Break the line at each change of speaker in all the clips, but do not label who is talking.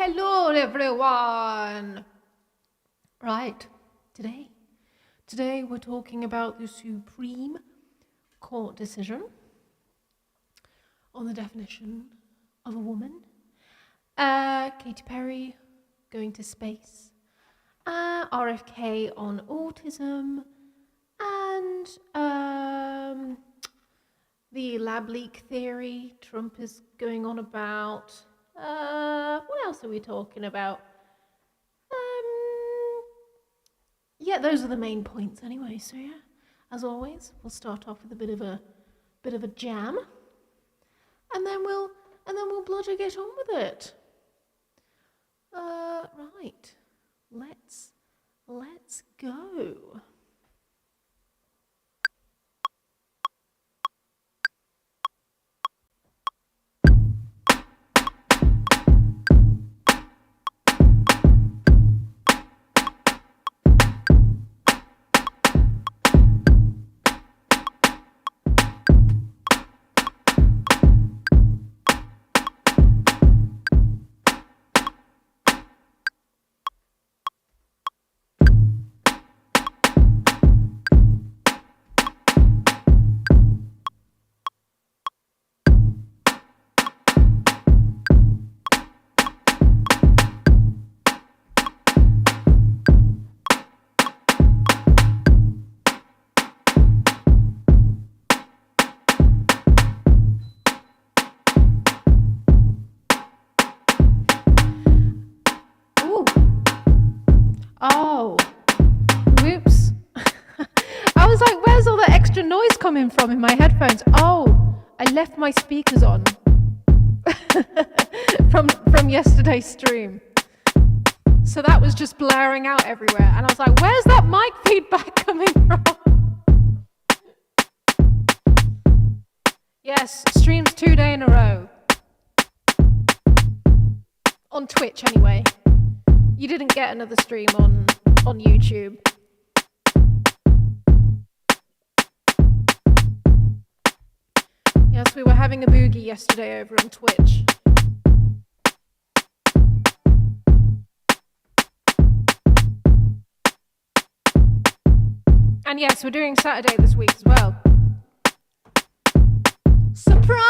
hello everyone. Right, today we're talking about the Supreme Court decision on the definition of a woman. Katy Perry going to space, RFK on autism, and the lab leak theory Trump is going on about. What else are we talking about? Yeah, those are the main points anyway. So yeah, as always, we'll start off with a bit of a jam, and then we'll bloody get on with it. Right, let's go. Oh, whoops. I was like, where's all that extra noise coming from in my headphones? Oh, I left my speakers on from yesterday's stream. So that was just blaring out everywhere. And I was like, where's that mic feedback coming from? Yes, streams 2 days in a row. On Twitch anyway. You didn't get another stream on YouTube. Yes, we were having a boogie yesterday over on Twitch. And yes, we're doing Saturday this week as well. Surprise!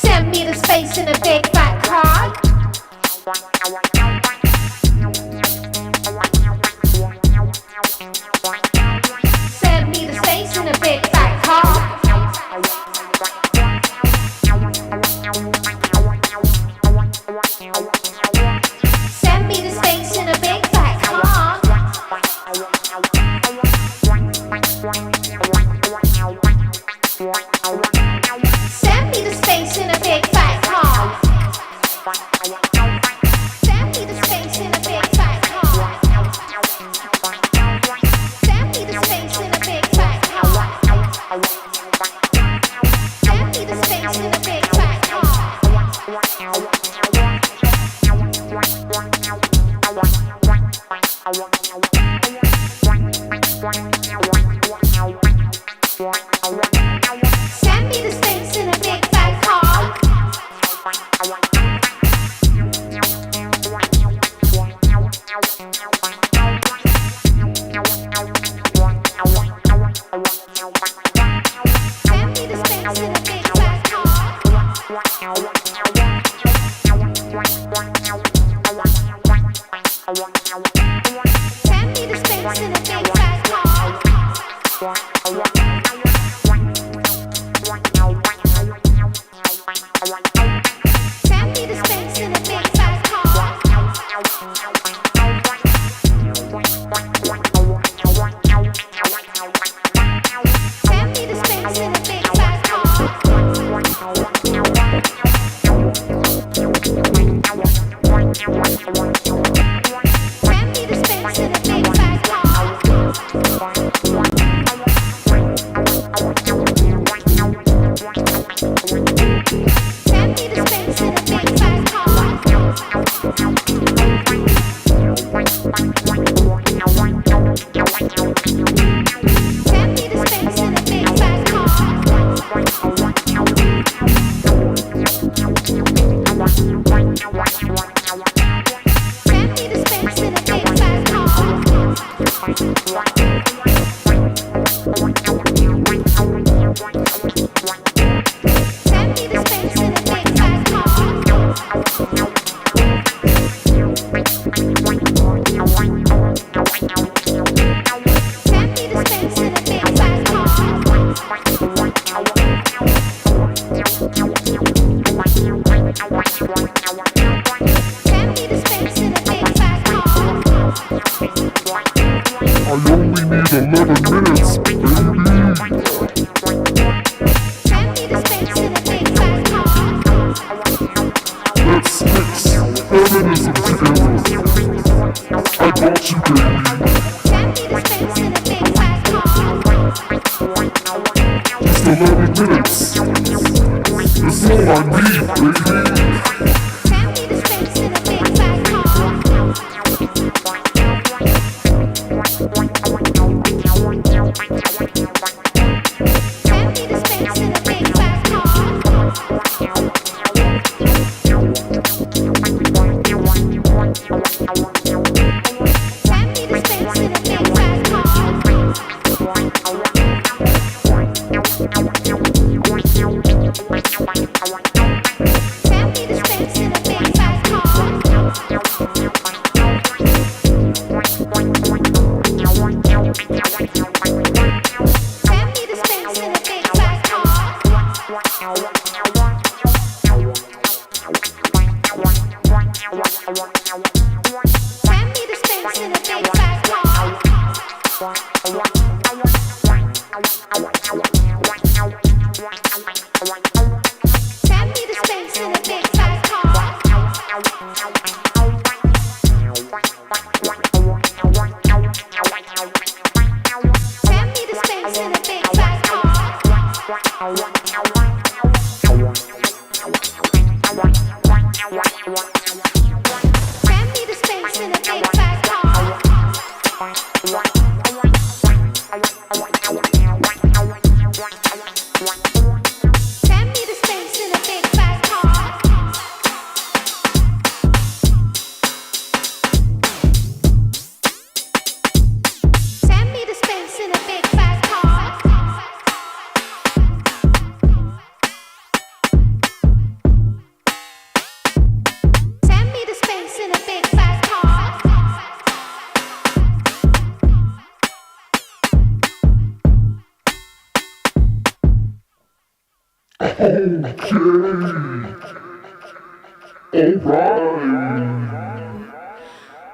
Send me the space in a big fat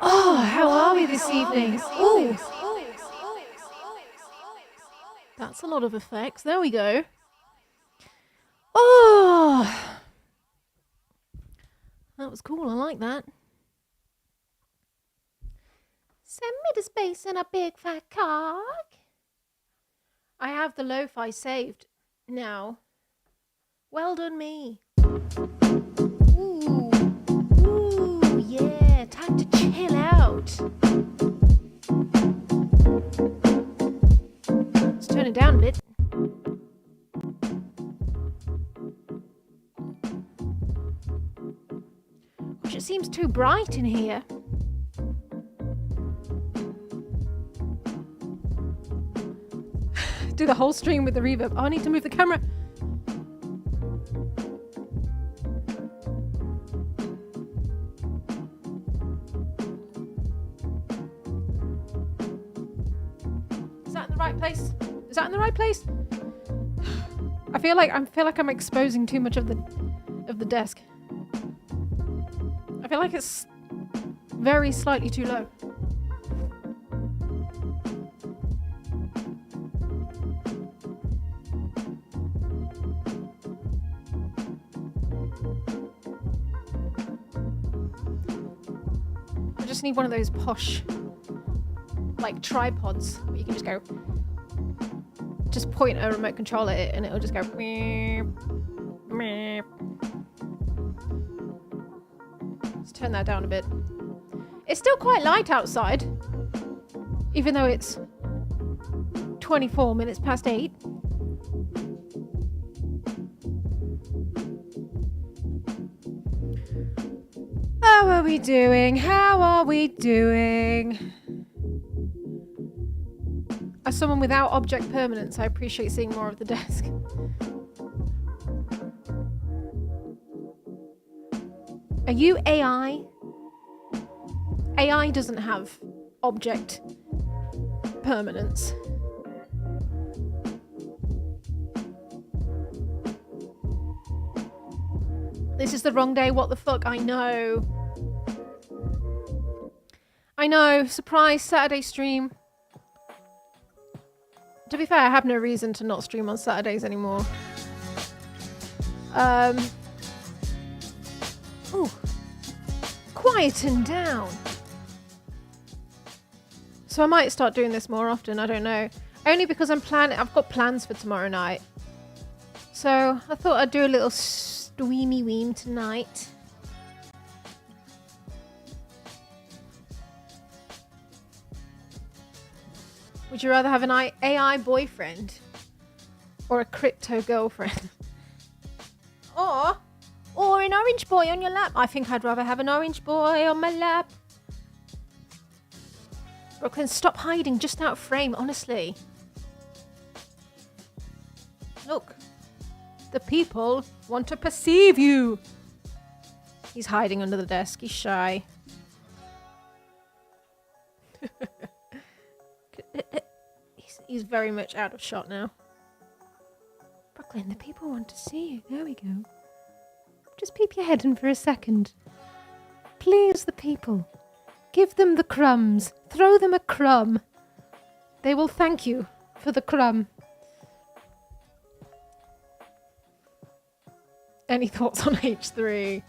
Oh, how are we this evening? Ooh. That's a lot of effects. There we go. Oh, that was cool. I like that. Send me to space in a big fat cock. I have the lo-fi saved now. Well done, me. Ooh, ooh, yeah. Time to chill out. Let's turn it down a bit. Gosh, it seems too bright in here. Do the whole stream with the reverb. Oh, I need to move the camera. Is that in the right place? Is that in the right place? I feel like I'm exposing too much of the desk. I feel like it's very slightly too low. just need one of those posh, like, tripods where you can just go, just point a remote control at it and it'll just go meep, meep. Let's turn that down a bit. It's still quite light outside, even though it's 24 minutes past 8. How are we doing? How are we doing? As someone without object permanence, I appreciate seeing more of the desk. Are you AI? AI doesn't have object permanence. This is the wrong day, what the fuck? I know. I know, surprise Saturday stream. To be fair, I have no reason to not stream on Saturdays anymore. Ooh. Quieten down. So I might start doing this more often, I don't know. Only because I've got plans for tomorrow night. So I thought I'd do a little steamy weem tonight. Would you rather have an AI boyfriend or a crypto girlfriend? or an orange boy on your lap? I think I'd rather have an orange boy on my lap. Brooklyn, stop hiding just out of frame, honestly. Look, the people want to perceive you. He's hiding under the desk. He's shy. He's very much out of shot now. Brooklyn, the people want to see you. There we go. Just peep your head in for a second. Please, the people. Give them the crumbs. Throw them a crumb. They will thank you for the crumb. Any thoughts on H3?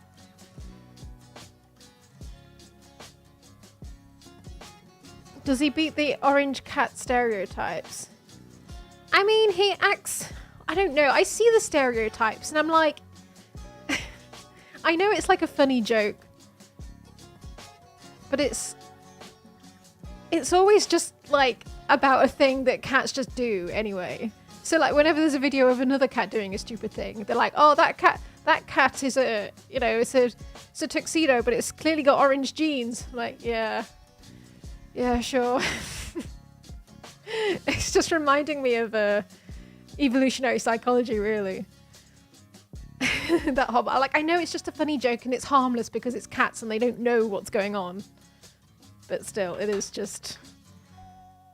Does he beat the orange cat stereotypes? I mean, he acts... I don't know. I see the stereotypes and I'm like... I know it's like a funny joke. But it's always just like about a thing that cats just do anyway. So like whenever there's a video of another cat doing a stupid thing, they're like, oh, that cat is a, you know, it's a tuxedo, but it's clearly got orange jeans. I'm like, yeah, sure. It's just reminding me of evolutionary psychology, really. That whole, like, I know it's just a funny joke and it's harmless because it's cats and they don't know what's going on. But still, it is just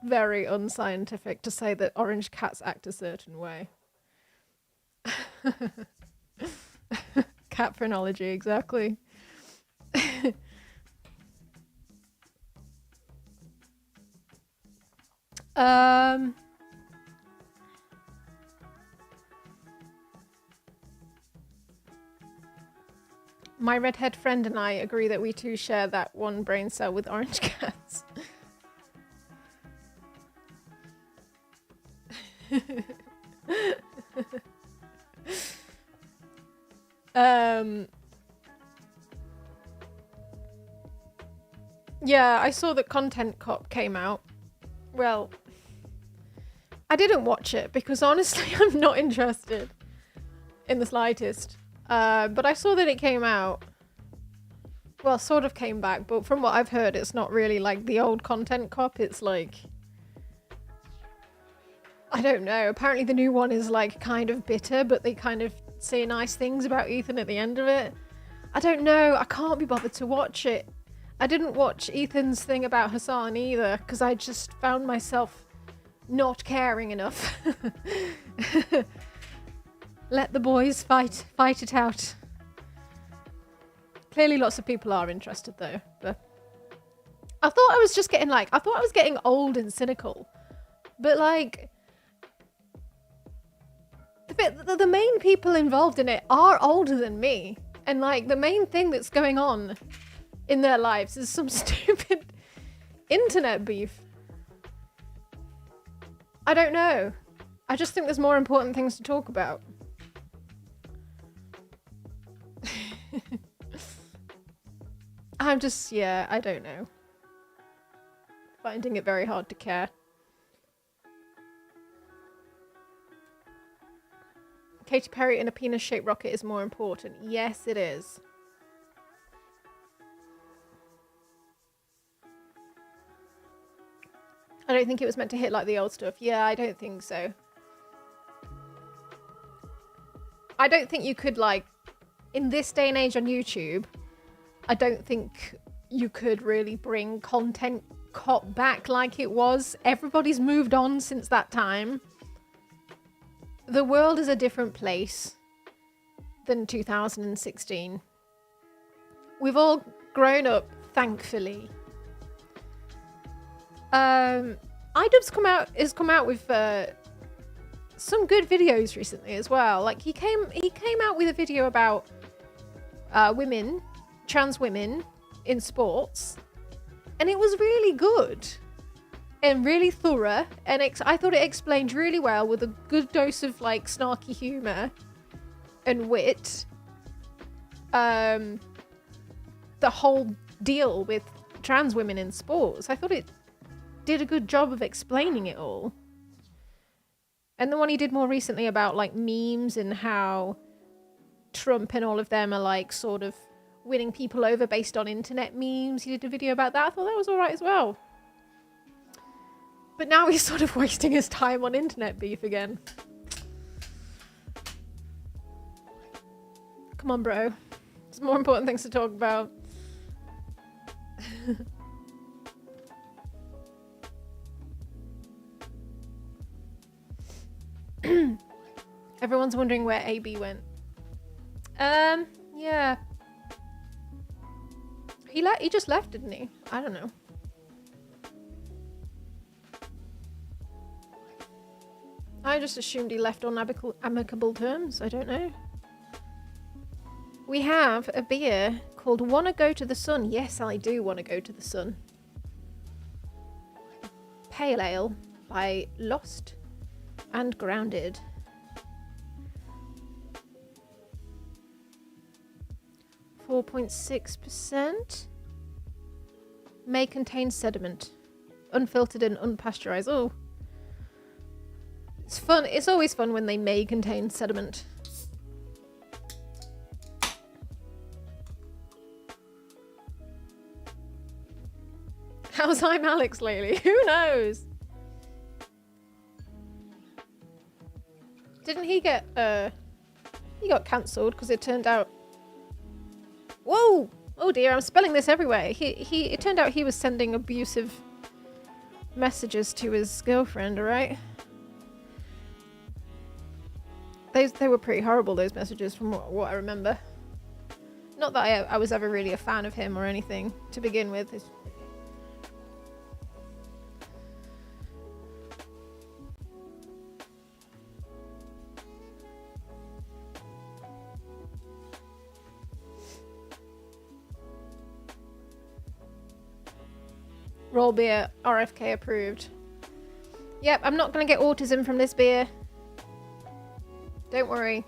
very unscientific to say that orange cats act a certain way. Cat phrenology, exactly. My redhead friend and I agree that we too share that one brain cell with orange cats. Yeah, I saw that Content Cop came out. Well, I didn't watch it because honestly I'm not interested in the slightest. But I saw that it came out. Well, sort of came back, but from what I've heard, it's not really like the old Content Cop. It's like... I don't know. Apparently the new one is like kind of bitter, but they kind of say nice things about Ethan at the end of it. I don't know. I can't be bothered to watch it. I didn't watch Ethan's thing about Hassan either, because I just found myself not caring enough. Let the boys fight it out. Clearly lots of people are interested though. But I thought I was just getting I thought I was getting old and cynical. But like, the main people involved in it are older than me. And like, the main thing that's going on in their lives is some stupid internet beef. I don't know. I just think there's more important things to talk about. I'm just, yeah, I don't know. Finding it very hard to care. Katy Perry in a penis-shaped rocket is more important. Yes, it is. I don't think it was meant to hit like the old stuff. Yeah, I don't think so. I don't think you could, like, in this day and age on YouTube, I don't think you could really bring content back like it was. Everybody's moved on since that time. The world is a different place than 2016. We've all grown up, thankfully. Idub's has come out with some good videos recently as well. Like he came out with a video about trans women in sports, and it was really good and really thorough, and I thought it explained really well with a good dose of like snarky humor and wit the whole deal with trans women in sports. I thought it did a good job of explaining it all. And the one he did more recently about like memes and how Trump and all of them are like sort of winning people over based on internet memes. He did a video about that. I thought that was alright as well. But now he's sort of wasting his time on internet beef again. Come on, bro. There's more important things to talk about. Everyone's wondering where AB went. Yeah. He just left, didn't he? I don't know. I just assumed he left on amicable terms. I don't know. We have a beer called Wanna Go to the Sun. Yes, I do want to go to the sun. Pale Ale by Lost and Grounded. 4.6%. May contain sediment. Unfiltered and unpasteurized. Oh. It's fun. It's always fun when they may contain sediment. How's I'm Alex lately? Who knows? Didn't he get he got cancelled because it turned out. Whoa! Oh dear, I'm spelling this everywhere. It turned out he was sending abusive messages to his girlfriend, alright? They were pretty horrible, those messages, from what I remember. Not that I was ever really a fan of him or anything, to begin with. Roll beer, RFK approved. Yep, I'm not going to get autism from this beer. Don't worry.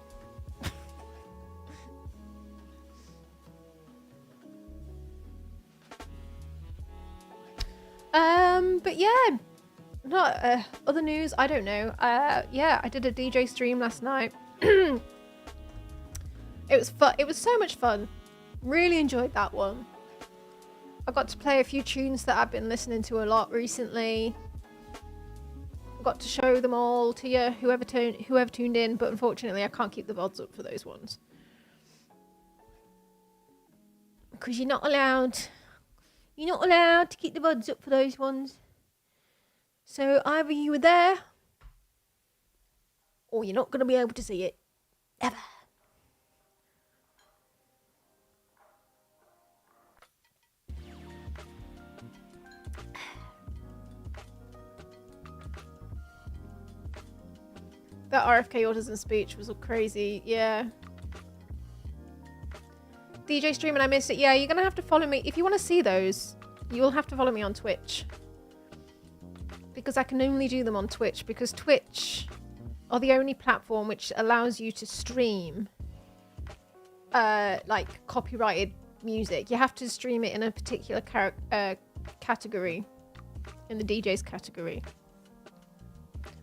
But yeah, not other news. I don't know. Yeah, I did a DJ stream last night. It was fun. It was so much fun. Really enjoyed that one. I got to play a few tunes that I've been listening to a lot recently. I got to show them all to you, whoever tuned in, but unfortunately I can't keep the VODs up for those ones. Because you're not allowed to keep the VODs up for those ones. So either you were there, or you're not going to be able to see it. Ever. That RFK autism speech was crazy, yeah. DJ stream and I missed it. Yeah, you're going to have to follow me. If you want to see those, you will have to follow me on Twitch. Because I can only do them on Twitch. Because Twitch are the only platform which allows you to stream like copyrighted music. You have to stream it in a particular category. In the DJ's category.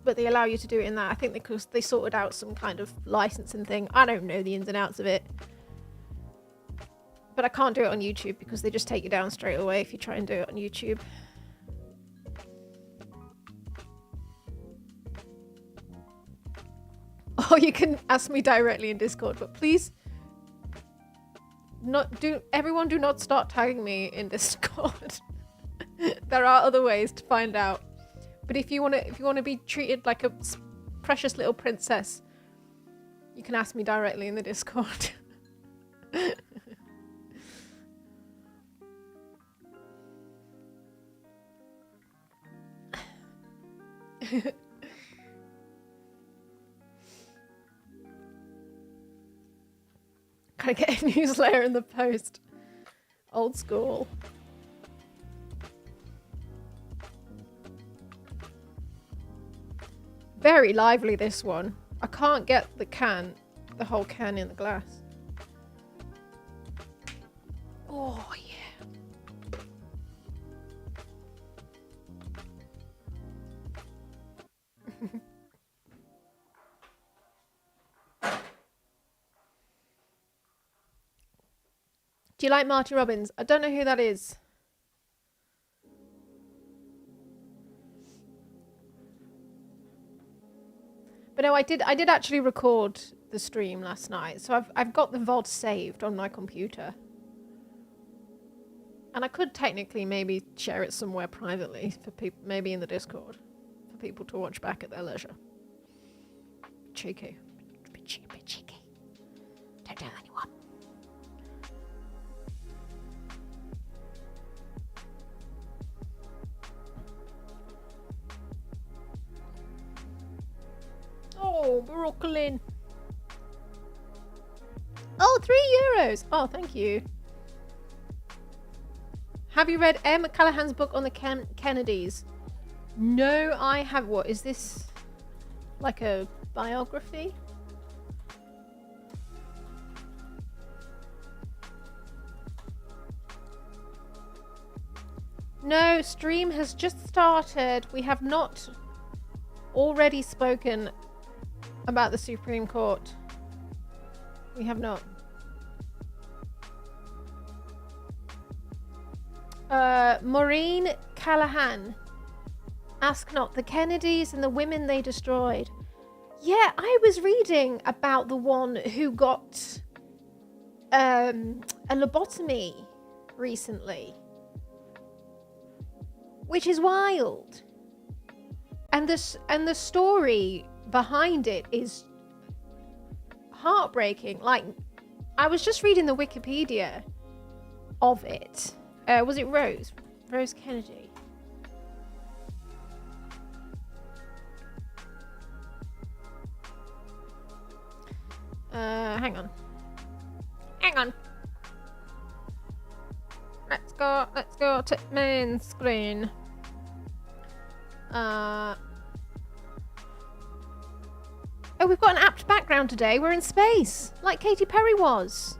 But they allow you to do it in that. I think because they sorted out some kind of licensing thing. I don't know the ins and outs of it. But I can't do it on YouTube because they just take you down straight away if you try and do it on YouTube. Or you can ask me directly in Discord, but please everyone do not start tagging me in Discord. There are other ways to find out. But if you want to be treated like a precious little princess, you can ask me directly in the Discord. Gotta get a newsletter in the post. Old school. Very lively, this one. I can't get the whole can in the glass. Oh, yeah. Do you like Marty Robbins? I don't know who that is. But no, I did actually record the stream last night. So I've got the VOD saved on my computer. And I could technically maybe share it somewhere privately for people, maybe in the Discord, for people to watch back at their leisure. Cheeky. Bit cheeky. Don't tell anyone. Oh, Brooklyn. Oh, €3. Oh, thank you. Have you read Emma Callahan's book on the Kennedys? No, I have. What is this? Like a biography? No, stream has just started. We have not already spoken about the Supreme Court. We have not. Maureen Callahan. Ask not the Kennedys and the women they destroyed. Yeah, I was reading about the one who got a lobotomy recently. Which is wild. And the story behind it is heartbreaking. Like, I was just reading the Wikipedia of it. Was it Rose Kennedy? Hang on. Let's go to main screen. Oh, we've got an apt background today. We're in space, like Katy Perry was.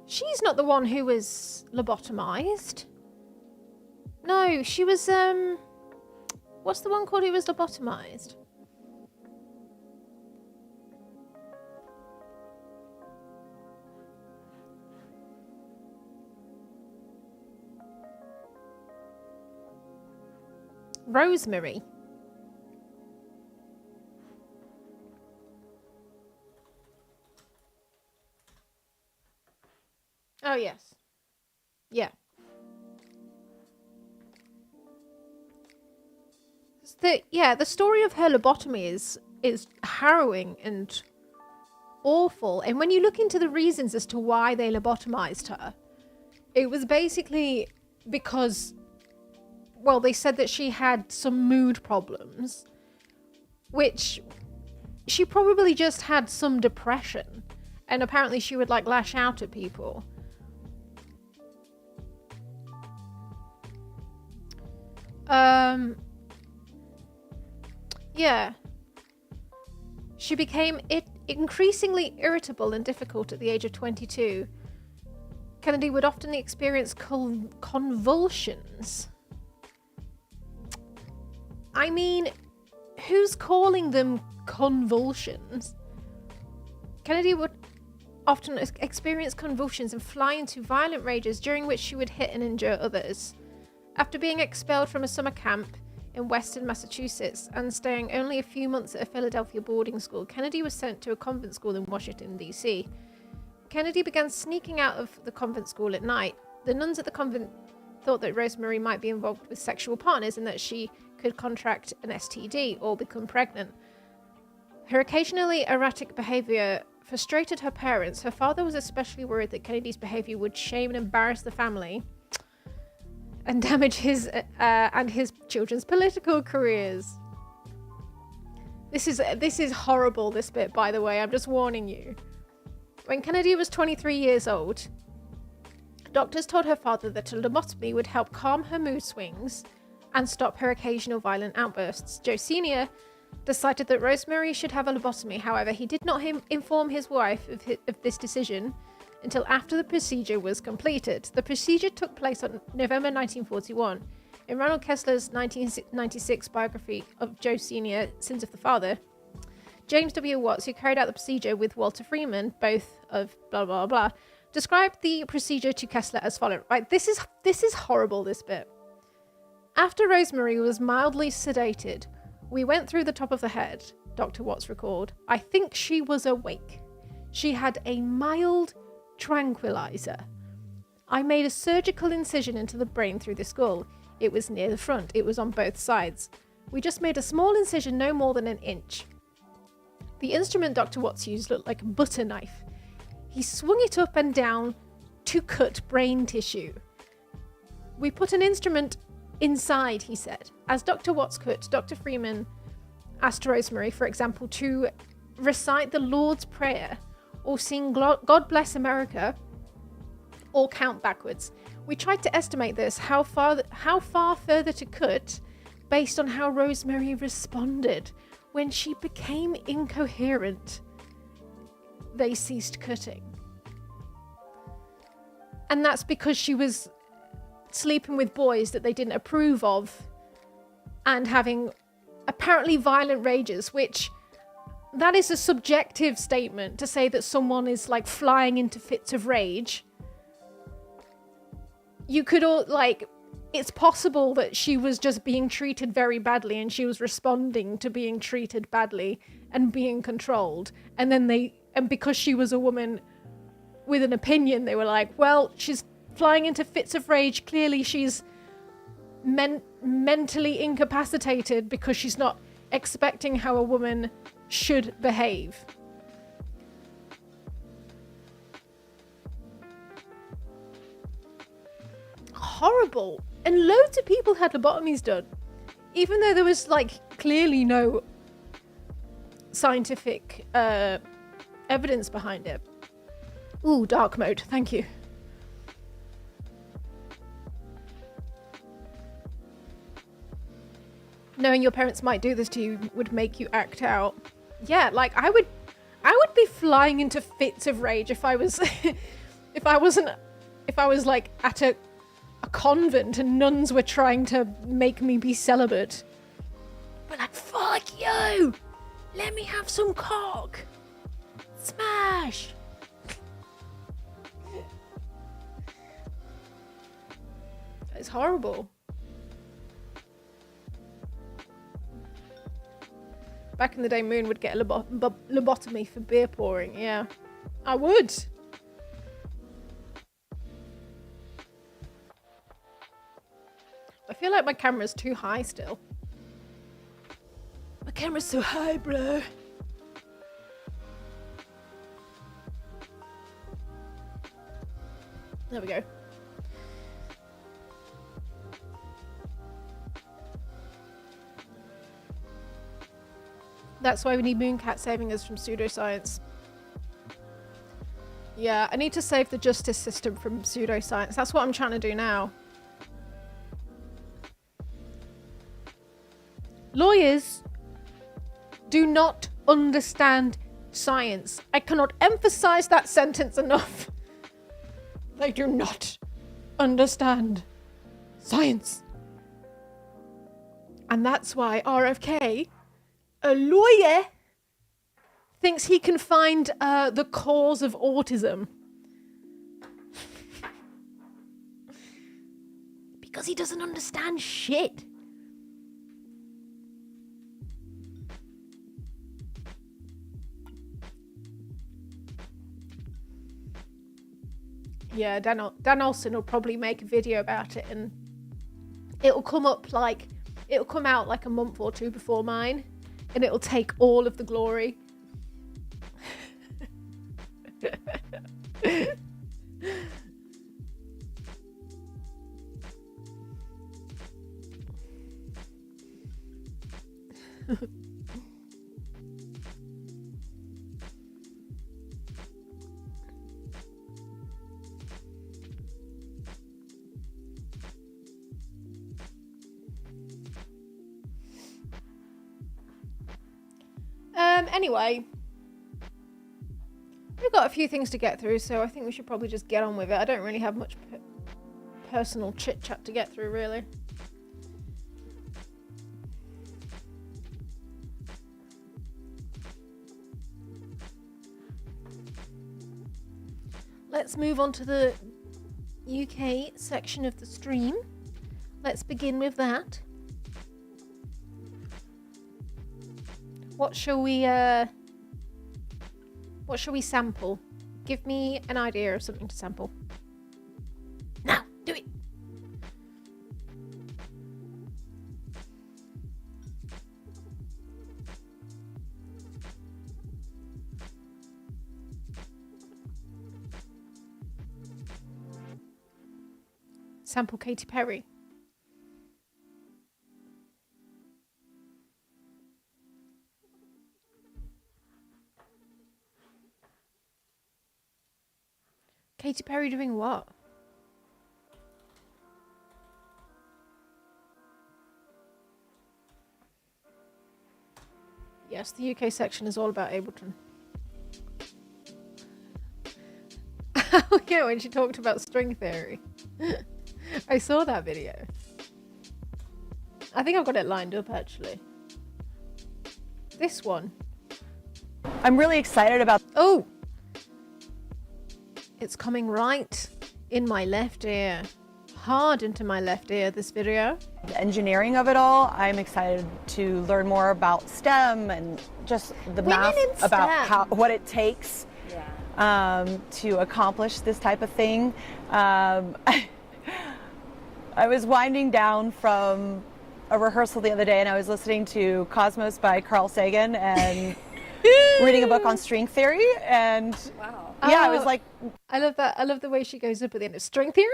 She's not the one who was lobotomized. No, she was, what's the one called who was lobotomized? Rosemary. Oh, yes. Yeah. The story of her lobotomy is harrowing and awful. And when you look into the reasons as to why they lobotomized her, it was basically because, well, they said that she had some mood problems, which she probably just had some depression, and apparently she would like lash out at people. Yeah. She became increasingly irritable and difficult at the age of 22. Kennedy would often experience convulsions. I mean, who's calling them convulsions? Kennedy would often experience convulsions and fly into violent rages, during which she would hit and injure others. After being expelled from a summer camp in western Massachusetts and staying only a few months at a Philadelphia boarding school, Kennedy was sent to a convent school in Washington, D.C. Kennedy began sneaking out of the convent school at night. The nuns at the convent thought that Rosemary might be involved with sexual partners and that she could contract an STD or become pregnant. Her occasionally erratic behavior frustrated her parents. Her father was especially worried that Kennedy's behavior would shame and embarrass the family and damage his and his children's political careers. This is horrible, this bit, by the way. I'm just warning you. When Kennedy was 23 years old, doctors told her father that a lobotomy would help calm her mood swings and stop her occasional violent outbursts. Joe Sr. decided that Rosemary should have a lobotomy. However, he did not inform his wife of this decision until after the procedure was completed. The procedure took place on November 1941. In Ronald Kessler's 1996 biography of Joe Sr., Sins of the Father, James W. Watts, who carried out the procedure with Walter Freeman, both of blah, blah, blah, described the procedure to Kessler as follows. Right, this is horrible, this bit. After Rosemary was mildly sedated, we went through the top of the head, Dr. Watts recalled. I think she was awake. She had a mild tranquilizer. I made a surgical incision into the brain through the skull. It was near the front. It was on both sides. We just made a small incision no more than an inch. The instrument Dr. Watts used looked like a butter knife. He swung it up and down to cut brain tissue. We put an instrument inside, he said. As Dr. Watts cut, Dr. Freeman asked Rosemary, for example, to recite the Lord's Prayer or sing God Bless America or count backwards. We tried to estimate this, how far further to cut based on how Rosemary responded. When she became incoherent, they ceased cutting. And that's because she was sleeping with boys that they didn't approve of and having apparently violent rages, which that is a subjective statement to say that someone is like flying into fits of rage. You could all like, it's possible that she was just being treated very badly and she was responding to being treated badly and being controlled. And because she was a woman with an opinion, they were like, well, she's flying into fits of rage. Clearly she's mentally incapacitated because she's not expecting how a woman should behave. Horrible. And loads of people had lobotomies done, even though there was like clearly no scientific evidence behind it. Ooh, dark mode, thank you. Knowing your parents might do this to you would make you act out. Yeah, like I would be flying into fits of rage if I was if I was like at a convent and nuns were trying to make me be celibate. But like, fuck you! Let me have some cock! Smash! It's horrible. Back in the day, Moon would get a lobotomy for beer pouring. Yeah, I would. I feel like my camera's too high still. My camera's so high, bro. There we go. That's why we need Mooncat saving us from pseudoscience. Yeah, I need to save the justice system from pseudoscience. That's what I'm trying to do now. Lawyers do not understand science. I cannot emphasize that sentence enough. They do not understand science. And that's why RFK, a lawyer, thinks he can find the cause of autism. Because he doesn't understand shit. Yeah, Dan Olsen will probably make a video about it, and it'll come out like a month or two before mine, and it'll take all of the glory. Anyway, we've got a few things to get through, so I think we should probably just get on with it. I don't really have much personal chit-chat to get through, really. Let's move on to the UK section of the stream. Let's begin with that. What shall we sample? Give me an idea of something to sample. Now, do it. Sample Katy Perry. Katy Perry doing what? Yes, the UK section is all about Ableton. Oh yeah, when she talked about string theory. I saw that video. I think I've got it lined up actually. This one.
I'm really excited about...
Oh! It's coming right in my left ear. Hard into my left ear, this video.
the engineering of it all. I'm excited to learn more about STEM and just the math about what it takes to accomplish this type of thing. I was winding down from a rehearsal the other day and I was listening to Cosmos by Carl Sagan and reading a book on string theory, and I was like,
I love that. I love the way she goes up at the end of string theory.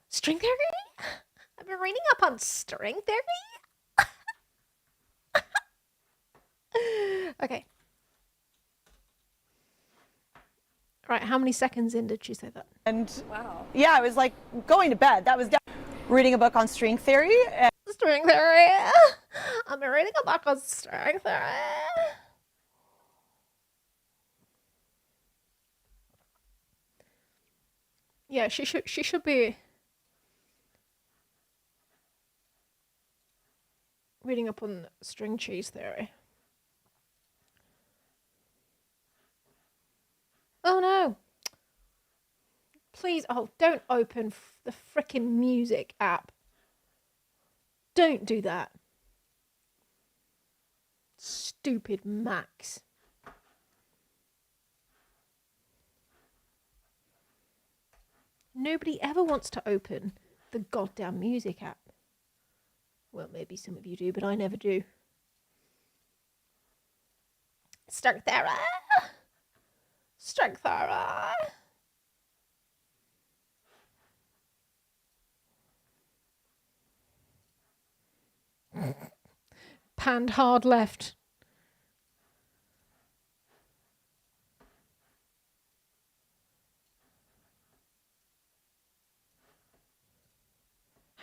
String theory? I've been reading up on string theory. Okay. Right, how many seconds in did she say that?
And I was like going to bed. That was reading a book on string theory. And
string theory. I've been reading a book on string theory. Yeah, she should be reading up on string cheese theory. Oh no. Please, don't open the frickin' music app. Don't do that. Stupid Max. Nobody ever wants to open the goddamn music app. Well, maybe some of you do, but I never do. String theory. String theory. Panned hard left.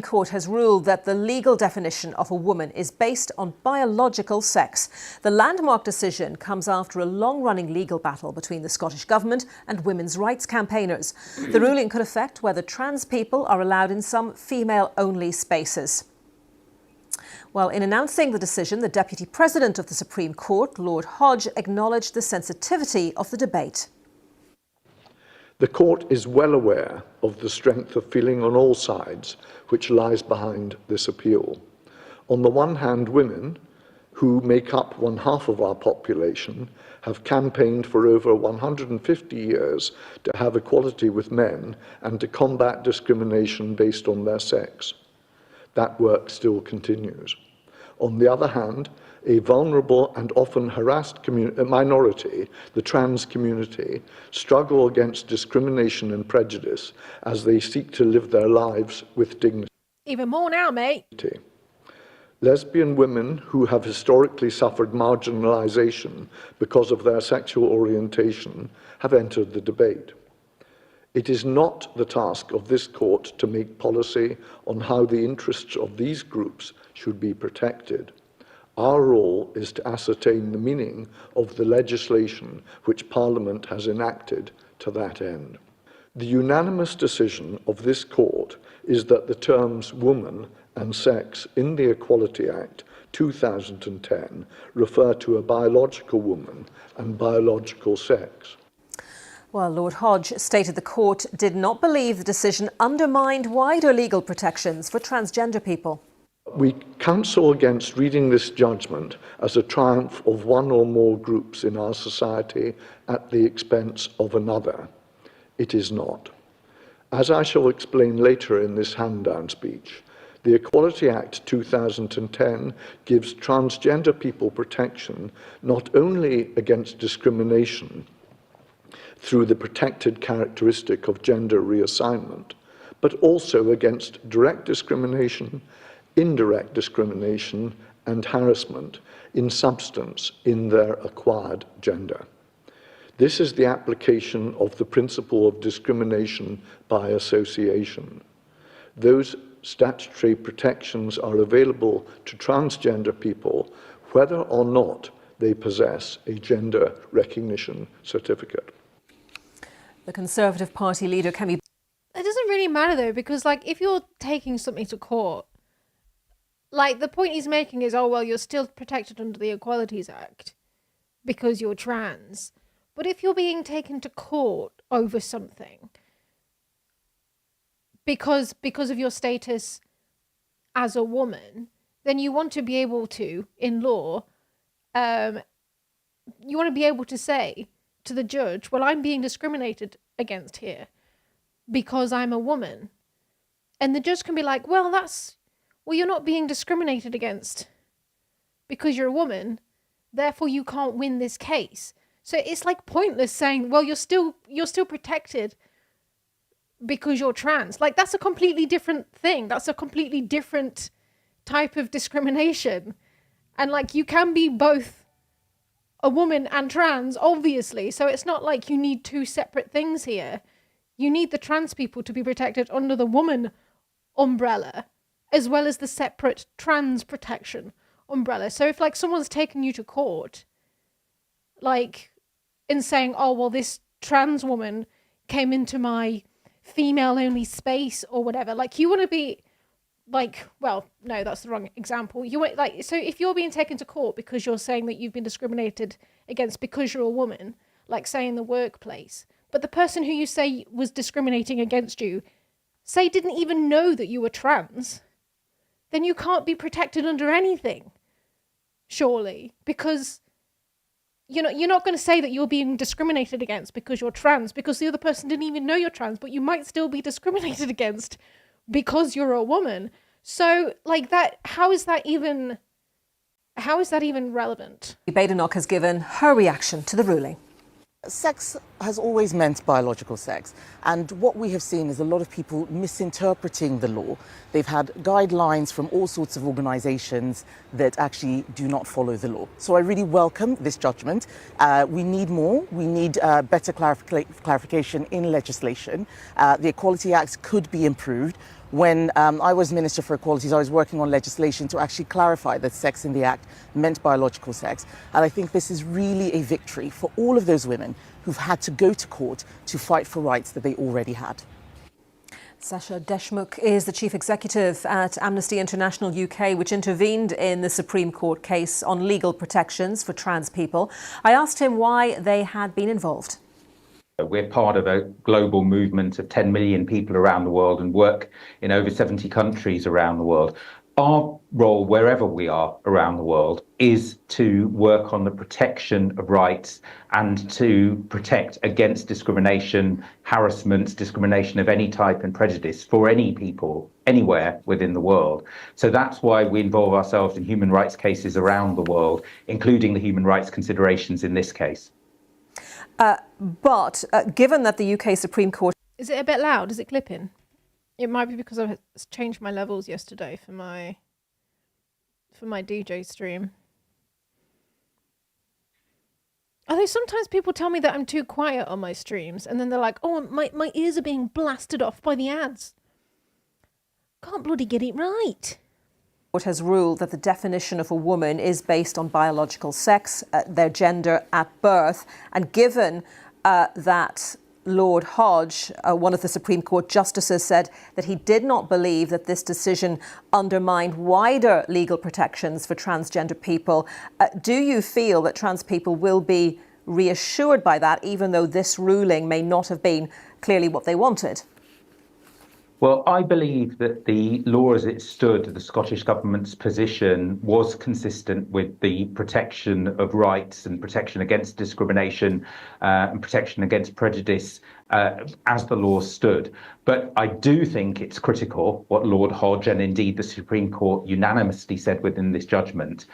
Court has ruled that the legal definition of a woman is based on biological sex. The landmark decision comes after a long-running legal battle between the Scottish Government and women's rights campaigners. The ruling could affect whether trans people are allowed in some female-only spaces. Well, in announcing the decision, the Deputy President of the Supreme Court, Lord Hodge, acknowledged the sensitivity of the debate.
The court is well aware of the strength of feeling on all sides which lies behind this appeal. On the one hand, women, who make up 1/2 of our population, have campaigned for over 150 years to have equality with men and to combat discrimination based on their sex. That work still continues. On the other hand, a vulnerable and often harassed minority, the trans community, struggle against discrimination and prejudice as they seek to live their lives with dignity.
Even more now, mate.
Lesbian women who have historically suffered marginalization because of their sexual orientation have entered the debate. It is not the task of this court to make policy on how the interests of these groups should be protected. Our role is to ascertain the meaning of the legislation which Parliament has enacted to that end. The unanimous decision of this court is that the terms woman and sex in the Equality Act 2010 refer to a biological woman and biological sex.
Well, Lord Hodge stated the court did not believe the decision undermined wider legal protections for transgender people.
We counsel against reading this judgment as a triumph of one or more groups in our society at the expense of another. It is not. As I shall explain later in this hand-down speech, the Equality Act 2010 gives transgender people protection not only against discrimination through the protected characteristic of gender reassignment, but also against direct discrimination, indirect discrimination, and harassment in substance in their acquired gender. This is the application of the principle of discrimination by association. Those statutory protections are available to transgender people whether or not they possess a gender recognition certificate.
The Conservative Party leader can be...
It doesn't really matter though, because like if you're taking something to court, like the point he's making is, oh well, you're still protected under the Equalities Act because you're trans. But if you're being taken to court over something because of your status as a woman, then you want to be able to, in law, you want to be able to say to the judge, well, I'm being discriminated against here because I'm a woman. And the judge can be like, well, you're not being discriminated against because you're a woman, therefore you can't win this case. So it's like pointless saying, well, you're still protected because you're trans. Like that's a completely different thing. That's a completely different type of discrimination. And like you can be both a woman and trans, obviously. So it's not like you need two separate things here. You need the trans people to be protected under the woman umbrella, as well as the separate trans protection umbrella. So if like someone's taken you to court, like in saying, oh, well, this trans woman came into my female only space or whatever, like you want to be like, well, no, that's the wrong example. You want like, so if you're being taken to court because you're saying that you've been discriminated against because you're a woman, like say in the workplace, but the person who you say was discriminating against you, say didn't even know that you were trans, then you can't be protected under anything, surely, because you're not going to say that you're being discriminated against because you're trans, because the other person didn't even know you're trans, but you might still be discriminated against because you're a woman. So like that, how is that even relevant?
Badenoch has given her reaction to the ruling.
Sex has always meant biological sex, and what we have seen is a lot of people misinterpreting the law. They've had guidelines from all sorts of organisations that actually do not follow the law. So I really welcome this judgment. We need more. We need better clarification in legislation. The Equality Act could be improved. When I was Minister for Equalities, I was working on legislation to actually clarify that sex in the act meant biological sex. And I think this is really a victory for all of those women who've had to go to court to fight for rights that they already had.
Sasha Deshmukh is the chief executive at Amnesty International UK, which intervened in the Supreme Court case on legal protections for trans people. I asked him why they had been involved.
We're part of a global movement of 10 million people around the world and work in over 70 countries around the world. Our role, wherever we are around the world, is to work on the protection of rights and to protect against discrimination, harassment, discrimination of any type and prejudice for any people anywhere within the world. So that's why we involve ourselves in human rights cases around the world, including the human rights considerations in this case.
But given that the UK Supreme Court...
Is it a bit loud? Is it clipping? It might be because I've changed my levels yesterday for my DJ stream. Although sometimes people tell me that I'm too quiet on my streams, and then they're like, oh, my ears are being blasted off by the ads. Can't bloody get it right.
Court has ruled that the definition of a woman is based on biological sex, their gender at birth, and given that Lord Hodge, one of the Supreme Court justices, said that he did not believe that this decision undermined wider legal protections for transgender people. Do you feel that trans people will be reassured by that, even though this ruling may not have been clearly what they wanted?
Well, I believe that the law as it stood, the Scottish Government's position, was consistent with the protection of rights and protection against discrimination and protection against prejudice as the law stood. But I do think it's critical what Lord Hodge and indeed the Supreme Court unanimously said within this judgment,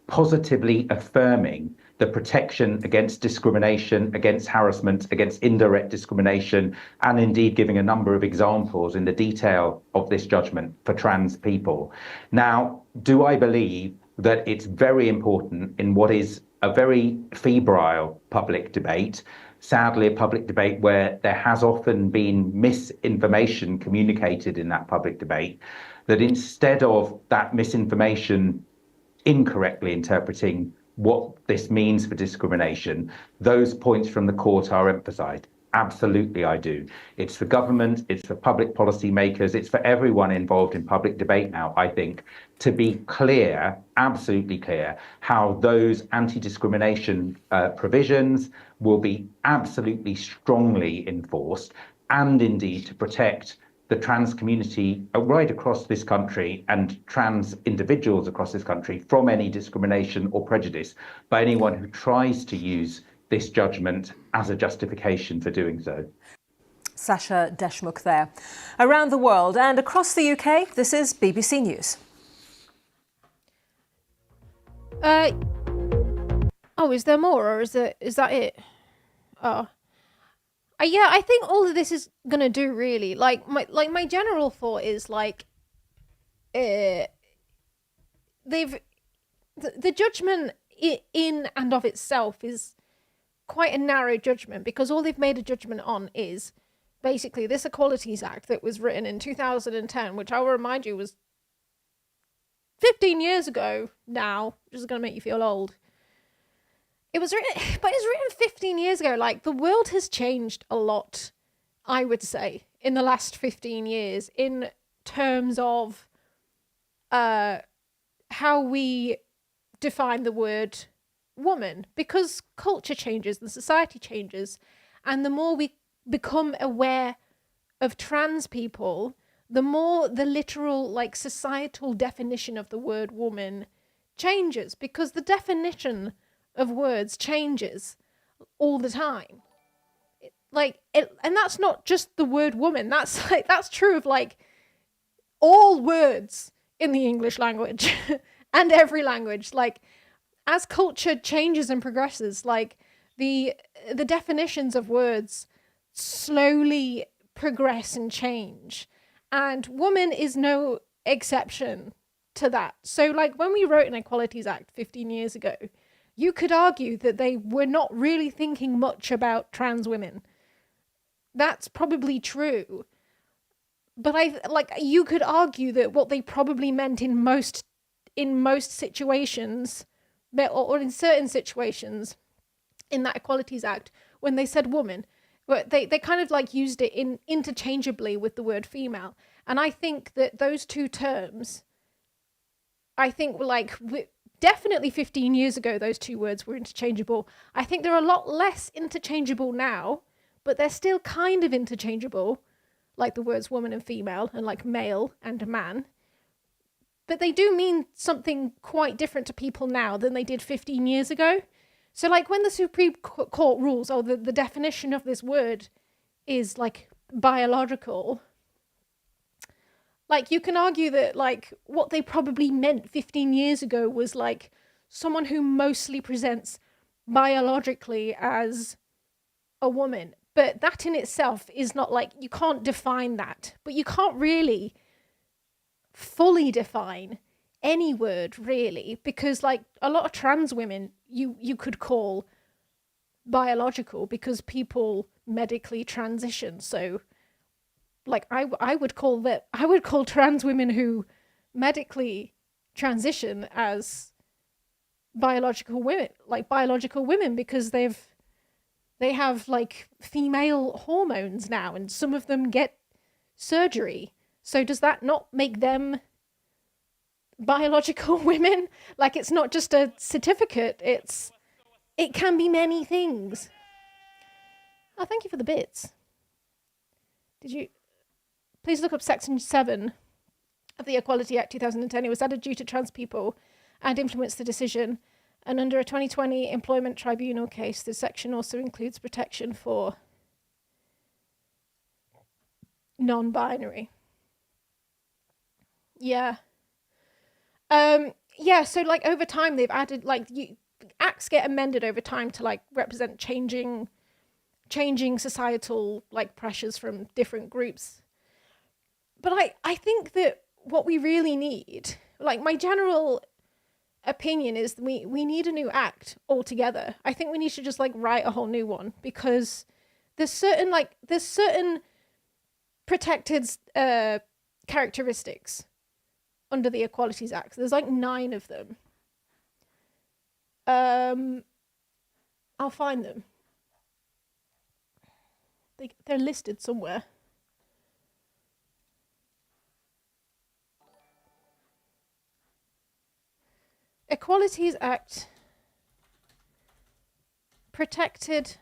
positively affirming the protection against discrimination, against harassment, against indirect discrimination, and indeed giving a number of examples in the detail of this judgment for trans people. Now, do I believe that it's very important in what is a very febrile public debate, sadly a public debate where there has often been misinformation communicated in that public debate, that instead of that misinformation incorrectly interpreting what this means for discrimination, those points from the court are emphasised. Absolutely, I do. It's for government, it's for public policy makers, it's for everyone involved in public debate now, I think, to be clear, absolutely clear, how those anti-discrimination provisions will be absolutely strongly enforced, and indeed to protect the trans community right across this country and trans individuals across this country from any discrimination or prejudice by anyone who tries to use this judgment as a justification for doing so.
Sasha Deshmukh there. Around the world and across the UK, this is BBC News.
Oh, is there more, or is that it? Oh. Yeah, I think all of this is gonna do really my general thought is the judgment in and of itself is quite a narrow judgment, because all they've made a judgment on is basically this Equalities Act that was written in 2010, which I will remind you was 15 years ago now, which is gonna make you feel old. It was written, but it was written 15 years ago. The world has changed a lot, I would say, in the last 15 years in terms of how we define the word woman, because culture changes and society changes, and the more we become aware of trans people, the more the literal societal definition of the word woman changes, because the definition of words changes all the time. And that's not just the word woman. That's true of all words in the English language and every language. As culture changes and progresses, the definitions of words slowly progress and change, and woman is no exception to that. So when we wrote an Equalities Act 15 years ago, you could argue that they were not really thinking much about trans women. That's probably true. but you could argue that what they probably meant in most situations, or in certain situations in that Equalities Act, when they said woman, they kind of like used it interchangeably with the word female. And I think that those two terms, I think definitely 15 years ago, those two words were interchangeable. I think they're a lot less interchangeable now, but they're still kind of interchangeable, like the words woman and female, and like male and man. But they do mean something quite different to people now than they did 15 years ago. So like when the Supreme Court rules, the definition of this word is like biological, like you can argue that like what they probably meant 15 years ago was like someone who mostly presents biologically as a woman. But that in itself is not like, you can't define that, but you can't really fully define any word really, because like a lot of trans women you could call biological because people medically transition. So like I would call trans women who medically transition as biological women because they have like female hormones now, and some of them get surgery. So does that not make them biological women? Like, it's not just a certificate, it can be many things. Oh, thank you for the bits. Please look up Section 7 of the Equality Act 2010. It was added due to trans people and influenced the decision. And under a 2020 Employment Tribunal case, the section also includes protection for non-binary. Yeah. So like over time they've added acts get amended over time to like represent changing societal like pressures from different groups. But I think that what we really need, like my general opinion is we need a new act altogether. I think we need to just like write a whole new one, because there's certain protected characteristics under the Equalities Act. There's like 9 of them. I'll find them. They're listed somewhere. Equalities Act protected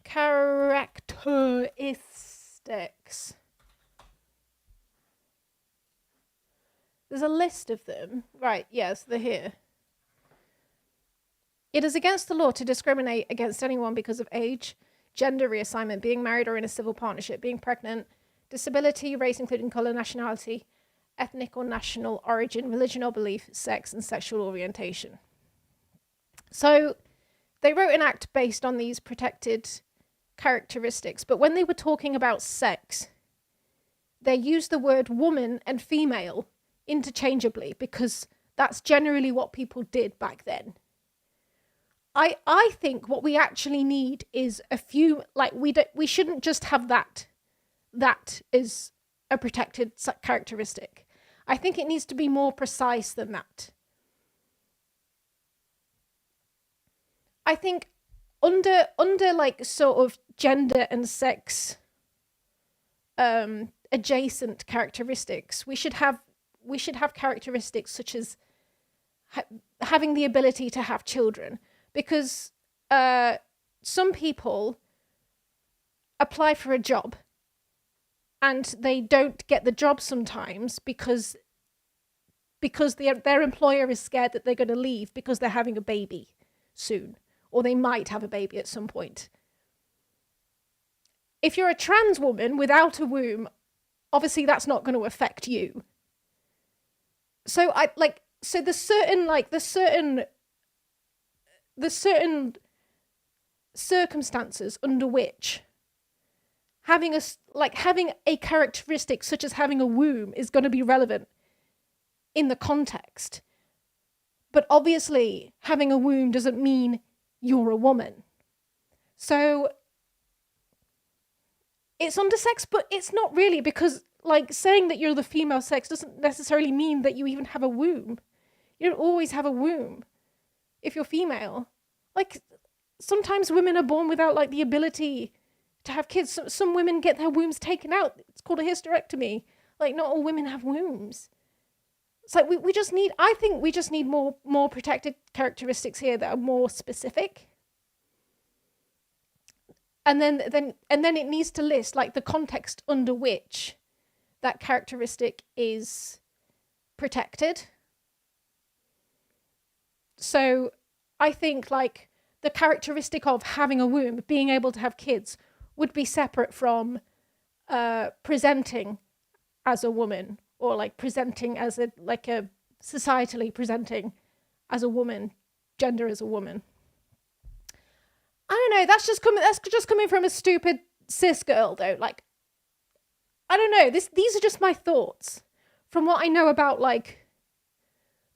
characteristics. There's a list of them. Right, yes, they're here. It is against the law to discriminate against anyone because of age, gender reassignment, being married or in a civil partnership, being pregnant, disability, race including colour, nationality, ethnic or national origin, religion or belief, sex and sexual orientation. So they wrote an act based on these protected characteristics, but when they were talking about sex, they used the word woman and female interchangeably because that's generally what people did back then. I think what we actually need is a few, like we shouldn't just have that is a protected characteristic. I think it needs to be more precise than that. I think under like sort of gender and sex adjacent characteristics, we should have characteristics such as having the ability to have children, because some people apply for a job and they don't get the job sometimes because their employer is scared that they're going to leave because they're having a baby soon, or they might have a baby at some point. If you're a trans woman without a womb, obviously that's not going to affect you. So there's certain circumstances under which having a characteristic such as having a womb is going to be relevant in the context. But obviously having a womb doesn't mean you're a woman. So it's undersexed, but it's not really, because like saying that you're the female sex doesn't necessarily mean that you even have a womb. You don't always have a womb if you're female. Like sometimes women are born without like the ability to have kids. Some women get their wombs taken out. It's called a hysterectomy. Like not all women have wombs. It's like we just need, I think we just need more protected characteristics here that are more specific. And then it needs to list like the context under which that characteristic is protected. So I think like the characteristic of having a womb, being able to have kids, would be separate from presenting as a woman, or like presenting as a societally presenting as a woman, gender as a woman. I don't know, that's just coming from a stupid cis girl though. Like, I don't know, these are just my thoughts from what I know about like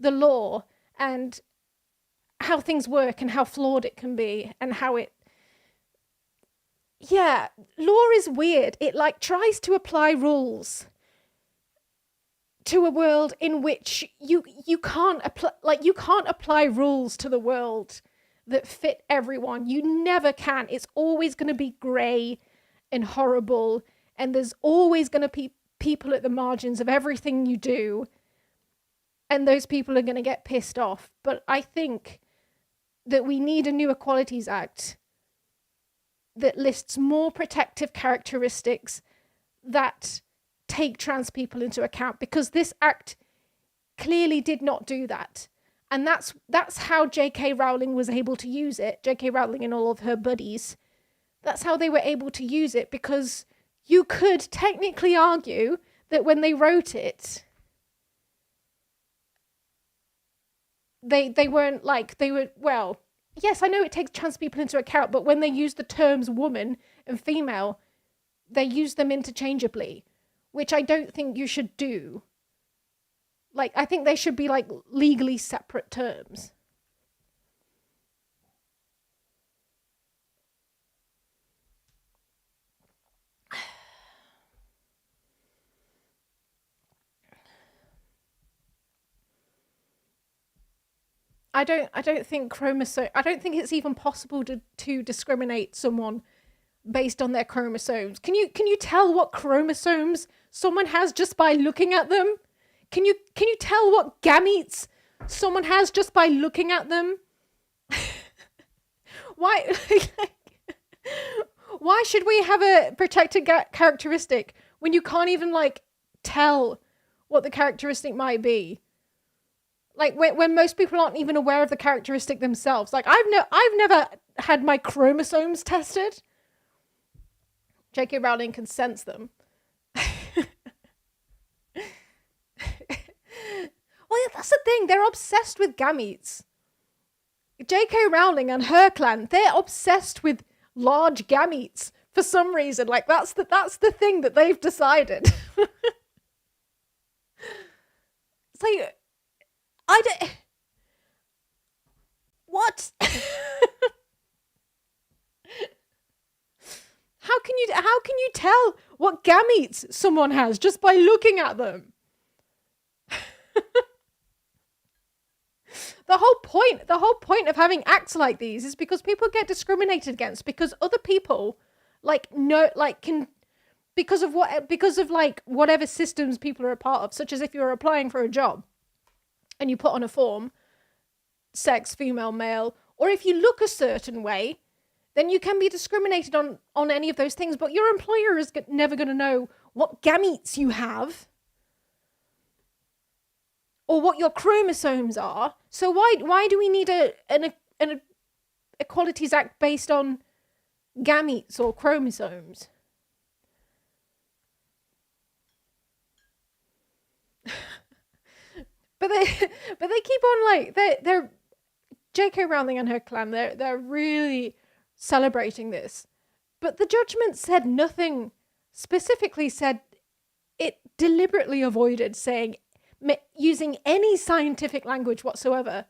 the law and how things work and how flawed it can be, and how law is weird. It like tries to apply rules to a world in which you can't apply rules to the world that fit everyone. You never can. It's always going to be grey and horrible, and there's always going to be people at the margins of everything you do, and those people are going to get pissed off. But I think that we need a new Equalities Act that lists more protective characteristics that take trans people into account, because this act clearly did not do that. And that's how J.K. Rowling was able to use it. J.K. Rowling and all of her buddies. That's how they were able to use it, because you could technically argue that when they wrote it, they weren't like, they were, well, yes, I know it takes trans people into account, but when they use the terms woman and female, they use them interchangeably, which I don't think you should do. Like, I think they should be like legally separate terms. I don't think it's even possible to discriminate someone based on their chromosomes. Can you tell what chromosomes someone has just by looking at them? Can you tell what gametes someone has just by looking at them? Why should we have a protected characteristic when you can't even like tell what the characteristic might be? Like when most people aren't even aware of the characteristic themselves. Like I've never had my chromosomes tested. J.K. Rowling can sense them. Well, yeah, that's the thing. They're obsessed with gametes. J.K. Rowling and her clan, they're obsessed with large gametes for some reason. Like that's the thing that they've decided. It's like, what? How can you tell what gametes someone has just by looking at them? The whole point of having acts like these is because people get discriminated against, because other people because of whatever systems people are a part of, such as if you're applying for a job and you put on a form, sex, female, male, or if you look a certain way, then you can be discriminated on any of those things, but your employer is never going to know what gametes you have or what your chromosomes are. So why do we need an Equalities Act based on gametes or chromosomes? But they keep on like they're J.K. Rowling and her clan, they're really celebrating this. But the judgment said nothing, specifically said it deliberately avoided using any scientific language whatsoever.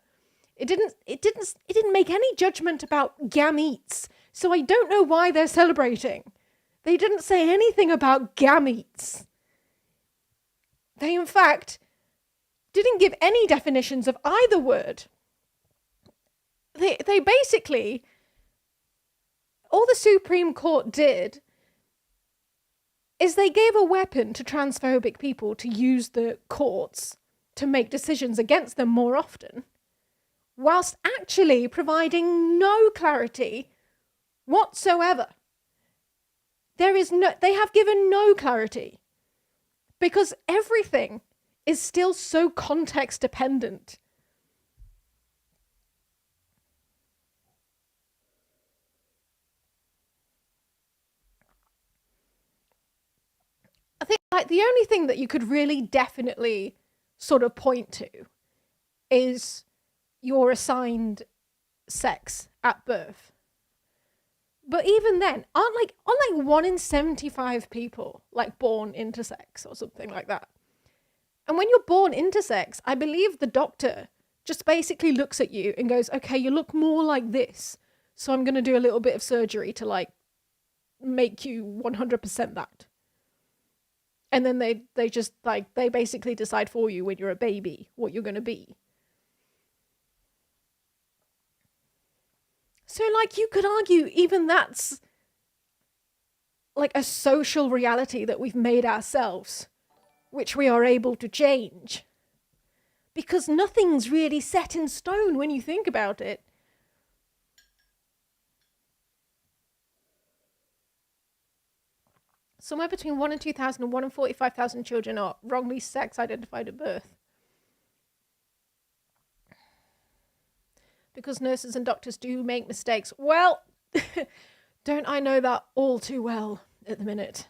It didn't make any judgment about gametes. So I don't know why they're celebrating. They didn't say anything about gametes. They, in fact, didn't give any definitions of either word. They basically, all the Supreme Court did is they gave a weapon to transphobic people to use the courts to make decisions against them more often, whilst actually providing no clarity whatsoever. They have given no clarity, because everything is still so context dependent. I think like the only thing that you could really definitely sort of point to is your assigned sex at birth. But even then, aren't like 1 in 75 people like born intersex or something like that? And when you're born intersex, I believe the doctor just basically looks at you and goes, okay, you look more like this, so I'm going to do a little bit of surgery to like make you 100% that. And then they just like, they basically decide for you when you're a baby what you're going to be. So like you could argue even that's like a social reality that we've made ourselves, which we are able to change. Because nothing's really set in stone when you think about it. Somewhere between 1 in 2,000 and 1 in 45,000 children are wrongly sex identified at birth. Because nurses and doctors do make mistakes. Well, don't I know that all too well at the minute.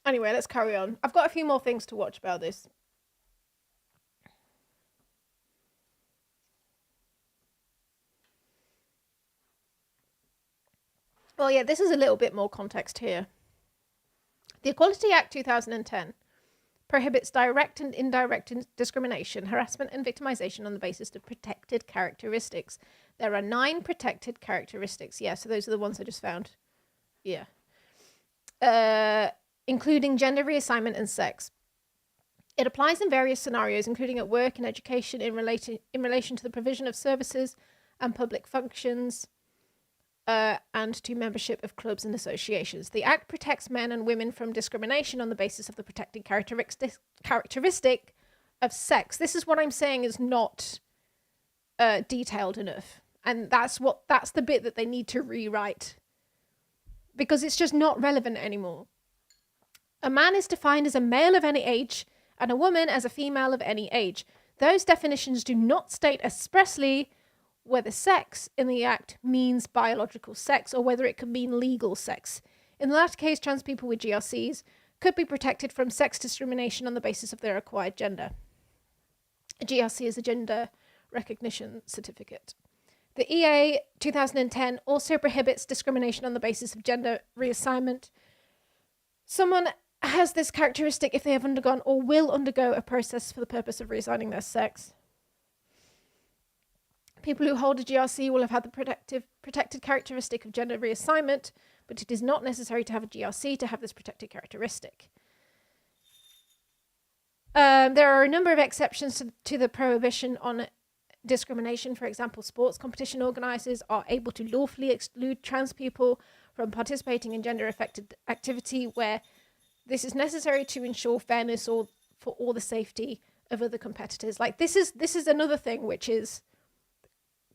Anyway, let's carry on. I've got a few more things to watch about this. Well, yeah, this is a little bit more context here. The Equality Act 2010 prohibits direct and indirect discrimination, harassment and victimization on the basis of protected characteristics. There are 9 protected characteristics. Yeah, so those are the ones I just found. Yeah. Including gender reassignment and sex. It applies in various scenarios, including at work and education in relation to the provision of services and public functions, and to membership of clubs and associations. The Act protects men and women from discrimination on the basis of the protected characteristic of sex. This is what I'm saying is not detailed enough. And that's the bit that they need to rewrite. Because it's just not relevant anymore. A man is defined as a male of any age and a woman as a female of any age. Those definitions do not state expressly whether sex in the Act means biological sex or whether it could mean legal sex. In the latter case, trans people with GRCs could be protected from sex discrimination on the basis of their acquired gender. A GRC is a gender recognition certificate. The EA 2010 also prohibits discrimination on the basis of gender reassignment. Someone has this characteristic if they have undergone or will undergo a process for the purpose of reassigning their sex. People who hold a GRC will have had the protected characteristic of gender reassignment, but it is not necessary to have a GRC to have this protected characteristic. There are a number of exceptions to the prohibition on discrimination. For example, sports competition organisers are able to lawfully exclude trans people from participating in gender-affected activity where this is necessary to ensure fairness or for all the safety of other competitors. Like this is another thing which is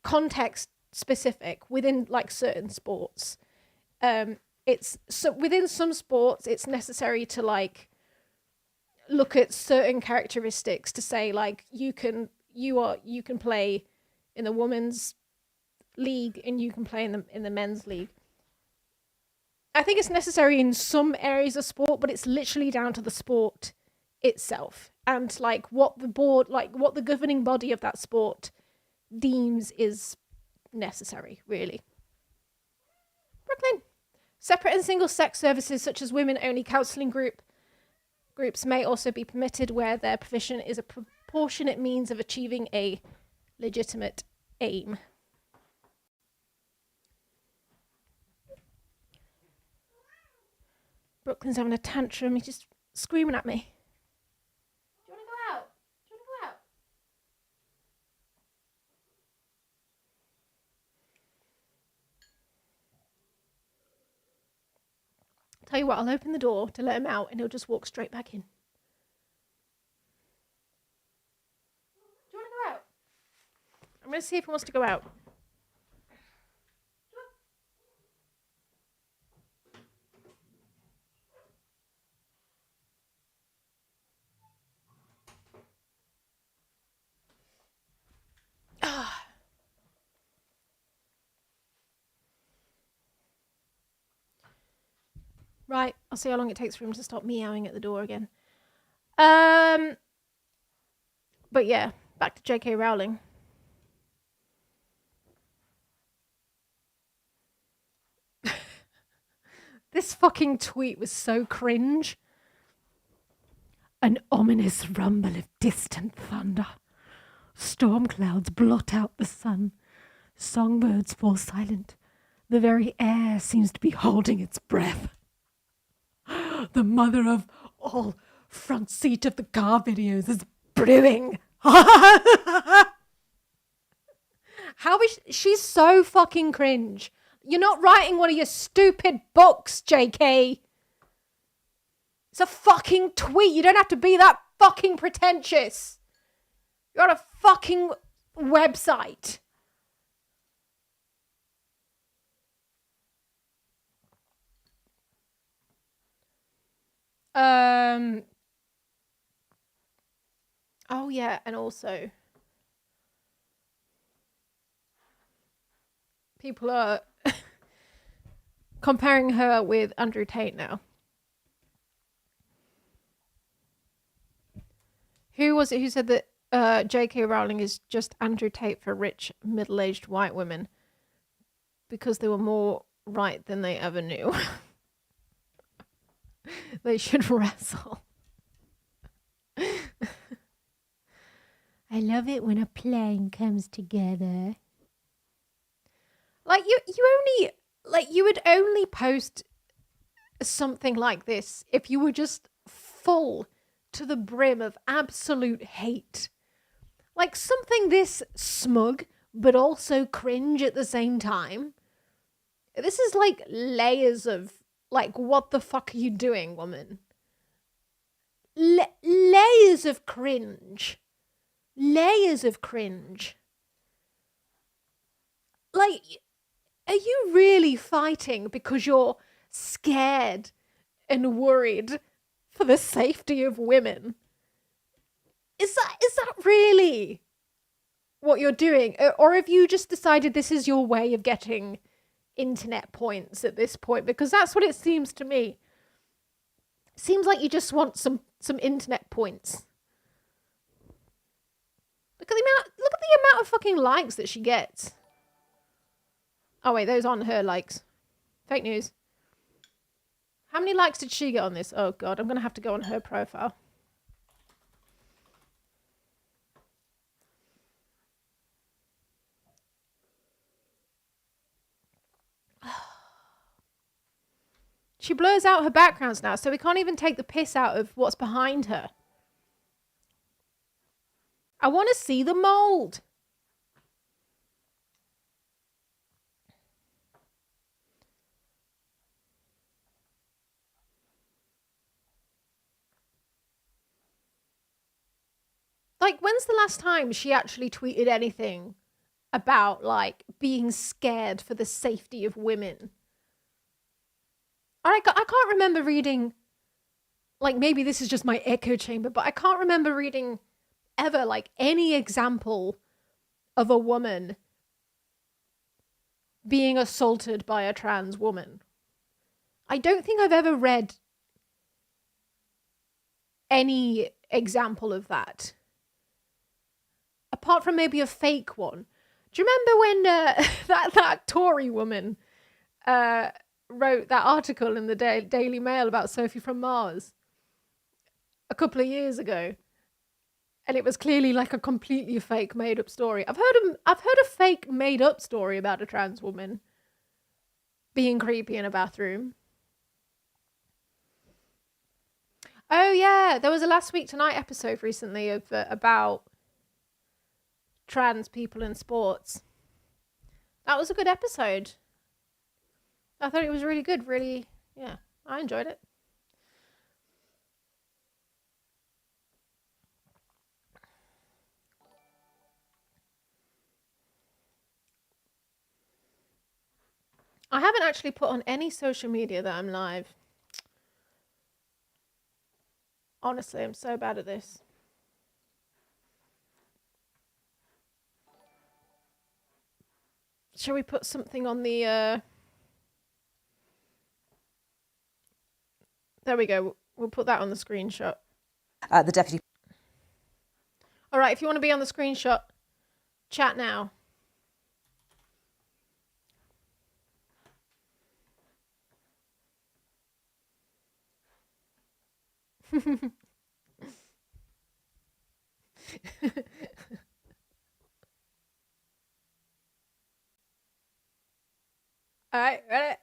context specific within like certain sports. It's so within some sports it's necessary to like look at certain characteristics to say like you can play in the women's league and you can play in the men's league. I think it's necessary in some areas of sport, but it's literally down to the sport itself and like what the governing body of that sport deems is necessary, really. Brooklyn. Separate and single sex services such as women-only counselling groups may also be permitted where their provision is proportionate means of achieving a legitimate aim. Brooklyn's having a tantrum. He's just screaming at me. Do you want to go out? Do you want to go out? Tell you what, I'll open the door to let him out and he'll just walk straight back in. Do you want to go out? I'm going to see if he wants to go out. Right, I'll see how long it takes for him to stop meowing at the door again. But yeah, back to J.K. Rowling. This fucking tweet was so cringe. An ominous rumble of distant thunder. Storm clouds blot out the sun. Songbirds fall silent. The very air seems to be holding its breath. The mother of all front seat of the car videos is brewing. How is she's so fucking cringe. You're not writing one of your stupid books, JK. It's a fucking tweet. You don't have to be that fucking pretentious. You're on a fucking website. Oh yeah, and also people are comparing her with Andrew Tate now. Who was it who said that J.K. Rowling is just Andrew Tate for rich, middle-aged white women because they were more right than they ever knew? They should wrestle. I love it when a plan comes together. Like you would only post something like this if you were just full to the brim of absolute hate. Like something this smug but also cringe at the same time. This is like layers of like, what the fuck are you doing, woman? Layers of cringe. Layers of cringe. Like, are you really fighting because you're scared and worried for the safety of women? Is that really what you're doing? Or have you just decided this is your way of getting internet points at this point? Because that's what it seems to me. Seems like you just want some internet points. Look at the amount of fucking likes that she gets. Oh wait, those aren't her likes. Fake news. How many likes did she get on this? Oh god, I'm gonna have to go on her profile. She blurs out her backgrounds now, so we can't even take the piss out of what's behind her. I want to see the mold. Like, when's the last time she actually tweeted anything about, like, being scared for the safety of women? I can't remember reading, like, maybe this is just my echo chamber, but I can't remember reading ever, like, any example of a woman being assaulted by a trans woman. I don't think I've ever read any example of that. Apart from maybe a fake one. Do you remember when that Tory woman wrote that article in the Daily Mail about Sophie from Mars a couple of years ago? And it was clearly like a completely fake made up story. I've heard a fake made up story about a trans woman being creepy in a bathroom. Oh yeah, there was a Last Week Tonight episode recently of about trans people in sports. That was a good episode. I thought it was really good. Really, yeah, I enjoyed it. I haven't actually put on any social media that I'm live. Honestly, I'm so bad at this. Shall we put something on the... There we go. We'll put that on the screenshot.
The deputy.
All right, if you want to be on the screenshot, chat now. All right, ready.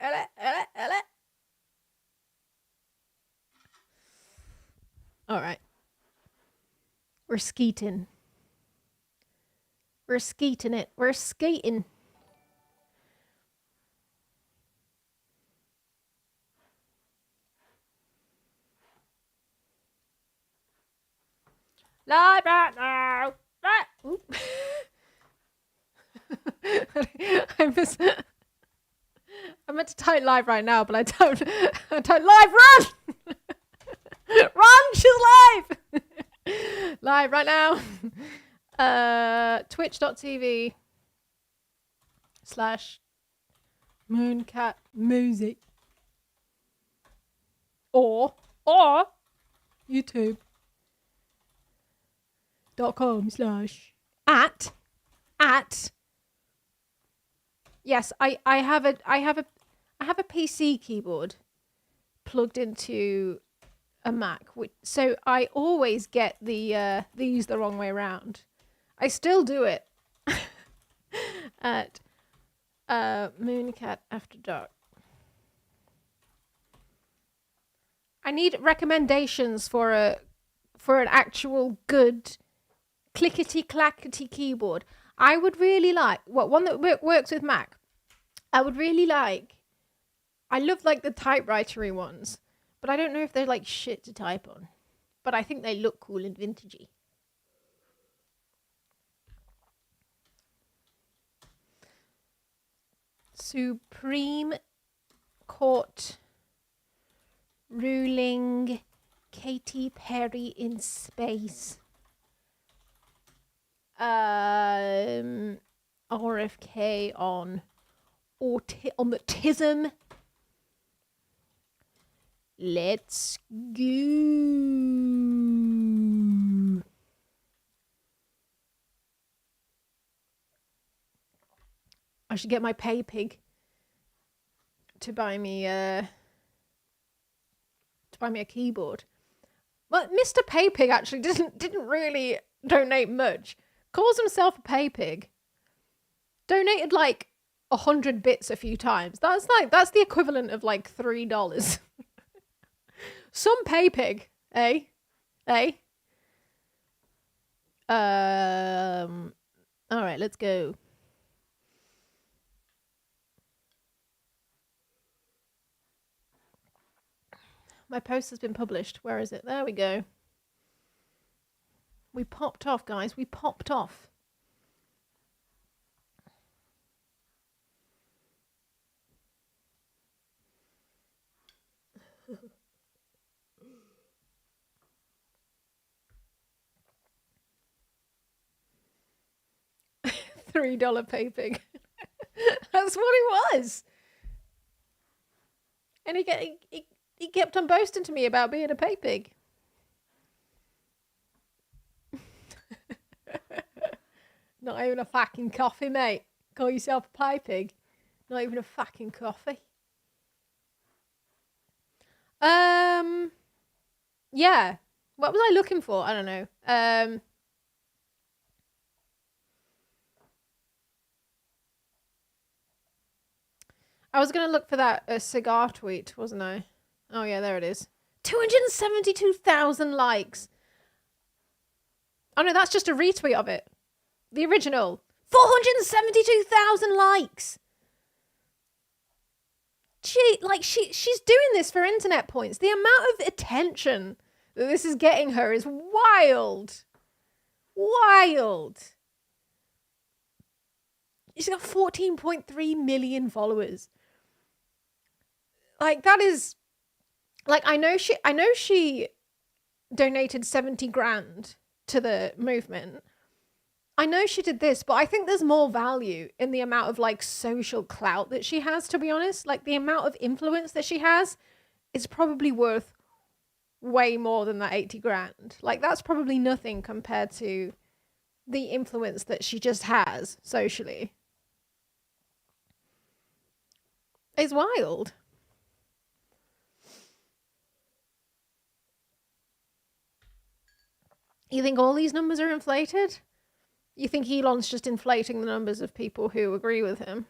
All right. We're skeeting. We're skeeting it. We're skating. Live right now. Right. I meant to type live right now, but I don't. I type live. Run! Run! She's live. Live right now. Twitch.tv/mooncatmusic or youtube.com/at yes, I have a PC keyboard plugged into a Mac, so I always get these the wrong way around. I still do it at Mooncat After Dark. I need recommendations for an actual good clickety clackety keyboard. I would really like one that works with Mac. I would really like. I love like the typewritery ones, but I don't know if they're like shit to type on. But I think they look cool and vintagey. Supreme Court ruling Katy Perry in space. RFK on autism. Let's go. I should get my pay pig to buy me a keyboard. Well, Mr. Pay Pig actually didn't really donate much. Calls himself a pay pig. Donated like 100 bits a few times. That's the equivalent of like $3. Some pay pig, eh? All right, let's go. My post has been published. Where is it? There we go. We popped off, guys. We popped off. $3 pay pig. That's what it was. And he kept on boasting to me about being a pay pig. Not even a fucking coffee, mate. Call yourself a pay pig. Not even a fucking coffee. Yeah. What was I looking for? I don't know. I was going to look for that cigar tweet, wasn't I? Oh, yeah, there it is. 272,000 likes. Oh, no, that's just a retweet of it. The original. 472,000 likes. She's doing this for internet points. The amount of attention that this is getting her is wild. Wild. She's got 14.3 million followers. Like, that is, like, I know she donated 70 grand to the movement. I know she did this, but I think there's more value in the amount of, like, social clout that she has, to be honest. Like, the amount of influence that she has is probably worth way more than that 80 grand. Like, that's probably nothing compared to the influence that she just has socially. It's wild. You think all these numbers are inflated? You think Elon's just inflating the numbers of people who agree with him?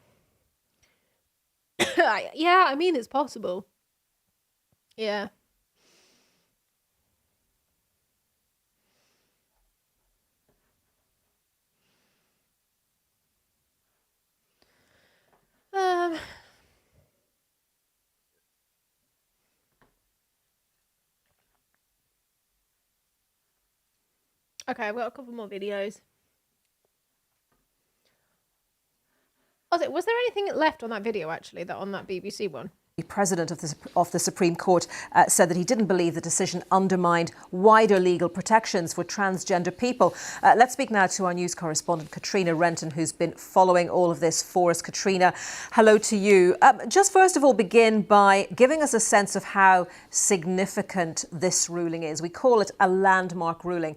Yeah, I mean, it's possible. Yeah. Okay, I've got a couple more videos. Was there anything left on that video, actually, on that BBC one?
The president of the Supreme Court said that he didn't believe the decision undermined wider legal protections for transgender people. Let's speak now to our news correspondent, Katrina Renton, who's been following all of this for us. Katrina, hello to you. Just first of all, begin by giving us a sense of how significant this ruling is. We call it a landmark ruling.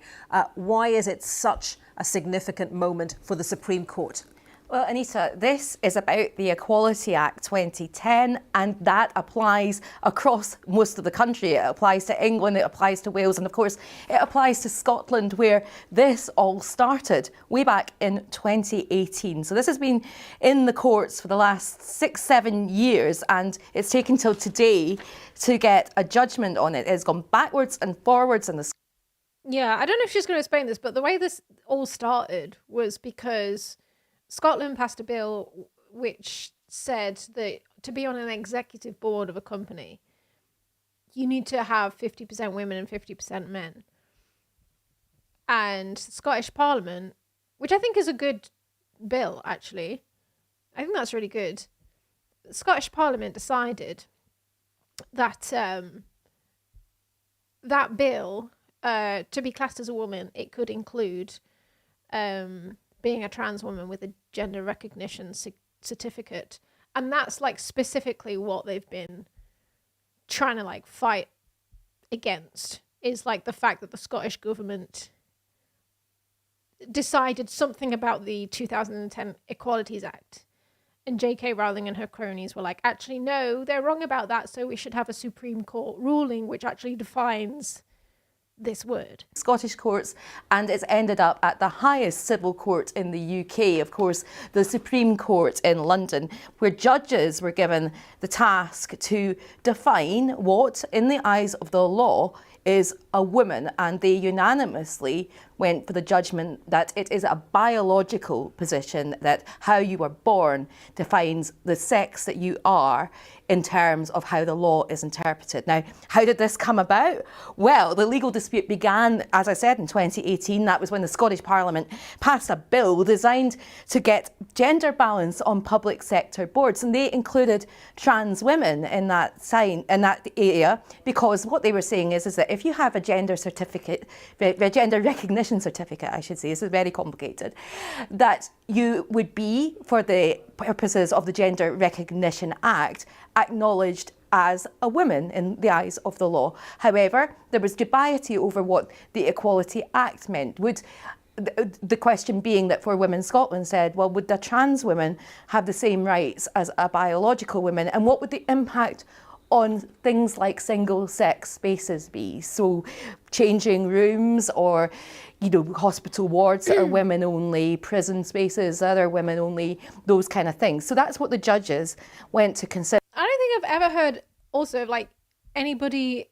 Why is it such a significant moment for the Supreme Court?
Well, Anita, this is about the Equality Act 2010, and that applies across most of the country. It applies to England, it applies to Wales, and of course, it applies to Scotland, where this all started way back in 2018. So this has been in the courts for the last 6-7 years, and it's taken till today to get a judgment on it. It's gone backwards and forwards in the...
Yeah, I don't know if she's going to explain this, but the way this all started was because Scotland passed a bill which said that to be on an executive board of a company, you need to have 50% women and 50% men. And Scottish Parliament, which I think is a good bill, actually, I think that's really good. The Scottish Parliament decided that that bill, to be classed as a woman, it could include being a trans woman with a gender recognition certificate. And that's like specifically what they've been trying to like fight against, is like the fact that the Scottish government decided something about the 2010 Equalities Act. And J.K. Rowling and her cronies were like, actually, no, they're wrong about that. So we should have a Supreme Court ruling which actually defines this word.
Scottish courts, and it's ended up at the highest civil court in the UK, of course, the Supreme Court in London, where judges were given the task to define what, in the eyes of the law, is a woman, and they unanimously went for the judgment that it is a biological position, that how you were born defines the sex that you are in terms of how the law is interpreted. Now, how did this come about? Well, the legal dispute began, as I said, in 2018. That was when the Scottish Parliament passed a bill designed to get gender balance on public sector boards, and they included trans women in that area, because what they were saying is that if you have a gender certificate, a gender recognition certificate, I should say, this is very complicated, that you would be, for the purposes of the Gender Recognition Act, acknowledged as a woman in the eyes of the law. However, there was dubiety over what the Equality Act meant. The question being that for Women Scotland said, well, would a trans woman have the same rights as a biological woman? And what would the impact on things like single-sex spaces be? So changing rooms, or, you know, hospital wards that are women only, prison spaces that are women only, those kind of things. So that's what the judges went to consider.
I don't think I've ever heard also of like anybody,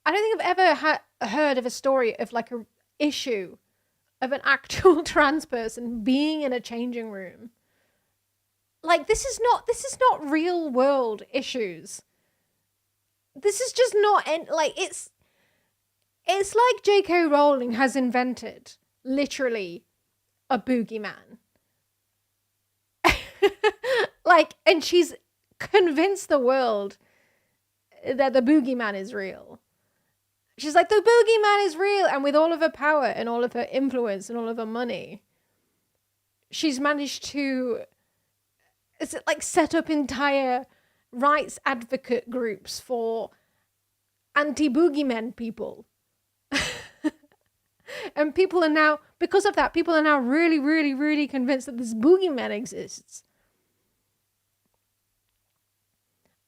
I don't think I've ever heard of a story of like a issue of an actual trans person being in a changing room. Like, this is not real world issues. This is just not, like, it's like J.K. Rowling has invented, literally, a boogeyman. Like, and she's convinced the world that the boogeyman is real. She's like, the boogeyman is real, and with all of her power and all of her influence and all of her money, she's managed to, it's like, set up entire rights advocate groups for anti-boogeymen people. And people are now, because of that, people are now really, really, really convinced that this boogeyman exists.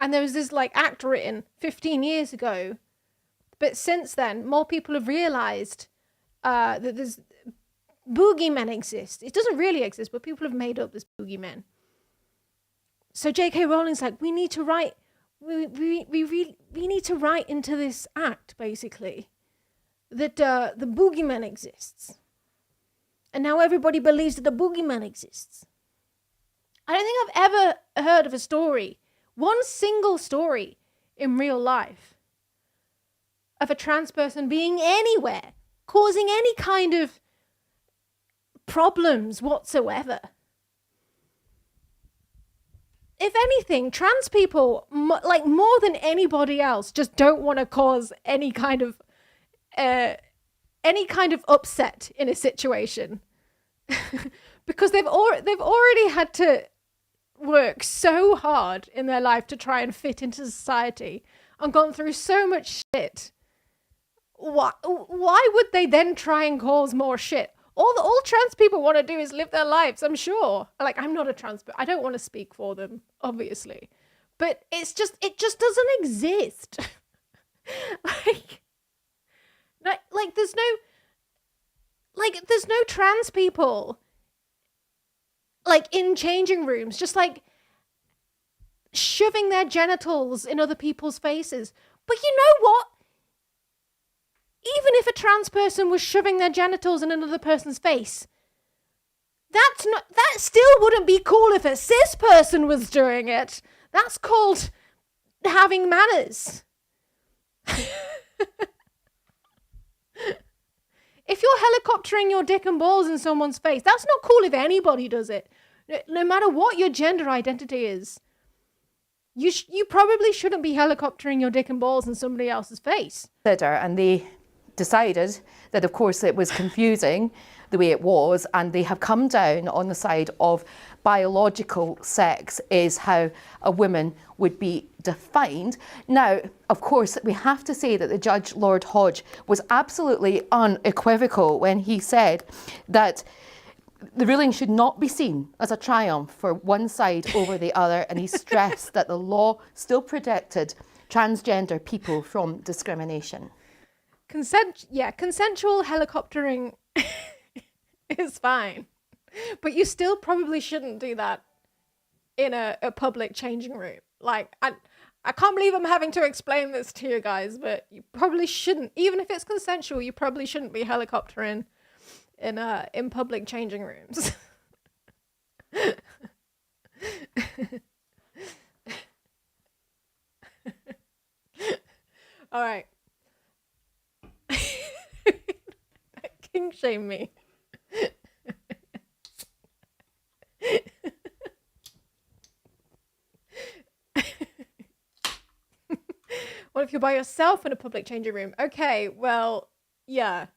And there was this like act written 15 years ago, but since then, more people have realized that this boogeyman exists. It doesn't really exist, but people have made up this boogeyman. So J.K. Rowling's like, we need to write, we need to write into this act, basically, that the boogeyman exists. And now everybody believes that the boogeyman exists. I don't think I've ever heard of a story, one single story in real life, of a trans person being anywhere, causing any kind of problems whatsoever. If anything, trans people, like more than anybody else, just don't want to cause any kind of upset in a situation. Because they've already had to work so hard in their life to try and fit into society and gone through so much shit. Why would they then try and cause more shit? All trans people want to do is live their lives, I'm sure. Like, I'm not a trans, but I don't want to speak for them, obviously. But it just doesn't exist. like there's no trans people like in changing rooms, just like shoving their genitals in other people's faces. But you know what? Even if a trans person was shoving their genitals in another person's face, that still wouldn't be cool if a cis person was doing it. That's called having manners. If you're helicoptering your dick and balls in someone's face, that's not cool if anybody does it. No matter what your gender identity is. You probably shouldn't be helicoptering your dick and balls in somebody else's face.
And they decided that, of course, it was confusing the way it was, and they have come down on the side of biological sex is how a woman would be defined. Now, of course, we have to say that the judge, Lord Hodge, was absolutely unequivocal when he said that the ruling should not be seen as a triumph for one side over the other, and he stressed that the law still protected transgender people from discrimination.
Consensual helicoptering is fine, but you still probably shouldn't do that in a public changing room. Like, I can't believe I'm having to explain this to you guys, but you probably shouldn't, even if it's consensual, you probably shouldn't be helicoptering in public changing rooms. All right. King shame me. What if you're by yourself in a public changing room? Okay, well, yeah.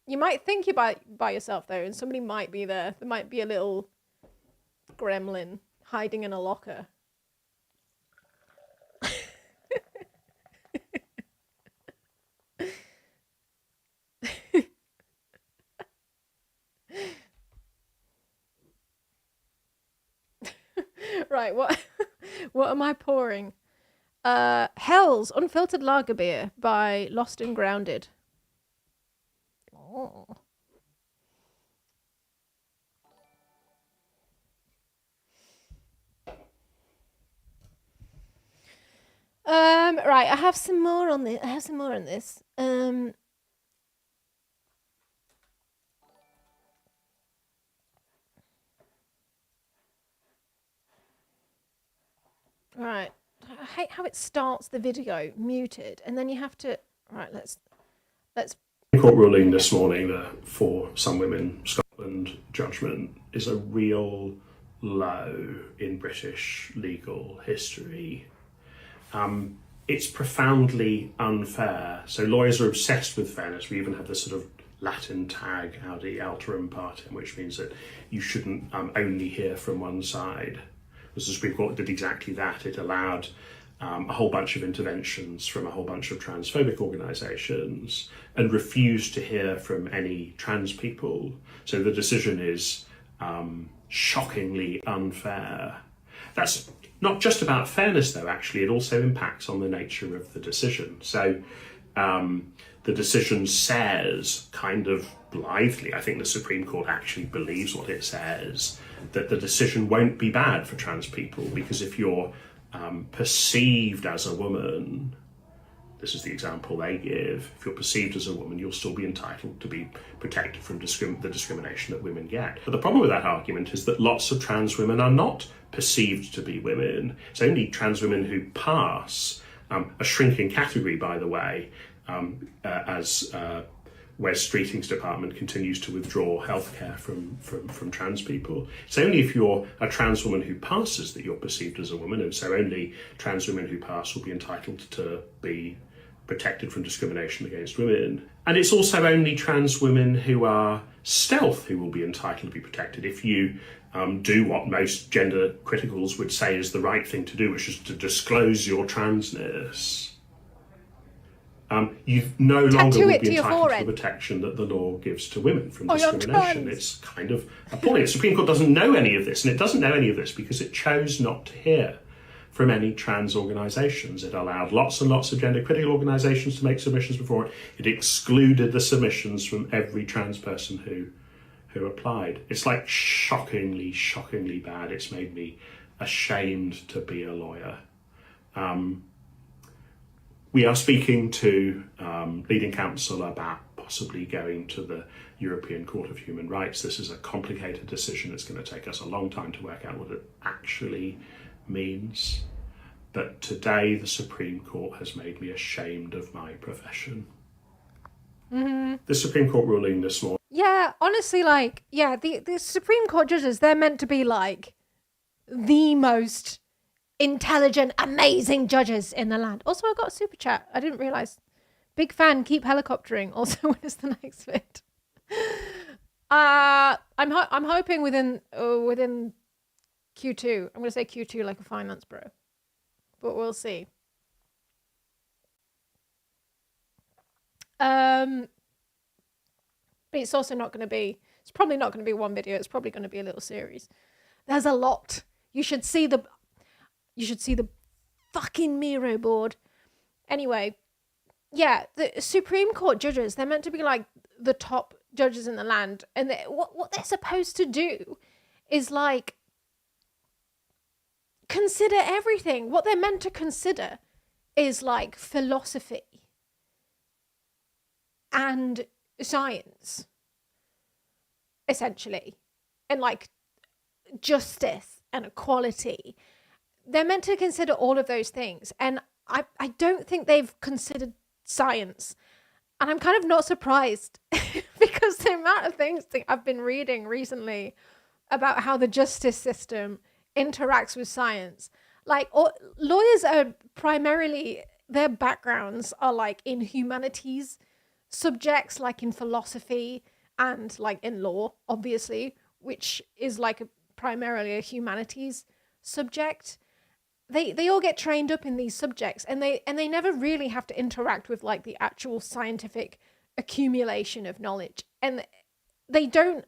You might think you're by yourself though, and somebody might be there. There might be a little gremlin hiding in a locker. Right, What am I pouring? Hell's Unfiltered Lager Beer by Lost and Grounded. Oh. Right, I have some more on this. Right. I hate how it starts the video muted, and then you have to. Right, let's.
Court ruling this morning that for some women, Scotland judgment is a real low in British legal history. It's profoundly unfair. So lawyers are obsessed with fairness. We even have this sort of Latin tag, audi alterum partem, which means that you shouldn't only hear from one side. The Supreme Court did exactly that. It allowed a whole bunch of interventions from a whole bunch of transphobic organisations and refused to hear from any trans people. So the decision is shockingly unfair. That's not just about fairness, though, actually. It also impacts on the nature of the decision. So the decision says, kind of blithely, I think the Supreme Court actually believes what it says, that the decision won't be bad for trans people, because if you're perceived as a woman, this is the example they give, if you're perceived as a woman, you'll still be entitled to be protected from the discrimination that women get. But the problem with that argument is that lots of trans women are not perceived to be women. It's only trans women who pass, a shrinking category, by the way, as Wes Streeting's department continues to withdraw healthcare from trans people. It's only if you're a trans woman who passes that you're perceived as a woman, and so only trans women who pass will be entitled to be protected from discrimination against women. And it's also only trans women who are stealth who will be entitled to be protected. If you do what most gender criticals would say is the right thing to do, which is to disclose your transness, you no longer will be entitled to the protection that the law gives to women from discrimination. It's kind of appalling. The Supreme Court doesn't know any of this, and it doesn't know any of this because it chose not to hear from any trans organisations. It allowed lots and lots of gender critical organisations to make submissions before it. It excluded the submissions from every trans person who applied. It's like shockingly, shockingly bad. It's made me ashamed to be a lawyer. We are speaking to leading counsel about possibly going to the European Court of Human Rights. This is a complicated decision. It's going to take us a long time to work out what it actually means. But today, the Supreme Court has made me ashamed of my profession.
Mm-hmm.
The Supreme Court ruling this morning.
Yeah, honestly, the Supreme Court judges, they're meant to be like the most intelligent, amazing judges in the land. Also, I got a super chat. I didn't realise. Big fan, keep helicoptering. Also, when is the next vid? I'm hoping within Q2. I'm going to say Q2 like a finance bro, but we'll see. But it's also not going to be. It's probably not going to be one video. It's probably going to be a little series. There's a lot. You should see the fucking Miro board. Anyway, yeah, the Supreme Court judges, they're meant to be like the top judges in the land. And what they're supposed to do is like consider everything. What they're meant to consider is like philosophy and science, essentially, and like justice and equality. They're meant to consider all of those things. And I don't think they've considered science. And I'm kind of not surprised because the amount of things that I've been reading recently about how the justice system interacts with science. Like, lawyers are primarily, their backgrounds are like in humanities subjects, like in philosophy and like in law, obviously, which is like primarily a humanities subject. They all get trained up in these subjects, and they never really have to interact with like the actual scientific accumulation of knowledge, and they don't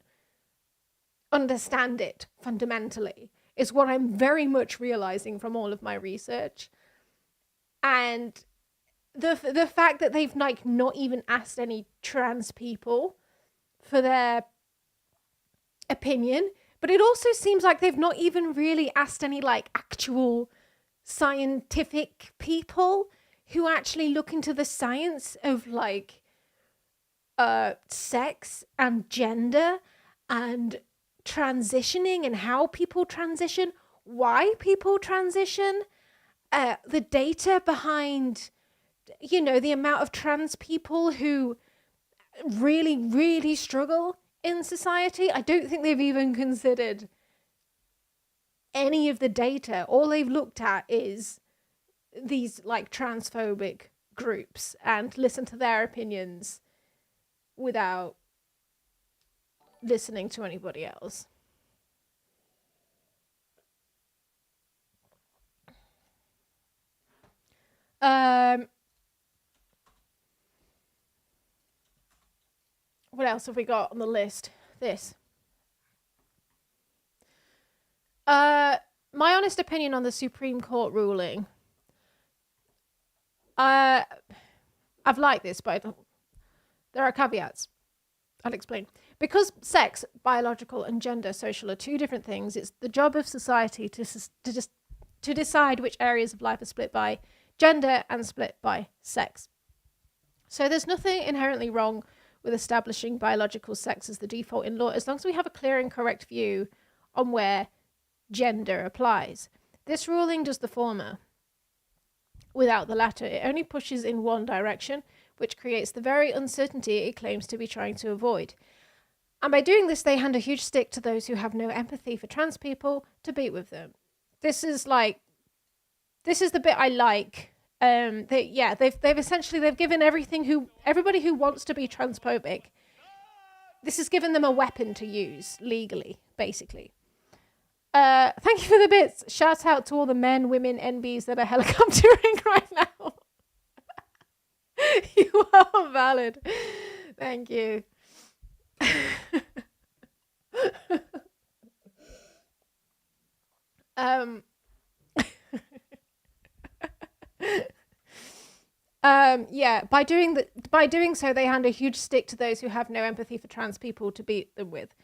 understand it fundamentally. is what I'm very much realizing from all of my research. And the fact that they've like not even asked any trans people for their opinion, but it also seems like they've not even really asked any like actual scientific people who actually look into the science of like sex and gender and transitioning and how people transition, why people transition, the data behind, you know, the amount of trans people who really, really struggle in society. I don't think they've even considered any of the data. All they've looked at is these like transphobic groups and listened to their opinions without listening to anybody else. What else have we got on the list? This. My honest opinion on the Supreme Court ruling. I've liked this, but there are caveats. I'll explain. Because sex, biological, and gender, social are two different things, it's the job of society to decide which areas of life are split by gender and split by sex. So there's nothing inherently wrong with establishing biological sex as the default in law, as long as we have a clear and correct view on where gender applies. This ruling does the former without the latter. It only pushes in one direction, which creates the very uncertainty it claims to be trying to avoid. And by doing this, they hand a huge stick to those who have no empathy for trans people to beat with them. This is the bit I like. They've essentially given everybody who wants to be transphobic, this has given them a weapon to use legally, basically. Thank you for the bits. Shout out to all the men, women, NBs that are helicoptering right now. You are valid. Thank you. By doing so, they hand a huge stick to those who have no empathy for trans people to beat them with.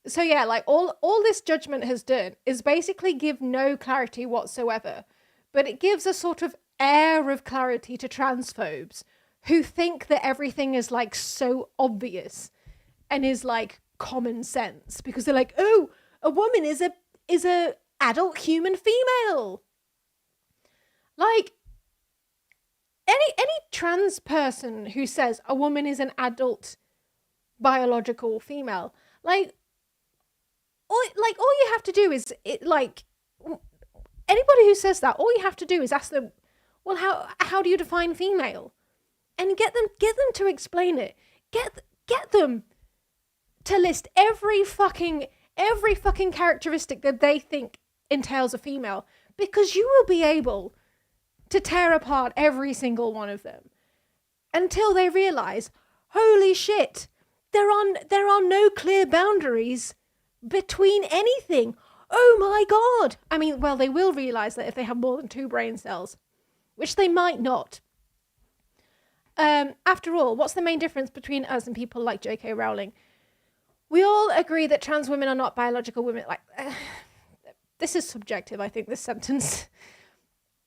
So yeah, like all this judgment has done is basically give no clarity whatsoever, but it gives a sort of air of clarity to transphobes who think that everything is like so obvious and is like common sense, because they're like, oh, a woman is a adult human female. Like any trans person who says a woman is an adult biological female, all you have to do is anybody who says that, all you have to do is ask them, well, how do you define female? And get them to explain it. Get them to list every fucking characteristic that they think entails a female, because you will be able to tear apart every single one of them until they realize, holy shit, there are no clear boundaries between anything. Oh my god. I mean, well, they will realize that if they have more than 2 brain cells, which they might not. After all, what's the main difference between us and people like J.K. Rowling? We all agree that trans women are not biological women. This is subjective, I think, this sentence.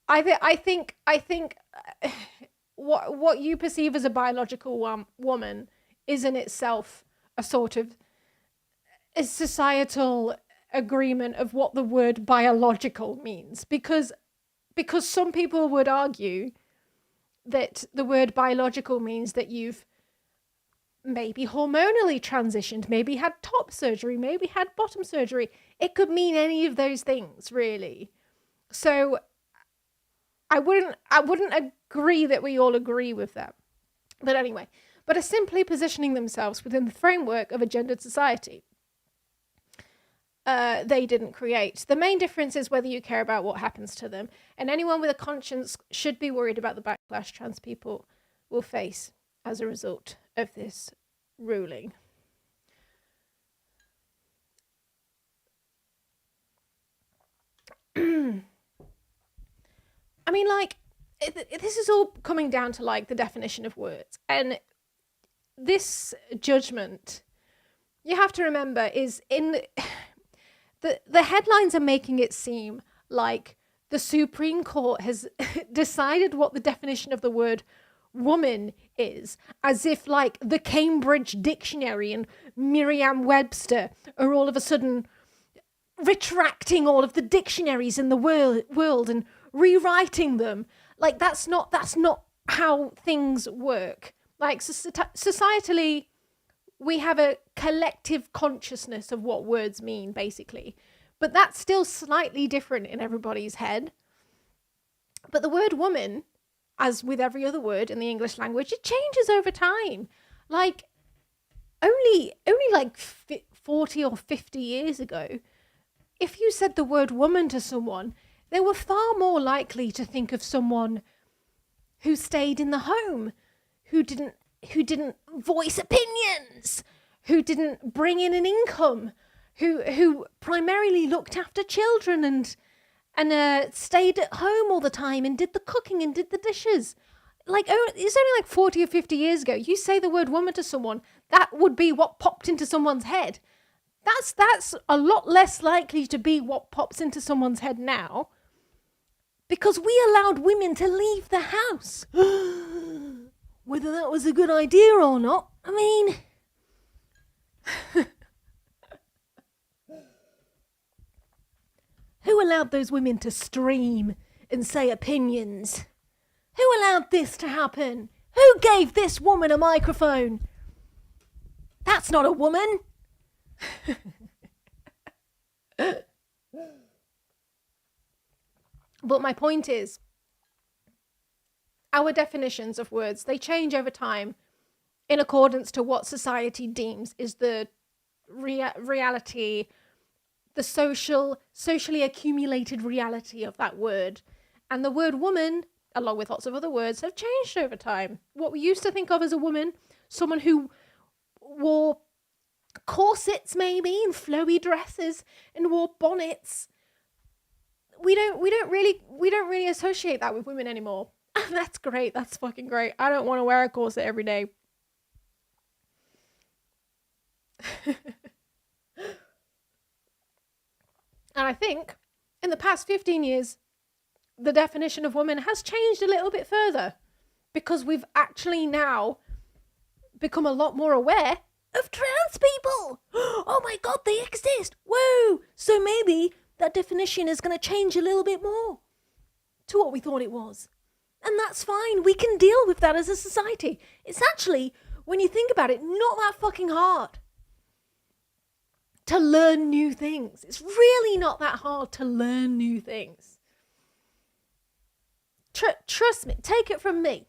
I think what you perceive as a biological woman is in itself a sort of a societal agreement of what the word biological means, because some people would argue that the word biological means that you've maybe hormonally transitioned, maybe had top surgery, maybe had bottom surgery. It could mean any of those things, really. So I wouldn't agree that we all agree with that. But anyway, but are simply positioning themselves within the framework of a gendered society they didn't create. The main difference is whether you care about what happens to them, and anyone with a conscience should be worried about the backlash trans people will face as a result of this ruling. I mean, like, this is all coming down to, like, the definition of words. And this judgment, you have to remember, is in... The headlines are making it seem like the Supreme Court has decided what the definition of the word woman is, as if, like, the Cambridge Dictionary and Merriam-Webster are all of a sudden retracting all of the dictionaries in the world and rewriting them. Like, that's not how things work. Like, societally, we have a collective consciousness of what words mean, basically. But that's still slightly different in everybody's head. But the word woman, as with every other word in the English language, it changes over time. Like, only like 40 or 50 years ago, if you said the word woman to someone, they were far more likely to think of someone who stayed in the home, who didn't voice opinions, who didn't bring in an income, who primarily looked after children and stayed at home all the time and did the cooking and did the dishes. Like, it's only like 40 or 50 years ago. You say the word woman to someone, that would be what popped into someone's head. That's a lot less likely to be what pops into someone's head now, because we allowed women to leave the house. Whether that was a good idea or not, I mean... Who allowed those women to stream and say opinions? Who allowed this to happen? Who gave this woman a microphone? That's not a woman. But my point is, our definitions of words, they change over time in accordance to what society deems is the reality, the socially accumulated reality of that word. And the word woman, along with lots of other words, have changed over time. What we used to think of as a woman, someone who wore corsets maybe and flowy dresses and wore bonnets, we don't really associate that with women anymore. And that's great. That's fucking great. I don't want to wear a corset every day. And I think in the past 15 years, the definition of woman has changed a little bit further, because we've actually now become a lot more aware of trans people. Oh my God, they exist. Whoa. So maybe that definition is going to change a little bit more to what we thought it was. And that's fine. We can deal with that as a society. It's actually, when you think about it, not that fucking hard to learn new things. It's really not that hard to learn new things. Trust me. Take it from me.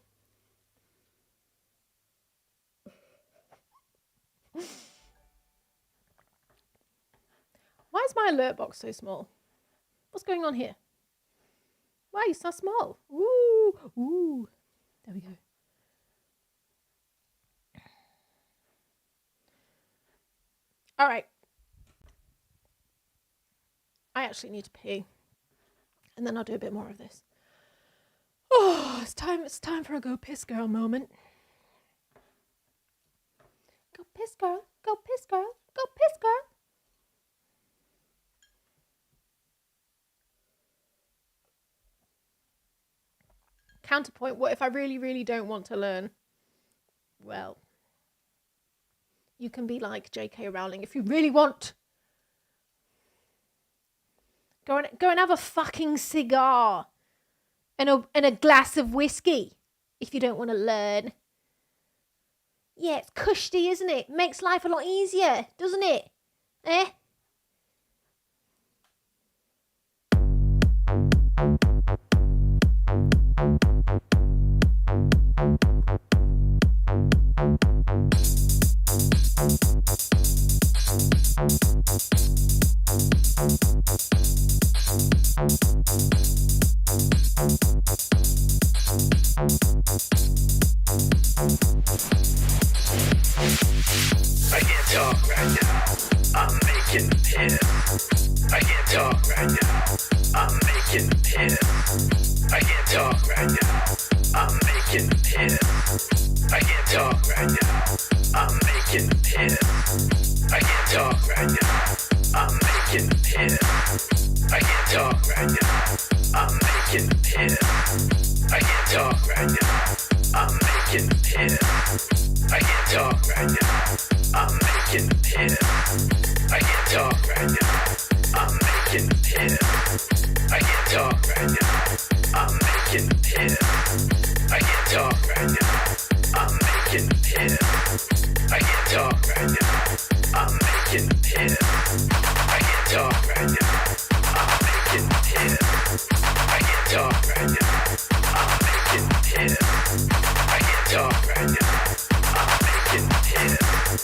Why is my alert box so small? What's going on here? Why are you so small? Ooh. There we go. All right. I actually need to pee. And then I'll do a bit more of this. Oh, it's time for a go piss girl moment. Go piss girl. Go piss girl. Go piss girl. Counterpoint, what if I really, really don't want to learn? Well, you can be like J.K. Rowling if you really want. Go and have a fucking cigar and a glass of whiskey if you don't want to learn. Yeah, it's cushy, isn't it? Makes life a lot easier, doesn't it? Eh?
I can't talk right now. I'm making making piss. I can't talk right now. I'm making piss. I can't talk right now. I'm making piss. I can't talk right now. I'm making piss. I can't talk right now. I'm making piss. I can't talk right now. I'm making piss. I can't talk right now. I'm making piss. I can't talk right now. I'm making piss. I can't talk right now. I'm making piss. I can't talk right now. I'm making piss. I can't talk right now. I'm making piss. I can't talk right now. I'm making piss. I can't talk right now. I'm making piss. I can't talk right now. I'm making piss. I can't talk right now. I'm making piss.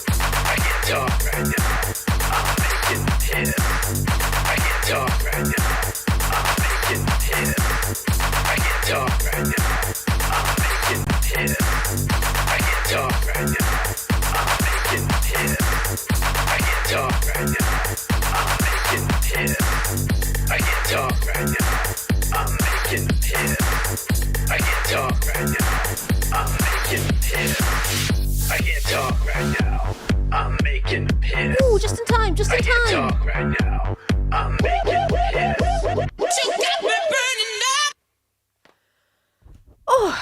I can't talk right now. I'm making piss. I can't talk right now. I'm making piss. I can't talk right now. I'm making piss. I can't talk right now. I'm making piss. I can't talk right now. I'm making piss. I can't talk right now. I'm making piss. I can't talk right now. I'm making piss. I can't talk right now. I'm making piss.
Ooh, just in time, just in
I can't
time.
talk right now. I'm making piss.
She got me burning up.
Oh.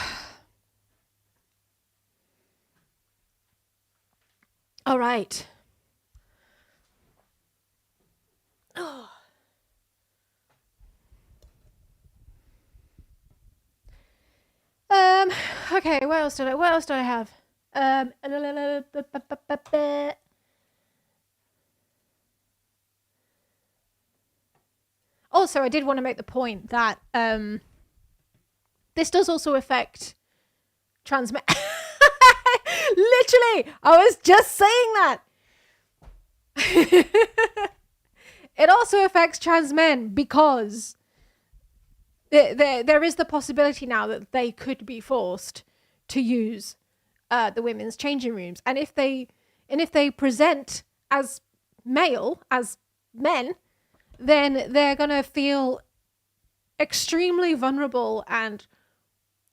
All right. Oh. Okay, what else did I have? Also, I did want to make the point that this does also affect trans men. Literally, I was just saying that. It also affects trans men because there is the possibility now that they could be forced to use the women's changing rooms, and if they present as male, as men, then they're gonna feel extremely vulnerable and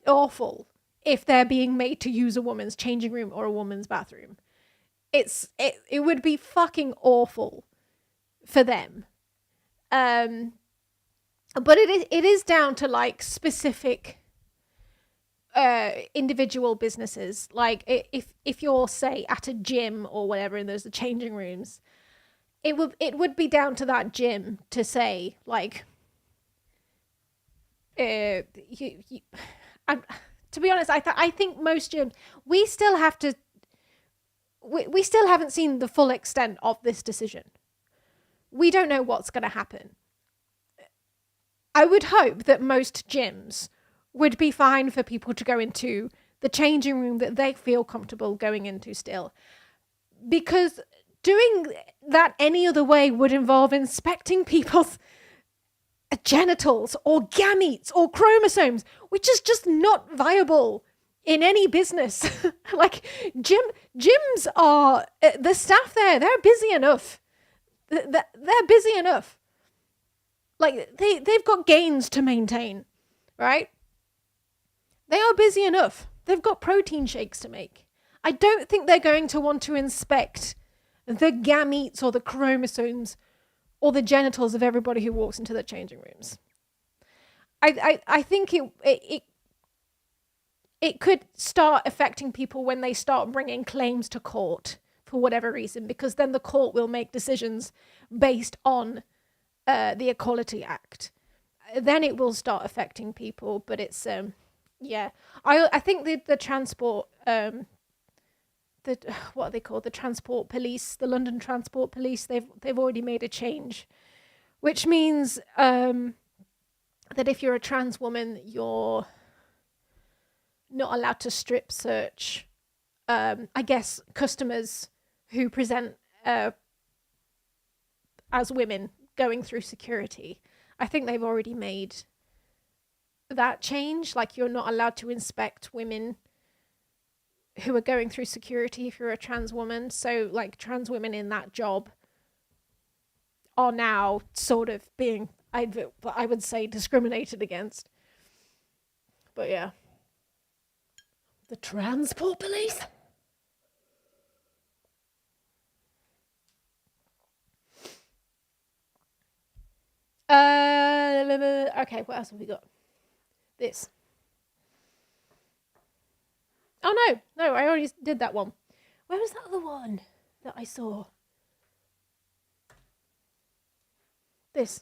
awful if they're being made to use a woman's changing room or a woman's bathroom. It would be fucking awful for them. But it is down to like specific individual businesses. Like if you're, say, at a gym or whatever and there's the changing rooms, it would be down to that gym to say, like, to be honest, I think most gyms, we still haven't seen the full extent of this decision. We don't know what's going to happen. I would hope that most gyms would be fine for people to go into the changing room that they feel comfortable going into still. Because doing that any other way would involve inspecting people's genitals or gametes or chromosomes, which is just not viable in any business. Like, gyms are, the staff there, they're busy enough. They're busy enough. Like, they've got gains to maintain, right? They are busy enough. They've got protein shakes to make. I don't think they're going to want to inspect the gametes or the chromosomes or the genitals of everybody who walks into the changing rooms. I think it could start affecting people when they start bringing claims to court for whatever reason, because then the court will make decisions based on the Equality Act. Then it will start affecting people, but it's yeah. I think the transport what are they called? The transport police, the London Transport Police, they've already made a change, which means that if you're a trans woman, you're not allowed to strip search, I guess, customers who present as women going through security. I think they've already made that change. Like, you're not allowed to inspect women who are going through security if you're a trans woman. So, like, trans women in that job are now sort of being, I would say, discriminated against. But yeah. The transport police? Okay, what else have we got? This. Oh no, I already did that one. Where was that other one that I saw? This.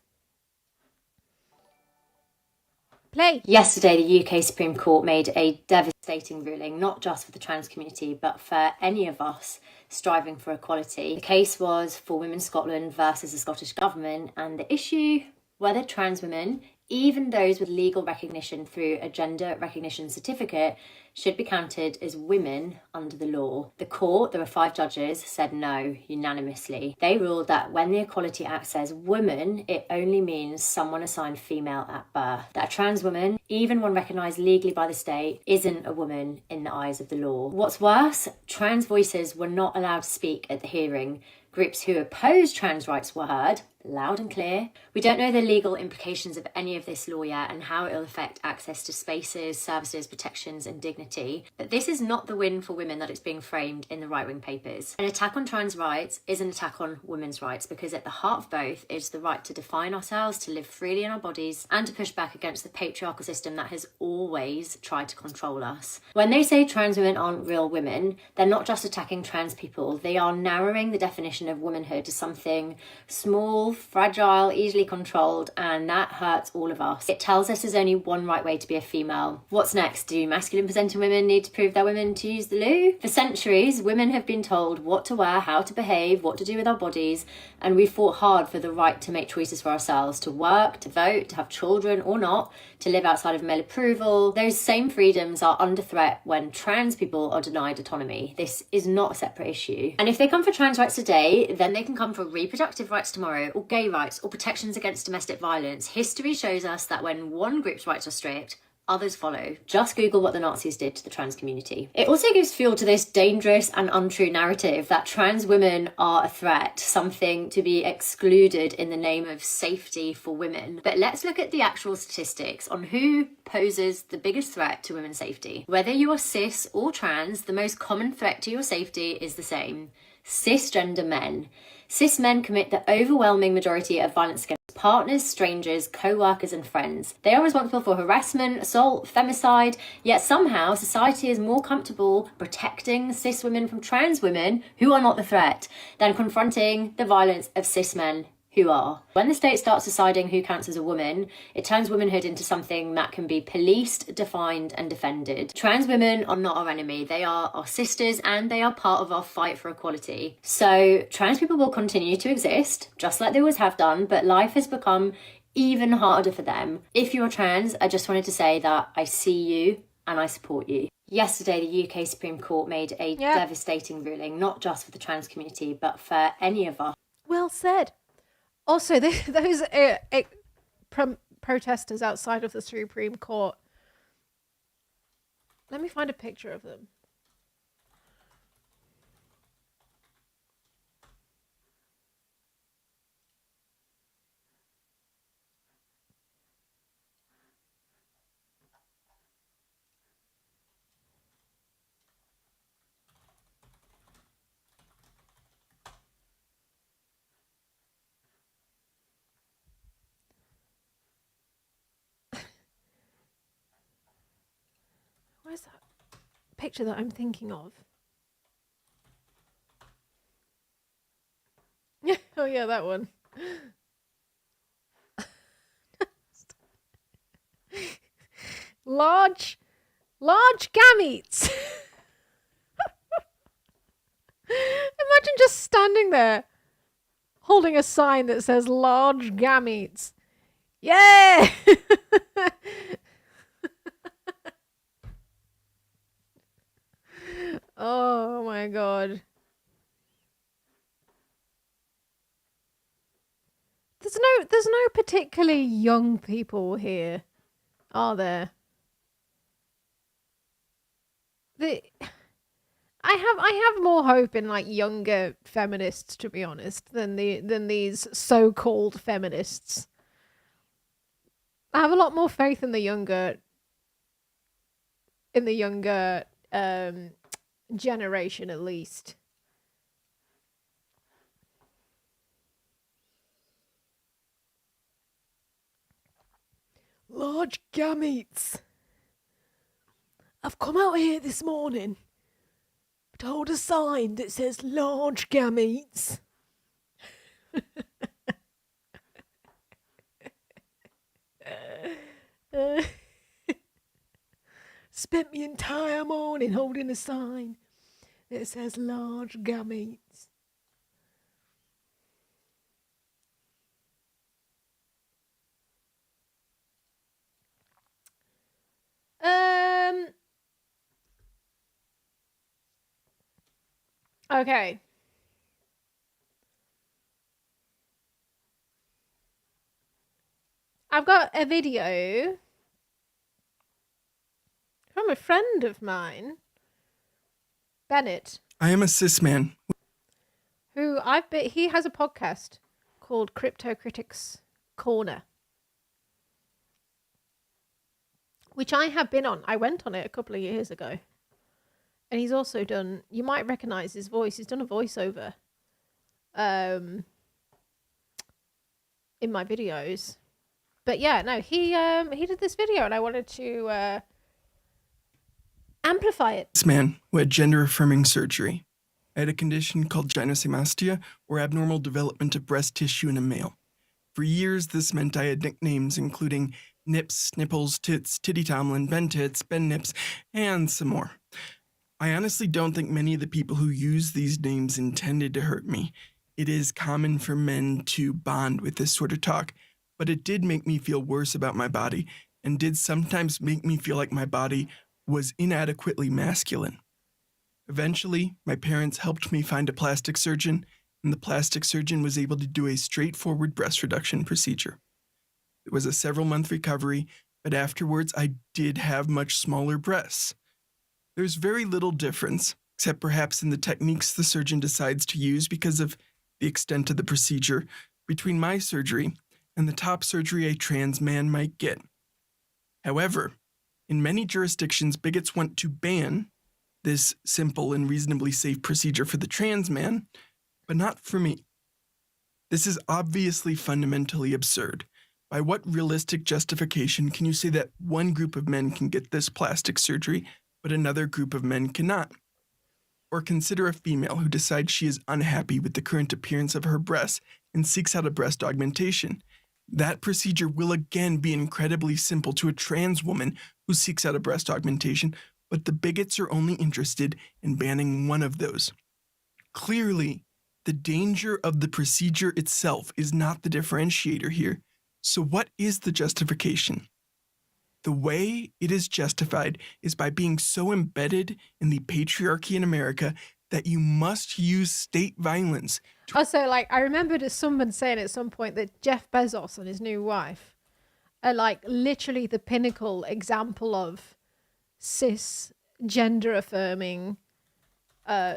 Play.
Yesterday, the UK Supreme Court made a devastating ruling, not just for the trans community, but for any of us striving for equality. The case was for Women Scotland versus the Scottish Government, and the issue whether trans women, even those with legal recognition through a gender recognition certificate, should be counted as women under the law. The court, there were 5 judges, said no unanimously. They ruled that when the Equality Act says woman, it only means someone assigned female at birth. That a trans woman, even one recognised legally by the state, isn't a woman in the eyes of the law. What's worse, trans voices were not allowed to speak at the hearing. Groups who oppose trans rights were heard, loud and clear. We don't know the legal implications of any of this law yet and how it will affect access to spaces, services, protections and dignity. But this is not the win for women that it's being framed in the right-wing papers. An attack on trans rights is an attack on women's rights, because at the heart of both is the right to define ourselves, to live freely in our bodies, and to push back against the patriarchal system that has always tried to control us. When they say trans women aren't real women, they're not just attacking trans people, they are narrowing the definition of womanhood to something small, fragile, easily controlled, and that hurts all of us. It tells us there's only one right way to be a female. What's next? Do masculine presenting women need to prove they're women to use the loo? For centuries, women have been told what to wear, how to behave, what to do with our bodies, and we fought hard for the right to make choices for ourselves, to work, to vote, to have children or not, to live outside of male approval. Those same freedoms are under threat when trans people are denied autonomy. This is not a separate issue. And if they come for trans rights today, then they can come for reproductive rights tomorrow, or gay rights, or protections against domestic violence. History shows us that when one group's rights are stripped, others follow. Just Google what the Nazis did to the trans community. It also gives fuel to this dangerous and untrue narrative that trans women are a threat, something to be excluded in the name of safety for women. But let's look at the actual statistics on who poses the biggest threat to women's safety. Whether you are cis or trans, the most common threat to your safety is the same: cisgender men. Cis men commit the overwhelming majority of violence against partners, strangers, co-workers and friends. They are responsible for harassment, assault, femicide, yet somehow society is more comfortable protecting cis women from trans women who are not the threat than confronting the violence of cis men who are. When the state starts deciding who counts as a woman, it turns womanhood into something that can be policed, defined and defended. Trans women are not our enemy. They are our sisters and they are part of our fight for equality. So trans people will continue to exist, just like they always have done, but life has become even harder for them. If you're trans, I just wanted to say that I see you and I support you. Yesterday, the UK Supreme Court made a devastating ruling, not just for the trans community, but for any of us.
Well said. Also, those protesters outside of the Supreme Court, let me find a picture of them. Where's that picture that I'm thinking of? Oh yeah, that one. Large gametes. Imagine just standing there holding a sign that says large gametes. Yeah. Oh my god. There's no particularly young people here, are there? I have more hope in like younger feminists, to be honest, than these so-called feminists. I have a lot more faith in the younger generation, at least. Large gametes. I've come out here this morning to hold a sign that says large gametes. Spent the entire morning holding a sign that says large gametes. Okay. I've got a video from a friend of mine, Bennett.
I am a cis man.
He has a podcast called Crypto Critics Corner, which I have been on. I went on it a couple of years ago. And he's also done, you might recognize his voice, he's done a voiceover in my videos. But yeah, no, he did this video and I wanted to amplify it.
This man who had gender-affirming surgery. I had a condition called gynecomastia, or abnormal development of breast tissue in a male. For years, this meant I had nicknames including Nips, Nipples, Tits, Titty Tomlin, Ben Tits, Ben Nips, and some more. I honestly don't think many of the people who use these names intended to hurt me. It is common for men to bond with this sort of talk, but it did make me feel worse about my body and did sometimes make me feel like my body was inadequately masculine. Eventually, my parents helped me find a plastic surgeon, and the plastic surgeon was able to do a straightforward breast reduction procedure. It was a several-month recovery, but afterwards I did have much smaller breasts. There's very little difference, except perhaps in the techniques the surgeon decides to use because of the extent of the procedure, between my surgery and the top surgery a trans man might get. However, in many jurisdictions, bigots want to ban this simple and reasonably safe procedure for the trans man, but not for me. This is obviously fundamentally absurd. By what realistic justification can you say that one group of men can get this plastic surgery, but another group of men cannot? Or consider a female who decides she is unhappy with the current appearance of her breasts and seeks out a breast augmentation. That procedure will again be incredibly simple to a trans woman who seeks out a breast augmentation, but the bigots are only interested in banning one of those. Clearly, the danger of the procedure itself is not the differentiator here. So what is the justification? The way it is justified is by being so embedded in the patriarchy in America that you must use state violence.
Also, like, I remembered someone saying at some point that Jeff Bezos and his new wife are like literally the pinnacle example of cis gender affirming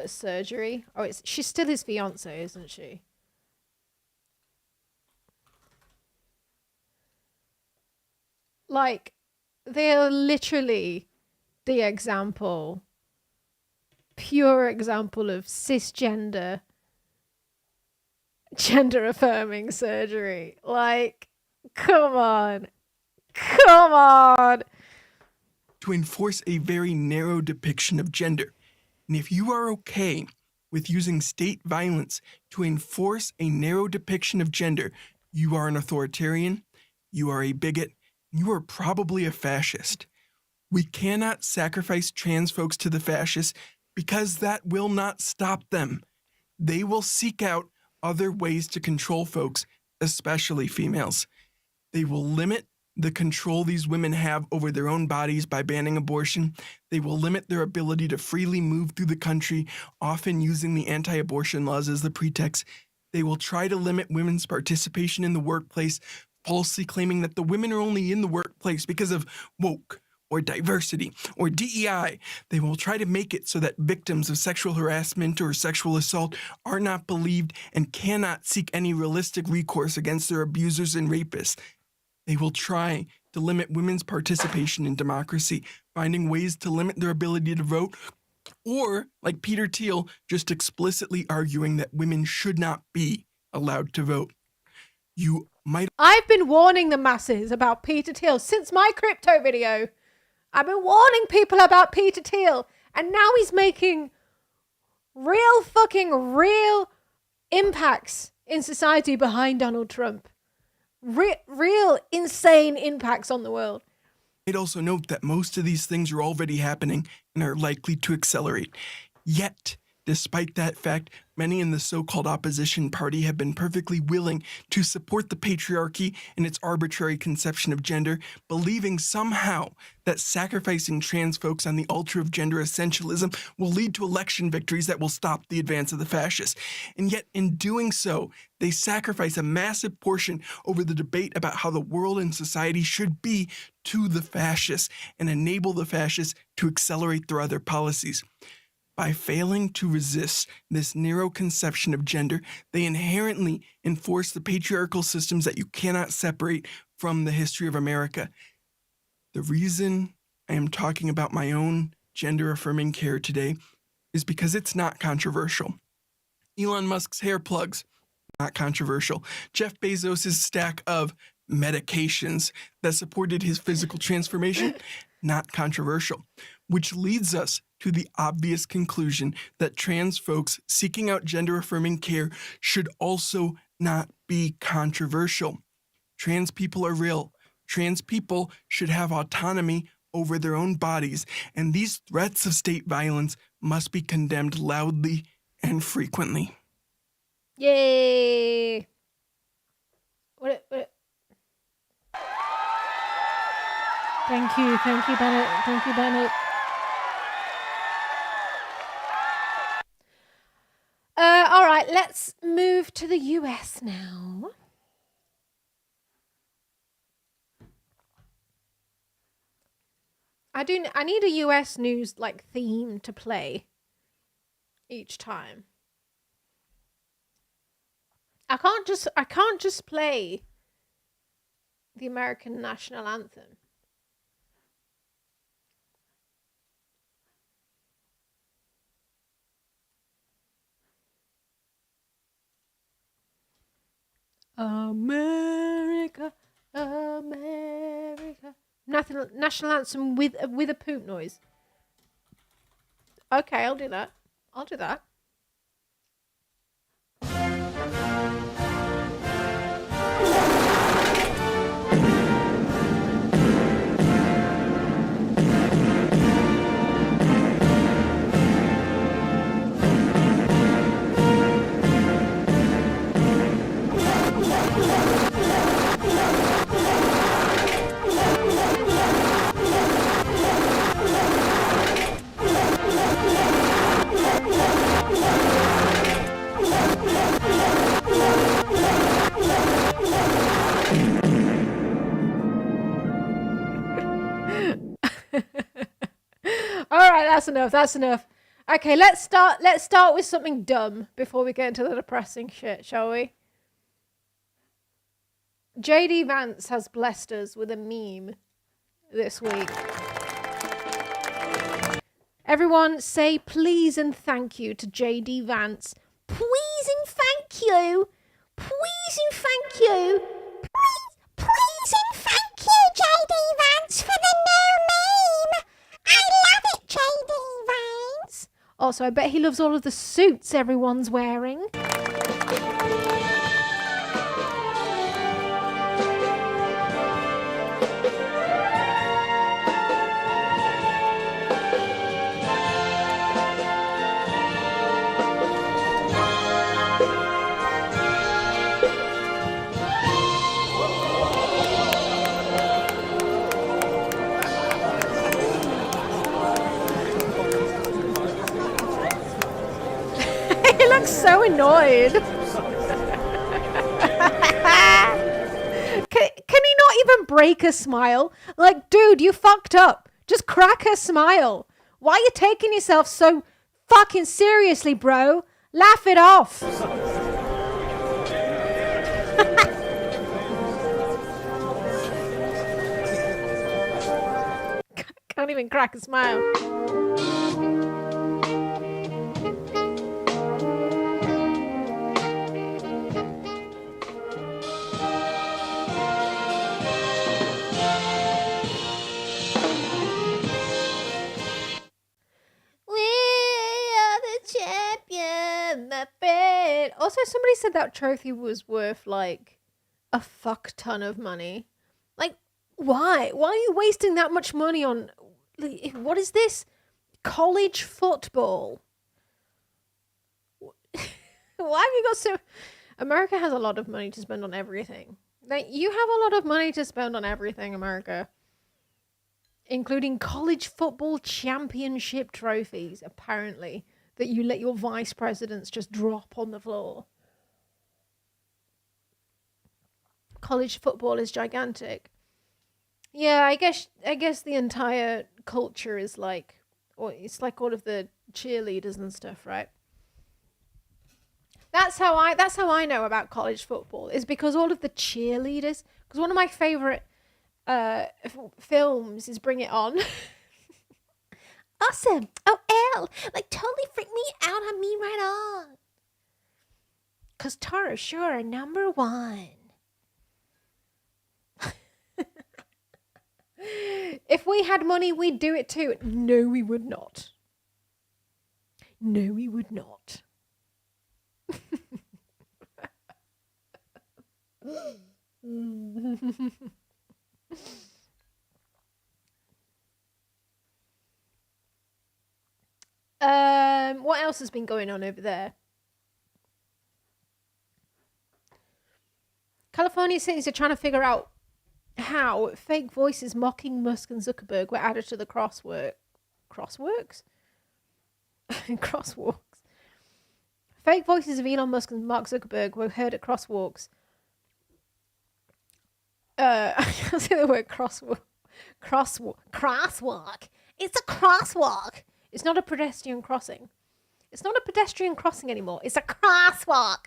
surgery. Oh, she's still his fiance, isn't she? Like, they're literally the example, pure example of cisgender, gender affirming surgery. Like, come on. Come on.
To enforce a very narrow depiction of gender. And if you are okay with using state violence to enforce a narrow depiction of gender, you are an authoritarian, you are a bigot, you are probably a fascist. We cannot sacrifice trans folks to the fascists because that will not stop them. They will seek out other ways to control folks, especially females. They will limit the control these women have over their own bodies by banning abortion. They will limit their ability to freely move through the country, often using the anti-abortion laws as the pretext. They will try to limit women's participation in the workplace, falsely claiming that the women are only in the workplace because of woke, or diversity or DEI. They will try to make it so that victims of sexual harassment or sexual assault are not believed and cannot seek any realistic recourse against their abusers and rapists. They will try to limit women's participation in democracy, finding ways to limit their ability to vote, or, like Peter Thiel, just explicitly arguing that women should not be allowed to vote.
I've been warning the masses about Peter Thiel since my crypto video. I've been warning people about Peter Thiel, and now he's making real impacts in society behind Donald Trump. Real insane impacts on the world.
I'd also note that most of these things are already happening and are likely to accelerate. Yet, despite that fact, many in the so-called opposition party have been perfectly willing to support the patriarchy and its arbitrary conception of gender, believing somehow that sacrificing trans folks on the altar of gender essentialism will lead to election victories that will stop the advance of the fascists. And yet, in doing so, they sacrifice a massive portion over the debate about how the world and society should be to the fascists and enable the fascists to accelerate their other policies. By failing to resist this narrow conception of gender, they inherently enforce the patriarchal systems that you cannot separate from the history of America. The reason I am talking about my own gender-affirming care today is because it's not controversial. Elon Musk's hair plugs, not controversial. Jeff Bezos' stack of medications that supported his physical transformation, not controversial. Which leads us to the obvious conclusion that trans folks seeking out gender-affirming care should also not be controversial. Trans people are real. Trans people should have autonomy over their own bodies, and these threats of state violence must be condemned loudly and frequently.
Yay! What? Thank you, Bennett. Thank you, Bennett. All right, let's move to the US now. I need a US news theme to play each time. I can't just play the American national anthem. America, America. National anthem with a poop noise. Okay, I'll do that. All right, that's enough. Okay, let's start with something dumb before we get into the depressing shit, shall we? JD Vance has blessed us with a meme this week. Everyone say please and thank you to JD Vance. Please and thank you. Please and thank you. Please and thank you, JD Vance, for the new meme. I love it, JD Vance. Also, I bet he loves all of the suits everyone's wearing. So annoyed. Can he not even break a smile? Dude, you fucked up. Just crack a smile. Why are you taking yourself so fucking seriously, bro? Laugh it off. Can't even crack a smile. My friend. Also, somebody said that trophy was worth like a fuck ton of money. Like, why? Why are you wasting that much money on? What is this? College football? Why have you got so? America has a lot of money to spend on everything. Like, you have a lot of money to spend on everything, America, including college football championship trophies. Apparently. That you let your vice presidents just drop on the floor. College football is gigantic. Yeah, I guess the entire culture is like, or it's like all of the cheerleaders and stuff, right? That's how I know about college football, is because all of the cheerleaders. Because one of my favorite films is Bring It On. Awesome. Oh, L. Like, totally freaked me out on me right on. Because Tara, sure, number one. If we had money, we'd do it too. No, we would not. No, we would not. What else has been going on over there? California cities are trying to figure out how fake voices mocking Musk and Zuckerberg were added to the crosswalks. Fake voices of Elon Musk and Mark Zuckerberg were heard at crosswalks. I can't say the word crosswalk. Crosswalk. It's a crosswalk. It's not a pedestrian crossing. It's not a pedestrian crossing anymore. It's a crosswalk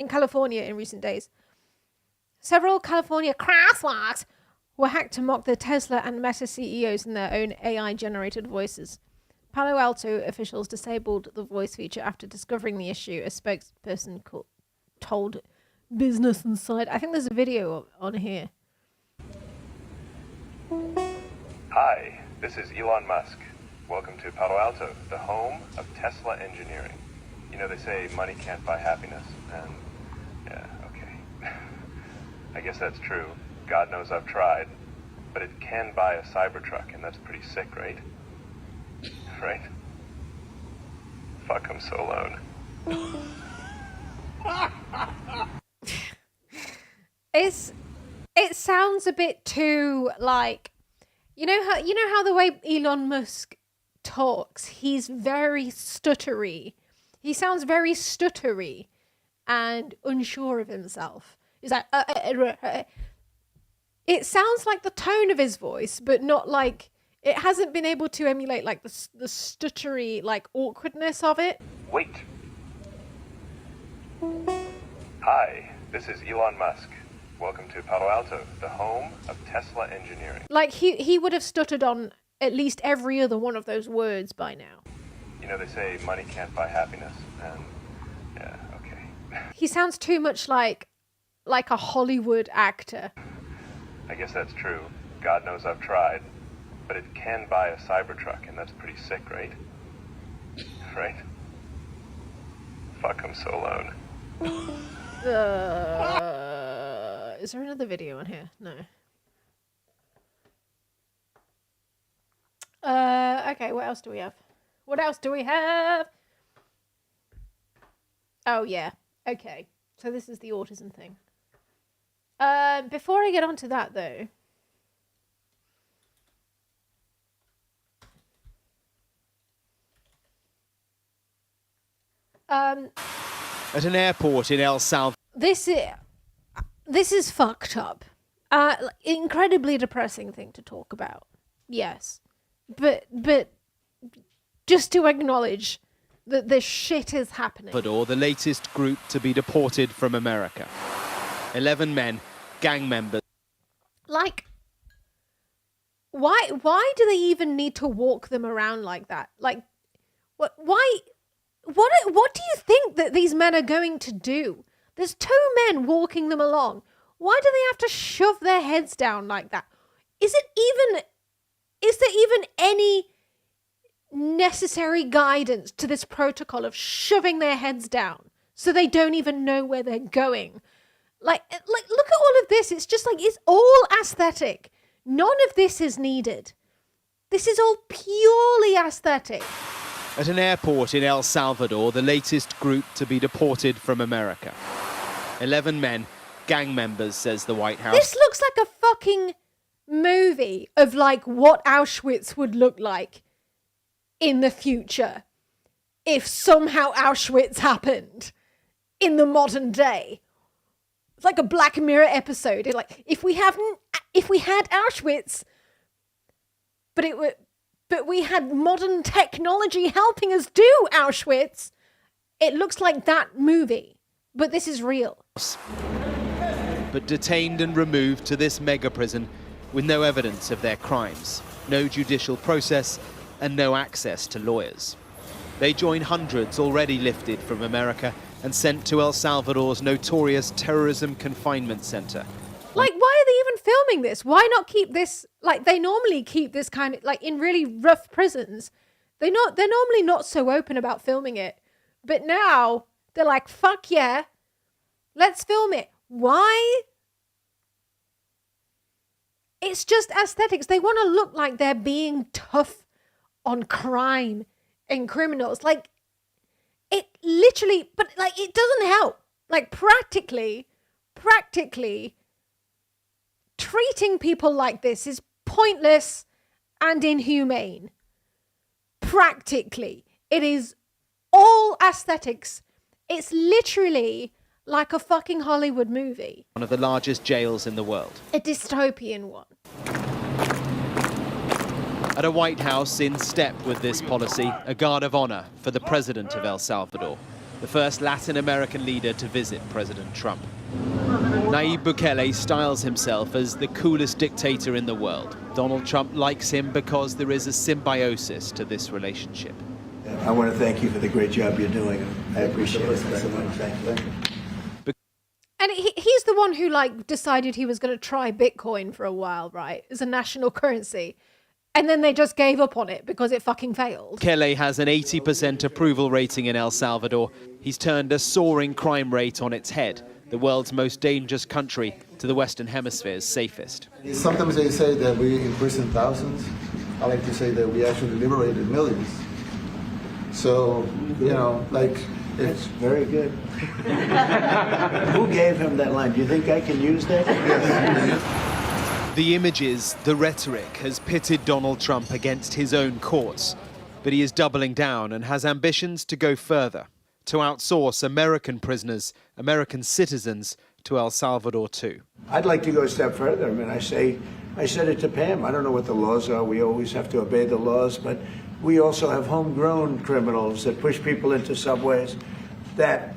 in California in recent days. Several California crosswalks were hacked to mock the Tesla and Meta CEOs in their own AI-generated voices. Palo Alto officials disabled the voice feature after discovering the issue, a spokesperson told Business Insider. I think there's a video on here.
Hi, this is Elon Musk. Welcome to Palo Alto, the home of Tesla engineering. You know, they say money can't buy happiness, and yeah, okay. I guess that's true. God knows I've tried. But it can buy a Cybertruck, and that's pretty sick, right? Right? Fuck, I'm so alone.
It sounds a bit too like, you know how the way Elon Musk talks, he's very stuttery. He sounds very stuttery and unsure of himself. He's like, it sounds like the tone of his voice, but not like, it hasn't been able to emulate like the stuttery, like awkwardness of it.
Wait. Hi, this is Elon Musk. Welcome to Palo Alto, the home of Tesla engineering.
Like he would have stuttered on at least every other one of those words by now.
You know, they say money can't buy happiness, and yeah, okay.
He sounds too much like a Hollywood actor.
I guess that's true. God knows I've tried. But it can buy a Cybertruck, and that's pretty sick, right? Right? Fuck, I'm so alone.
Is there another video on here? No. Okay, what else do we have? What else do we have? Oh, yeah. Okay. So this is the autism thing. Before I get onto that, though...
At an airport in El Salvador.
This is fucked up. Incredibly depressing thing to talk about. Yes. just to acknowledge that this shit is happening.
Salvador, the latest group to be deported from America. 11 men, gang members.
Like, why do they even need to walk them around like that? Like, what do you think that these men are going to do? There's 2 men walking them along. Why do they have to shove their heads down like that? Is there even any necessary guidance to this protocol of shoving their heads down so they don't even know where they're going? Like look at all of this. It's just like, it's all aesthetic. None of this is needed. This is all purely aesthetic.
At an airport in El Salvador, the latest group to be deported from America. 11 men, gang members, says the White House.
This looks like a fucking movie of like what Auschwitz would look like in the future if somehow Auschwitz happened in the modern day. It's like a Black Mirror episode. It's like, if we had Auschwitz, but we had modern technology helping us do Auschwitz, it looks like that movie. But this is real.
But detained and removed to this mega prison with no evidence of their crimes, no judicial process, and no access to lawyers. They join hundreds already lifted from America and sent to El Salvador's notorious terrorism confinement center.
Like, why are they even filming this? Why not keep this, like, they normally keep this kind of, like, in really rough prisons. They're normally not so open about filming it. But now, they're like, fuck yeah, let's film it. Why? It's just aesthetics. They want to look like they're being tough on crime and criminals. Like, it literally, but like, it doesn't help. Like, practically, treating people like this is pointless and inhumane. Practically. It is all aesthetics. It's literally like a fucking Hollywood movie.
One of the largest jails in the world.
A dystopian one.
At a White House in step with this policy, a guard of honor for the president of El Salvador, the first Latin American leader to visit President Trump. Nayib Bukele styles himself as the coolest dictator in the world. Donald Trump likes him because there is a symbiosis to this relationship.
I want to thank you for the great job you're doing. I appreciate it so much. Thank you.
And he's the one who, like, decided he was going to try Bitcoin for a while, right? As a national currency. And then they just gave up on it because it fucking failed.
Bukele has an 80% approval rating in El Salvador. He's turned a soaring crime rate on its head, the world's most dangerous country to the Western Hemisphere's safest.
Sometimes they say that we imprisoned thousands. I like to say that we actually liberated millions. So, you know, like, it's very good. Who gave him that line? Do you think I can use that?
The images, the rhetoric has pitted Donald Trump against his own courts, but he is doubling down and has ambitions to go further, to outsource American prisoners, American citizens, to El Salvador too.
I'd like to go a step further. I mean, I said it to Pam. I don't know what the laws are. We always have to obey the laws, but we also have homegrown criminals that push people into subways, that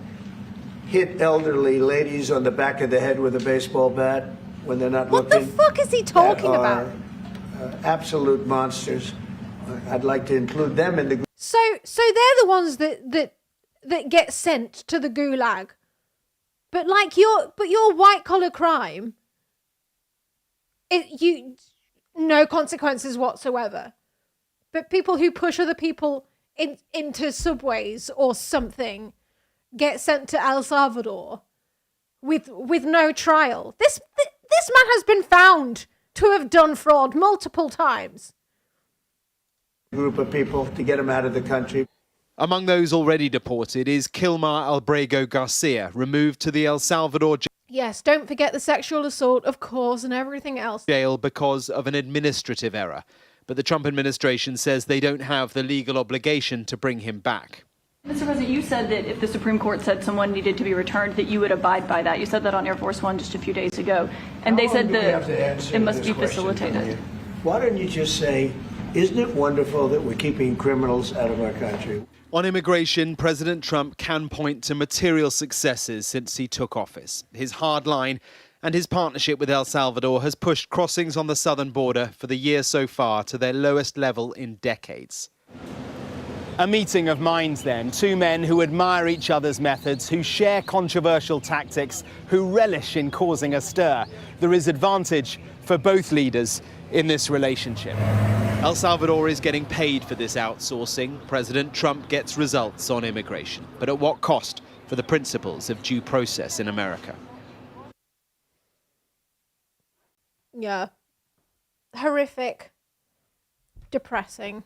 hit elderly ladies on the back of the head with a baseball bat when they're not looking.
What the fuck is he talking about?
Absolute monsters. I'd like to include them in the group.
So they're the ones that get sent to the gulag. But like your white collar crime, no consequences whatsoever. But people who push other people into subways or something get sent to El Salvador with no trial. This man has been found to have done fraud multiple times.
Group of people to get him out of the country.
Among those already deported is Kilmar Albrego Garcia, removed to the El Salvador
Yes, don't forget the sexual assault, of course, and everything else.
Jail because of an administrative error. But the Trump administration says they don't have the legal obligation to bring him back.
Mr. President, you said that if the Supreme Court said someone needed to be returned, that you would abide by that. You said that on Air Force One just a few days ago. And they said that it must be facilitated.
Why don't you just say, Isn't it wonderful that we're keeping criminals out of our country?
On immigration, President Trump can point to material successes since he took office. His hard line and his partnership with El Salvador has pushed crossings on the southern border for the year so far to their lowest level in decades.
A meeting of minds then, two men who admire each other's methods, who share controversial tactics, who relish in causing a stir. There is advantage for both leaders in this relationship.
El Salvador is getting paid for this outsourcing. President Trump gets results on immigration. But at what cost for the principles of due process in America?
Yeah. Horrific. Depressing.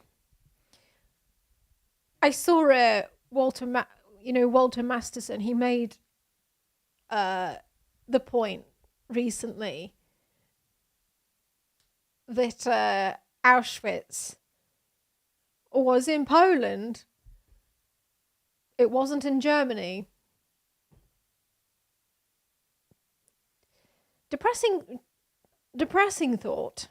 I saw Walter Masterson. He made the point recently that Auschwitz was in Poland. It wasn't in Germany. Depressing thought.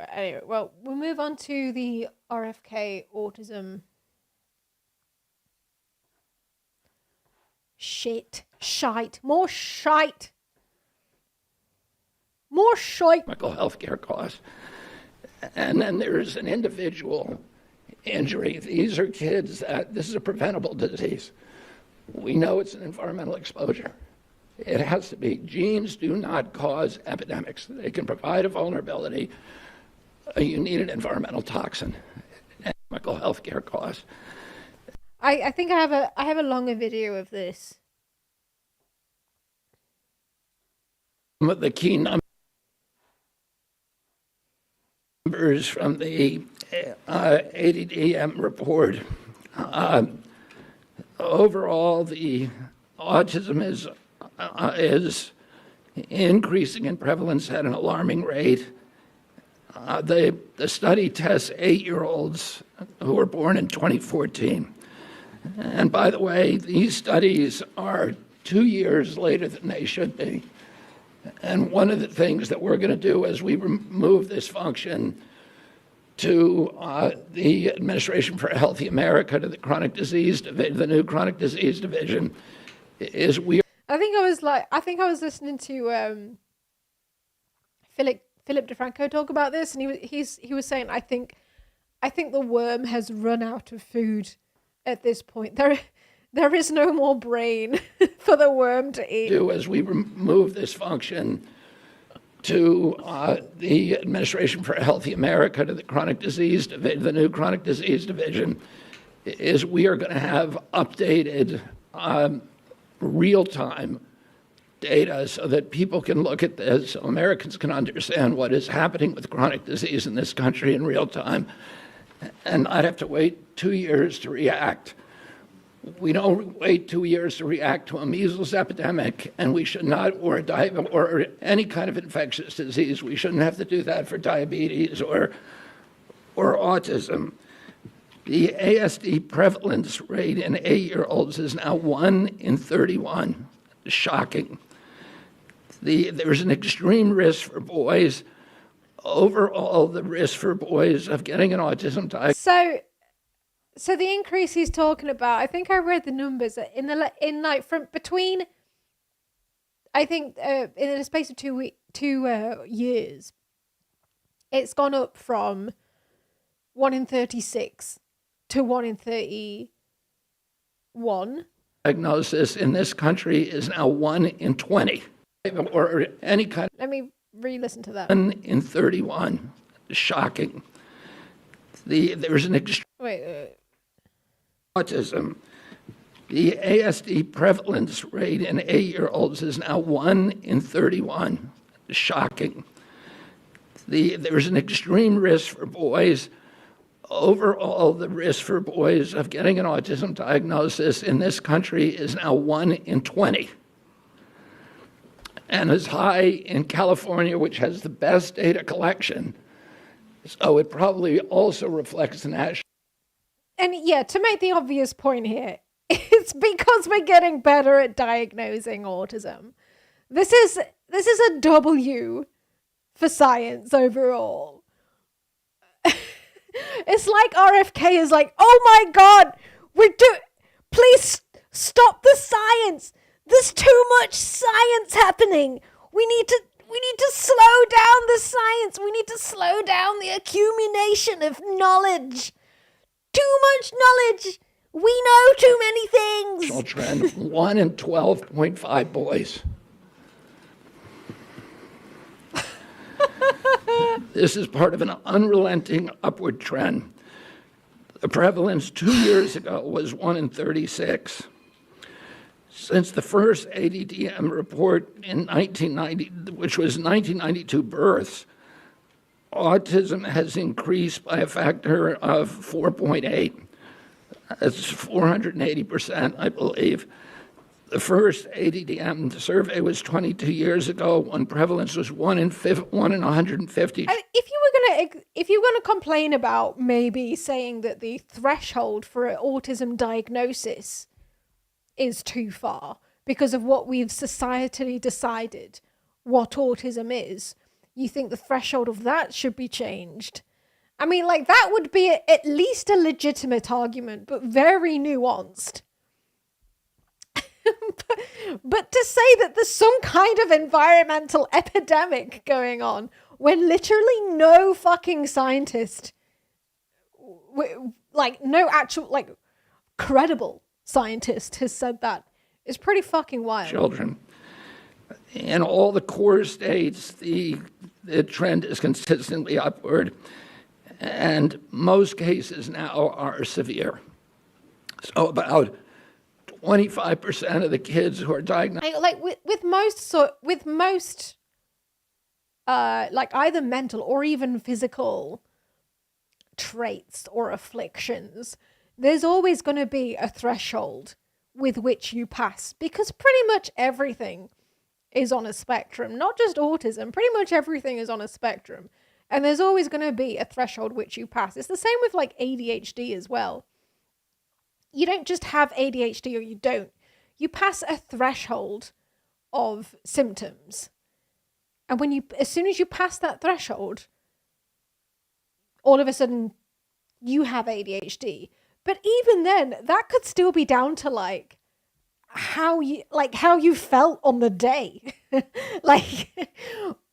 Anyway, well, we'll move on to the RFK autism more shite.
Medical health care costs. And then there's an individual injury. These are kids this is a preventable disease. We know it's an environmental exposure. It has to be. Genes do not cause epidemics. They can provide a vulnerability. You need an environmental toxin. And medical health care costs.
I think I have a longer video of this.
The key numbers from the ADDM report. Overall, the autism is increasing in prevalence at an alarming rate. The study tests 8-year-olds who were born in 2014. And by the way, these studies are 2 years later than they should be. And one of the things that we're going to do as we move this function to the Administration for a Healthy America, to the chronic disease division, the new chronic disease division, is we.
I think I was listening to Philip DeFranco talk about this, and he was saying I think the worm has run out of food at this point. There is no more brain for the worm to eat.
As we move this function to the Administration for a Healthy America, to the chronic disease division, the new chronic disease division, is we are going to have updated real-time data so that people can look at this, so Americans can understand what is happening with chronic disease in this country in real time, and not have to wait 2 years to react. We don't wait 2 years to react to a measles epidemic, and we should not, or any kind of infectious disease. We shouldn't have to do that for diabetes or autism. The ASD prevalence rate in 8-year-olds is now 1 in 31. Shocking. There's an extreme risk for boys. Overall, the risk for boys of getting an autism diagnosis.
So the increase he's talking about, I think I read the numbers from between. I think in the space of 2 years, it's gone up from 1 in 36 to 1 in 31.
Diagnosis in this country is now 1 in 20, or any kind.
Let me re-listen to that.
1 in 31. Shocking. There's an extreme.
Wait.
Autism. The ASD prevalence rate in 8-year-olds is now 1 in 31. Shocking. There's an extreme risk for boys. Overall, the risk for boys of getting an autism diagnosis in this country is now 1 in 20. And is high in California, which has the best data collection. So it probably also reflects the national.
And yeah, to make the obvious point here, It's because we're getting better at diagnosing autism. This is a W for science overall. It's like RFK is like, oh my God, please stop the science. There's too much science happening. We need to slow down the science. We need to slow down the accumulation of knowledge. Too much knowledge. We know too many things.
Children, 1 in 12.5 boys. This is part of an unrelenting upward trend. The prevalence 2 years ago was 1 in 36. Since the first ADDM report in 1990, which was 1992 births, autism has increased by a factor of 4.8. That's 480%, I believe. The first ADDM survey was 22 years ago when prevalence was 1 in 150.
If you were gonna complain about maybe saying that the threshold for an autism diagnosis is too far because of what we've societally decided what autism is, you think the threshold of that should be changed. I mean, like, that would be at least a legitimate argument, but very nuanced. But to say that there's some kind of environmental epidemic going on when literally no fucking scientist, like no actual, like, credible scientist has said that is pretty fucking wild.
Children. In all the core states, the trend is consistently upward, and most cases now are severe. So about 25% of the kids who are diagnosed,
with most like either mental or even physical traits or afflictions, there's always going to be a threshold with which you pass, because pretty much everything is on a spectrum. Not just autism, pretty much everything is on a spectrum, and there's always going to be a threshold which you pass. It's the same with like ADHD as well. You don't just have ADHD or you don't. You pass a threshold of symptoms. And as soon as you pass that threshold, all of a sudden you have ADHD. But even then, that could still be down to like how you felt on the day. Like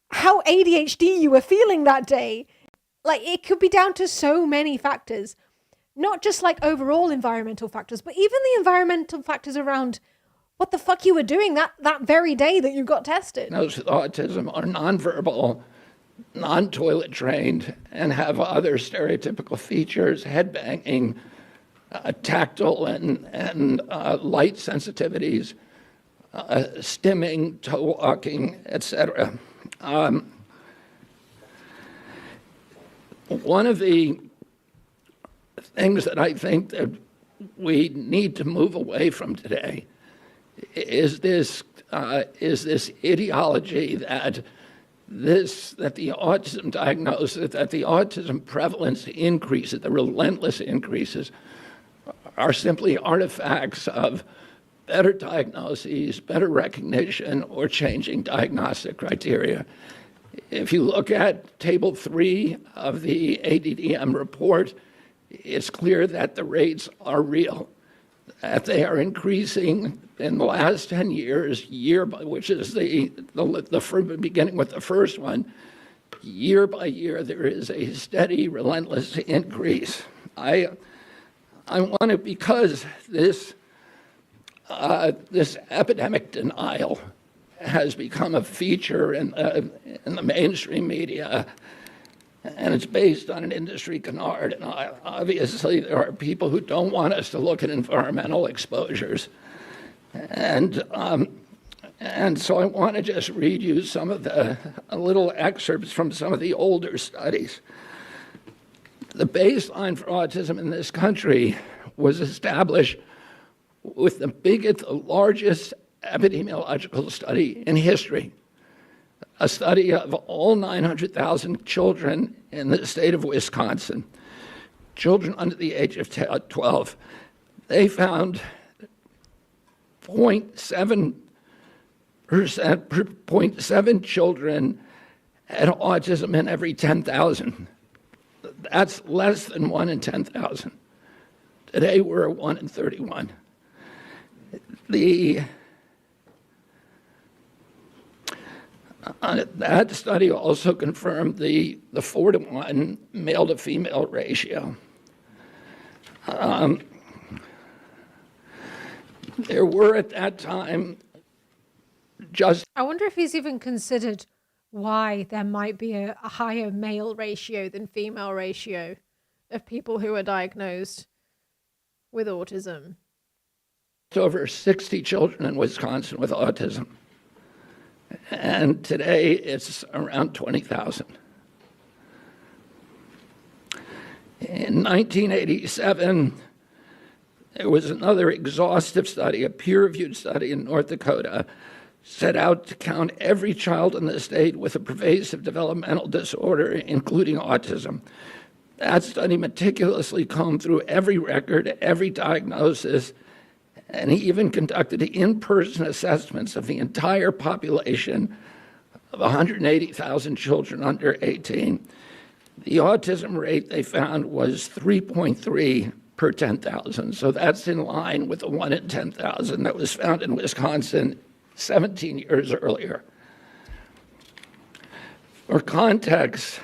how ADHD you were feeling that day. Like it could be down to so many factors. Not just like overall environmental factors, but even the environmental factors around what the fuck you were doing that very day that you got tested.
Those with autism are nonverbal, non-toilet trained, and have other stereotypical features, headbanging, tactile and light sensitivities, stimming, toe walking, etc. One of the things that I think that we need to move away from today is this ideology that the autism diagnosis, that the autism prevalence increases, the relentless increases, are simply artifacts of better diagnoses, better recognition, or changing diagnostic criteria. If you look at Table 3 of the ADDM report, it's clear that the rates are real, that they are increasing in the last 10 years, which is beginning with the first one, year by year, there is a steady, relentless increase. I want to, because this epidemic denial has become a feature in the mainstream media, and it's based on an industry canard. And obviously, there are people who don't want us to look at environmental exposures. And so I want to just read you some of the little excerpts from some of the older studies. The baseline for autism in this country was established with the largest epidemiological study in history. A study of all 900,000 children in the state of Wisconsin, children under the age of 12. They found 0.7 children had autism in every 10,000. That's less than 1 in 10,000. Today we're at 1 in 31. That study also confirmed the 4-to-1 male to female ratio. There were at that time
I wonder if he's even considered why there might be a higher male ratio than female ratio of people who are diagnosed with autism.
over 60 children in Wisconsin with autism. And today it's around 20,000. In 1987, there was another exhaustive study, a peer-reviewed study in North Dakota, set out to count every child in the state with a pervasive developmental disorder, including autism. That study meticulously combed through every record, every diagnosis, and he even conducted in-person assessments of the entire population of 180,000 children under 18. The autism rate they found was 3.3 per 10,000. So that's in line with the 1 in 10,000 that was found in Wisconsin 17 years earlier. For context,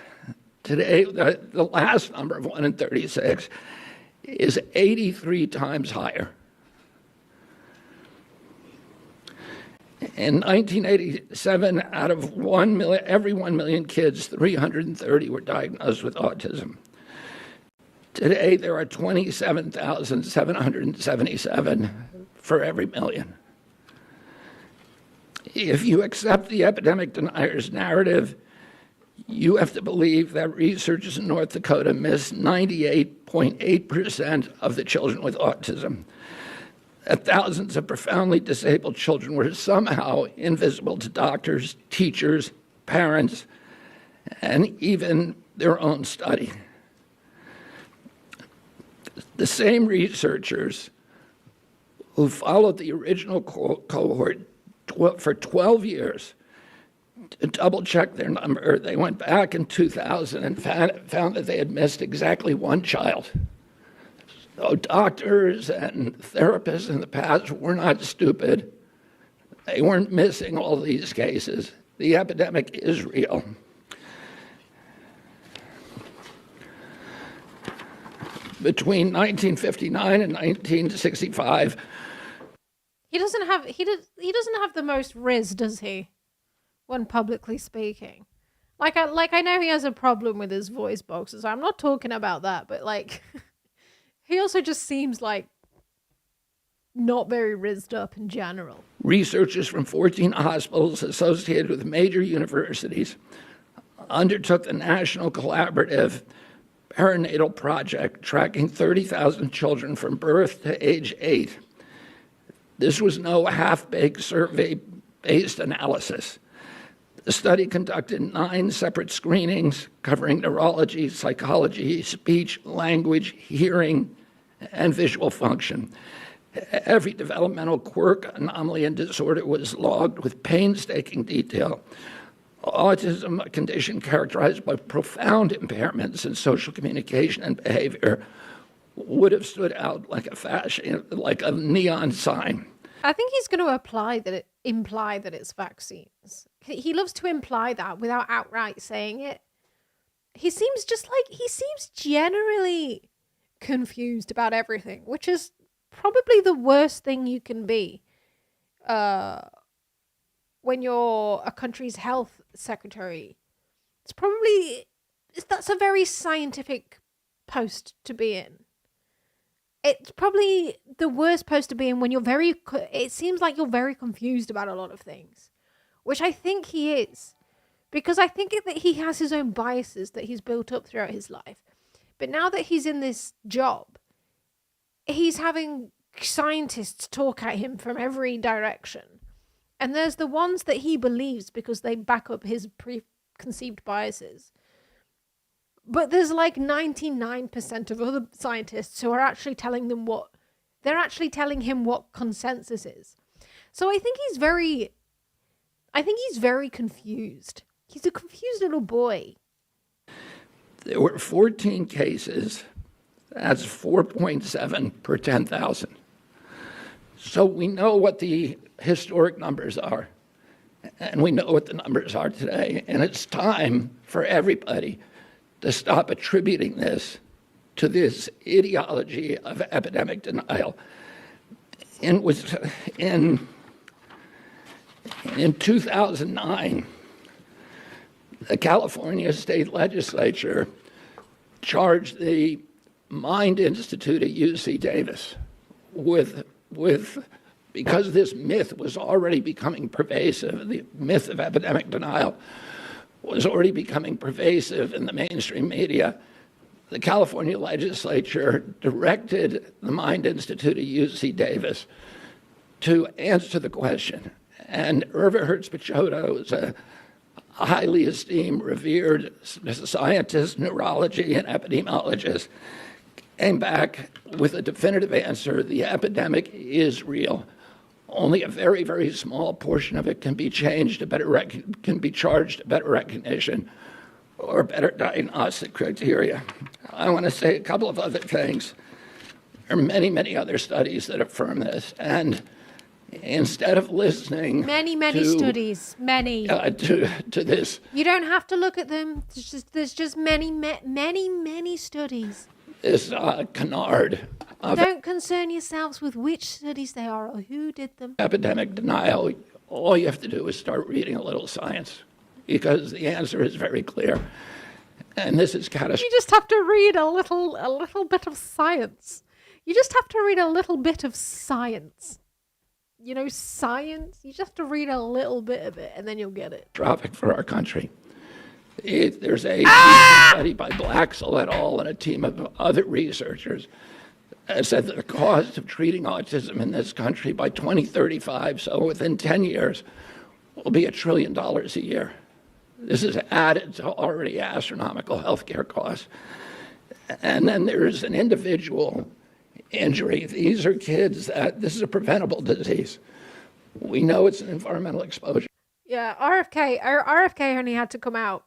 today, the last number of 1 in 36 is 83 times higher. In 1987, out of every 1 million kids, 330 were diagnosed with autism. Today, there are 27,777 for every million. If you accept the epidemic deniers narrative, you have to believe that researchers in North Dakota missed 98.8% of the children with autism. That thousands of profoundly disabled children were somehow invisible to doctors, teachers, parents, and even their own study. The same researchers who followed the original cohort for 12 years to double-check their number, they went back in 2000 and found that they had missed exactly one child. So doctors and therapists in the past were not stupid. They weren't missing all these cases. The epidemic is real. Between 1959 and 1965,
he doesn't have the most riz, does he? When publicly speaking, like I know he has a problem with his voice boxes. I'm not talking about that, but like. He also just seems like not very rizzed up in general.
Researchers from 14 hospitals associated with major universities undertook the National Collaborative Perinatal Project, tracking 30,000 children from birth to age 8. This was no half-baked survey-based analysis. The study conducted 9 separate screenings covering neurology, psychology, speech, language, hearing, and visual function. Every developmental quirk, anomaly, and disorder was logged with painstaking detail. Autism, a condition characterized by profound impairments in social communication and behavior, would have stood out like a neon sign.
I think he's going to imply that it's vaccines. He loves to imply that without outright saying it. He seems generally confused about everything, which is probably the worst thing you can be when you're a country's health secretary. That's a very scientific post to be in. It's probably the worst post to be in when it seems like you're very confused about a lot of things, which I think he is, because I think that he has his own biases that he's built up throughout his life. But now that he's in this job, he's having scientists talk at him from every direction. And there's the ones that he believes because they back up his preconceived biases. But there's like 99% of other scientists who are actually telling him what consensus is. So I think he's very confused. He's a confused little boy.
There were 14 cases. That's 4.7 per 10,000. So we know what the historic numbers are, and we know what the numbers are today. And it's time for everybody to stop attributing this to this ideology of epidemic denial. In 2009, the California State Legislature charged the Mind Institute at UC Davis with because this myth was already becoming pervasive, the myth of epidemic denial was already becoming pervasive in the mainstream media. The California legislature directed the Mind Institute at UC Davis to answer the question. And Irva Hertz-Pichota was a highly esteemed, revered scientist, neurology, and epidemiologist, came back with a definitive answer: the epidemic is real. Only a very, very small portion of it can be changed to can be charged to better recognition or better diagnostic criteria. I want to say a couple of other things. There are many, many other studies that affirm this, and instead of listening
Many
to,
studies, many.
To this.
You don't have to look at them. There's just many studies.
This canard of
Don't concern yourselves with which studies they are or who did them.
epidemic denial. All you have to do is start reading a little science, because the answer is very clear. And this is catastrophic.
You just have to read a little bit of science. You just have to read a little bit of science. You know, science. You just have to read a little bit of it, and then you'll get it.
Catastrophic for our country. There's a study by Blaxell et al. And a team of other researchers that said that the cost of treating autism in this country by 2035, so within 10 years, will be $1 trillion a year. This is added to already astronomical healthcare costs. And then there's an individual injury. These are kids this is a preventable disease. We know it's an environmental exposure.
Yeah, RFK only had to come out,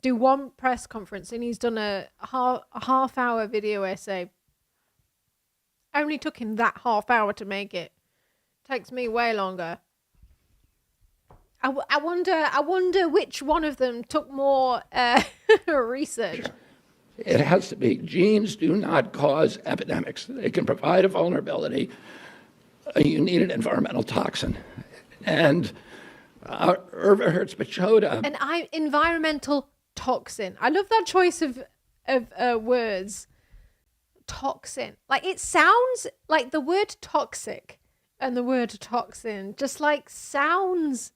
do one press conference, and he's done a half-hour video essay. Only took him that half hour to make it. Takes me way longer. I wonder which one of them took more research.
It has to be. Genes do not cause epidemics. They can provide a vulnerability. You need an environmental toxin. And Irva Hertz-Pichota.
An environmental toxin. I love that choice of words. Toxin. Like, it sounds like the word toxic and the word toxin just like sounds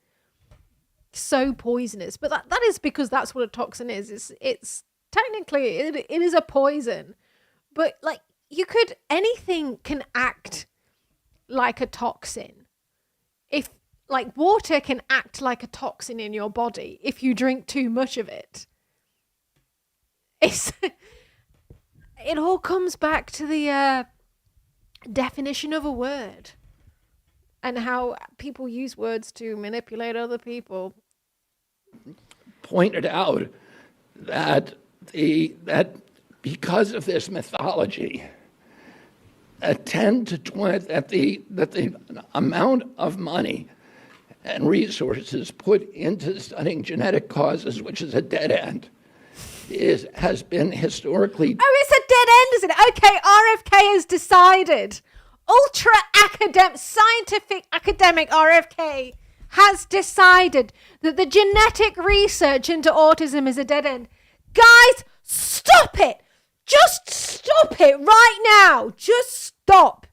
so poisonous. But that is because that's what a toxin is. It's technically it is a poison. But like, anything can act like a toxin. If like water can act like a toxin in your body if you drink too much of it. It all comes back to the definition of a word and how people use words to manipulate other people.
Pointed out that because of this mythology, that the amount of money and resources put into studying genetic causes, which is a dead end, has been historically...
Oh, it's a dead end, isn't it? Okay, RFK has decided. Scientific academic RFK has decided that the genetic research into autism is a dead end. Guys, stop it! Just stop it right now! Just stop!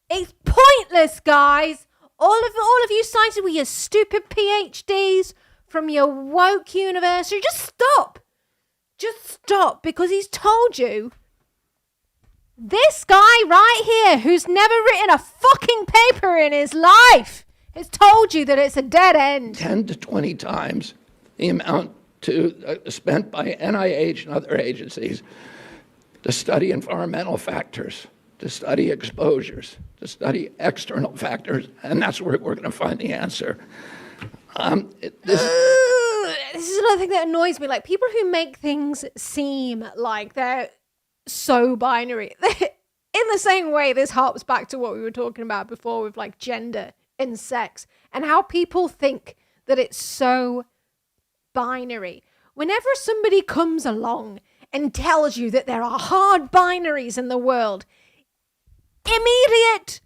It's pointless, guys! All of you scientists with your stupid PhDs from your woke university, just stop! Just stop, because he's told you. This guy right here, who's never written a fucking paper in his life, has told you that it's a dead end.
10 to 20 times the amount spent by NIH and other agencies to study environmental factors, to study exposures, to study external factors, and that's where we're going to find the answer.
This is another thing that annoys me. Like, people who make things seem like they're so binary. In the same way, this harps back to what we were talking about before with like gender and sex and how people think that it's so binary. Whenever somebody comes along and tells you that there are hard binaries in the world, immediate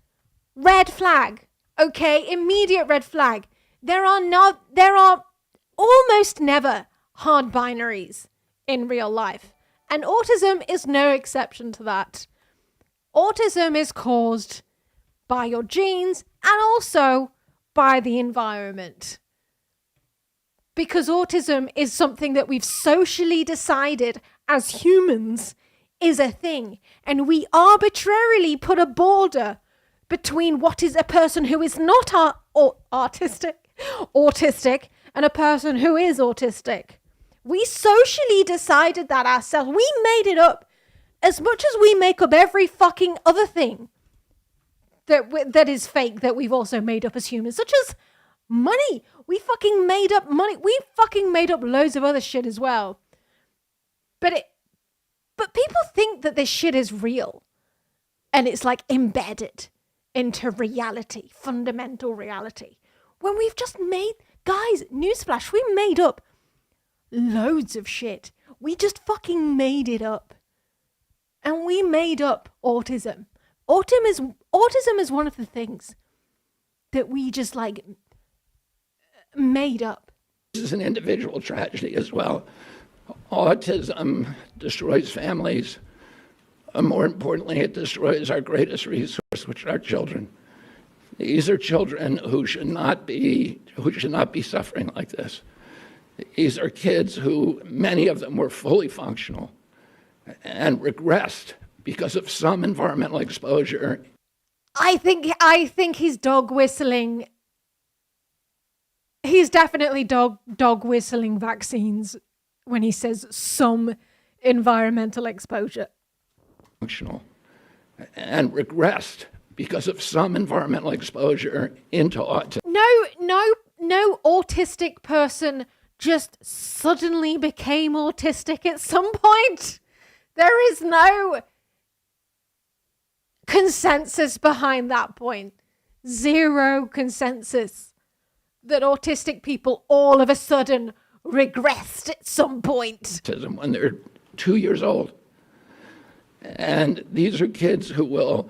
red flag. Okay, immediate red flag. There are almost never hard binaries in real life. And autism is no exception to that. Autism is caused by your genes and also by the environment. Because autism is something that we've socially decided as humans is a thing. And we arbitrarily put a border between what is a person who is not autistic and a person who is autistic. We socially decided that ourselves. We made it up. As much as we make up every fucking other thing that is fake that we've also made up as humans, such as money. We fucking made up money. We fucking made up loads of other shit as well. But people think that this shit is real. And it's like embedded into reality, fundamental reality. When we've just made, guys, newsflash, we made up loads of shit. We just fucking made it up. And we made up autism. Autism is one of the things that we just like made up.
This is an individual tragedy as well. Autism destroys families. More importantly, it destroys our greatest resource, which are our children. These are children who should not be suffering like this. These are kids who, many of them were fully functional and regressed because of some environmental exposure.
I think he's dog whistling. He's definitely dog whistling vaccines when he says some environmental exposure.
Functional and regressed because of some environmental exposure into autism.
No autistic person just suddenly became autistic at some point. There is no consensus behind that point. Zero consensus that autistic people all of a sudden regressed at some point.
When they're 2 years old. And these are kids who will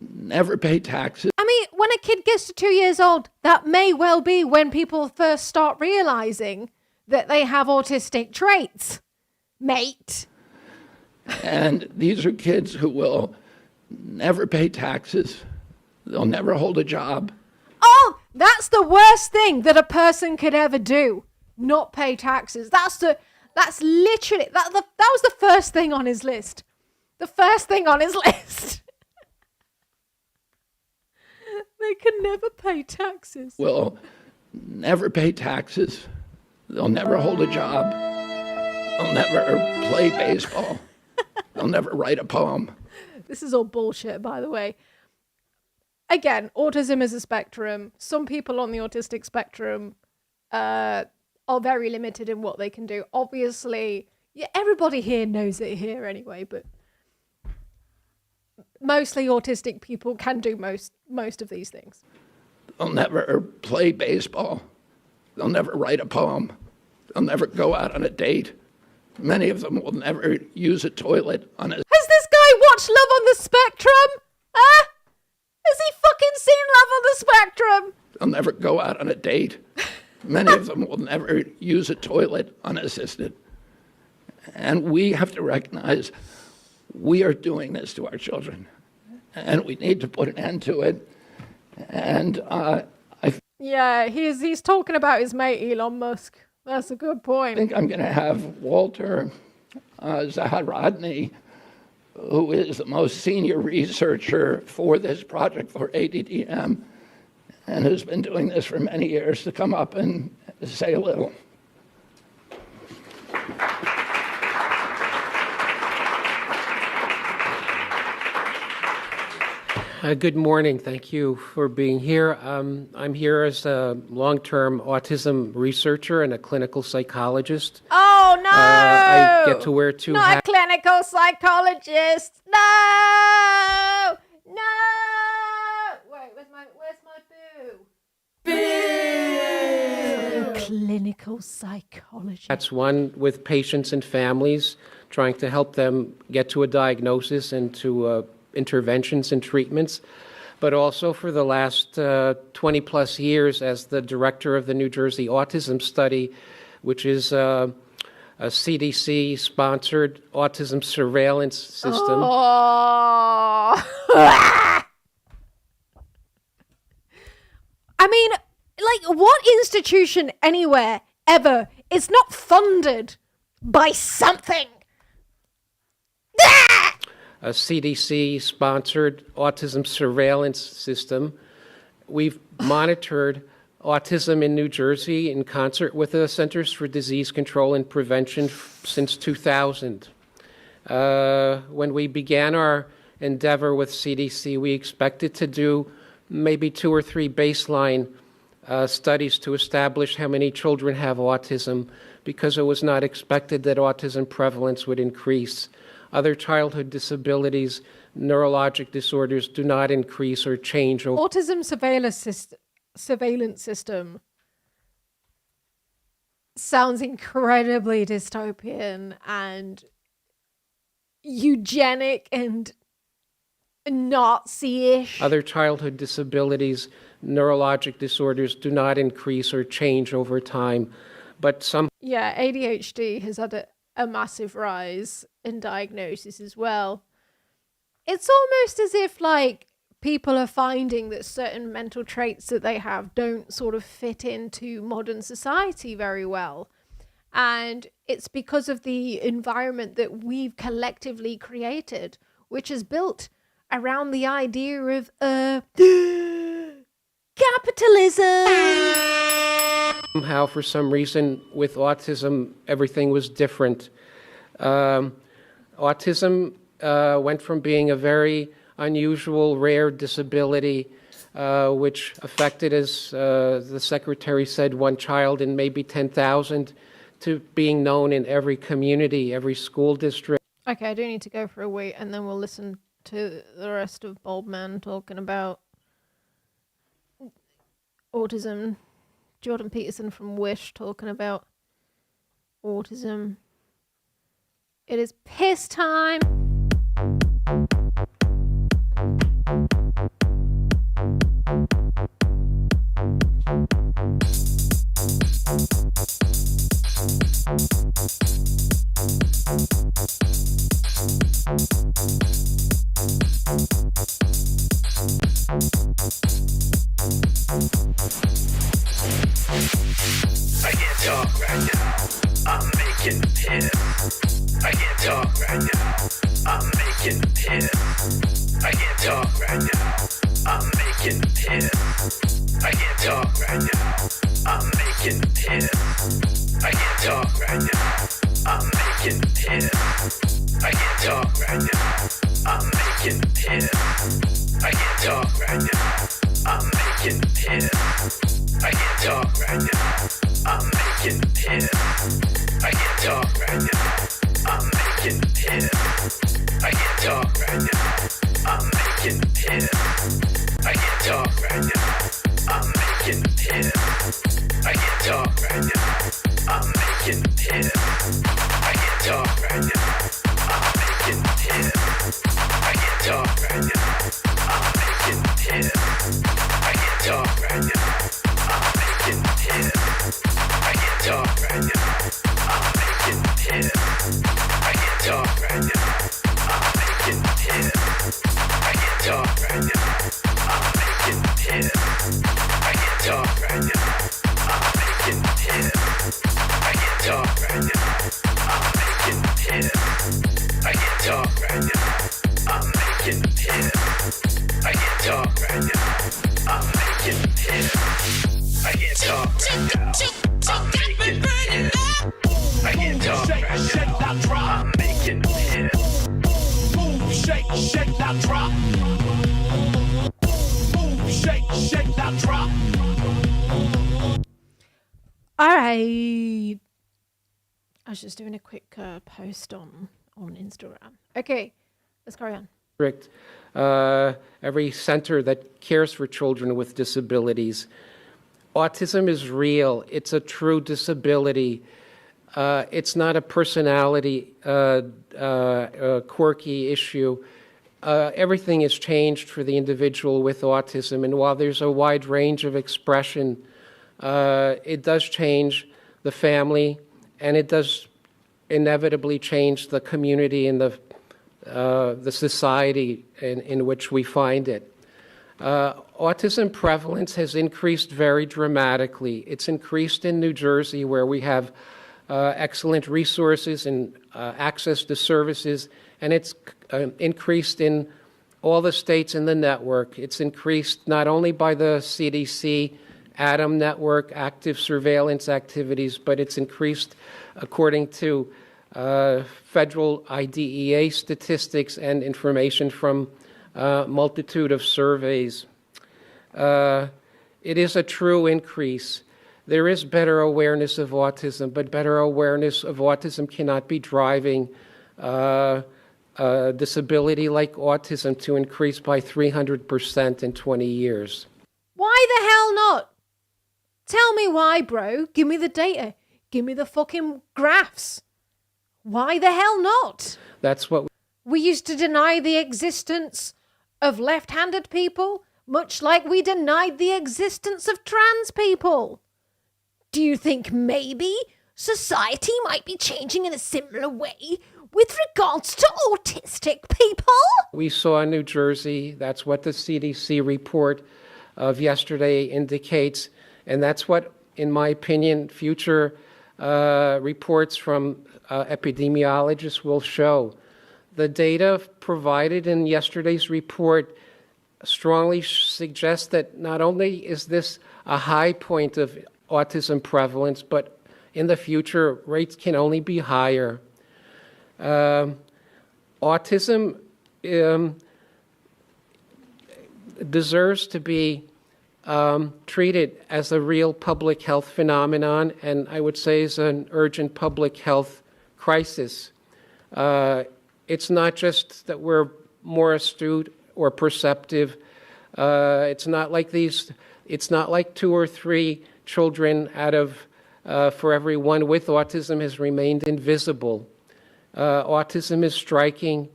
never pay taxes.
I mean, when a kid gets to 2 years old, that may well be when people first start realizing that they have autistic traits, mate.
And these are kids who will never pay taxes. They'll never hold a job.
Oh, that's the worst thing that a person could ever do. Not pay taxes. That's literally, that was the first thing on his list. The first thing on his list. They can never pay taxes.
Will never pay taxes. They'll never hold a job. They'll never play baseball. They'll never write a poem.
This is all bullshit, by the way. Again, autism is a spectrum. Some people on the autistic spectrum are very limited in what they can do. Obviously, yeah, everybody here knows it here anyway, but mostly autistic people can do most of these things.
They'll never play baseball. They'll never write a poem. They'll never go out on a date. Many of them will never use a toilet on a...
Has this guy watched Love on the Spectrum? Huh? Has he fucking seen Love on the Spectrum?
They'll never go out on a date. Many of them will never use a toilet unassisted. And we have to recognize we are doing this to our children. And we need to put an end to it. And
yeah, he's talking about his mate Elon Musk. That's a good point.
I think I'm going to have Walter Zaharodny, who is the most senior researcher for this project for ADDM, and who's been doing this for many years, to come up and say a little.
Good morning. Thank you for being here. I'm here as a long-term autism researcher and a clinical psychologist.
Oh no!
I get to wear two
Not
hats.
a clinical psychologist. No! No! Wait, where's my boo? Boo! Clinical psychologist.
That's one with patients and families, trying to help them get to a diagnosis and to interventions and treatments, but also for the last 20 plus years as the director of the New Jersey Autism Study, which is a CDC-sponsored autism surveillance system.
Oh. I mean, like, what institution anywhere ever is not funded by something?
A CDC-sponsored autism surveillance system. We've monitored autism in New Jersey in concert with the Centers for Disease Control and Prevention since 2000. When we began our endeavor with CDC, we expected to do maybe 2 or 3 baseline studies to establish how many children have autism, because it was not expected that autism prevalence would increase. Other childhood disabilities, neurologic disorders do not increase or change.
Autism surveillance system sounds incredibly dystopian and eugenic and Nazi-ish.
Other childhood disabilities, neurologic disorders do not increase or change over time, but some...
Yeah, ADHD has had a massive rise in diagnosis as well. It's almost as if, like, people are finding that certain mental traits that they have don't sort of fit into modern society very well. And it's because of the environment that we've collectively created, which is built around the idea of capitalism.
Somehow, for some reason, with autism, everything was different. Autism went from being a very unusual, rare disability, which affected, as the secretary said, 1 child in maybe 10,000, to being known in every community, every school district.
Okay, I do need to go for a wait, and then we'll listen to the rest of Bald Man talking about autism. Jordan Peterson from Wish talking about autism. It is piss time.
I can't talk right now. I'm making piss. I can't talk right now. I'm making piss. I can't talk right now. I'm making piss. I can't talk right now. I'm making piss. I can't talk right now. I'm making piss. I can't talk right now. I'm making piss. I can't talk right now. I'm making piss. I can't talk right now. I'm making piss. I can't talk right now. I'm making piss. I can't talk right now. I'm making piss. I can't talk right now. I'm making piss. I can't talk right now. I'm making piss. I can't talk right now. I'm making piss. I can't talk right now. I'm making piss. I can't talk right now. I'm making piss. I can't talk right now. I'm making piss. I can't talk right now. I'm making piss. I can't talk right now. I'm making piss. I can't talk right now. I'm making piss. I can't talk right now. I'm making piss. I can't talk right now. I'm making piss. I can't talk right now. I'm making piss. I can't talk right now. I'm making piss. I can't talk right now. I'm making piss.
Shake, shake, now drop. now drop.
All right. I was just doing a quick post on Instagram. Okay, let's carry on.
Every center that cares for children with disabilities. Autism is real. It's a true disability. It's not a personality quirky issue. Everything has changed for the individual with autism, and while there's a wide range of expression, it does change the family, and it does inevitably change the community and the society in which we find it. Autism prevalence has increased very dramatically. It's increased in New Jersey, where we have excellent resources and access to services, and it's increased in all the states in the network. It's increased not only by the CDC, ADAM network, active surveillance activities, but it's increased according to federal IDEA statistics and information from a multitude of surveys. It is a true increase. There is better awareness of autism, but better awareness of autism cannot be driving disability like autism to increase by 300% in 20 years.
Why the hell not? Tell me why, bro. Give me the data. Give me the fucking graphs. Why the hell not?
That's what
we used to deny the existence of left-handed people, much like we denied the existence of trans people. Do you think maybe society might be changing in a similar way with regards to autistic people?
We saw in New Jersey, that's what the CDC report of yesterday indicates, and that's what, in my opinion, future reports from epidemiologists will show. The data provided in yesterday's report strongly suggests that not only is this a high point of autism prevalence, but in the future, rates can only be higher. Autism deserves to be treated as a real public health phenomenon, and I would say is an urgent public health crisis. It's not just that we're more astute or perceptive. It's not like 2 or 3 children out of for every one with autism has remained invisible. Autism is striking,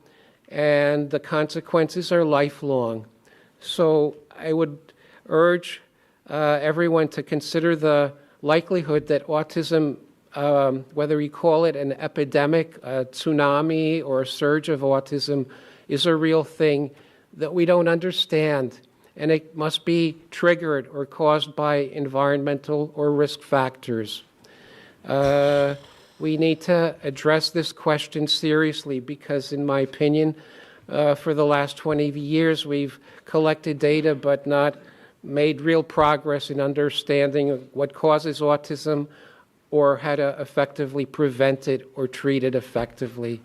and the consequences are lifelong. So I would urge everyone to consider the likelihood that autism, whether you call it an epidemic, a tsunami, or a surge of autism, is a real thing that we don't understand, and it must be triggered or caused by environmental or risk factors. We need to address this question seriously because, in my opinion, for the last 20 years, we've collected data but not made real progress in understanding what causes autism or how to effectively prevent it or treat it effectively.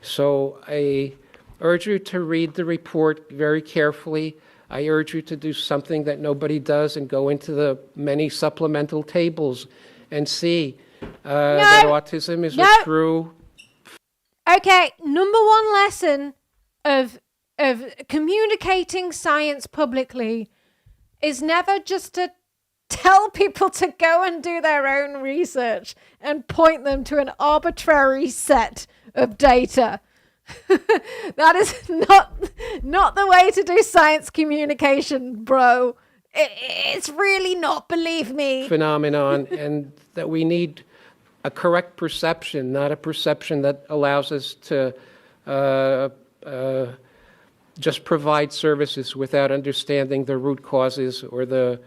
So I urge you to read the report very carefully. I urge you to do something that nobody does and go into the many supplemental tables and see that autism is a true...
Okay, number one lesson of communicating science publicly is never just to tell people to go and do their own research and point them to an arbitrary set of data. That is not the way to do science communication, bro. It's really not, believe me.
Phenomenon, and that we need a correct perception, not a perception that allows us to just provide services without understanding the root causes or the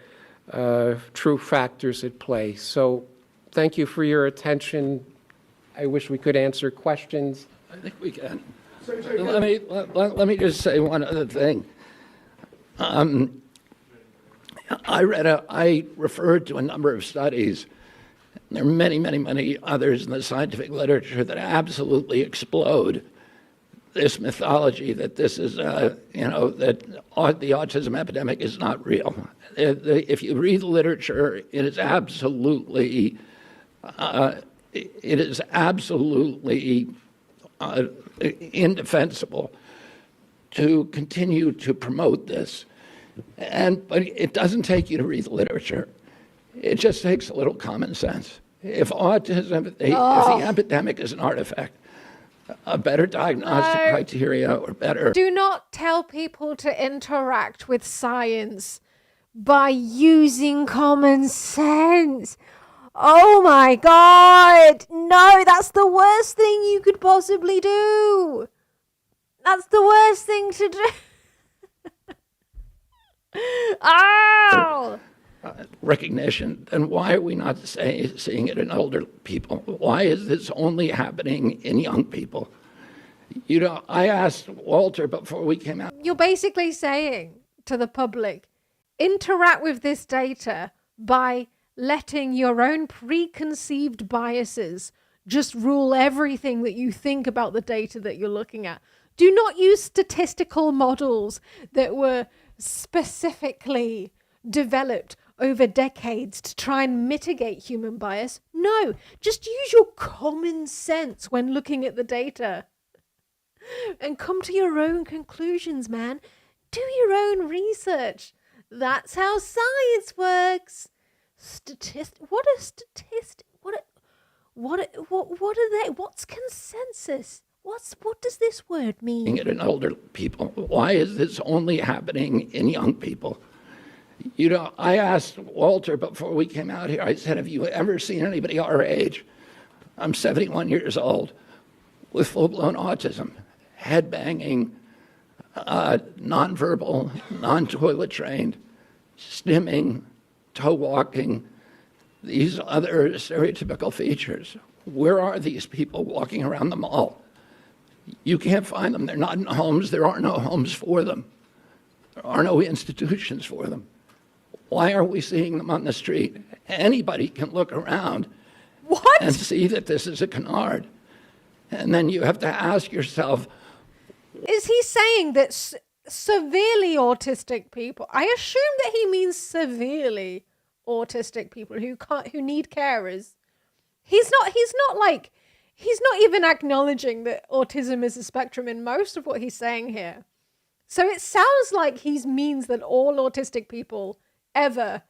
true factors at play. So thank you for your attention. I wish we could answer questions.
I think we can. Let me just say one other thing. I referred to a number of studies. There are many others in the scientific literature that absolutely explode this mythology that this is, that the autism epidemic is not real. If you read the literature, it is absolutely indefensible to continue to promote this. But it doesn't take you to read the literature. It just takes a little common sense. If the epidemic is an artifact, a better diagnostic criteria or better...
Do not tell people to interact with science by using common sense. Oh my God. No, that's the worst thing you could possibly do. That's the worst thing to do. Ow!
Recognition, then why are we not seeing it in older people? Why is this only happening in young people? I asked Walter before we came out.
You're basically saying to the public, interact with this data by letting your own preconceived biases just rule everything that you think about the data that you're looking at. Do not use statistical models that were specifically developed over decades to try and mitigate human bias. No, just use your common sense when looking at the data and come to your own conclusions, man. Do your own research. That's how science works. What are statistics? What are they? What's consensus? What does this word mean?
It in older people. Why is this only happening in young people? I asked Walter before we came out here, I said, have you ever seen anybody our age? I'm 71 years old with full-blown autism, head banging, nonverbal, non-toilet trained, stimming, toe walking, these other stereotypical features. Where are these people walking around the mall? You can't find them. They're not in homes. There are no homes for them. There are no institutions for them. Why are we seeing them on the street? Anybody can look around and see that this is a canard. And then you have to ask yourself...
Is he saying that severely autistic people... I assume that he means severely autistic people who need carers. He's not even acknowledging that autism is a spectrum in most of what he's saying here. So it sounds like he means that all autistic people ever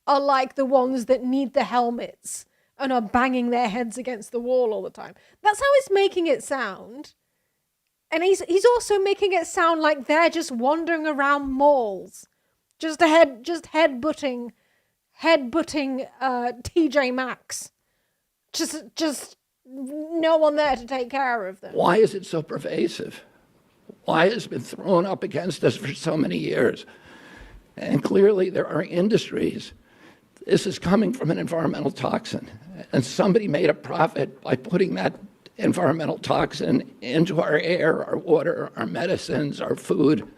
are like the ones that need the helmets and are banging their heads against the wall all the time. That's how it's making it sound. And he's also making it sound like they're just wandering around malls, just headbutting TJ Maxx. Just no one there to take care of them.
Why is it so pervasive? Why has it been thrown up against us for so many years? And clearly there are industries. This is coming from an environmental toxin. And somebody made a profit by putting that environmental toxin into our air, our water, our medicines, our food.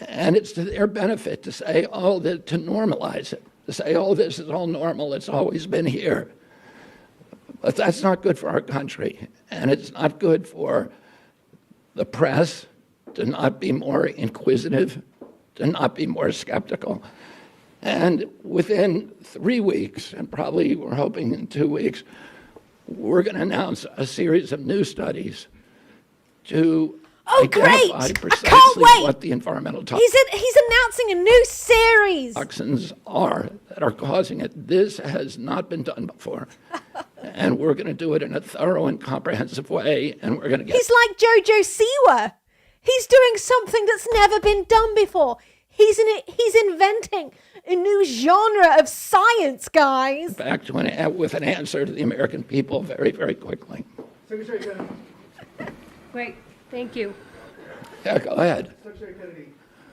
And it's to their benefit to say, to normalize it. To say, this is all normal, it's always been here. But that's not good for our country. And it's not good for the press to not be more inquisitive, to not be more skeptical. And within 3 weeks, and probably we're hoping in 2 weeks, we're going to announce a series of new studies to identify precisely what the environmental
He's announcing a new series.
Toxins are that are causing it. This has not been done before. And we're going to do it in a thorough and comprehensive way, and we're going to get...
He's like Jojo Siwa. He's doing something that's never been done before. He's inventing a new genre of science, guys.
Back to with an answer to the American people very, very quickly.
Secretary Kennedy. Great, thank you.
Yeah, go ahead.
Secretary Kennedy,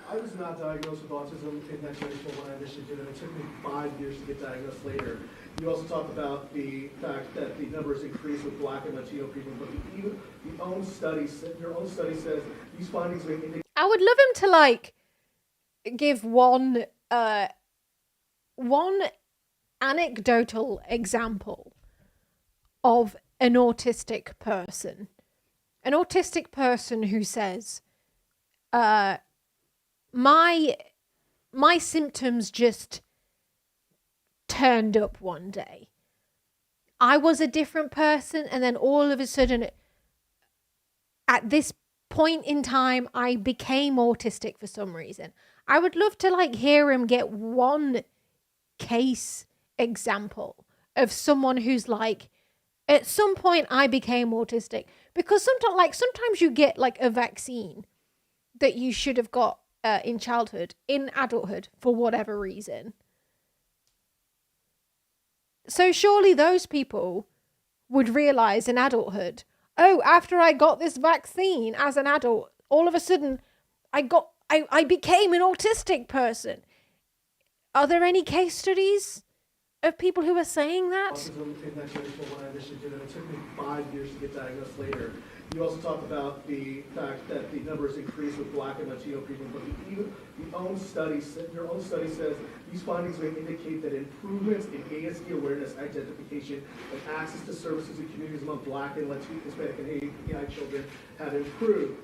I was not diagnosed with autism in 1994 when I initially did it. It took me 5 years to get diagnosed later. You also talked about the fact that the numbers increase with Black and Latino people, but your own study says these findings may indicate...
I would love him to give one anecdotal example of an autistic person an autistic person who says, my symptoms just turned up one day. I was a different person, and then all of a sudden, at this point in time, I became autistic for some reason. I would love to like hear him get one case example of someone who's like, at some point I became autistic. Because sometimes you get like a vaccine that you should have got in childhood, in adulthood, for whatever reason. So surely those people would realize in adulthood, oh, after I got this vaccine as an adult, all of a sudden I became an autistic person. Are there any case studies of people who are saying that?
Autism in that generation when I initially did it, it took me 5 years to get diagnosed later. You also talked about the fact that the numbers increase with Black and Latino people, but your own study says these findings may indicate that improvements in ASD awareness, identification, and access to services and communities among Black and Latino, Hispanic, and API children have improved.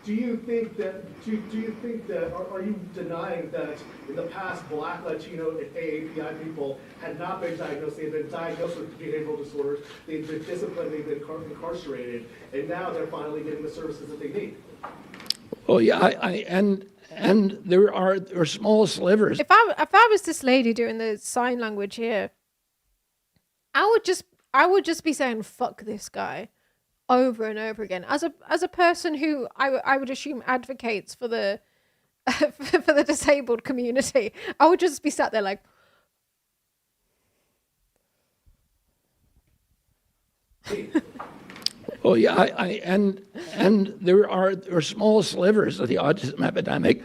Do you think that, are you denying that in the past Black, Latino, and AAPI people had not been diagnosed, they had been diagnosed with behavioral disorders, they've been disciplined, they've been incarcerated, and now they're finally getting the services that they need?
Oh yeah, and there are small slivers.
If I was this lady doing the sign language here, I would just be saying fuck this guy over and over again. As a person who I would assume advocates for the for the disabled community, I would just be sat there like,
oh yeah, and there are small slivers of the autism epidemic,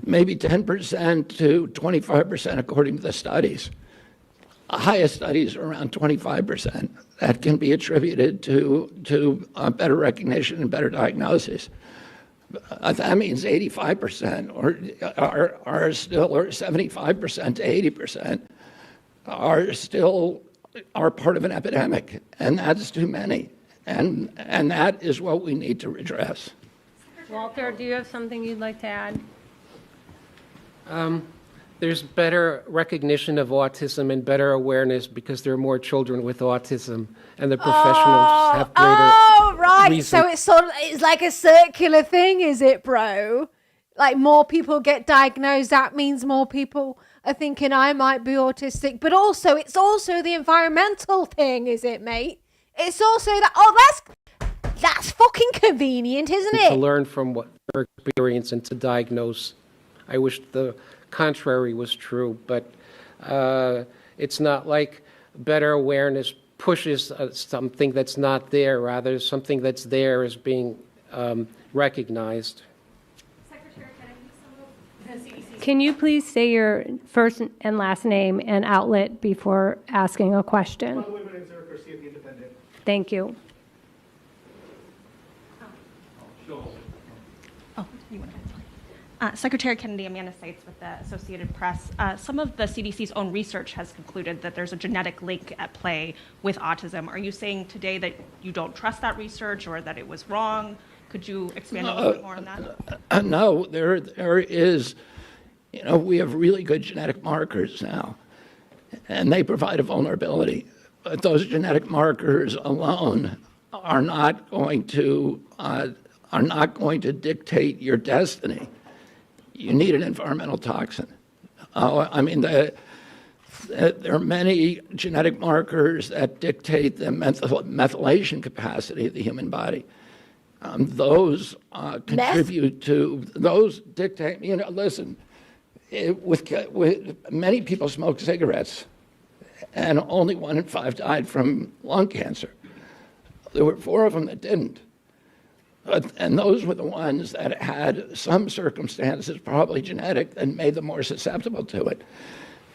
maybe 10% to 25% according to the studies. The highest studies are around 25%. That can be attributed to better recognition and better diagnosis. That means 85% are still, or 75% to 80% are part of an epidemic, and that's too many. And that is what we need to redress.
Walter, do you have something you'd like to add?
There's better recognition of autism and better awareness because there are more children with autism, and the professionals have greater
right.
reason.
So it's like a circular thing, is it, bro? Like more people get diagnosed, that means more people are thinking I might be autistic. But also, it's also the environmental thing, is it, mate? It's also that, that's fucking convenient, isn't it?
To learn from what their experience and to diagnose. I wish the contrary was true, but it's not like better awareness pushes something that's not there. Rather, something that's there is being recognized.
Can you please say your first and last name and outlet before asking a question? Thank you.
Secretary Kennedy, Amanda Seitz with the Associated Press. Some of the CDC's own research has concluded that there's a genetic link at play with autism. Are you saying today that you don't trust that research or that it was wrong? Could you expand a little bit more on that?
No, there is, we have really good genetic markers now, and they provide a vulnerability. But those genetic markers alone are not going to dictate your destiny. You need an environmental toxin. There are many genetic markers that dictate the methylation capacity of the human body. Those contribute to, those dictate, listen, with many people smoke cigarettes, and only 1 in 5 died from lung cancer. There were 4 of them that didn't. And those were the ones that had some circumstances, probably genetic, that made them more susceptible to it.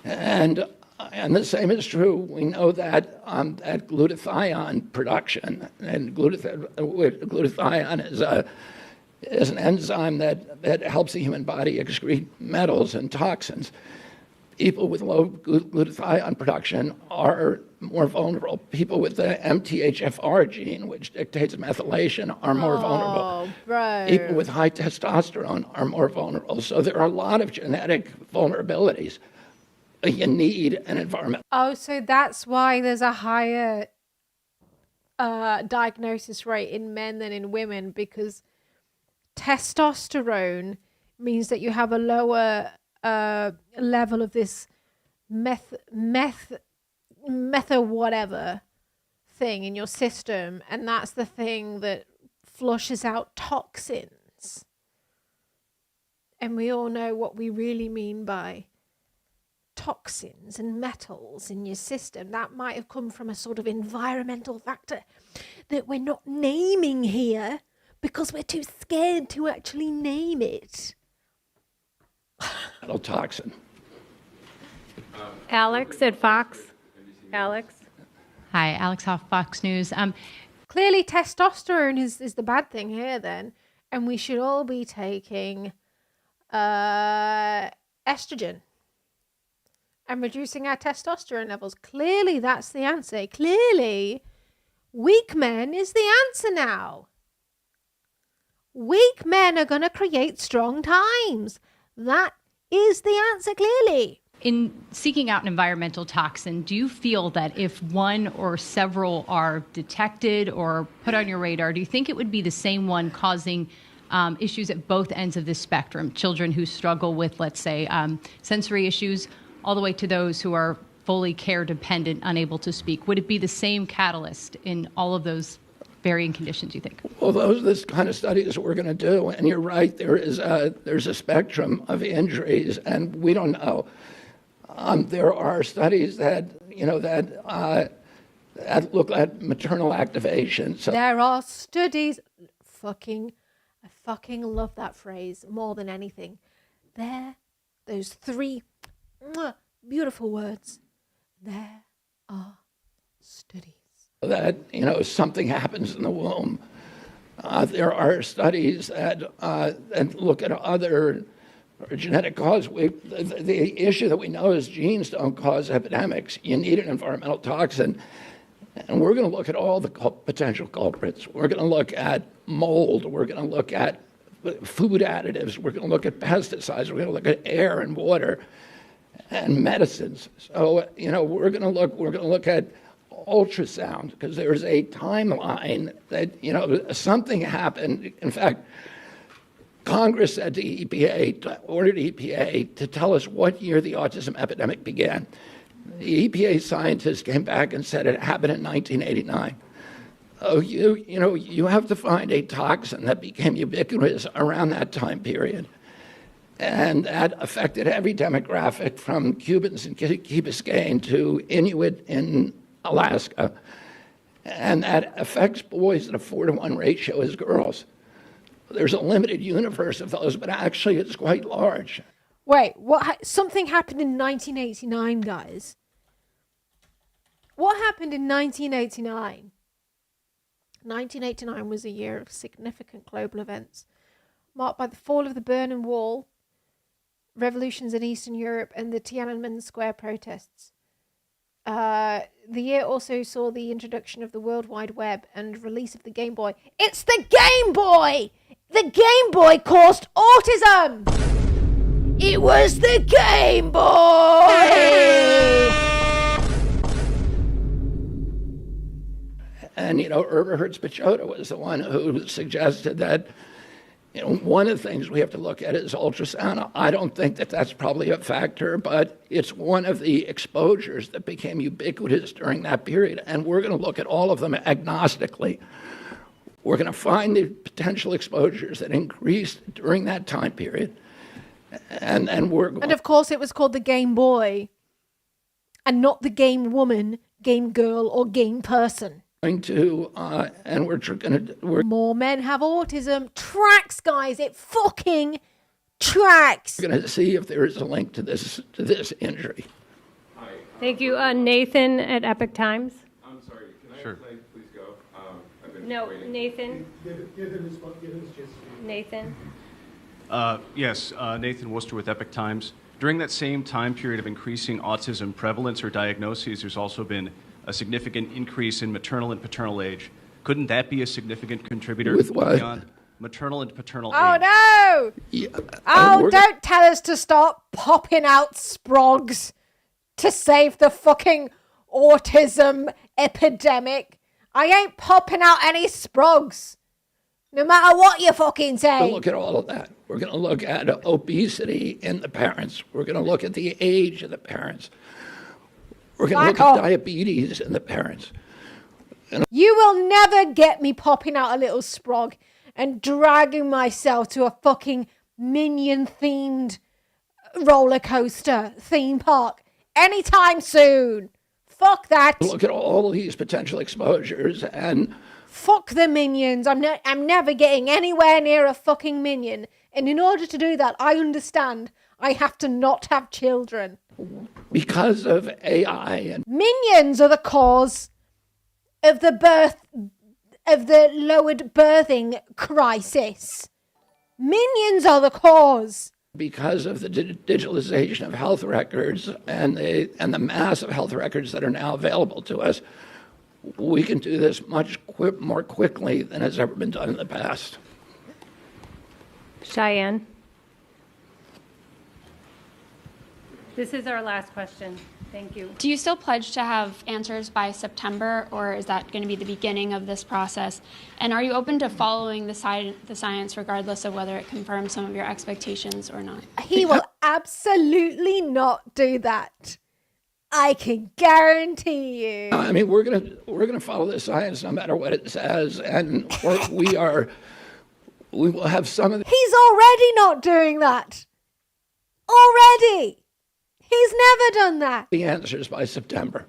And the same is true. We know that that glutathione production, and glutathione is an enzyme that helps the human body excrete metals and toxins. People with low glutathione production are more vulnerable. People with the MTHFR gene, which dictates methylation, are more vulnerable.
Bro.
People with high testosterone are more vulnerable. So there are a lot of genetic vulnerabilities. You need an environment.
Oh, so that's why there's a higher diagnosis rate in men than in women, because testosterone means that you have a lower level of this meth whatever thing in your system, and that's the thing that flushes out toxins. And we all know what we really mean by toxins and metals in your system. That might have come from a sort of environmental factor that we're not naming here because we're too scared to actually name it.
Toxin.
Alex at Fox. Alex.
Hi, Alex Hoff, Fox News.
Clearly testosterone is the bad thing here then, and we should all be taking estrogen and reducing our testosterone levels. Clearly that's the answer. Clearly weak men is the answer now. Weak men are going to create strong times. That is the answer, clearly.
In seeking out an environmental toxin, do you feel that if one or several are detected or put on your radar, do you think it would be the same one causing issues at both ends of the spectrum? Children who struggle with, let's say, sensory issues, all the way to those who are fully care dependent, unable to speak. Would it be the same catalyst in all of those varying conditions, you think?
Well, those are the kind of studies we're going to do. And you're right, there's a spectrum of injuries, and we don't know. There are studies that look at maternal activation. So
there are studies. I fucking love that phrase more than anything. Those three beautiful words. There are studies.
That something happens in the womb. There are studies that look at other genetic cause. The issue that we know is genes don't cause epidemics. You need an environmental toxin. And we're going to look at all the potential culprits. We're going to look at mold. We're going to look at food additives. We're going to look at pesticides. We're going to look at air and water and medicines. So, we're going to look at ultrasound, because there's a timeline that, something happened. In fact, Congress said to EPA, ordered EPA to tell us what year the autism epidemic began. The EPA scientists came back and said it happened in 1989. Oh, you have to find a toxin that became ubiquitous around that time period. And that affected every demographic from Cubans in Key Biscayne to Inuit in Alaska. And that affects boys at a 4-to-1 ratio as girls. There's a limited universe of those, but actually it's quite large.
Wait, something happened in 1989, guys. What happened in 1989? 1989 was a year of significant global events, marked by the fall of the Berlin Wall, revolutions in Eastern Europe, and the Tiananmen Square protests. The year also saw the introduction of the World Wide Web and release of the Game Boy. It's the Game Boy! The Game Boy caused autism! It was the Game Boy!
And, Herbert Hertz-Pichota was the one who suggested that, one of the things we have to look at is ultrasound. I don't think that that's probably a factor, but it's one of the exposures that became ubiquitous during that period. And we're going to look at all of them agnostically. We're going to find the potential exposures that increased during that time period. And we're going...
And of course it was called the Game Boy and not the Game Woman, Game Girl, or Game Person. More men have autism. Tracks, guys. It fucking tracks.
We're going to see if there is a link to this injury.
Thank you. Nathan at Epoch Times.
I'm sorry.
Sure.
Can I please go? I've been
No,
waiting.
Nathan.
Give him his chance to speak.
Nathan.
Yes, Nathan Worcester with Epoch Times.
During that same time period of increasing autism prevalence or diagnoses, there's also been a significant increase in maternal and paternal age. Couldn't that be a significant contributor
With what?
beyond maternal and paternal
Oh
age?
no!
Yeah,
Oh,
we're-
don't tell us to stop popping out sprogs to save the fucking autism epidemic. I ain't popping out any sprogs. No matter what you fucking
We'll
say.
look at all of that. We're going to look at obesity in the parents. We're going to look at the age of the parents. We're going to look at diabetes in the parents.
You will never get me popping out a little sprog and dragging myself to a fucking minion-themed roller coaster theme park anytime soon. Fuck that.
Look at all of these potential exposures and
Fuck the minions. I'm never getting anywhere near a fucking minion. And in order to do that, I understand I have to not have children.
because of AI and
Minions are the cause of the lowered birthing crisis. Minions are the cause.
because of the digitalization of health records and the mass of health records that are now available to us, we can do this much more quickly than has ever been done in the past.
Cheyenne. This is our last question. Thank you.
Do you still pledge to have answers by September, or is that going to be the beginning of this process? And are you open to following the science regardless of whether it confirms some of your expectations or not?
He will absolutely not do that. I can guarantee you.
I mean, we're gonna follow the science no matter what it says, and we will have some of the.
He's already not doing that. Already. He's never done that.
The answers by September.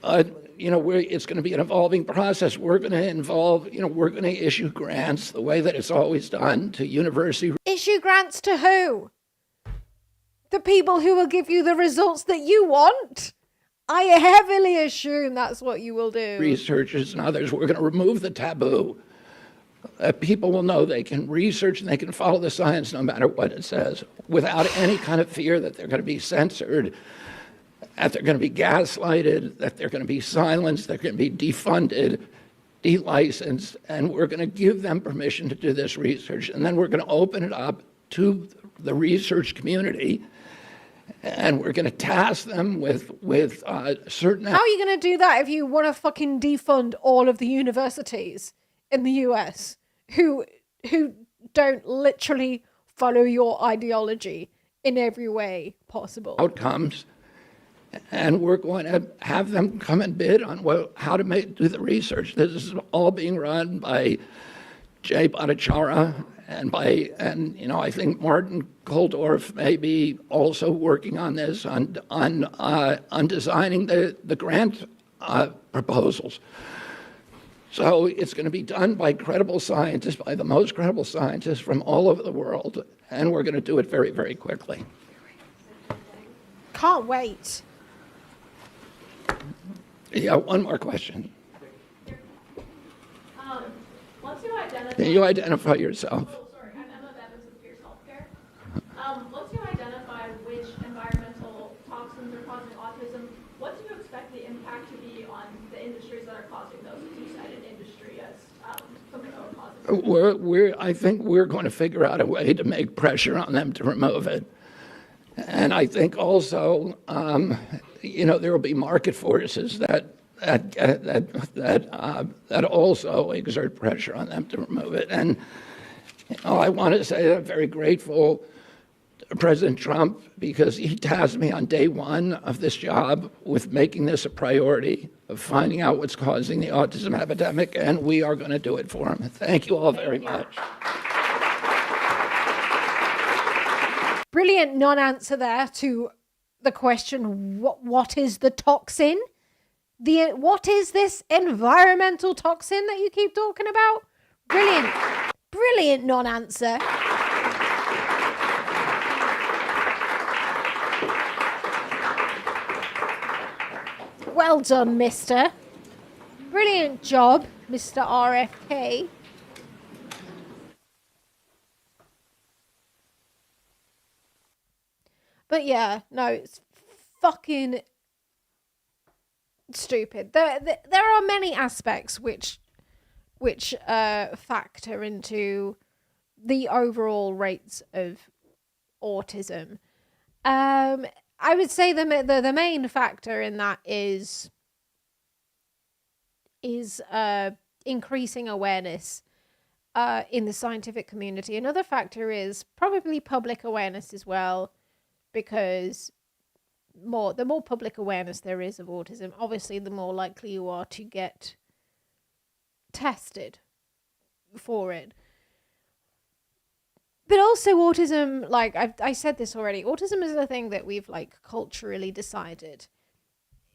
It's going to be an evolving process. We're going to issue grants the way that it's always done to university.
Issue grants to who? The people who will give you the results that you want? I heavily assume that's what you will do.
Researchers and others. We're going to remove the taboo. People will know they can research and they can follow the science no matter what it says without any kind of fear that they're going to be censored, that they're going to be gaslighted, that they're going to be silenced, they're going to be defunded, delicensed, and we're going to give them permission to do this research. And then we're going to open it up to the research community, and we're going to task them with certain.
How are you going to do that if you want to fucking defund all of the universities in the US who don't literally follow your ideology in every way possible?
Outcomes, and we're going to have them come and bid on how to do the research. This is all being run by Jay Bhattacharya and I think Martin Koldorf may be also working on this on designing the grant proposals. So it's going to be done by credible scientists, by the most credible scientists from all over the world, and we're going to do it very, very quickly.
Can't wait.
Yeah, one more question.
Once you identify...
Can you identify yourself?
Oh, sorry, I'm a vet with Peer Self-Care. Once you identify which environmental toxins are causing autism, what do you expect the impact to be on the industries that are causing those? As you cited industry as something that are causing.
I think we're going to figure out a way to make pressure on them to remove it. And I think also, there will be market forces that also exert pressure on them to remove it. And I want to say that I'm very grateful to President Trump because he tasked me on day one of this job with making this a priority, of finding out what's causing the autism epidemic, and we are going to do it for him. Thank you all very much.
Brilliant non-answer there to the question, what is the toxin? What is this environmental toxin that you keep talking about? Brilliant. Brilliant non-answer. Well done, mister. Brilliant job, Mr. RFK. But yeah, no, it's fucking stupid. There are many aspects which factor into the overall rates of autism. I would say the main factor in that is increasing awareness in the scientific community. Another factor is probably public awareness as well, because the more public awareness there is of autism, obviously the more likely you are to get tested for it. But also autism, like I said this already, autism is a thing that we've like culturally decided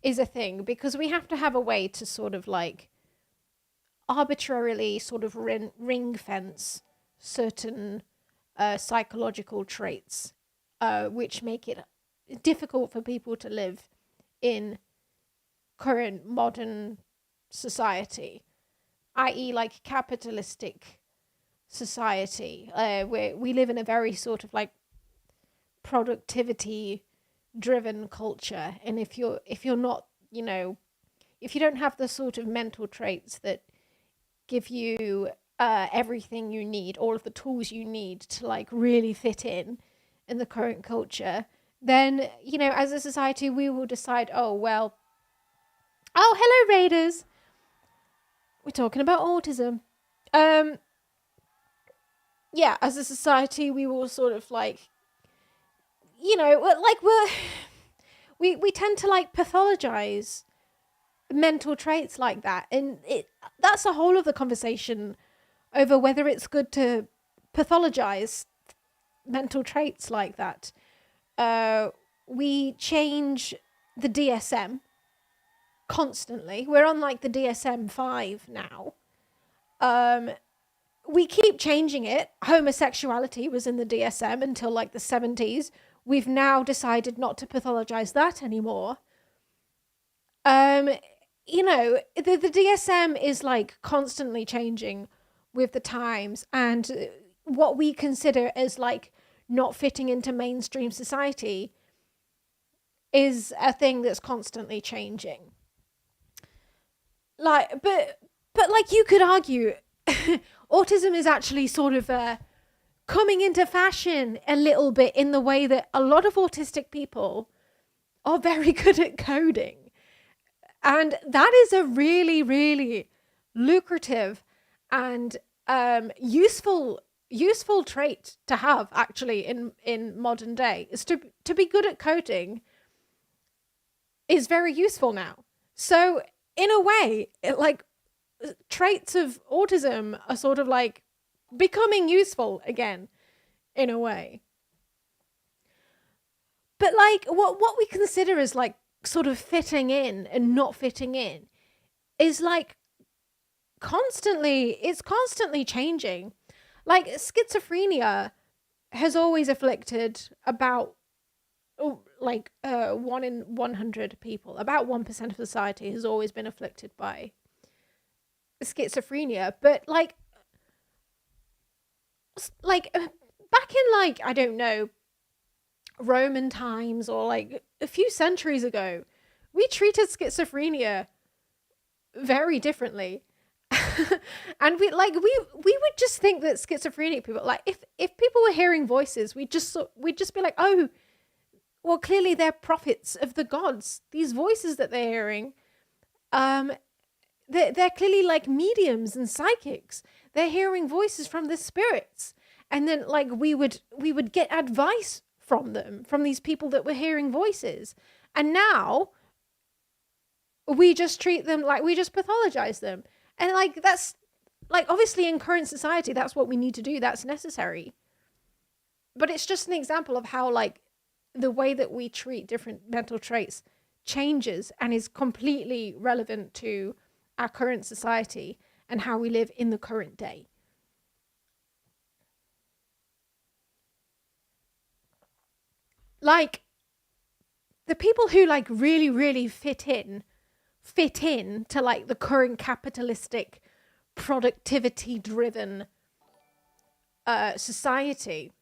is a thing, because we have to have a way to sort of like arbitrarily sort of ring fence certain psychological traits, which make it difficult for people to live in current modern society, i.e. like capitalistic society, where we live in a very sort of like productivity driven culture. And if you're not, you know, if you don't have the sort of mental traits that give you everything you need, all of the tools you need to like really fit in the current culture, then, you know, as a society we will decide, oh hello Raiders, we're talking about autism. Yeah, as a society we will sort of like, you know, like we tend to like pathologize mental traits like that, and that's a whole other conversation over whether it's good to pathologize mental traits like that. We change the DSM constantly. We're on like the DSM-5 now. We keep changing it. Homosexuality was in the DSM until like the 70s. We've now decided not to pathologize that anymore. You know, the DSM is like constantly changing with the times, and what we consider as like not fitting into mainstream society is a thing that's constantly changing. Like, but like you could argue autism is actually sort of coming into fashion a little bit, in the way that a lot of autistic people are very good at coding. And that is a really, really lucrative and useful trait to have, actually, in modern day. Is to be good at coding is very useful now. So in a way, traits of autism are sort of like becoming useful again, in a way. But like what we consider as like sort of fitting in and not fitting in is like constantly changing. Like schizophrenia has always afflicted about 1 in 100 people. About 1% of society has always been afflicted by schizophrenia. But like back in like, I don't know, Roman times, or like a few centuries ago, we treated schizophrenia very differently. And we would just think that schizophrenic people, like if people were hearing voices, we'd just be like, oh, well, clearly they're prophets of the gods. These voices that they're hearing, they're clearly like mediums and psychics. They're hearing voices from the spirits. And then like we would get advice from them, from these people that were hearing voices. And now we just treat them like, we just pathologize them. And like, that's like, obviously in current society, that's what we need to do. That's necessary. But it's just an example of how like the way that we treat different mental traits changes and is completely relevant to our current society and how we live in the current day. Like, the people who like really, really fit in to like the current capitalistic, productivity driven society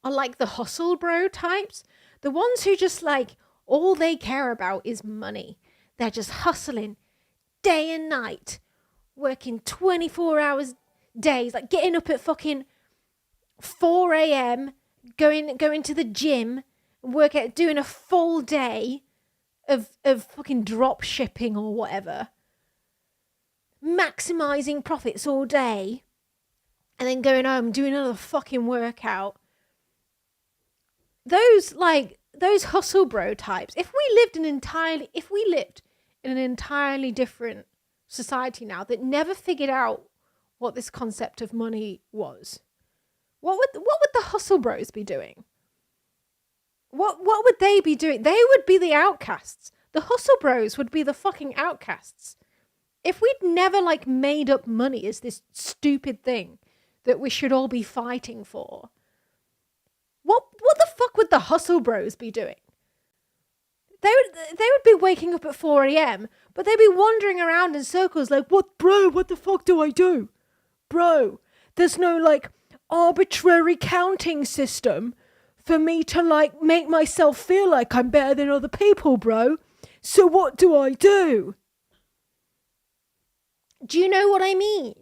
are like the hustle bro types. The ones who just like, all they care about is money. They're just hustling day and night, working 24 hours days, like getting up at fucking 4 a.m., going to the gym, doing a full day of fucking drop shipping or whatever, maximizing profits all day, and then going home, doing another fucking workout. Those hustle bro types, if we lived in an entirely different society now that never figured out what this concept of money was, what would the hustle bros be doing? What would they be doing? They would be the outcasts. The hustle bros would be the fucking outcasts. If we'd never like made up money as this stupid thing that we should all be fighting for, what the fuck would the hustle bros be doing? They would be waking up at 4 a.m., but they'd be wandering around in circles like, what the fuck do I do? Bro, there's no like arbitrary counting system for me to like make myself feel like I'm better than other people, bro. So what do I do? Do you know what I mean?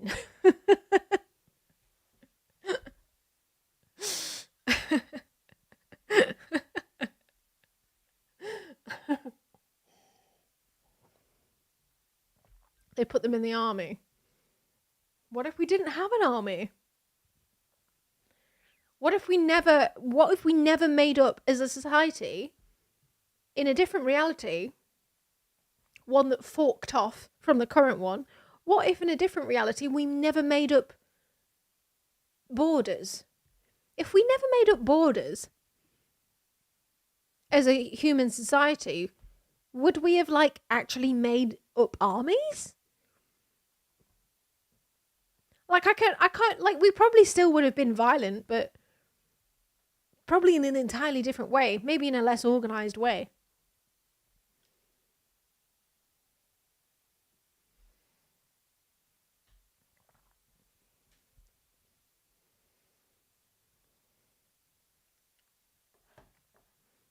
They put them in the army. What if we didn't have an army? What if we never made up as a society in a different reality, one that forked off from the current one? What if in a different reality we never made up borders? If we never made up borders as a human society, would we have like actually made up armies? Like I can't like we probably still would have been violent, but probably in an entirely different way, maybe in a less organized way.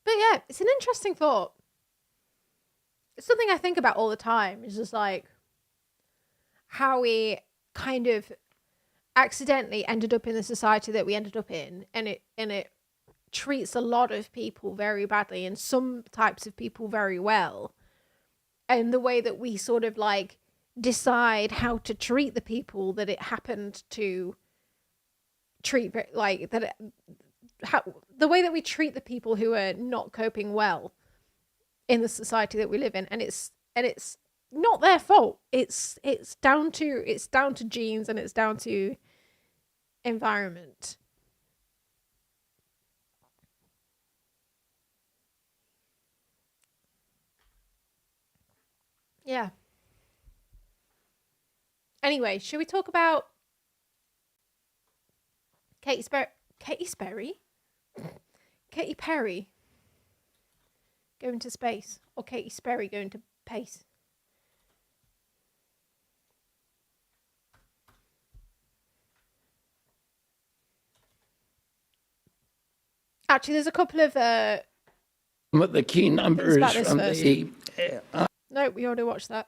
But yeah, it's an interesting thought. It's something I think about all the time. It's just like how we kind of accidentally ended up in the society that we ended up in, and it treats a lot of people very badly and some types of people very well. And the way that we sort of like decide how to treat the people that it happened to treat, like that the way that we treat the people who are not coping well in the society that we live in, and it's not their fault. It's down to genes, and it's down to environment. Yeah. Anyway, should we talk about Katy Perry going to space, or Katy Perry going to space? Actually, there's a couple of
the key numbers from the
no, we already watched that.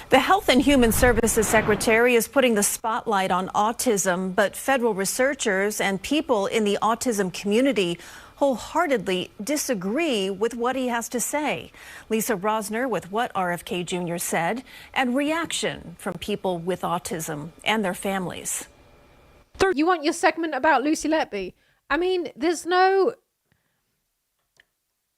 The Health and Human Services Secretary is putting the spotlight on autism, but federal researchers and people in the autism community wholeheartedly disagree with what he has to say. Lisa Rosner with what RFK Jr. said, and reaction from people with autism and their families.
You want your segment about Lucy Letby? I mean, there's no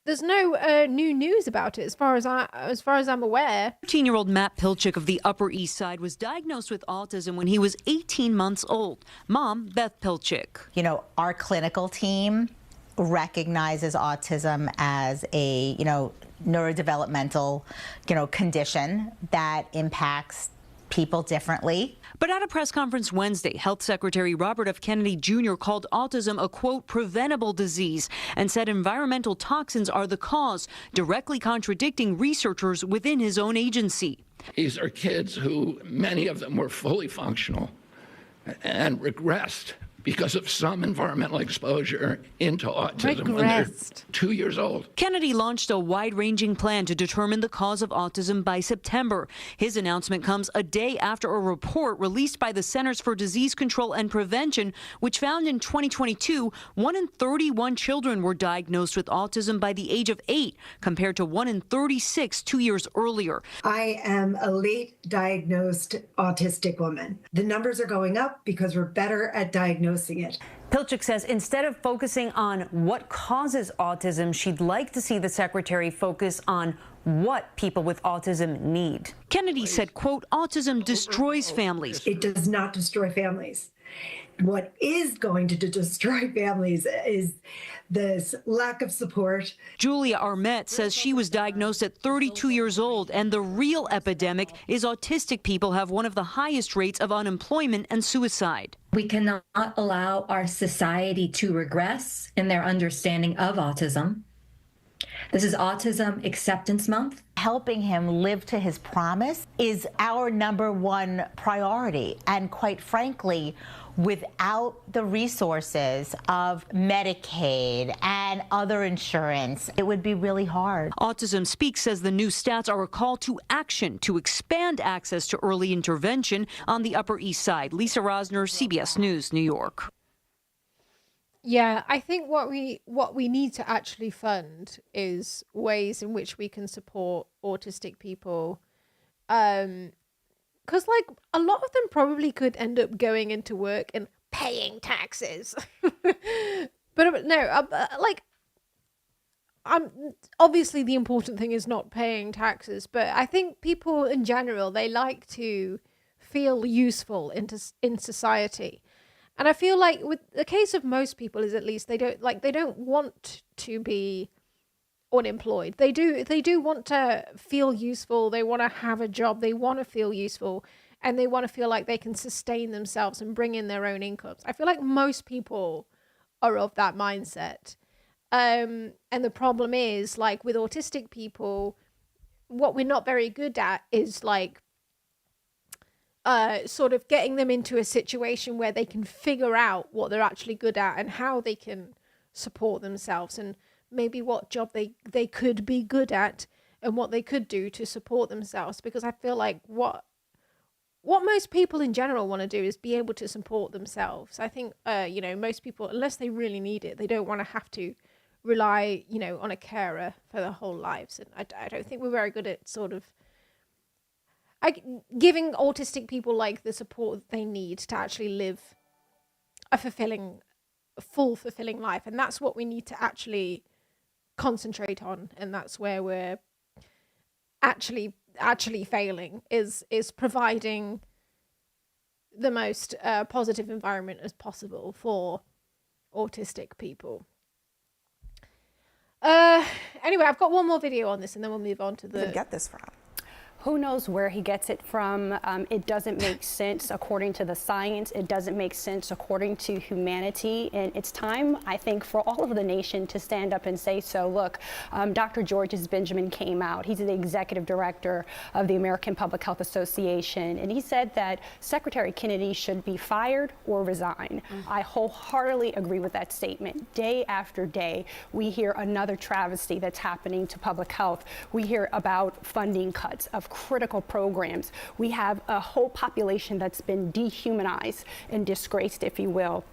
new news about it as far as I'm aware.
13-year-old Matt Pilchik of the Upper East Side was diagnosed with autism when he was 18 months old. Mom, Beth Pilchik.
You know, our clinical team recognizes autism as a, neurodevelopmental, condition that impacts people differently.
But at a press conference Wednesday, Health Secretary Robert F. Kennedy Jr. called autism a, quote, preventable disease and said environmental toxins are the cause, directly contradicting researchers within his own agency.
These are kids who, many of them were fully functional and regressed because of some environmental exposure into autism when they're 2 years old.
Kennedy launched a wide-ranging plan to determine the cause of autism by September. His announcement comes a day after a report released by the Centers for Disease Control and Prevention, which found in 2022, 1 in 31 children were diagnosed with autism by the age of 8, compared to 1 in 36 2 years earlier.
I am a late diagnosed autistic woman. The numbers are going up because we're better at diagnosing it.
Pilchuk says instead of focusing on what causes autism, she'd like to see the secretary focus on what people with autism need. Kennedy said, quote, autism destroys families.
It does not destroy families. What is going to destroy families is this lack of support.
Julia Armet says she was diagnosed at 32 years old, and the real epidemic is autistic people have one of the highest rates of unemployment and suicide.
We cannot allow our society to regress in their understanding of autism. This is Autism Acceptance Month.
Helping him live to his promise is our #1 priority. And quite frankly, without the resources of Medicaid and other insurance, it would be really hard.
Autism Speaks says the new stats are a call to action to expand access to early intervention on the Upper East Side. Lisa Rosner, CBS News, New York.
Yeah, I think what we need to actually fund is ways in which we can support autistic people. Because, like, a lot of them probably could end up going into work and paying taxes. but no, obviously the important thing is not paying taxes, but I think people in general, they like to feel useful in society. And I feel like with the case of most people is at least they don't want to be unemployed. They do want to feel useful. They want to have a job. They want to feel useful, and they want to feel like they can sustain themselves and bring in their own incomes. I feel like most people are of that mindset. And the problem is, like, with autistic people, what we're not very good at is like sort of getting them into a situation where they can figure out what they're actually good at and how they can support themselves, and maybe what job they could be good at and what they could do to support themselves. Because I feel like what most people in general want to do is be able to support themselves. I think, most people, unless they really need it, they don't want to have to rely, on a carer for their whole lives. And I don't think we're very good at sort of giving autistic people like the support they need to actually live a fulfilling life. And that's what we need to actually concentrate on. And that's where we're actually failing, is providing the most positive environment as possible for autistic people. Anyway, I've got one more video on this and then we'll move on to the...
Get this from.
Who knows where he gets it from? It doesn't make sense according to the science. It doesn't make sense according to humanity. And it's time, I think, for all of the nation to stand up and say so. Look, Dr. Georges Benjamin came out. He's the executive director of the American Public Health Association. And he said that Secretary Kennedy should be fired or resign. I wholeheartedly agree with that statement. Day after day, we hear another travesty that's happening to public health. We hear about funding cuts of critical programs. We have a whole population that's been dehumanized and disgraced, if you will.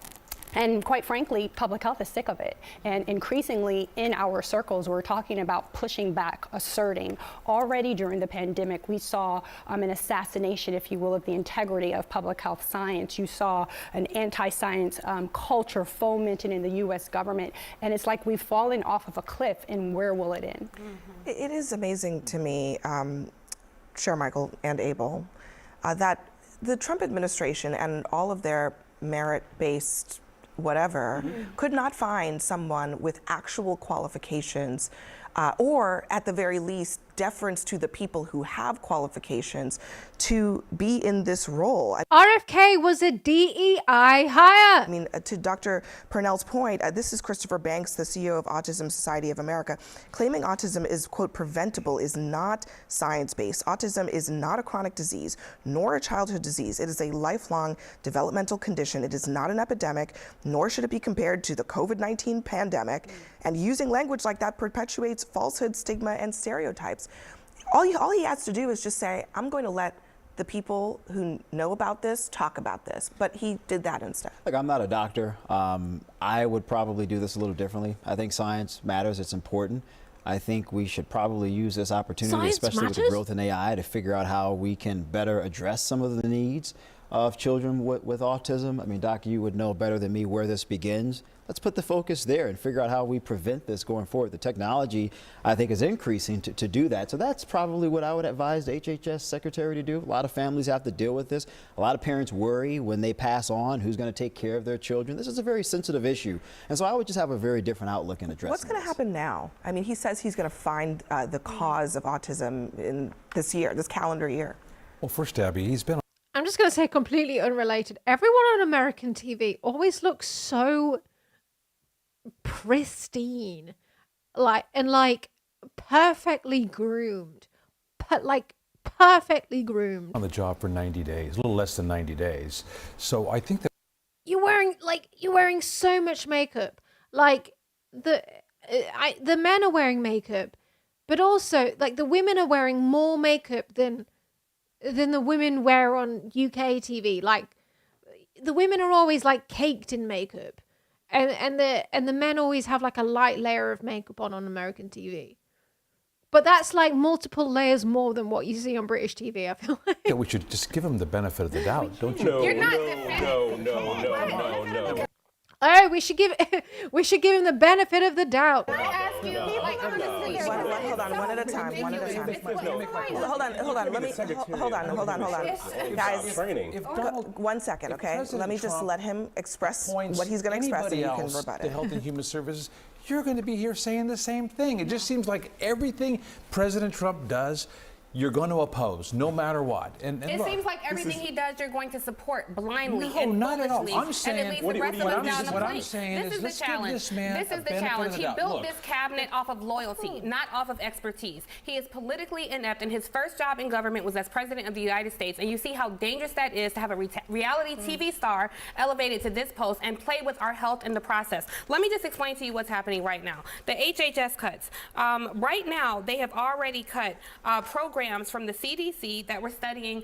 And quite frankly, public health is sick of it. And increasingly in our circles, we're talking about pushing back, asserting. Already during the pandemic, we saw an assassination, if you will, of the integrity of public health science. You saw an anti-science culture fomented in the U.S. government. And it's like we've fallen off of a cliff, and where will it end?
It is amazing to me, Chair Michael and Abel, that the Trump administration and all of their merit-based whatever could not find someone with actual qualifications or at the very least deference to the people who have qualifications to be in this role.
RFK was a DEI hire.
I mean, to Dr. Purnell's point, this is Christopher Banks, the CEO of Autism Society of America. Claiming autism is, quote, preventable is not science-based. Autism is not a chronic disease, nor a childhood disease. It is a lifelong developmental condition. It is not an epidemic, nor should it be compared to the COVID-19 pandemic. And using language like that perpetuates falsehood, stigma, and stereotypes. All he has to do is just say, I'm going to let the people who know about this talk about this, but he did that instead.
Look, I'm not a doctor. I would probably do this a little differently. I think science matters, it's important. I think we should probably use this opportunity, especially with the growth in AI, to figure out how we can better address some of the needs of children with autism. I mean, Doc, you would know better than me where this begins. Let's put the focus there and figure out how we prevent this going forward. The technology, I think, is increasing to do that. So that's probably what I would advise the HHS secretary to do. A lot of families have to deal with this. A lot of parents worry when they pass on who's going to take care of their children. This is a very sensitive issue. And so I would just have a very different outlook in addressing
What's going to happen now? I mean, he says he's going to find the cause of autism in this year, this calendar year.
Well, first, Abby, he's been...
I'm just going to say completely unrelated. Everyone on American TV always looks so pristine, like perfectly groomed, perfectly groomed.
On the job for 90 days, a little less than 90 days. So I think that
you're wearing so much makeup. Like the men are wearing makeup, but also like the women are wearing more makeup than the women wear on UK TV. Like the women are always like caked in makeup. And the men always have like a light layer of makeup on American TV. But that's like multiple layers more than what you see on British TV, I feel like.
we should just give him the benefit of the doubt, don't you?
No,
You're not
no.
Oh, we should give him the benefit of the doubt.
Hold on, one at a time. Hold on. Guys, 1 second, okay? Let me just let him express what he's going to express, and you can rebut
the
it.
Health and Human Services, you're going to be here saying the same thing. It just seems like everything President Trump does, you're going to oppose, no matter what. And
it
look,
seems like everything he does, you're going to support blindly and
not at all.
foolishly.
I'm saying,
and it leaves the rest of us down the
what I'm
plate.
saying
This
is
is
let's
the
give
challenge.
this man
This is
a
the
benefit
challenge.
of the
He
doubt.
built
Look.
this cabinet off of loyalty, not off of expertise. He is politically inept, and his first job in government was as president of the United States. And you see how dangerous that is to have a reality TV star elevated to this post and play with our health in the process. Let me just explain to you what's happening right now. The HHS cuts. Right now, they have already cut programs from the CDC that were studying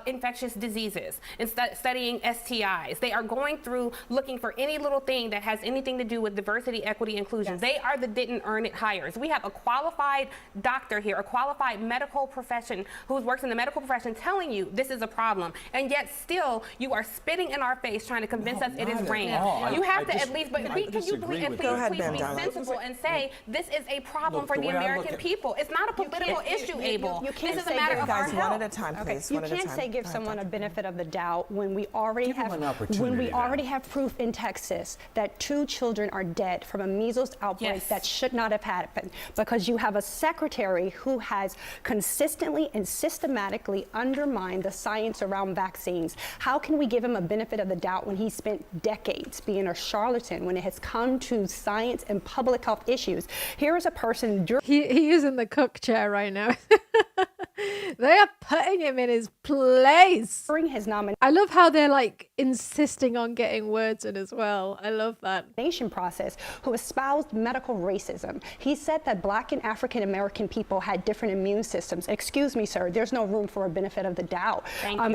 infectious diseases and studying STIs. They are going through looking for any little thing that has anything to do with diversity, equity, inclusion. Yes. They are the didn't earn it hires. We have a qualified doctor here, a qualified medical profession who works in the medical profession telling you this is a problem. And yet still you are spitting in our face trying to convince us it is rain. You have to at least, but can you please be sensible and say this is a problem for the American people. It's not a political issue, Abel. This is a matter of our health.
One at a time, please.
You can't say give someone a benefit of the doubt when we already have proof in Texas that 2 children are dead from a measles outbreak that should not have happened, because you have a secretary who has consistently and systematically undermined the science around vaccines. How can we give him a benefit of the doubt when he spent decades being a charlatan when it has come to science and public health issues? Here is a person.
He is in the cook chair right now. They are putting him in his place.
During his nomination,
I love how they're like insisting on getting words in as well. I love that.
Process, who espoused medical racism. He said that Black and African American people had different immune systems. Excuse me, sir, there's no room for a benefit of the doubt.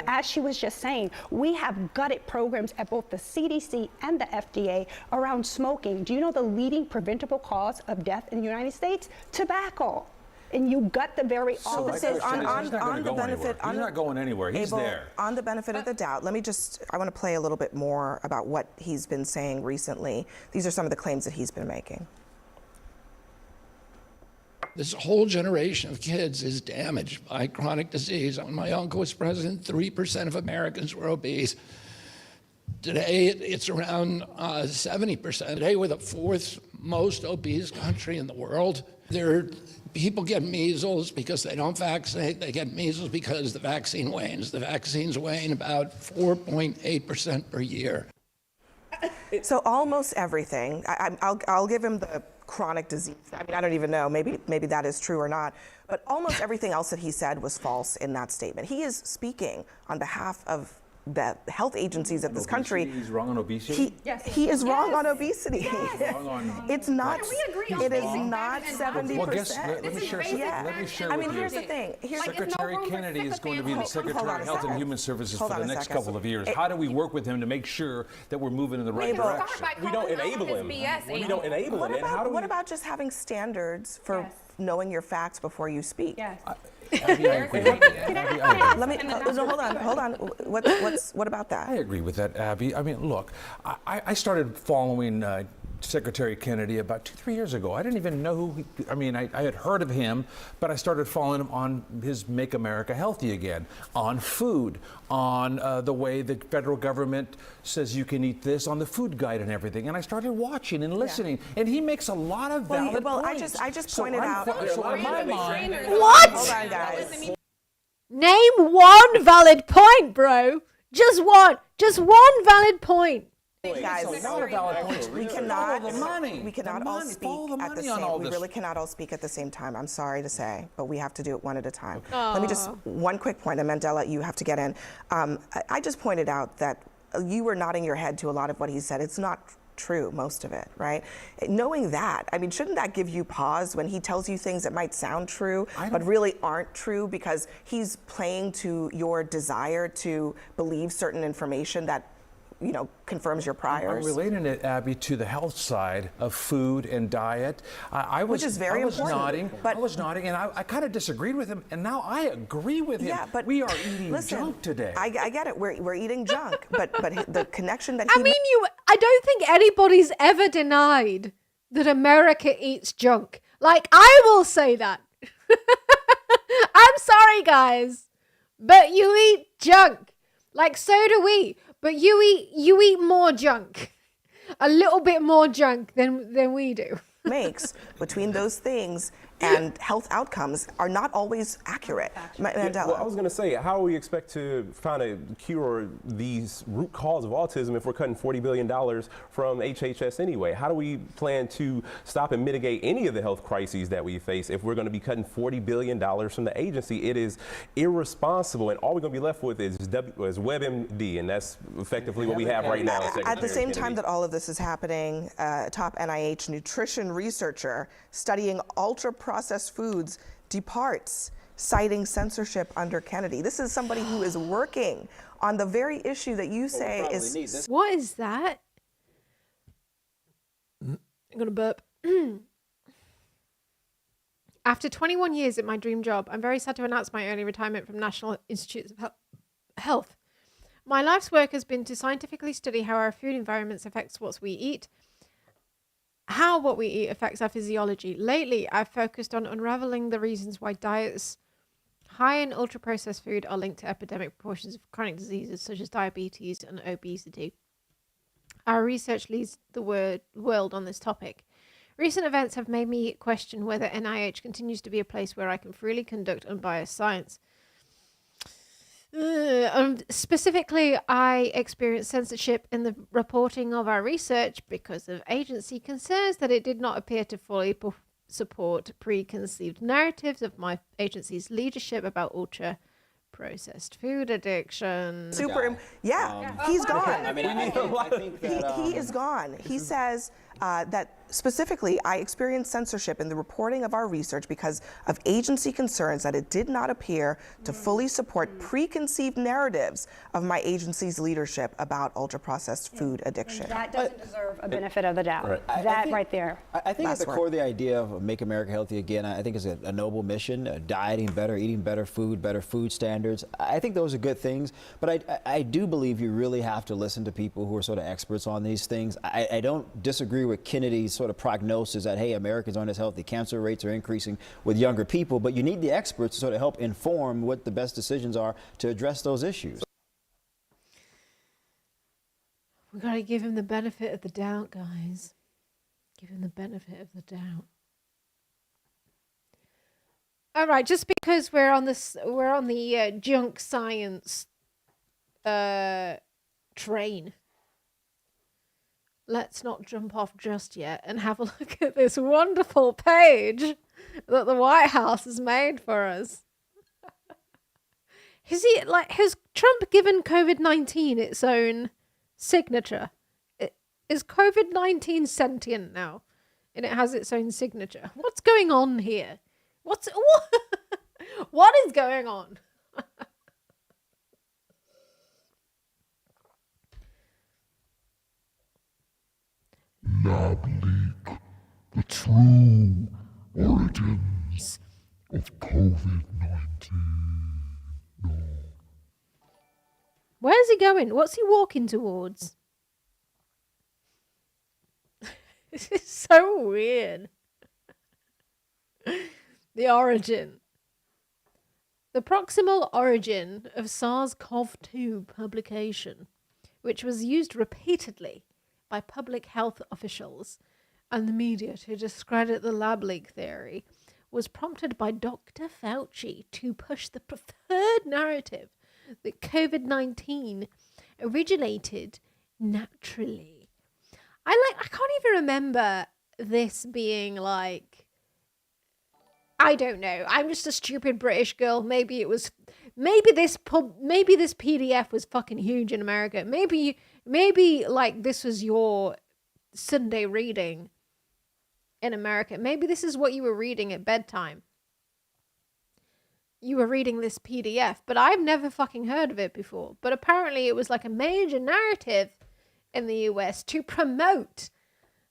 As she was just saying, we have gutted programs at both the CDC and the FDA around smoking. Do you know the leading preventable cause of death in the United States? Tobacco. And you gut the very opposite.
On the benefit,
he's not going anywhere. He's there.
On the benefit of the doubt, I want to play a little bit more about what he's been saying recently. These are some of the claims that he's been making.
This whole generation of kids is damaged by chronic disease. When my uncle was president, 3% of Americans were obese. Today, it's around 70%. Today, we're the 4th most obese country in the world. People get measles because they don't vaccinate. They get measles because the vaccine wanes. The vaccines wane about 4.8% per year.
So almost everything, I'll give him the chronic disease. I mean, I don't even know, maybe that is true or not, but almost everything else that he said was false in that statement. He is speaking on behalf of the health agencies of this country.
He's wrong on obesity?
He is wrong on obesity. It's not, it is
on
not 70%.
Well, guess, let me share
I
with
mean,
you.
here's the thing.
Secretary Kennedy is going to be the Secretary of Health and Human Services for the next couple of years. How do we work with him to make sure that we're moving in the right direction?
We don't enable him. We don't enable him.
What about just having standards for knowing your facts before you speak?
Yes.
Abby, I agree.
Let me hold on. What about that?
I agree with that, Abby. I mean, look, I started following Secretary Kennedy about 2-3 years ago. I didn't even know who I had heard of him, but I started following him on his Make America Healthy Again, on food, on the way the federal government says you can eat this, on the food guide and everything. And I started watching and listening, and he makes a lot of valid points.
I just pointed out.
So in my mind,
What?
Hold on, guys.
Name one valid point, bro. Just one valid point.
Guys, we cannot all speak at the same. We really cannot all speak at the same time. I'm sorry to say, but we have to do it one at a time. Let me just one quick point, and Mandela, you have to get in. I just pointed out that you were nodding your head to a lot of what he said. It's not true, most of it, right? Knowing that, I mean, shouldn't that give you pause when he tells you things that might sound true, but really aren't true because he's playing to your desire to believe certain information that confirms your priors?
I'm relating it, Abby, to the health side of food and diet.
Which is very important.
I was nodding, and I kind of disagreed with him, and now I agree with him.
Yeah, but
we are eating junk today.
I get it. We're eating junk, but the connection that
I don't think anybody's ever denied that America eats junk. Like, I will say that. I'm sorry, guys, but you eat junk. Like, so do we. But you eat more junk, a little bit more junk than we do.
Makes between those things and health outcomes are not always accurate. Mandela.
Well, I was going to say, how do we expect to find a cure these root cause of autism if we're cutting $40 billion from HHS anyway? How do we plan to stop and mitigate any of the health crises that we face if we're going to be cutting $40 billion from the agency? It is irresponsible, and all we're going to be left with is WebMD, and that's effectively what we have right now.
At the same time that all of this is happening, a top NIH nutrition researcher studying ultra-processed foods departs, citing censorship under Kennedy. This is somebody who is working on the very issue that you say is...
What is that? I'm gonna burp. After 21 years at my dream job, I'm very sad to announce my early retirement from National Institutes of Health. My life's work has been to scientifically study how our food environments affects what we eat, how what we eat affects our physiology. Lately, I've focused on unraveling the reasons why diets high in ultra-processed food are linked to epidemic proportions of chronic diseases such as diabetes and obesity. Our research leads the world on this topic. Recent events have made me question whether NIH continues to be a place where I can freely conduct unbiased science. Specifically, I experienced censorship in the reporting of our research because of agency concerns that it did not appear to fully support preconceived narratives of my agency's leadership about ultra-processed food addiction.
He's gone.
I mean, I think that,
he is gone. He says that specifically, I experienced censorship in the reporting of our research because of agency concerns that it did not appear to fully support preconceived narratives of my agency's leadership about ultra-processed food addiction.
That doesn't deserve a benefit of the doubt.
Right.
Right there.
I think at the core of the idea of Make America Healthy Again, I think is a noble mission, dieting better, eating better food standards. I think those are good things, but I do believe you really have to listen to people who are sort of experts on these things. I don't disagree with Kennedy's sort of prognosis that, hey, Americans aren't as healthy, cancer rates are increasing with younger people, but you need the experts to sort of help inform what the best decisions are to address those issues.
We gotta give him the benefit of the doubt, guys. Give him the benefit of the doubt. All right, just because we're on the junk science train. Let's not jump off just yet and have a look at this wonderful page that the White House has made for us. Has Trump given COVID-19 its own signature? Is COVID-19 sentient now? And it has its own signature. What's going on here? What is going on?
Lab leak. The true origins of COVID-19. No.
Where's he going? What's he walking towards? This is so weird. The origin. The proximal origin of SARS-CoV-2 publication, which was used repeatedly by public health officials and the media to discredit the lab leak theory, was prompted by Dr. Fauci to push the preferred narrative that COVID-19 originated naturally. I can't even remember this being like, I don't know. I'm just a stupid British girl. Maybe this PDF was fucking huge in America. Maybe like this was your Sunday reading in America. Maybe this is what you were reading at bedtime. You were reading this PDF, but I've never fucking heard of it before. But apparently it was like a major narrative in the US to promote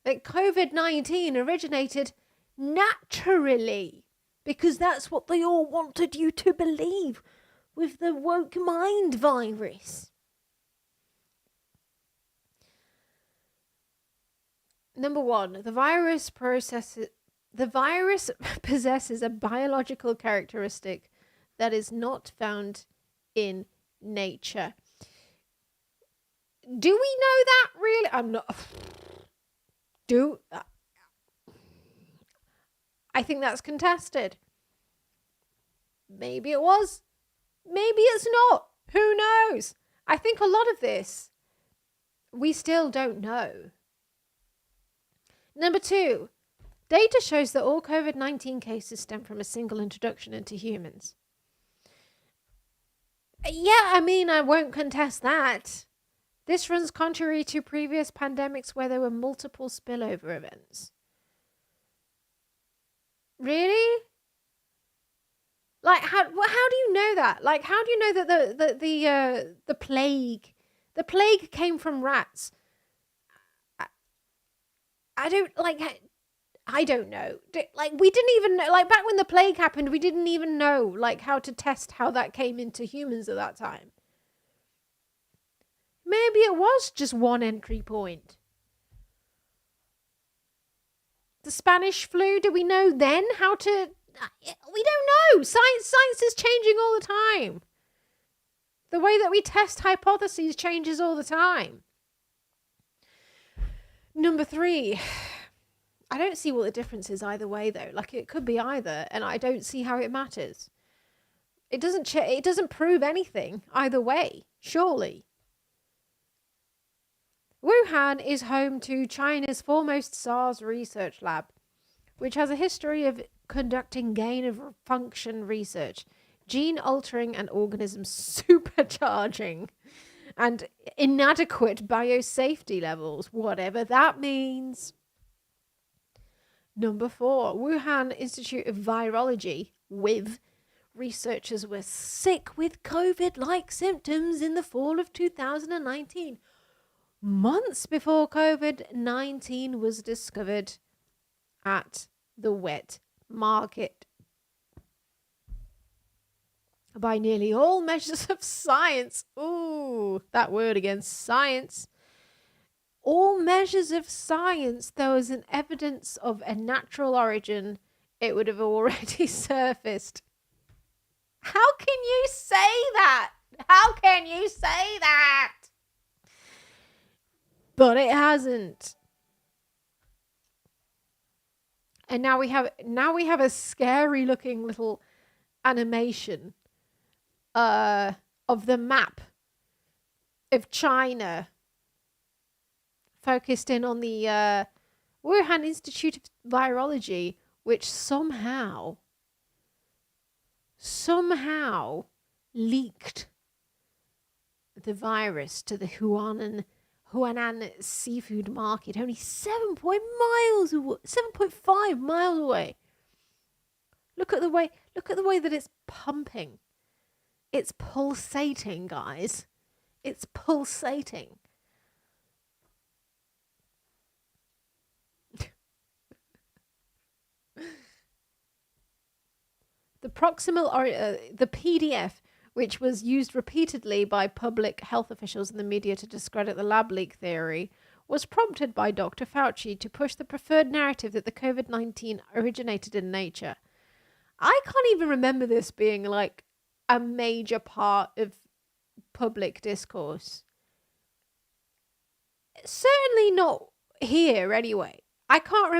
that COVID-19 originated naturally, because that's what they all wanted you to believe with the woke mind virus. Number one, the virus possesses a biological characteristic that is not found in nature. Do we know that really? I think that's contested. Maybe it was. Maybe it's not. Who knows? I think a lot of this, we still don't know. Number two, data shows that all COVID-19 cases stem from a single introduction into humans. Yeah, I mean, I won't contest that. This runs contrary to previous pandemics where there were multiple spillover events. Really? Like, how do you know that? Like, how do you know that the plague came from rats? I don't know. Like, we didn't even know, like, back when the plague happened, we didn't even know, like, how to test how that came into humans at that time. Maybe it was just one entry point. The Spanish flu, do we know then how to... We don't know. Science is changing all the time. The way that we test hypotheses changes all the time. Number three, I don't see what the difference is either way, though. Like, it could be either, and I don't see how it matters. It doesn't prove anything either way, surely. Wuhan is home to China's foremost SARS research lab, which has a history of conducting gain-of-function research, gene-altering and organism supercharging, and inadequate biosafety levels, whatever that means. Number four, Wuhan Institute of Virology, WIV, researchers were sick with COVID-like symptoms in the fall of 2019, months before COVID-19 was discovered at the wet market. By nearly all measures of science. Ooh, that word again, science. All measures of science, there was an evidence of a natural origin, it would have already surfaced. How can you say that? How can you say that? But it hasn't. And now we have a scary looking little animation of the map of China focused in on the Wuhan Institute of Virology, which somehow leaked the virus to the Huanan seafood market, only 7.5 miles away. Look at the way that it's pumping. It's pulsating, guys. It's pulsating. The the PDF, which was used repeatedly by public health officials in the media to discredit the lab leak theory, was prompted by Dr. Fauci to push the preferred narrative that the COVID-19 originated in nature. I can't even remember this being like a major part of public discourse. Certainly not here, anyway. I can't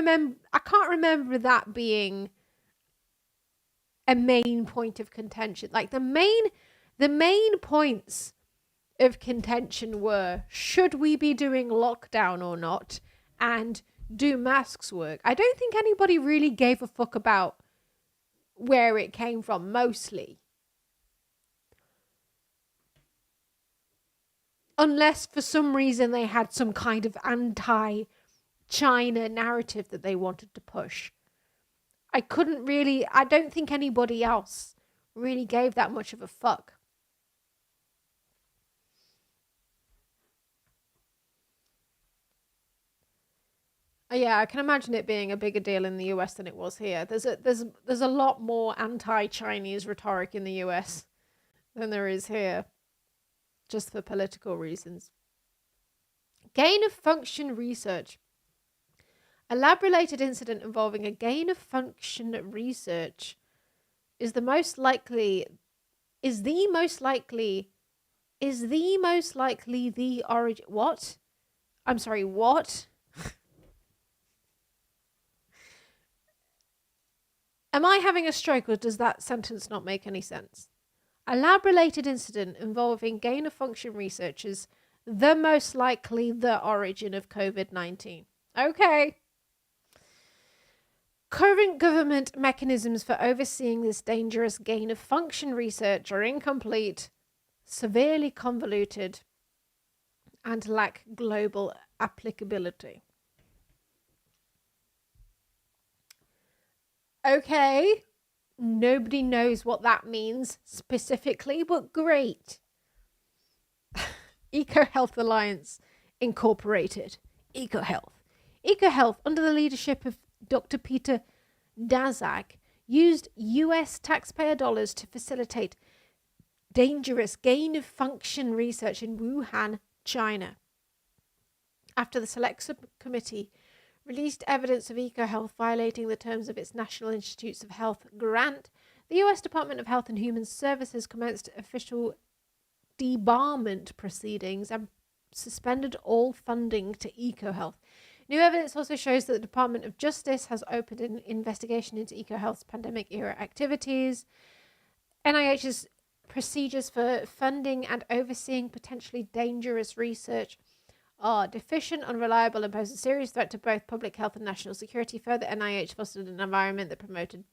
remember that being a main point of contention. Like the main points of contention were, should we be doing lockdown or not, and do masks work? I don't think anybody really gave a fuck about where it came from, mostly. Unless for some reason they had some kind of anti-China narrative that they wanted to push. I don't think anybody else really gave that much of a fuck. Yeah, I can imagine it being a bigger deal in the US than it was here. There's a lot more anti-Chinese rhetoric in the US than there is here, just for political reasons. Gain-of-function research. A lab-related incident involving a gain-of-function research is the most likely the origin. What? I'm sorry, what? Am I having a stroke, or does that sentence not make any sense? A lab-related incident involving gain-of-function research is the most likely the origin of COVID-19. Okay. Current government mechanisms for overseeing this dangerous gain-of-function research are incomplete, severely convoluted, and lack global applicability. Okay, nobody knows what that means specifically, but great. EcoHealth Alliance Incorporated. EcoHealth. EcoHealth, under the leadership of Dr. Peter DOAC, used US taxpayer dollars to facilitate dangerous gain-of-function research in Wuhan, China. After the Select Subcommittee released evidence of EcoHealth violating the terms of its National Institutes of Health grant, the US Department of Health and Human Services commenced official debarment proceedings and suspended all funding to EcoHealth. New evidence also shows that the Department of Justice has opened an investigation into EcoHealth's pandemic-era activities. NIH's procedures for funding and overseeing potentially dangerous research are deficient, unreliable, and pose a serious threat to both public health and national security. Further, NIH fostered an environment that promoted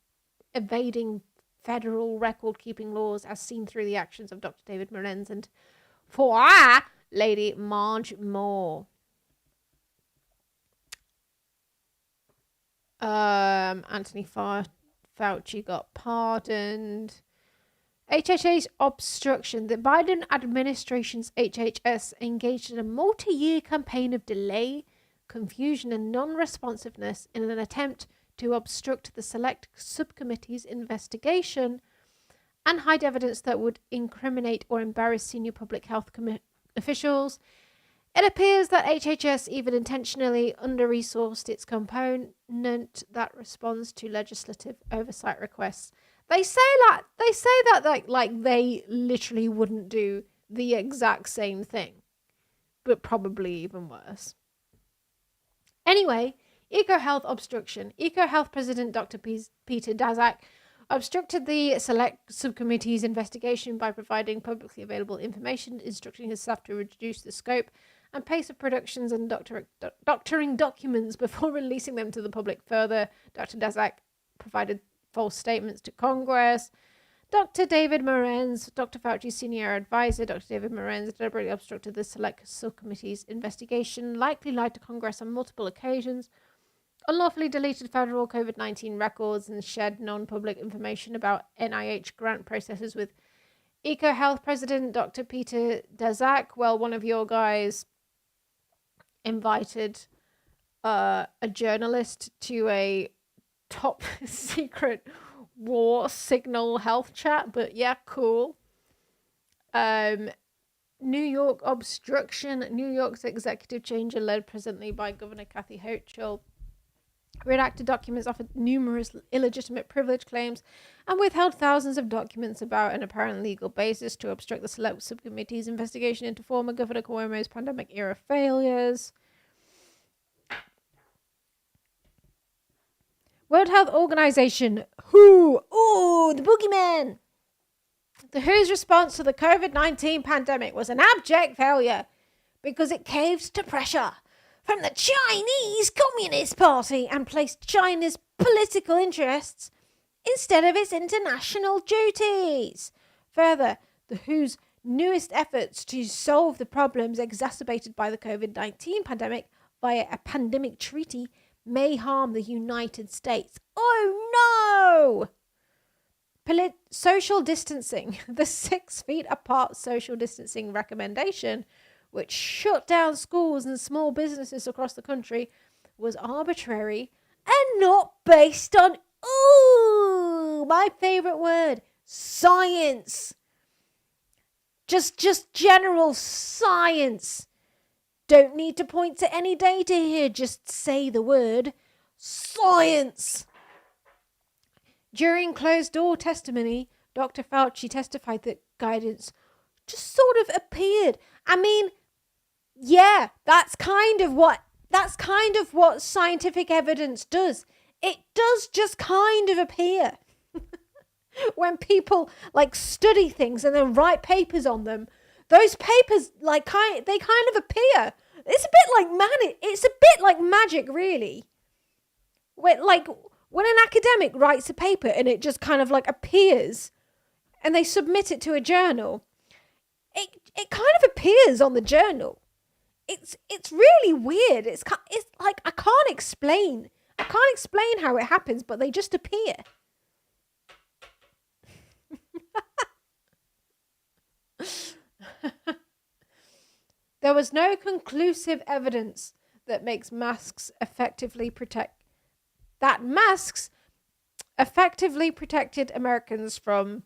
evading federal record-keeping laws, as seen through the actions of Dr. David Morenz and Lady Marge Moore. Anthony Fauci got pardoned. HHS obstruction. The Biden administration's HHS engaged in a multi-year campaign of delay, confusion, and non-responsiveness in an attempt to obstruct the Select Subcommittee's investigation and hide evidence that would incriminate or embarrass senior public health officials. It appears that HHS even intentionally under-resourced its component that responds to legislative oversight requests. They say that like they literally wouldn't do the exact same thing, but probably even worse. Anyway, EcoHealth obstruction. EcoHealth President Dr. Peter DOAC obstructed the select subcommittee's investigation by providing publicly available information, instructing his staff to reduce the scope and pace of productions and doctoring documents before releasing them to the public. Further, Dr. DOAC provided false statements to Congress. Dr. David Morenz, Dr. Fauci's senior advisor, Dr. David Morenz, deliberately obstructed the select subcommittee's investigation, likely lied to Congress on multiple occasions, unlawfully deleted federal COVID-19 records, and shared non-public information about NIH grant processes with EcoHealth President Dr. Peter Daszak. Well, one of your guys invited a journalist to a top secret war signal health chat, but yeah, cool. New York obstruction. New York's executive change led presently by Governor Kathy Hochul redacted documents, offered numerous illegitimate privilege claims, and withheld thousands of documents about an apparent legal basis to obstruct the select subcommittee's investigation into former Governor Cuomo's pandemic-era failures. World Health Organization, WHO, the boogeyman. The WHO's response to the COVID-19 pandemic was an abject failure because it caved to pressure from the Chinese Communist Party and placed China's political interests instead of its international duties. Further, the WHO's newest efforts to solve the problems exacerbated by the COVID-19 pandemic via a pandemic treaty may harm the United States. Oh no! Social distancing. The 6 feet apart social distancing recommendation, which shut down schools and small businesses across the country, was arbitrary and not based on, my favorite word, science. Just general science. Don't need to point to any data here, just say the word science. During closed-door testimony, Dr. Fauci testified that guidance just sort of appeared. I mean, yeah, that's kind of what scientific evidence does. It does just kind of appear. When people like study things and then write papers on them, those papers they kind of appear. It's a bit like magic, really. When an academic writes a paper and it just kind of like appears, and they submit it to a journal, it kind of appears on the journal. It's really weird. It's like I can't explain how it happens, but they just appear. There was no conclusive evidence that masks effectively protected Americans from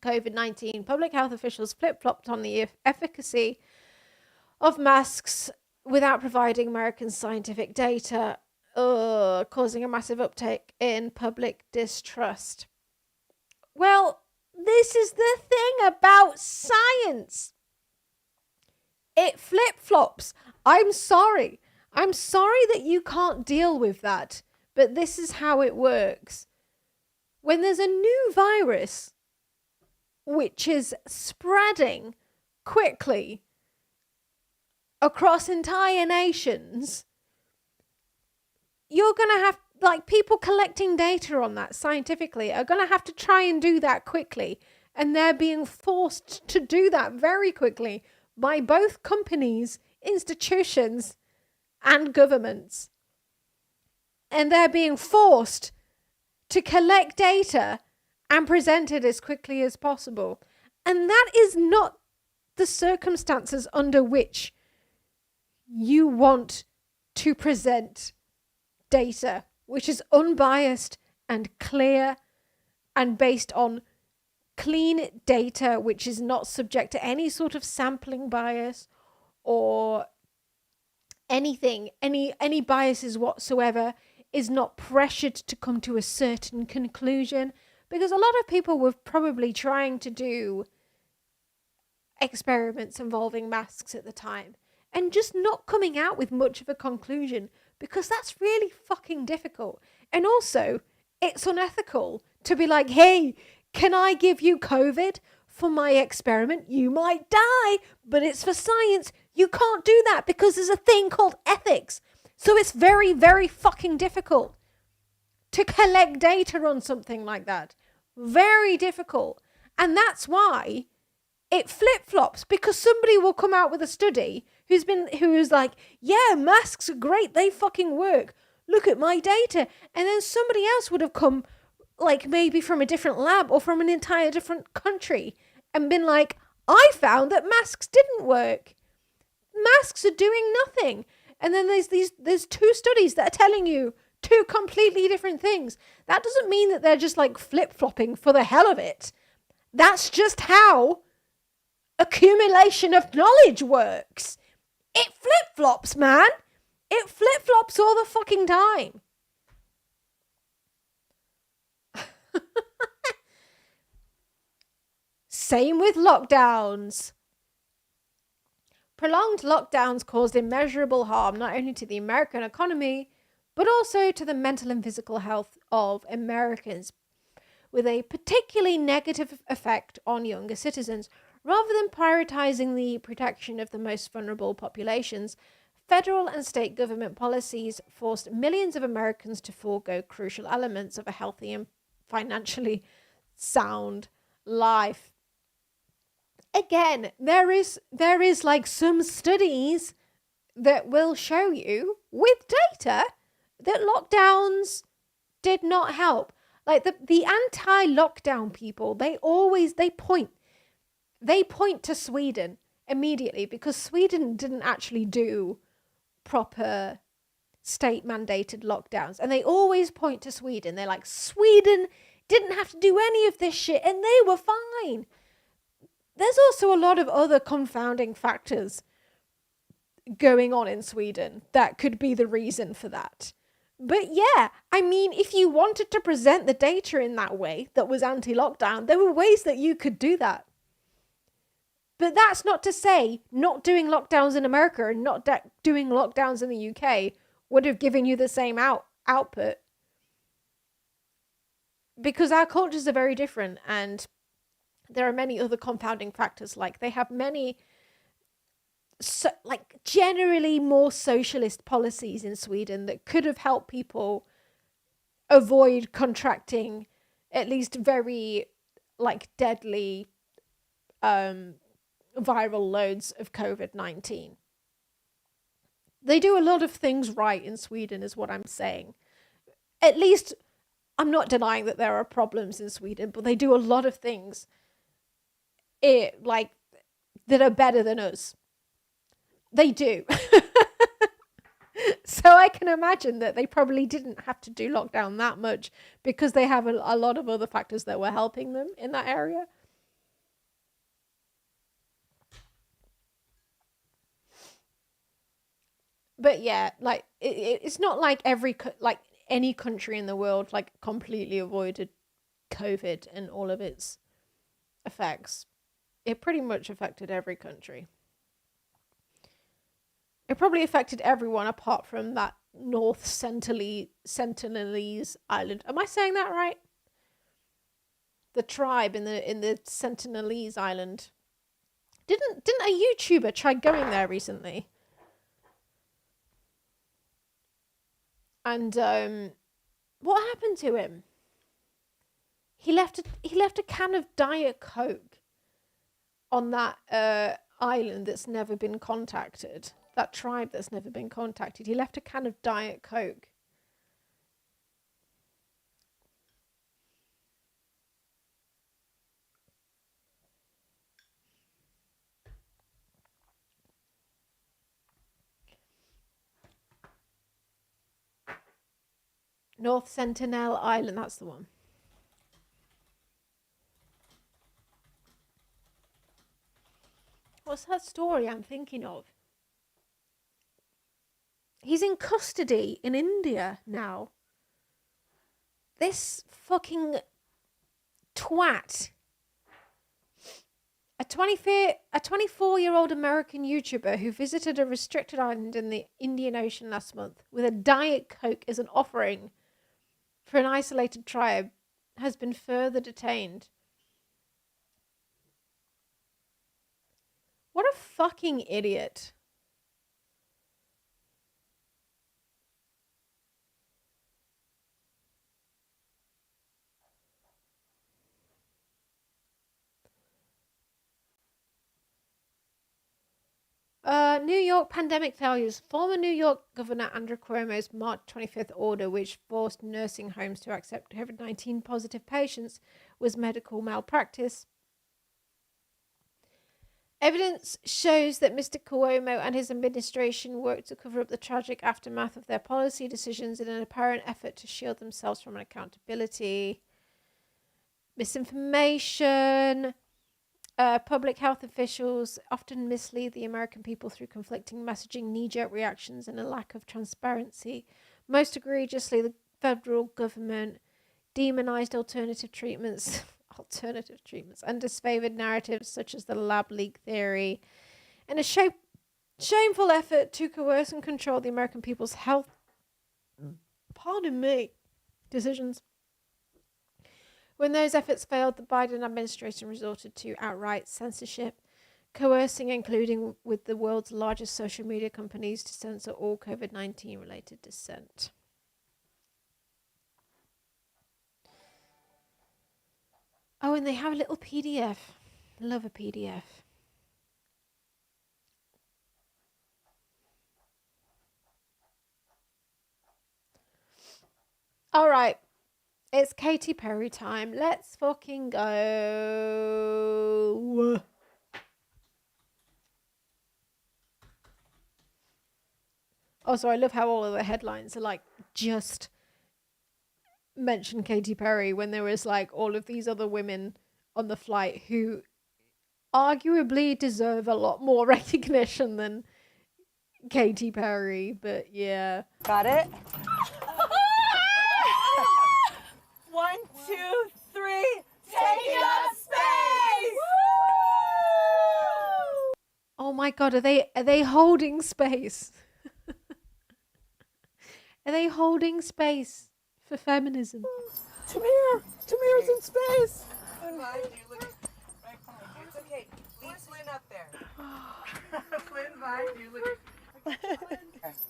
COVID-19. Public health officials flip-flopped on the efficacy of masks without providing Americans scientific data, causing a massive uptick in public distrust. Well, this is the thing about science. It flip-flops. I'm sorry that you can't deal with that, but this is how it works. When there's a new virus which is spreading quickly across entire nations, you're going to have, people collecting data on that scientifically are going to have to try and do that quickly. And they're being forced to do that very quickly by both companies, institutions, and governments. And they're being forced to collect data and present it as quickly as possible. And that is not the circumstances under which you want to present data, which is unbiased and clear and based on clean data, which is not subject to any sort of sampling bias or anything, any biases whatsoever, is not pressured to come to a certain conclusion. Because a lot of people were probably trying to do experiments involving masks at the time and just not coming out with much of a conclusion, because that's really fucking difficult. And also, it's unethical to be like, hey, can I give you COVID for my experiment? You might die, but it's for science. You can't do that because there's a thing called ethics. So it's very, very fucking difficult to collect data on something like that. Very difficult. And that's why it flip-flops, because somebody will come out with a study who's like, yeah, masks are great, they fucking work. Look at my data. And then somebody else would have come, like maybe from a different lab or from an entire different country, and been like, I found that masks didn't work. Masks are doing nothing. And then there's two studies that are telling you two completely different things. That doesn't mean that they're just like flip-flopping for the hell of it. That's just how accumulation of knowledge works. It flip-flops, man. It flip-flops all the fucking time. Same with lockdowns. Prolonged lockdowns caused immeasurable harm not only to the American economy, but also to the mental and physical health of Americans, with a particularly negative effect on younger citizens. Rather than prioritizing the protection of the most vulnerable populations, federal and state government policies forced millions of Americans to forego crucial elements of a healthy and financially sound life. Again, there is like some studies that will show you with data that lockdowns did not help. Like the anti-lockdown people, they point to Sweden immediately, because Sweden didn't actually do proper state mandated lockdowns, and they always point to Sweden. They're like, Sweden didn't have to do any of this shit and they were fine. There's also a lot of other confounding factors going on in Sweden that could be the reason for that. But yeah, I mean, if you wanted to present the data in that way that was anti-lockdown, there were ways that you could do that. But that's not to say not doing lockdowns in America and not doing lockdowns in the UK would have given you the same output. Because our cultures are very different, and there are many other confounding factors. Like they have many, like generally more socialist policies in Sweden that could have helped people avoid contracting at least very like deadly viral loads of COVID-19. They do a lot of things right in Sweden, is what I'm saying. At least I'm not denying that there are problems in Sweden, but they do a lot of things like that are better than us. They do. So I can imagine that they probably didn't have to do lockdown that much because they have a lot of other factors that were helping them in that area. But yeah, like it's not like any country in the world like completely avoided COVID and all of its effects. It pretty much affected every country. It probably affected everyone apart from that North Sentinelese island. Am I saying that right? The tribe in the Sentinelese island. Didn't a YouTuber try going there recently? And what happened to him? He left a can of Diet Coke on that island that's never been contacted. That tribe that's never been contacted. He left a can of Diet Coke. North Sentinel Island, that's the one. What's that story I'm thinking of? He's in custody in India now. This fucking twat. A 24-year-old American YouTuber who visited a restricted island in the Indian Ocean last month with a Diet Coke as an offering for an isolated tribe has been further detained. What a fucking idiot. New York pandemic failures. Former New York Governor Andrew Cuomo's March 25th order, which forced nursing homes to accept COVID-19 positive patients, was medical malpractice. Evidence shows that Mr. Cuomo and his administration worked to cover up the tragic aftermath of their policy decisions in an apparent effort to shield themselves from accountability. Misinformation. Public health officials often mislead the American people through conflicting messaging, knee-jerk reactions, and a lack of transparency. Most egregiously, the federal government demonized alternative treatments, and disfavored narratives such as the lab leak theory, in a shameful effort to coerce and control the American people's health, decisions. When those efforts failed, the Biden administration resorted to outright censorship, coercing, including with the world's largest social media companies, to censor all COVID-19 related dissent. Oh, and they have a little PDF. Love a PDF. All right. It's Katy Perry time. Let's fucking go. Also, I love how all of the headlines are like just mention Katy Perry when there was like all of these other women on the flight who arguably deserve a lot more recognition than Katy Perry. But yeah.
Got it? 1, 2, 3, taking up space!
Oh my god, are they holding space? Are they holding space for feminism?
Tamir's in space. It's okay. Leave Flynn up there. Flynn, behind you.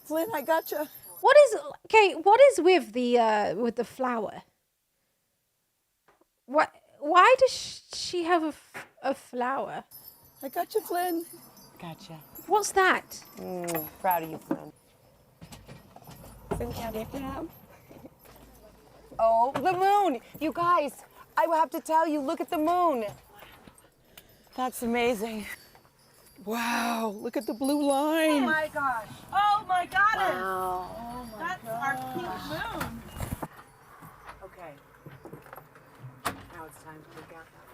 Flynn, I gotcha.
What is with the flower? What? Why does she have a flower?
I got you, Flynn. Gotcha.
What's that?
Proud of you, Flynn. Flynn, can I have? Oh, the moon! You guys, I will have to tell you, look at the moon. That's amazing. Wow, look at the blue line. Oh my gosh. Oh my goddess. Wow. Oh my That's gosh. Our pink moon. Okay. Now it's time to look out that.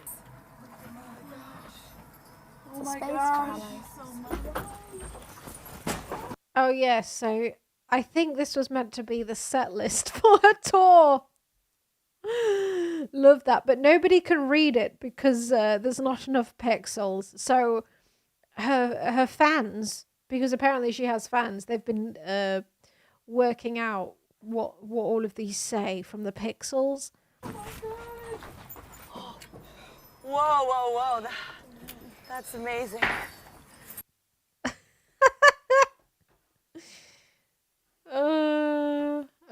Oh my gosh.
Oh yes, so I think this was meant to be the set list for her tour. Love that, but nobody can read it because there's not enough pixels. So her fans, because apparently she has fans, they've been working out what all of these say from the pixels.
Whoa. That's amazing.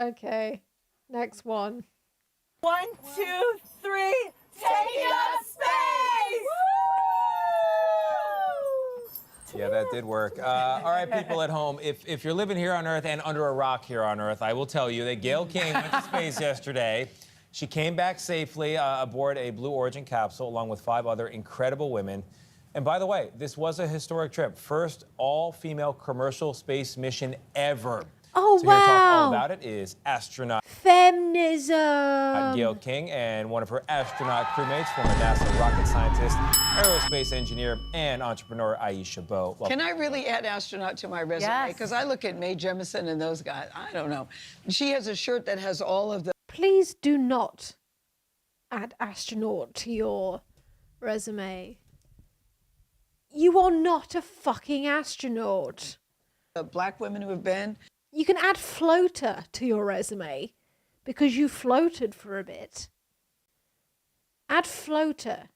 Okay. Next one.
1, 2, 3, taking up space!
Yeah, that did work. All right, people at home, if you're living here on Earth and under a rock here on Earth, I will tell you that Gayle King went to space yesterday. She came back safely aboard a Blue Origin capsule along with 5 other incredible women. And by the way, this was a historic trip. First all-female commercial space mission ever.
Oh,
so here to talk all
wow.
about it is astronaut
Feminism.
Gayle King and one of her astronaut crewmates, former NASA rocket scientist, aerospace engineer, and entrepreneur Aisha Bowe. Welcome.
Can I really add astronaut to my resume? Because I look at Mae Jemison and those guys. I don't know. She has a shirt that has all of the...
Please do not add astronaut to your resume. You are not a fucking astronaut.
Black women who have been.
You can add floater to your resume, because you floated for a bit. Add floater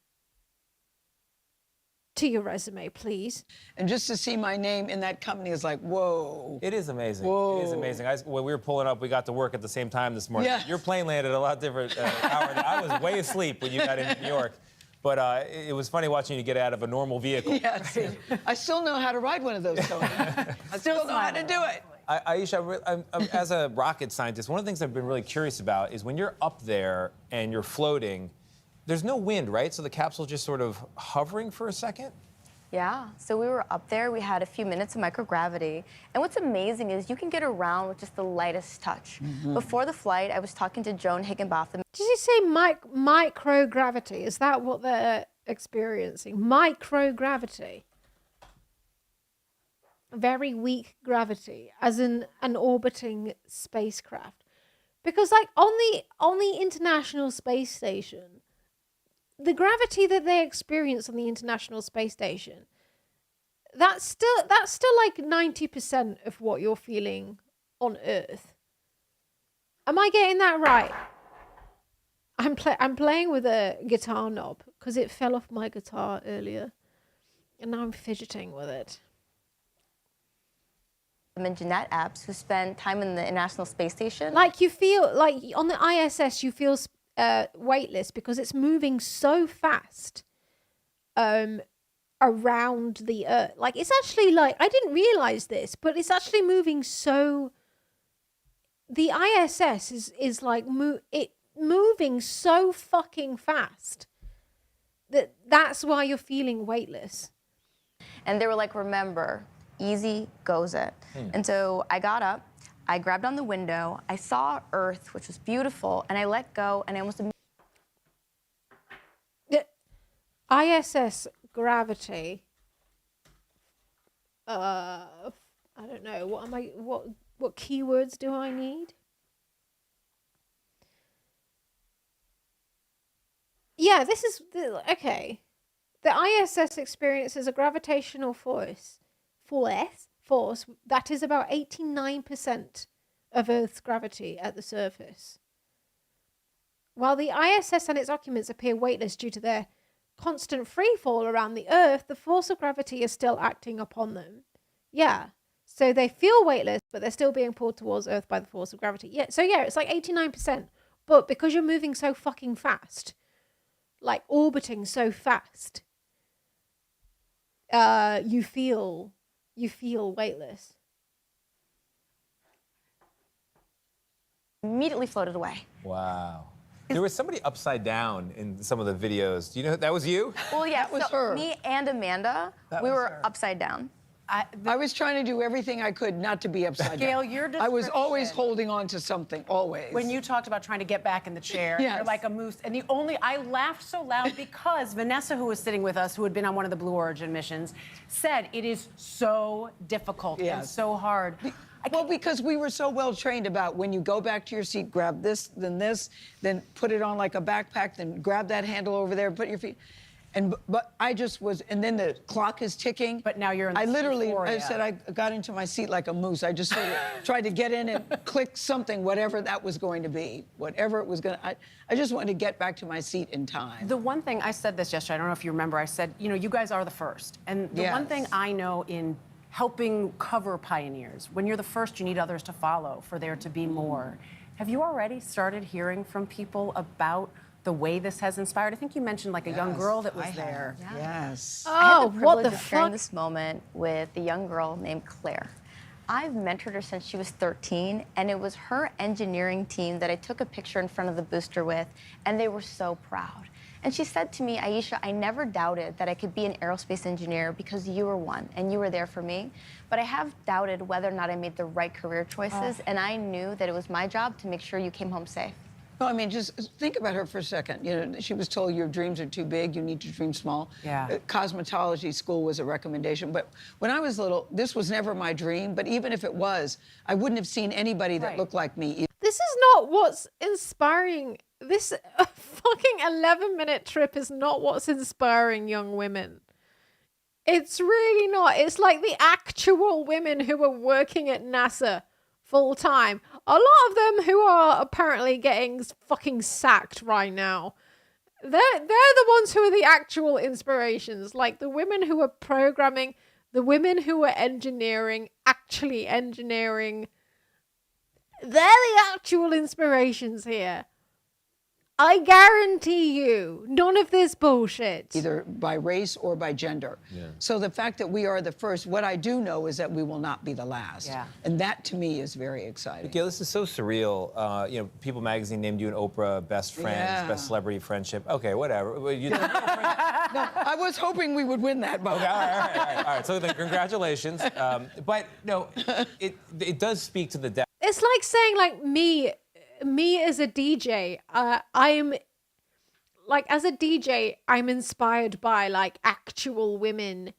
to your resume, please.
And just to see my name in that company is like, whoa.
It is amazing.
Whoa.
It is amazing. When we were pulling up, we got to work at the same time this morning.
Yeah.
Your plane landed a lot different hour. I was way asleep when you got into New York. But it was funny watching you get out of a normal vehicle.
Yes. I still know how to ride one of those, Tony. I still know how to do it.
Aisha, as a rocket scientist, one of the things I've been really curious about is when you're up there and you're floating, there's no wind, right? So the capsule's just sort of hovering for a second?
Yeah, so we were up there, we had a few minutes of microgravity, and what's amazing is you can get around with just the lightest touch. Before the flight, I was talking to Joan Higginbotham.
Did you say microgravity? Is that what they're experiencing? Microgravity? Very weak gravity, as in an orbiting spacecraft. Because like on the International Space Station, the gravity that they experience on the International Space Station, that's still like 90% of what you're feeling on Earth. Am I getting that right? I'm playing with a guitar knob because it fell off my guitar earlier, and now I'm fidgeting with it.
And Jeanette Epps, who spent time in the International Space Station.
Like you feel like on the ISS, you feel weightless because it's moving so fast around the Earth. Like it's actually like, I didn't realize this, but it's actually moving so. The ISS is like moving so fucking fast that's why you're feeling weightless.
And they were like, remember, easy goes it. And so I got up, I grabbed on the window, I saw Earth, which was beautiful, and I let go, and I almost.
The ISS gravity. I don't know. What keywords do I need? Yeah, this is okay. The ISS experiences a gravitational force that is about 89% of Earth's gravity at the surface. While the ISS and its occupants appear weightless due to their constant free fall around the Earth, the force of gravity is still acting upon them. Yeah. So they feel weightless, but they're still being pulled towards Earth by the force of gravity. Yeah. So yeah, it's like 89%. But because you're moving so fucking fast, like orbiting so fast, you feel weightless.
Immediately floated away.
Wow. There was somebody upside down in some of the videos. Do you know that was you?
Well, yeah,
That was her.
Me and Amanda, we were upside down.
I was trying to do everything I could not to be upside down.
Gail, your
I was always
description-
holding on to something, always.
When you talked about trying to get back in the chair,
Yes.
you're like a moose. And I laughed so loud because Vanessa, who was sitting with us, who had been on one of the Blue Origin missions, said it is so difficult and
Yes.
so hard.
Well, because we were so well trained about when you go back to your seat, grab this, then put it on like a backpack, then grab that handle over there, put your feet. But I just was, and then the clock is ticking.
But now you're in the
I
euphoria.
said I got into my seat like a moose. I just sort of tried to get in and click something, whatever that was going to be, whatever it was going to. I just wanted to get back to my seat in time.
The one thing, I said this yesterday, I don't know if you remember, I said, you guys are the first. And the one thing I know in helping cover pioneers, when you're the first, you need others to follow for there to be more. Have you already started hearing from people about the way this has inspired? I think you mentioned like a young girl that was there.
Yes.
I had
Oh,
the
what
privilege
the
of sharing
fuck?
this moment with a young girl named Claire. I've mentored her since she was 13, and it was her engineering team that I took a picture in front of the booster with, and they were so proud. And she said to me, Aisha, I never doubted that I could be an aerospace engineer because you were one, and you were there for me. But I have doubted whether or not I made the right career choices, and I knew that it was my job to make sure you came home safe.
Well, I mean, just think about her for a second. She was told your dreams are too big, you need to dream small.
Yeah.
Cosmetology school was a recommendation. But when I was little, this was never my dream. But even if it was, I wouldn't have seen anybody that looked like me.
This is not what's inspiring. This fucking 11-minute trip is not what's inspiring young women. It's really not. It's like the actual women who are working at NASA full time a lot of them who are apparently getting fucking sacked right now, they're the ones who are the actual inspirations. Like the women who are programming, the women who are engineering, actually engineering, they're the actual inspirations here. I guarantee you, none of this bullshit.
Either by race or by gender.
Yeah.
So the fact that we are the first, what I do know is that we will not be the last.
Yeah.
And that to me is very exciting.
Gail, this is so surreal. You know, People magazine named you and Oprah best friends,
Yeah.
best celebrity friendship. Okay, whatever. You,
No, I was hoping we would win that, Bob.
Okay, all right. So then, congratulations. But no, it does speak to the depth.
It's like saying, like, me as a DJ, I'm like, as a DJ, I'm inspired by like actual women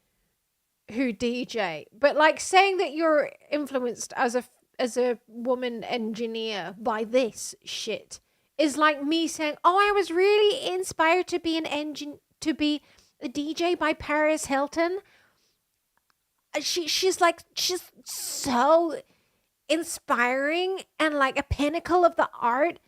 who DJ, but like saying that you're influenced as a woman engineer by this shit is like me saying, oh, I was really inspired to be to be a DJ by Paris Hilton. She's so inspiring and like a pinnacle of the art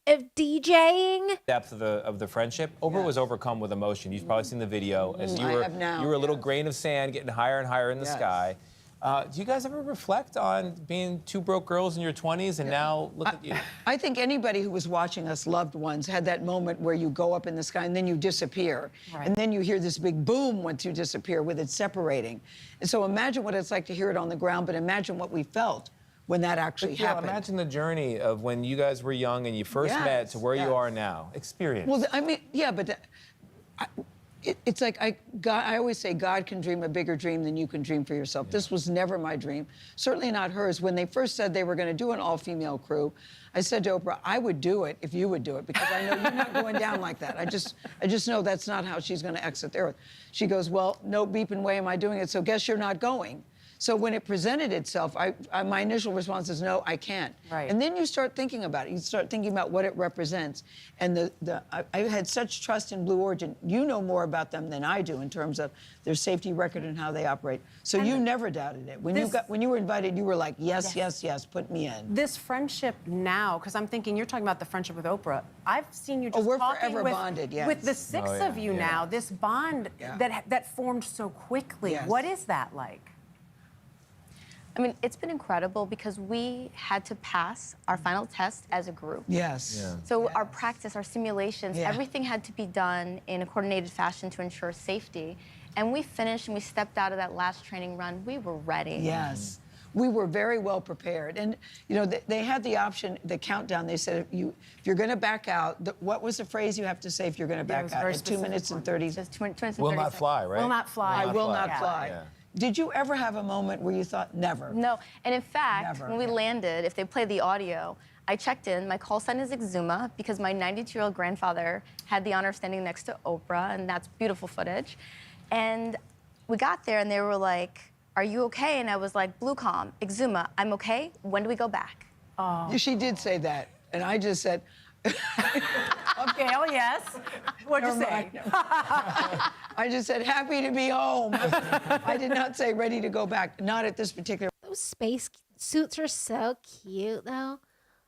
of DJing.
Depth of the friendship. Oprah was overcome with emotion. You've probably seen the video as you were a little grain of sand getting higher and higher in the sky. Do you guys ever reflect on being two broke girls in your 20s and now look at you?
I think anybody who was watching us, loved ones, had that moment where you go up in the sky and then you disappear.
Right.
And then you hear this big boom once you disappear with it separating. And so imagine what it's like to hear it on the ground, but imagine what we felt when that actually happened.
Imagine the journey of when you guys were young and you first met to where you are now. Experience.
Well, I mean, yeah, but it's like I always say God can dream a bigger dream than you can dream for yourself. This was never my dream, certainly not hers. When they first said they were going to do an all-female crew, I said to Oprah, I would do it if you would do it, because I know you're not going down like that. I just know that's not how she's going to exit the earth. She goes, well, no beeping way am I doing it, so guess you're not going. So when it presented itself, my initial response is, no, I can't.
Right.
And then you start thinking about it. You start thinking about what it represents. And I had such trust in Blue Origin. You know more about them than I do in terms of their safety record and how they operate. So you never doubted it. When you were invited, you were like, yes, put me in.
This friendship now, because I'm thinking you're talking about the friendship with Oprah. I've seen you just
we're
talking
forever bonded, yes.
with the six of you now. This bond that formed so quickly.
Yes.
What is that like?
I mean, it's been incredible because we had to pass our final test as a group.
Yes. Yeah.
So our practice, our simulations, everything had to be done in a coordinated fashion to ensure safety. And we finished and we stepped out of that last training run. We were ready.
Yes. We were very well prepared. And, you know, they had the option, the countdown. They said, if you're going to back out, what was the phrase you have to say if you're going to back out? At 2 minutes and 30 seconds.
Will not fly, right?
Will not fly.
I will not fly.
Yeah.
Did you ever have a moment where you thought, never?
No, and in fact, when we landed, if they play the audio, I checked in, my call sign is Exuma because my 92-year-old grandfather had the honor of standing next to Oprah, and that's beautiful footage. And we got there and they were like, are you okay? And I was like, BlueCom, Exuma, I'm okay. When do we go back?
Oh. She did say that, and I just said,
Okay, oh yes. What'd you say?
I just said, happy to be home. I did not say ready to go back, not at this particular.
Those space suits are so cute, though.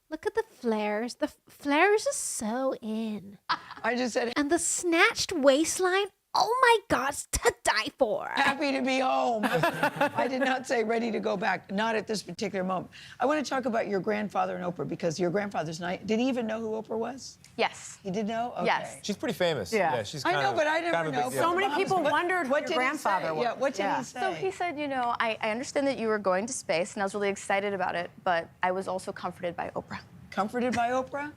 Look at the flares. The flares are so in.
I just said,
and the snatched waistline. Oh my God, it's to die for.
Happy to be home. I did not say ready to go back, not at this particular moment. I want to talk about your grandfather and Oprah, because your grandfather's not. Did he even know who Oprah was?
Yes.
He did know? Okay.
Yes.
She's pretty famous.
Yeah.
She's
I
kind
know,
of,
but I never know.
So many people wondered what your grandfather was.
Yeah, what did he say?
So he said, you know, I understand that you were going to space, and I was really excited about it, but I was also comforted by Oprah.
Comforted by Oprah?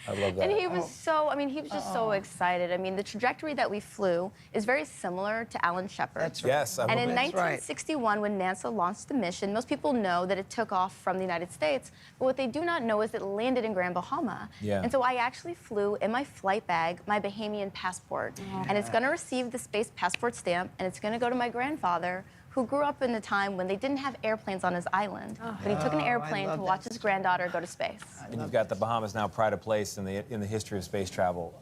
I love that.
And he was he was just so excited. I mean, the trajectory that we flew is very similar to Alan Shepard.
That's right.
Yes, I love
And in
that.
1961, when NASA launched the mission, most people know that it took off from the United States, but what they do not know is it landed in Grand Bahama.
Yeah.
And so I actually flew in my flight bag my Bahamian passport, and it's going to receive the space passport stamp, and it's going to go to my grandfather, who grew up in a time when they didn't have airplanes on his island, but he took an airplane to watch his granddaughter go to space.
And you've got the Bahamas now pride of place in the history of space travel.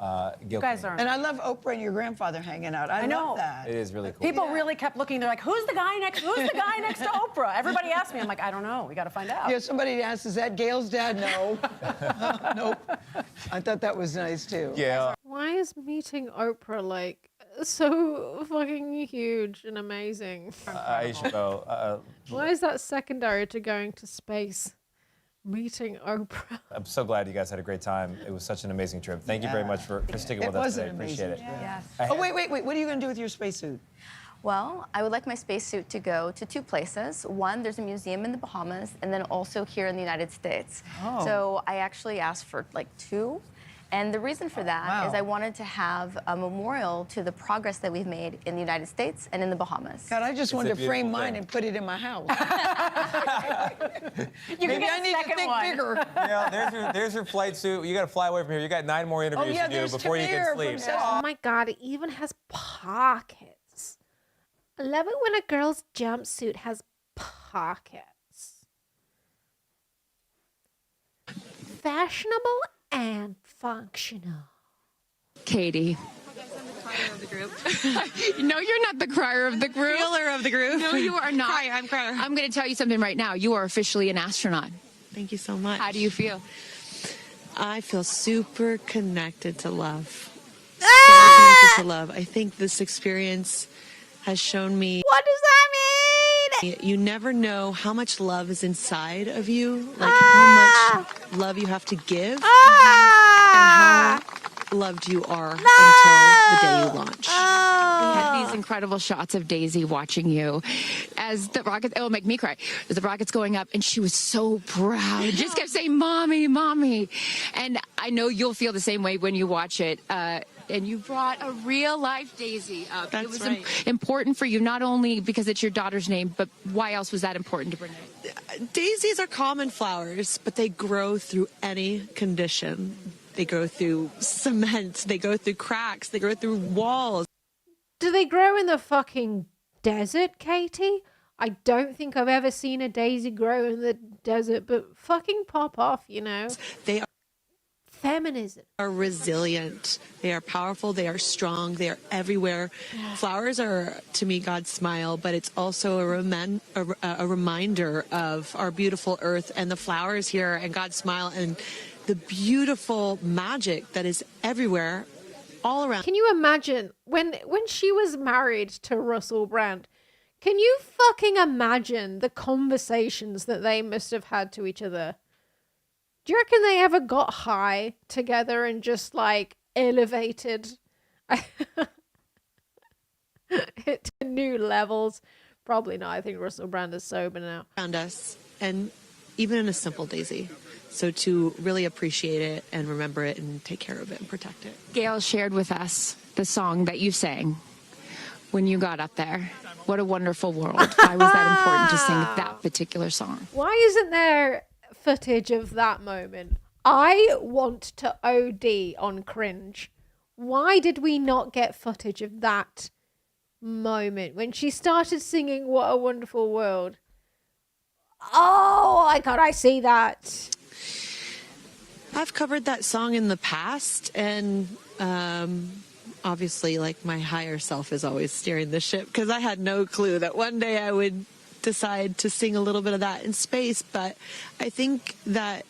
You guys are. And I love Oprah and your grandfather hanging out. I
know
love that.
It is really cool.
People really kept looking. They're like, who's the guy next to Oprah? Everybody asked me. I'm like, I don't know. We got to find out.
Yeah, somebody asked, is that Gail's dad? No. Nope. I thought that was nice, too.
Yeah.
Why is meeting Oprah, like, so fucking huge and amazing?
Aisha,
Why is that secondary to going to space? Meeting Oprah.
I'm so glad you guys had a great time. It was such an amazing trip. Thank you very much for sticking with us today. Appreciate it.
Yes.
Oh, wait. What are you going to do with your spacesuit?
Well, I would like my spacesuit to go to 2 places. One, there's a museum in the Bahamas, and then also here in the United States.
Oh.
So I actually asked for like 2. And the reason for that is I wanted to have a memorial to the progress that we've made in the United States and in the Bahamas.
God, I just wanted to frame mine and put it in my house.
Maybe
I need to think bigger.
Yeah, there's your flight suit. You got to fly away from here. You got 9 more interviews to do before you can sleep.
Oh my God, it even has pockets. I love it when a girl's jumpsuit has pockets. Fashionable and functional.
Katie. No, you're not the crier of the group.
Feeler of the group.
No, you are not.
I'm crier.
I'm going to tell you something right now. You are officially an astronaut.
Thank you so much.
How do you feel?
I feel super connected to love. So connected to love. I think this experience has shown me.
What does that mean?
You never know how much love is inside of you, like how much love you have to give, and how loved you are until the day you launch.
We had these incredible shots of Daisy watching you as the rocket, it'll make me cry, as the rocket's going up, and she was so proud. Just kept saying, Mommy, Mommy. And I know you'll feel the same way when you watch it. And you brought a real-life Daisy up.
That's
it was
right.
important for you, not only because it's your daughter's name, but why else was that important to bring it?
Daisies are common flowers, but they grow through any condition. They grow through cement, they go through cracks, they grow through walls.
Do they grow in the fucking desert, Katie? I don't think I've ever seen a daisy grow in the desert, but fucking pop off, you know?
They
Feminism.
are resilient. They are powerful. They are strong. They are everywhere. Flowers are, to me, God's smile, but it's also a reminder of our beautiful earth and the flowers here and God's smile and the beautiful magic that is everywhere, all around.
Can you imagine when she was married to Russell Brand? Can you fucking imagine the conversations that they must have had to each other? Do you reckon they ever got high together and just like elevated it to new levels? Probably not. I think Russell Brand is sober now.
Around us, and even in a simple daisy. So to really appreciate it and remember it and take care of it and protect it.
Gail shared with us the song that you sang when you got up there. What a wonderful world. Why was that important to sing that particular song?
Why isn't there footage of that moment? I want to OD on cringe. Why did we not get footage of that moment when she started singing What a Wonderful World? Oh, I God, I see that.
I've covered that song in the past, and obviously, like, my higher self is always steering the ship because I had no clue that one day I would decide to sing a little bit of that in space. But I think that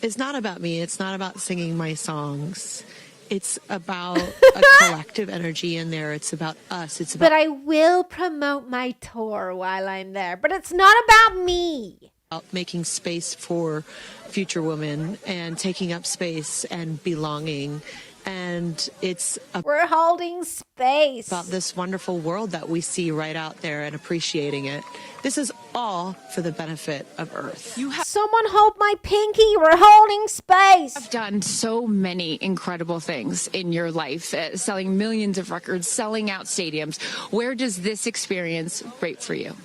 it's not about me. It's not about singing my songs. It's about a collective energy in there. It's about us. It's about.
But I will promote my tour while I'm there. But it's not about me.
Making space for future women and taking up space and belonging. And it's
we're holding space
about this wonderful world that we see right out there and appreciating it. This is all for the benefit of Earth.
Someone hold my pinky. We're holding space.
You've done so many incredible things in your life, selling millions of records, selling out stadiums. Where does this experience rate for you?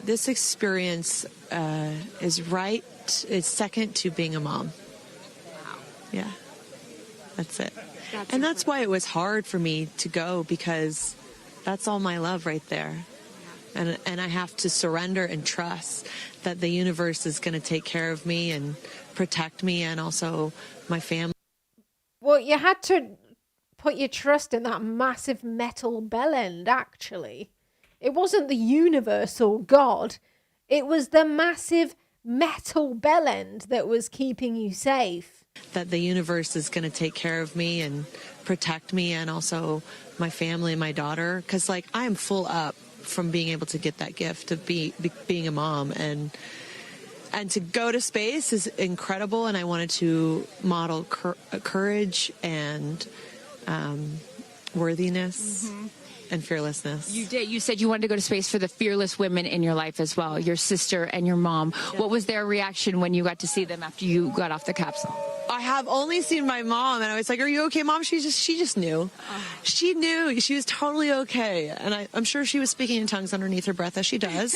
This experience is right. It's second to being a mom. Yeah. That's it. And that's why it was hard for me to go, because that's all my love right there. And I have to surrender and trust that the universe is going to take care of me and protect me and also my family.
Well, you had to put your trust in that massive metal bell end, actually. It wasn't the universal God. It was the massive metal bell end that was keeping you safe.
That the universe is going to take care of me and protect me and also my family and my daughter. Because, like, I am full up from being able to get that gift of being a mom. And to go to space is incredible. And I wanted to model courage and worthiness and fearlessness.
You did. You said you wanted to go to space for the fearless women in your life as well, your sister and your mom. Yeah. What was their reaction when you got to see them after you got off the capsule?
I have only seen my mom, and I was like, "Are you okay, Mom?" She just knew. She knew. She was totally okay, and I'm sure she was speaking in tongues underneath her breath, as she does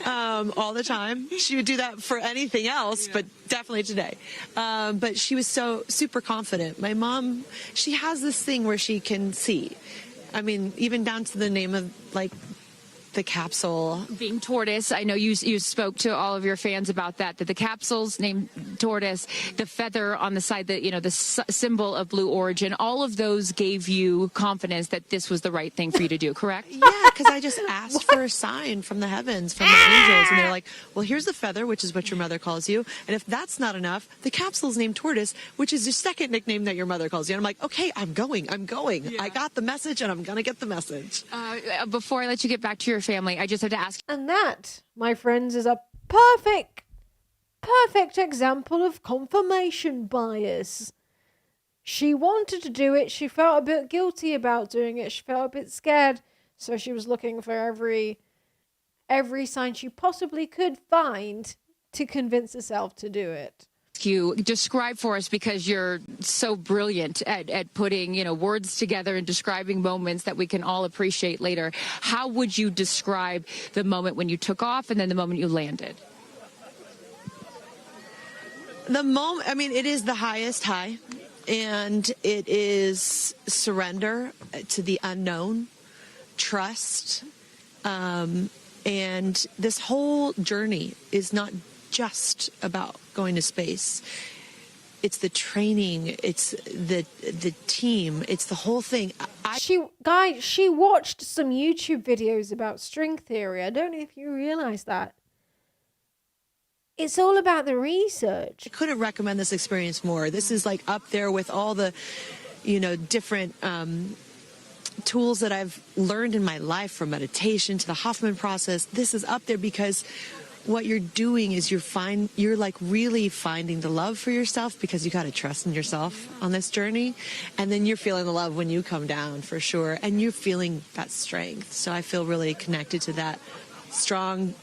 all the time. She would do that for anything else, but definitely today. But she was so super confident. My mom, she has this thing where she can see. I mean, even down to the name of, like, the capsule
being tortoise. I know you spoke to all of your fans about that the capsule's named tortoise, the feather on the side, the symbol of Blue Origin, all of those gave you confidence that this was the right thing for you to do, correct?
Yeah, because I just asked for a sign from the heavens, from the angels, and they're like, well, here's the feather, which is what your mother calls you, and if that's not enough, the capsule's named Tortoise, which is your second nickname that your mother calls you. And I'm like, okay, I'm going. Yeah. I got the message, and I'm gonna get the message.
Before I let you get back to your family, I just have to ask.
And that, my friends, is a perfect example of confirmation bias. She wanted to do it. She felt a bit guilty about doing it. She felt a bit scared. So she was looking for every sign she possibly could find to convince herself to do it.
You describe for us, because you're so brilliant at putting words together and describing moments that we can all appreciate later. How would you describe the moment when you took off and then the moment you landed?
The moment, I mean, it is the highest high, and it is surrender to the unknown, trust, and this whole journey is not just about going to space. It's the training, it's the team, it's the whole thing.
She watched some YouTube videos about string theory. I don't know if you realize that. It's all about the research.
I couldn't recommend this experience more. This is like up there with all the, different tools that I've learned in my life, from meditation to the Hoffman process. This is up there because what you're doing is you're like really finding the love for yourself, because you got to trust in yourself on this journey. And then you're feeling the love when you come down, for sure. And you're feeling that strength. So I feel really connected to that strong,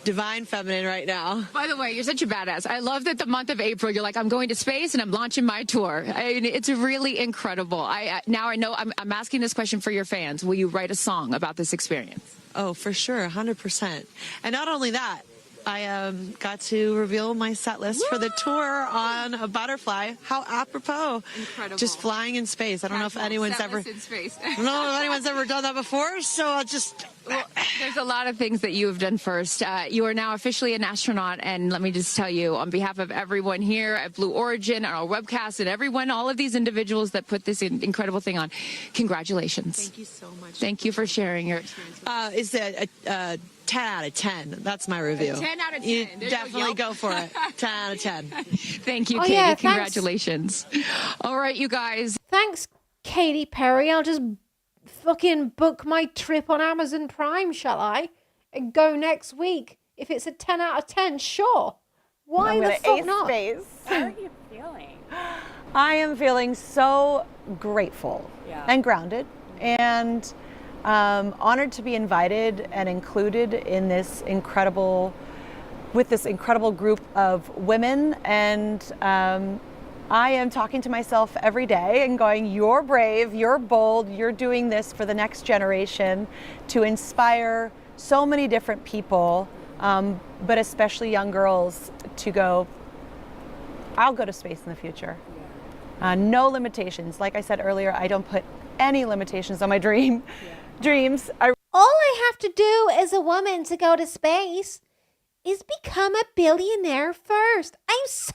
divine feminine right now.
By the way, you're such a badass. I love that the month of April, you're like, I'm going to space and I'm launching my tour. It's really incredible. Now I know I'm asking this question for your fans. Will you write a song about this experience?
Oh, for sure. 100%. And not only that, I got to reveal my set list for the tour on a butterfly. How apropos.
Incredible.
Just flying in space. I don't know if anyone's ever
in space.
I don't know if anyone's ever done that before, so I'll just...
Well, there's a lot of things that you have done first. You are now officially an astronaut, and let me just tell you, on behalf of everyone here at Blue Origin, our webcast, and everyone, all of these individuals that put this incredible thing on, congratulations.
Thank you so much.
Thank you for sharing your experience.
Is it a 10 out of 10? That's my review.
10 out of 10.
You definitely go for it. 10 out of 10.
Thank you, Katy.
Yeah,
congratulations. All right, you guys.
Thanks, Katy Perry. I'll just fucking book my trip on Amazon Prime, shall I? And go next week. If it's a 10 out of 10, sure. Why the fuck not?
Space. How are you feeling? I am feeling so grateful and grounded, and honored to be invited and included in this incredible group of women. And I am talking to myself every day and going, you're brave, you're bold, you're doing this for the next generation to inspire so many different people, but especially young girls to go, I'll go to space in the future. No limitations. Like I said earlier, I don't put any limitations on my dreams.
All I have to do as a woman to go to space is become a billionaire first. I'm so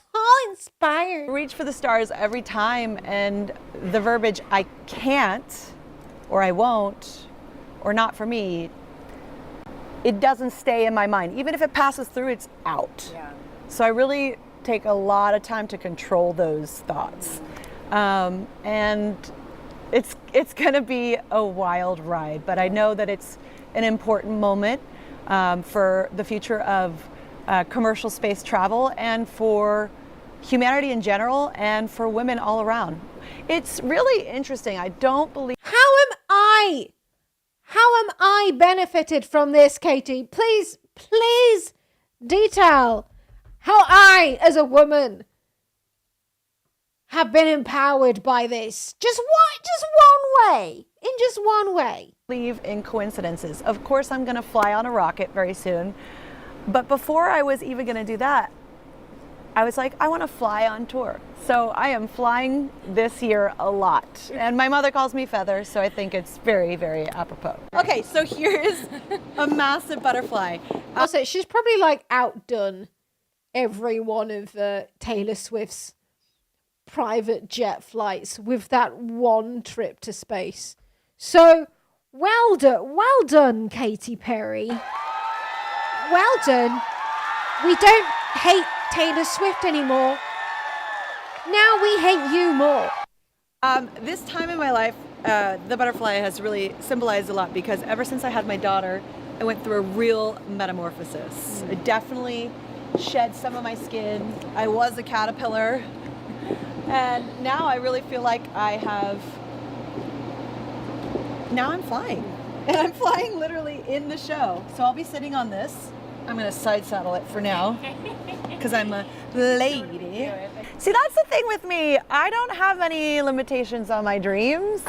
inspired.
Reach for the stars every time, and the verbiage "I can't," or "I won't," or "not for me," it doesn't stay in my mind. Even if it passes through, it's out. Yeah. So I really take a lot of time to control those thoughts. And it's going to be a wild ride, but I know that it's an important moment for the future of commercial space travel and for humanity in general and for women all around. It's really interesting. I don't believe...
How am I benefited from this, Katy? Please detail how I, as a woman, have been empowered by this. Just one way. In just one way.
Believe in coincidences. Of course, I'm going to fly on a rocket very soon. But before I was even going to do that, I was like, I want to fly on tour. So I am flying this year a lot. And my mother calls me Feather, so I think it's very, very apropos. Okay, so here's a massive butterfly.
Also, she's probably like outdone every one of Taylor Swift's private jet flights with that one trip to space. So well done, Katy Perry. Well done. We don't hate Taylor Swift anymore. Now we hate you more.
This time in my life, the butterfly has really symbolized a lot because ever since I had my daughter, I went through a real metamorphosis. I definitely shed some of my skin. I was a caterpillar. And now I really feel like now I'm flying. And I'm flying literally in the show. So I'll be sitting on this. I'm going to side saddle it for now because I'm a lady. See, that's the thing with me. I don't have any limitations on my dreams.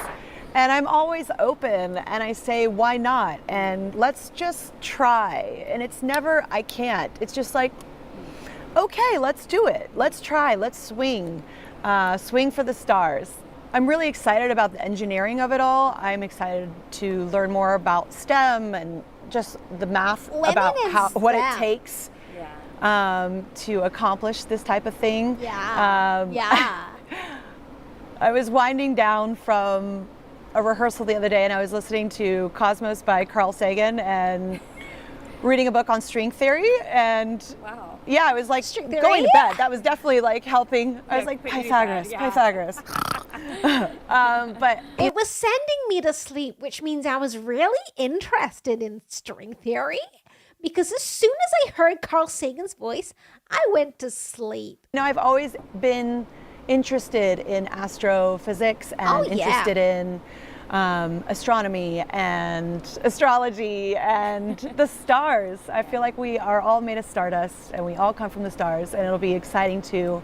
And I'm always open and I say, why not? And let's just try. And it's never, I can't. It's just like, okay, let's do it. Let's try. Let's swing. Swing for the stars. I'm really excited about the engineering of it all. I'm excited to learn more about STEM and just the math about what it takes to accomplish this type of thing. I was winding down from a rehearsal the other day and I was listening to Cosmos by Carl Sagan and reading a book on string theory, and yeah, I was like going to bed. That was definitely like helping. I was like, Pythagoras. But
it was sending me to sleep, which means I was really interested in string theory, because as soon as I heard Carl Sagan's voice, I went to sleep.
You know, I've always been interested in astrophysics and interested in astronomy and astrology and the stars. I feel like we are all made of stardust and we all come from the stars, and it'll be exciting to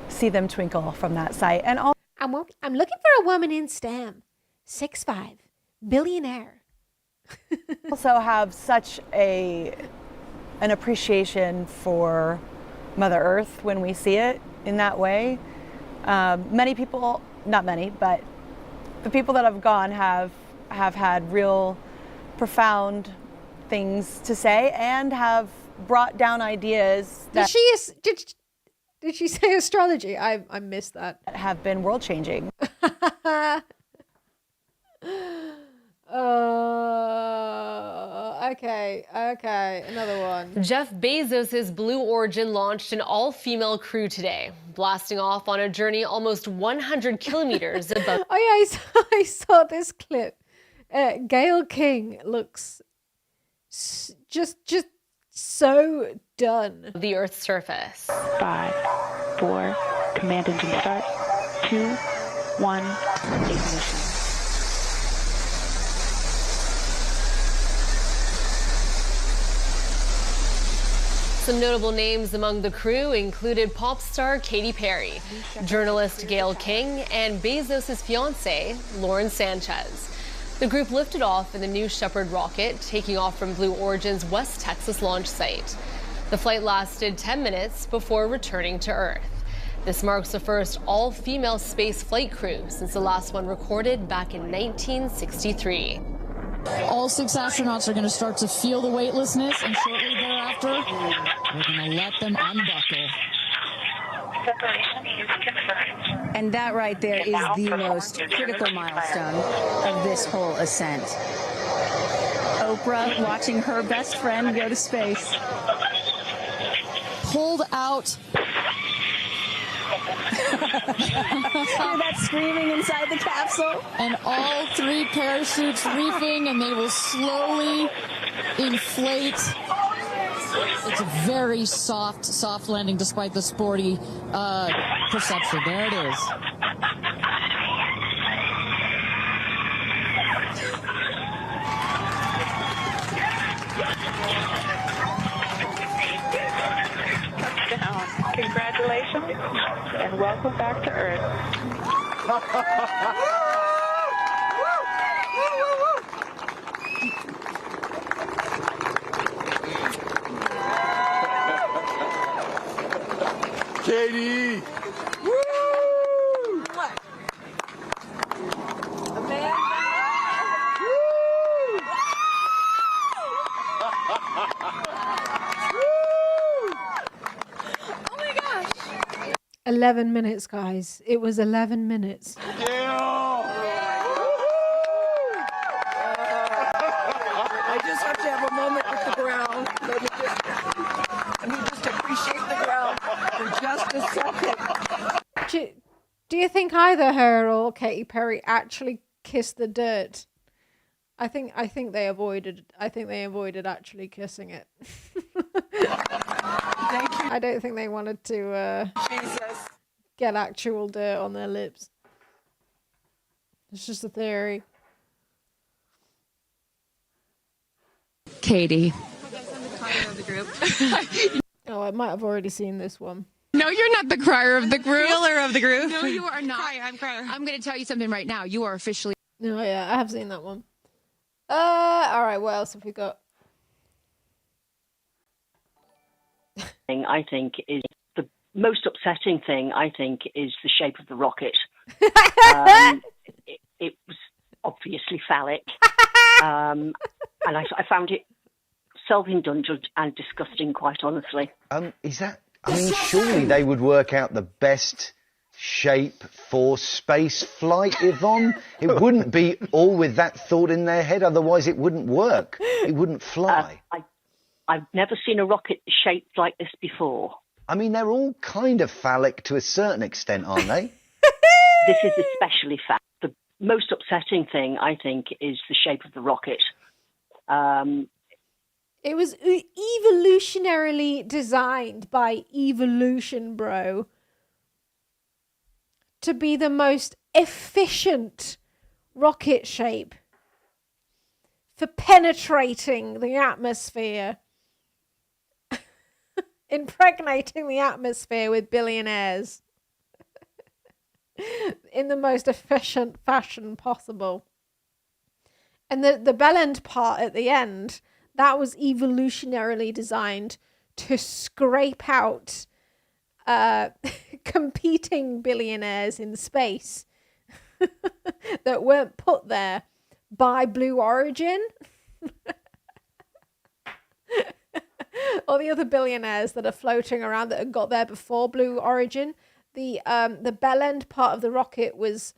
see them twinkle from that site. And
I'm looking for a woman in STEM, 6'5", billionaire.
Also have such an appreciation for Mother Earth when we see it in that way. Many people, not many, but the people that have gone have had real profound things to say and have brought down ideas that
did she say astrology? I missed that.
Have been world changing.
Okay, another one.
Jeff Bezos' Blue Origin launched an all-female crew today, blasting off on a journey almost 100 kilometers above.
Oh yeah, I saw this clip. Gayle King looks just so done.
The Earth's surface.
5, 4, command engine start. 2, 1, ignition.
Some notable names among the crew included pop star Katy Perry, journalist Gayle King, and Bezos' fiancée, Lauren Sanchez. The group lifted off in the New Shepard rocket, taking off from Blue Origin's West Texas launch site. The flight lasted 10 minutes before returning to Earth. This marks the first all-female space flight crew since the last one recorded back in 1963.
All 6 astronauts are going to start to feel the weightlessness, and shortly thereafter, we're going to let them unbuckle.
And that right there is the most critical milestone of this whole ascent. Oprah watching her best friend go to space.
Pulled out.
Hear that screaming inside the capsule?
And all 3 parachutes reefing, and they will slowly inflate. It's a very soft landing despite the sporty perception. There it is.
Congratulations and welcome back to Earth.
Katie!
Woo! Amanda! Woo!
11 minutes, guys. It was 11 minutes.
I just have to have a moment with the ground. Let me just appreciate the ground for just a second.
Do you think either her or Katy Perry actually kissed the dirt? I think they avoided actually kissing it.
Thank you.
I don't think they wanted to get actual dirt on their lips. It's just a theory.
Katie.
Oh, I might have already seen this one.
No, you're not the crier of the group.
Killer of the group.
No, you are not.
I'm crier.
I'm going to tell you something right now. You are officially.
No, yeah, I have seen that one. All right, what else have we got?
I think is the most upsetting thing. I think is the shape of the rocket. It was obviously phallic, and I found it self-indulgent and disgusting, quite honestly.
Is that? I mean, surely they would work out the best shape for space flight, Yvonne. It wouldn't be all with that thought in their head, otherwise it wouldn't work. It wouldn't fly.
I've never seen a rocket shaped like this before.
I mean, they're all kind of phallic to a certain extent, aren't they?
This is especially phallic. The most upsetting thing, I think, is the shape of the rocket.
It was evolutionarily designed by Evolution Bro to be the most efficient rocket shape for penetrating the atmosphere, impregnating the atmosphere with billionaires in the most efficient fashion possible. And the bell end part at the end, that was evolutionarily designed to scrape out competing billionaires in space that weren't put there by Blue Origin or the other billionaires that are floating around that had got there before Blue Origin. The bell end part of the rocket was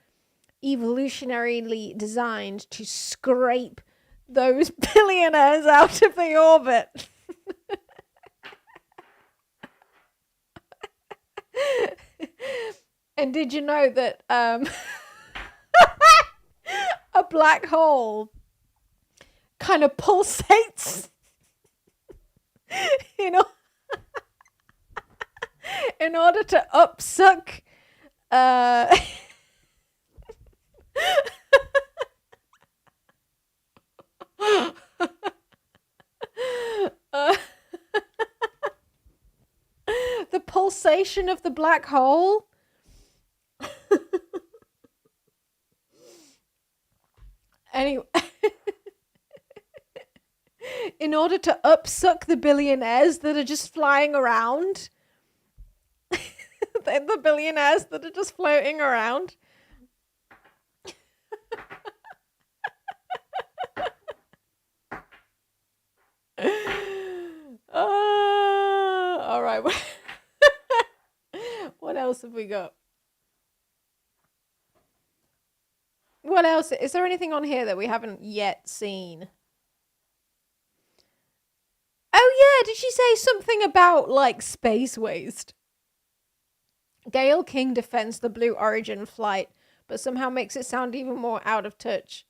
evolutionarily designed to scrape those billionaires out of the orbit. And did you know that a black hole kind of pulsates in order to upsuck the pulsation of the black hole anyway, in order to upsuck the billionaires that are just flying around, the billionaires that are just floating around. All right. What else have we got? What else? Is there anything on here that we haven't yet seen? Oh yeah, did she say something about like space waste? Gayle King defends the Blue Origin flight, but somehow makes it sound even more out of touch.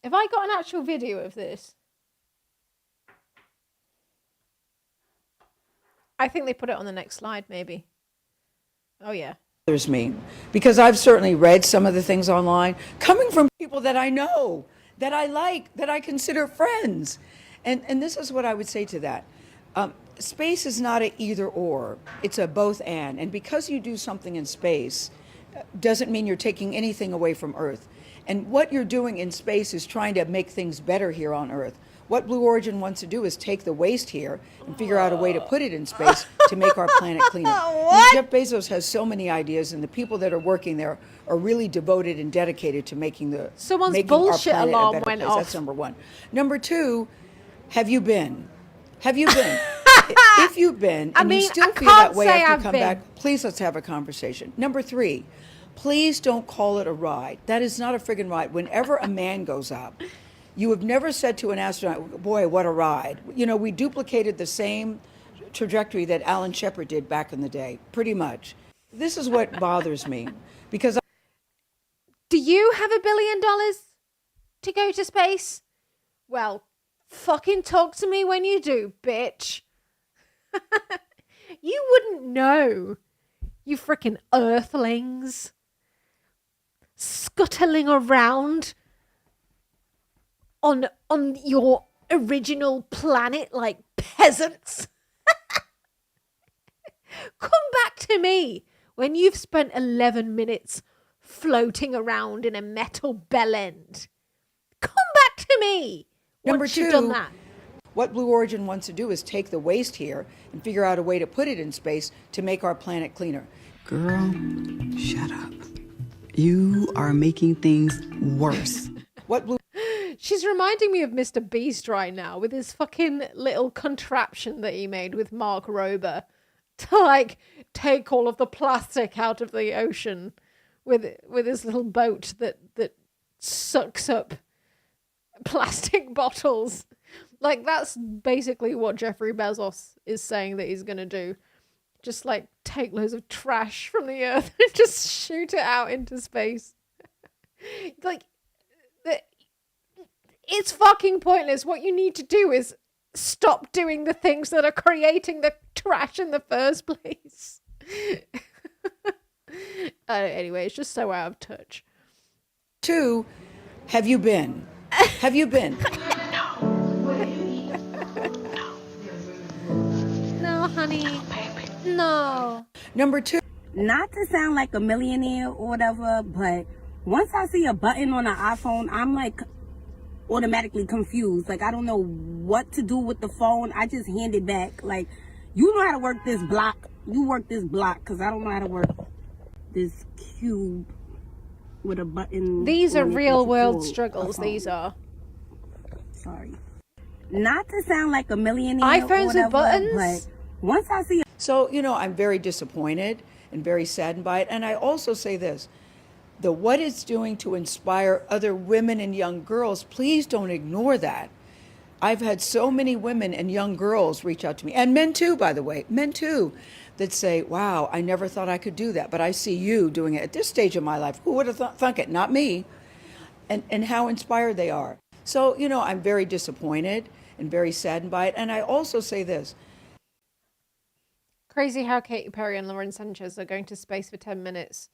Have I got an actual video of this? I think they put it on the next slide, maybe. Oh yeah.
Bothers me, because I've certainly read some of the things online coming from people that I know, that I like, that I consider friends. And this is what I would say to that. Space is not a either or, it's a both and. And because you do something in space doesn't mean you're taking anything away from Earth. And what you're doing in space is trying to make things better here on Earth. What Blue Origin wants to do is take the waste here and figure out a way to put it in space to make our planet cleaner. I mean, Jeff Bezos has so many ideas, and the people that are working there are really devoted and dedicated to making our planet
alarm
a better
went
place.
off.
That's number one. Number two, have you been? Have you been? If you've been and you still feel that way after you come back, please let's have a conversation. Number three, please don't call it a ride. That is not a friggin' ride. Whenever a man goes up, you have never said to an astronaut, boy, what a ride. You know, we duplicated the same trajectory that Alan Shepard did back in the day, pretty much. This is what bothers me, because
do you have $1 billion to go to space? Well, fucking talk to me when you do, bitch. You wouldn't know, you freaking earthlings. Scuttling around on your original planet like peasants. Come back to me when you've spent 11 minutes floating around in a metal bell end. Come back to me once you've done that.
What Blue Origin wants to do is take the waste here and figure out a way to put it in space to make our planet cleaner.
Girl, shut up. You are making things worse.
What Blue
She's reminding me of Mr. Beast right now with his fucking little contraption that he made with Mark Rober to like take all of the plastic out of the ocean with his little boat that sucks up plastic bottles. Like, that's basically what Jeffrey Bezos is saying that he's gonna do. Just like take loads of trash from the earth and just shoot it out into space. Like, it's fucking pointless. What you need to do is stop doing the things that are creating the trash in the first place. Anyway, it's just so out of touch.
Two, have you been? Have you been?
No, honey. No.
Number two.
Not to sound like a millionaire or whatever, but once I see a button on an iPhone, I'm like automatically confused. Like, I don't know what to do with the phone. I just hand it back. Like, you know how to work this block. You work this block, because I don't know how to work this cube with a button.
These are real world struggles. These are.
Sorry. Not to sound like a millionaire
iPhones
or whatever,
with buttons?
but once I see
So, you know, I'm very disappointed and very saddened by it. And I also say this, what it's doing to inspire other women and young girls, please don't ignore that. I've had so many women and young girls reach out to me, and men too, by the way, men too, that say, wow, I never thought I could do that, but I see you doing it at this stage of my life. Who would have thunk it? Not me. And how inspired they are. So, you know, I'm very disappointed and very saddened by it. And I also say this.
Crazy how Katy Perry and Lauren Sanchez are going to space for 10 minutes.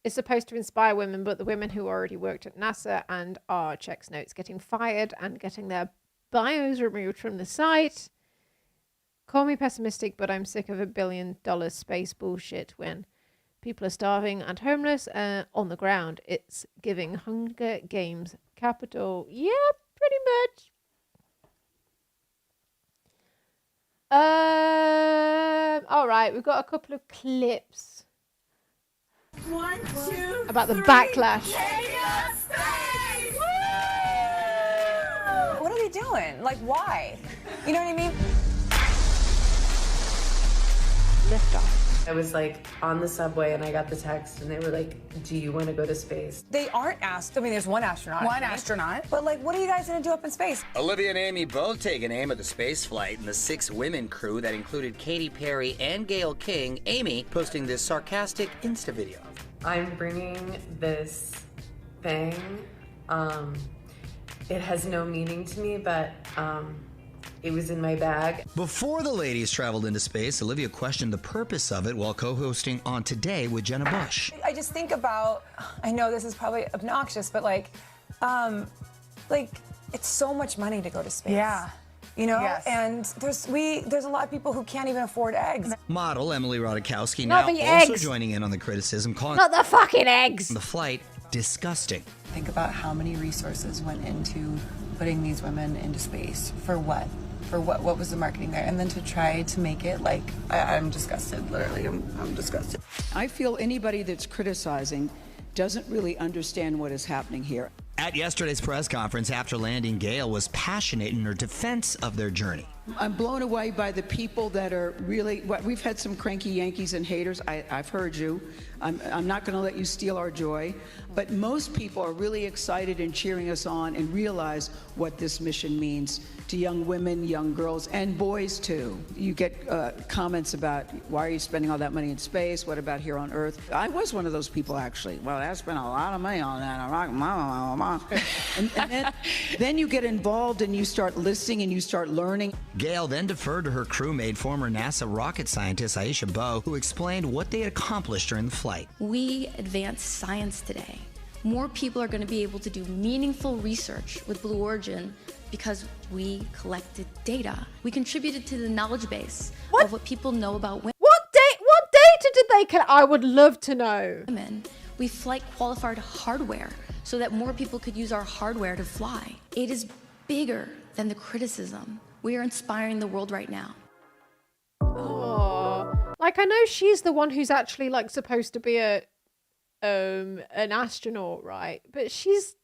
It's supposed to inspire women, but the women who already worked at NASA and are, checks notes, getting fired and getting their bios removed from the site. Call me pessimistic, but I'm sick of $1 billion space bullshit when people are starving and homeless on the ground. It's giving Hunger Games capital. Yeah, pretty much. All right, we've got a couple of clips
about the backlash.
What are
we doing? Like, why? You know what I mean?
Liftoff. I was like on the subway and I got the text and they were like, do you want to go to space?
They aren't asked. I mean, there's one astronaut. One astronaut. But like, what are you guys gonna do up in space?
Olivia and Amy both taking aim at the space flight, and the 6 women crew that included Katy Perry and Gayle King. Amy posting this sarcastic Insta video.
I'm bringing this thing. It has no meaning to me, but it was in my bag.
Before the ladies traveled into space, Olivia questioned the purpose of it while co-hosting On Today with Jenna Bush.
I just think about, I know this is probably obnoxious, but like it's so much money to go to space. Yeah. You know, and there's a lot of people who can't even afford eggs.
Model Emily Ratajkowski
Not
now
the
also
eggs.
joining in on the criticism, calling
Not the fucking eggs.
the flight disgusting.
Think about how many resources went into putting these women into space. For what? For what was the marketing there? And then to try to make it like, I'm disgusted, literally, I'm disgusted.
I feel anybody that's criticizing doesn't really understand what is happening here.
At yesterday's press conference after landing, Gayle was passionate in her defense of their journey.
I'm blown away by the people that are really, we've had some cranky Yankees and haters. I've heard you. I'm not going to let you steal our joy. But most people are really excited and cheering us on and realize what this mission means to young women, young girls, and boys too. You get comments about, why are you spending all that money in space? What about here on Earth? I was one of those people, actually. Well, I spent a lot of money on that. And then you get involved and you start listening and you start learning.
Gayle then deferred to her crewmate, former NASA rocket scientist Aisha Bowe, who explained what they had accomplished during the flight.
We advance science today. More people are going to be able to do meaningful research with Blue Origin because we collected data. We contributed to the knowledge base of what people know about women.
What data did they collect? I would love to know.
We flight qualified hardware so that more people could use our hardware to fly. It is bigger than the criticism. We are inspiring the world right now.
Oh, like I know she's the one who's actually like supposed to be an astronaut, right? But she's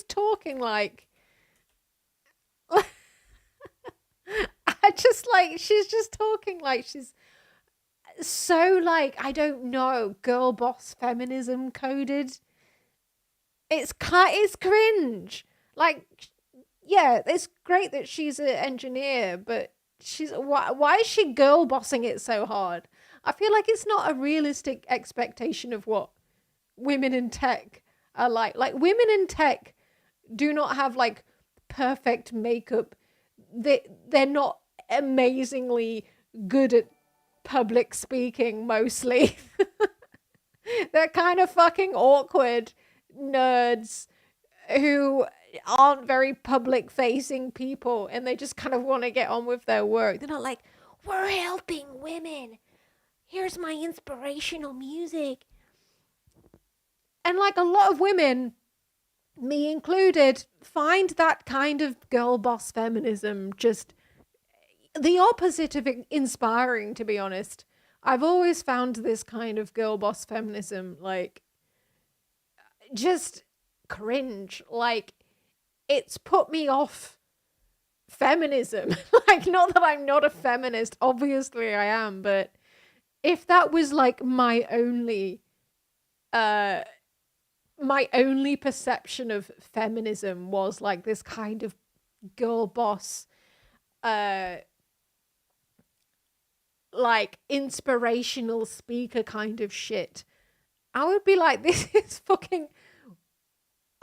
talking like she's just talking like she's so like, I don't know, girl boss feminism coded. It's cringe. Like, yeah, it's great that she's an engineer, but why is she girl bossing it so hard? I feel like it's not a realistic expectation of what women in tech are like. Like, women in tech do not have like perfect makeup. They're not amazingly good at public speaking mostly. They're kind of fucking awkward nerds who aren't very public facing people, and they just kind of want to get on with their work. They're not like, we're helping women, here's my inspirational music. And like a lot of women, me included, find that kind of girl boss feminism just the opposite of inspiring, to be honest. I've always found this kind of girl boss feminism like just cringe. Like, it's put me off feminism. Like, not that I'm not a feminist, obviously I am, but if that was like my only perception of feminism was like this kind of girl boss like inspirational speaker kind of shit, I would be like, this is fucking,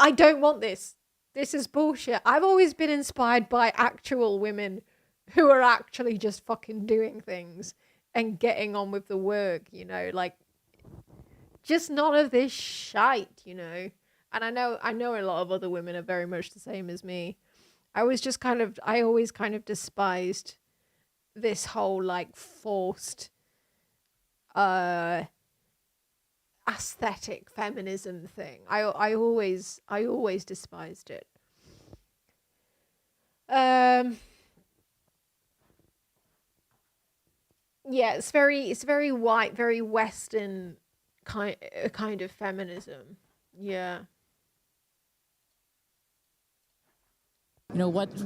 I don't want this. This is bullshit. I've always been inspired by actual women who are actually just fucking doing things and getting on with the work, you know, like just none of this shite, you know. And I know a lot of other women are very much the same as me. I always kind of despised this whole like forced aesthetic feminism thing. I always despised it. Yeah, it's very white, very Western kind of feminism. Yeah.
You know what's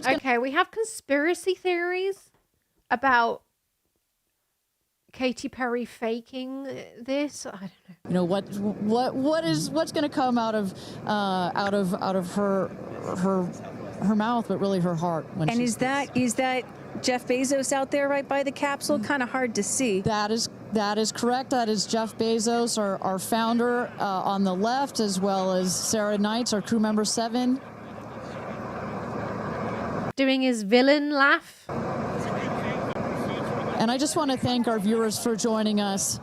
okay? We have conspiracy theories about Katy Perry faking this. I don't know.
You know what's going to come out of her mouth, but really her heart. When
And is that Jeff Bezos out there right by the capsule? Kind of hard to see.
That is correct. That is Jeff Bezos, our founder, on the left, as well as Sarah Knights, our crew member 7.
Doing his villain laugh.
And I just want to thank our viewers for joining us.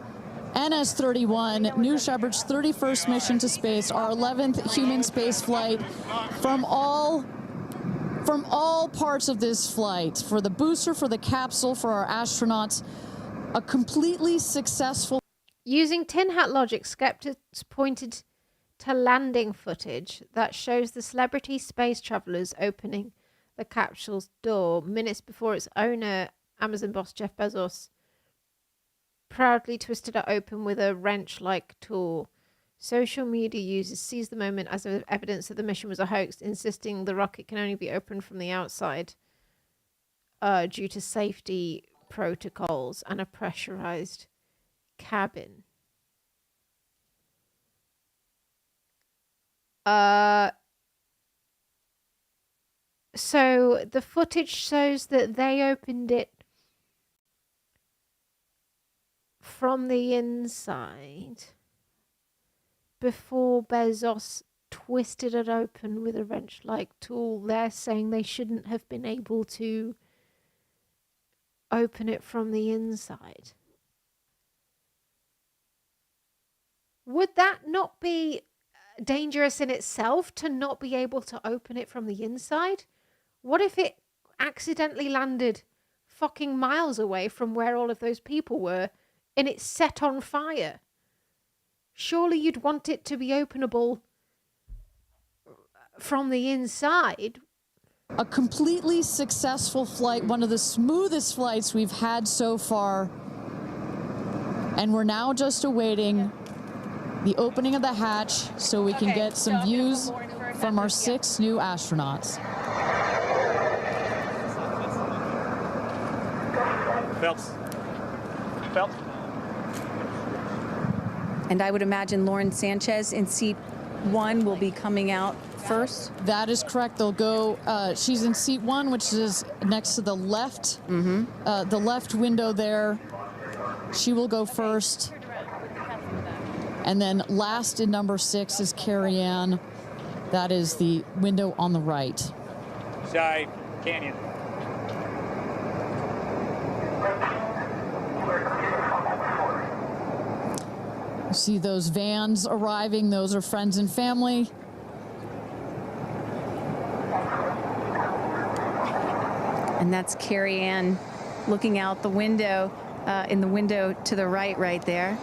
NS-31, New Shepard's 31st mission to space, our 11th human space flight, from all parts of this flight, for the booster, for the capsule, for our astronauts, a completely successful.
Using tin hat logic, skeptics pointed to landing footage that shows the celebrity space travelers opening the capsule's door minutes before its owner, Amazon boss Jeff Bezos, proudly twisted it open with a wrench-like tool. Social media users seized the moment as evidence that the mission was a hoax, insisting the rocket can only be opened from the outside due to safety protocols and a pressurized cabin. So the footage shows that they opened it from the inside before Bezos twisted it open with a wrench-like tool. They're saying they shouldn't have been able to open it from the inside. Would that not be dangerous in itself, to not be able to open it from the inside? What if it accidentally landed fucking miles away from where all of those people were and it's set on fire? Surely you'd want it to be openable from the inside.
A completely successful flight, one of the smoothest flights we've had so far. And we're now just awaiting the opening of the hatch so we can get some views from our 6 new astronauts.
Phelps.
And I would imagine Lauren Sanchez in seat 1 will be coming out first.
That is correct. They'll go, she's in seat 1, which is next to the left, the left window there. She will go first. And then last in number 6 is Carrie Ann. That is the window on the right.
Shy Canyon.
You see those vans arriving. Those are friends and family.
And that's Carrie Ann looking out the window, in the window to the right there.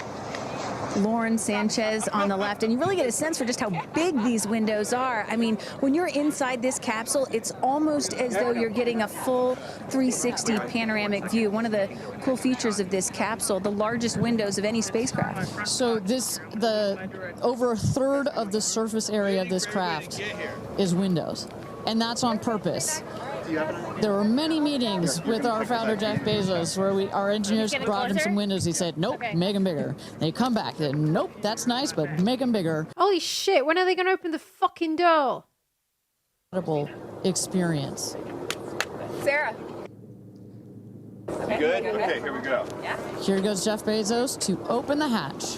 Lauren Sanchez on the left, and you really get a sense for just how big these windows are. I mean, when you're inside this capsule, it's almost as though you're getting a full 360 panoramic view. One of the cool features of this capsule, the largest windows of any spacecraft.
So over a third of the surface area of this craft is windows, and that's on purpose. There were many meetings with our founder, Jeff Bezos, where our engineers brought him some windows. He said, nope, make them bigger. They come back, and nope, that's nice, but make them bigger.
Holy shit, when are they going to open the fucking door?
Incredible experience.
Sarah. Good? Okay, here we go.
Yeah. Here goes Jeff Bezos to open the hatch.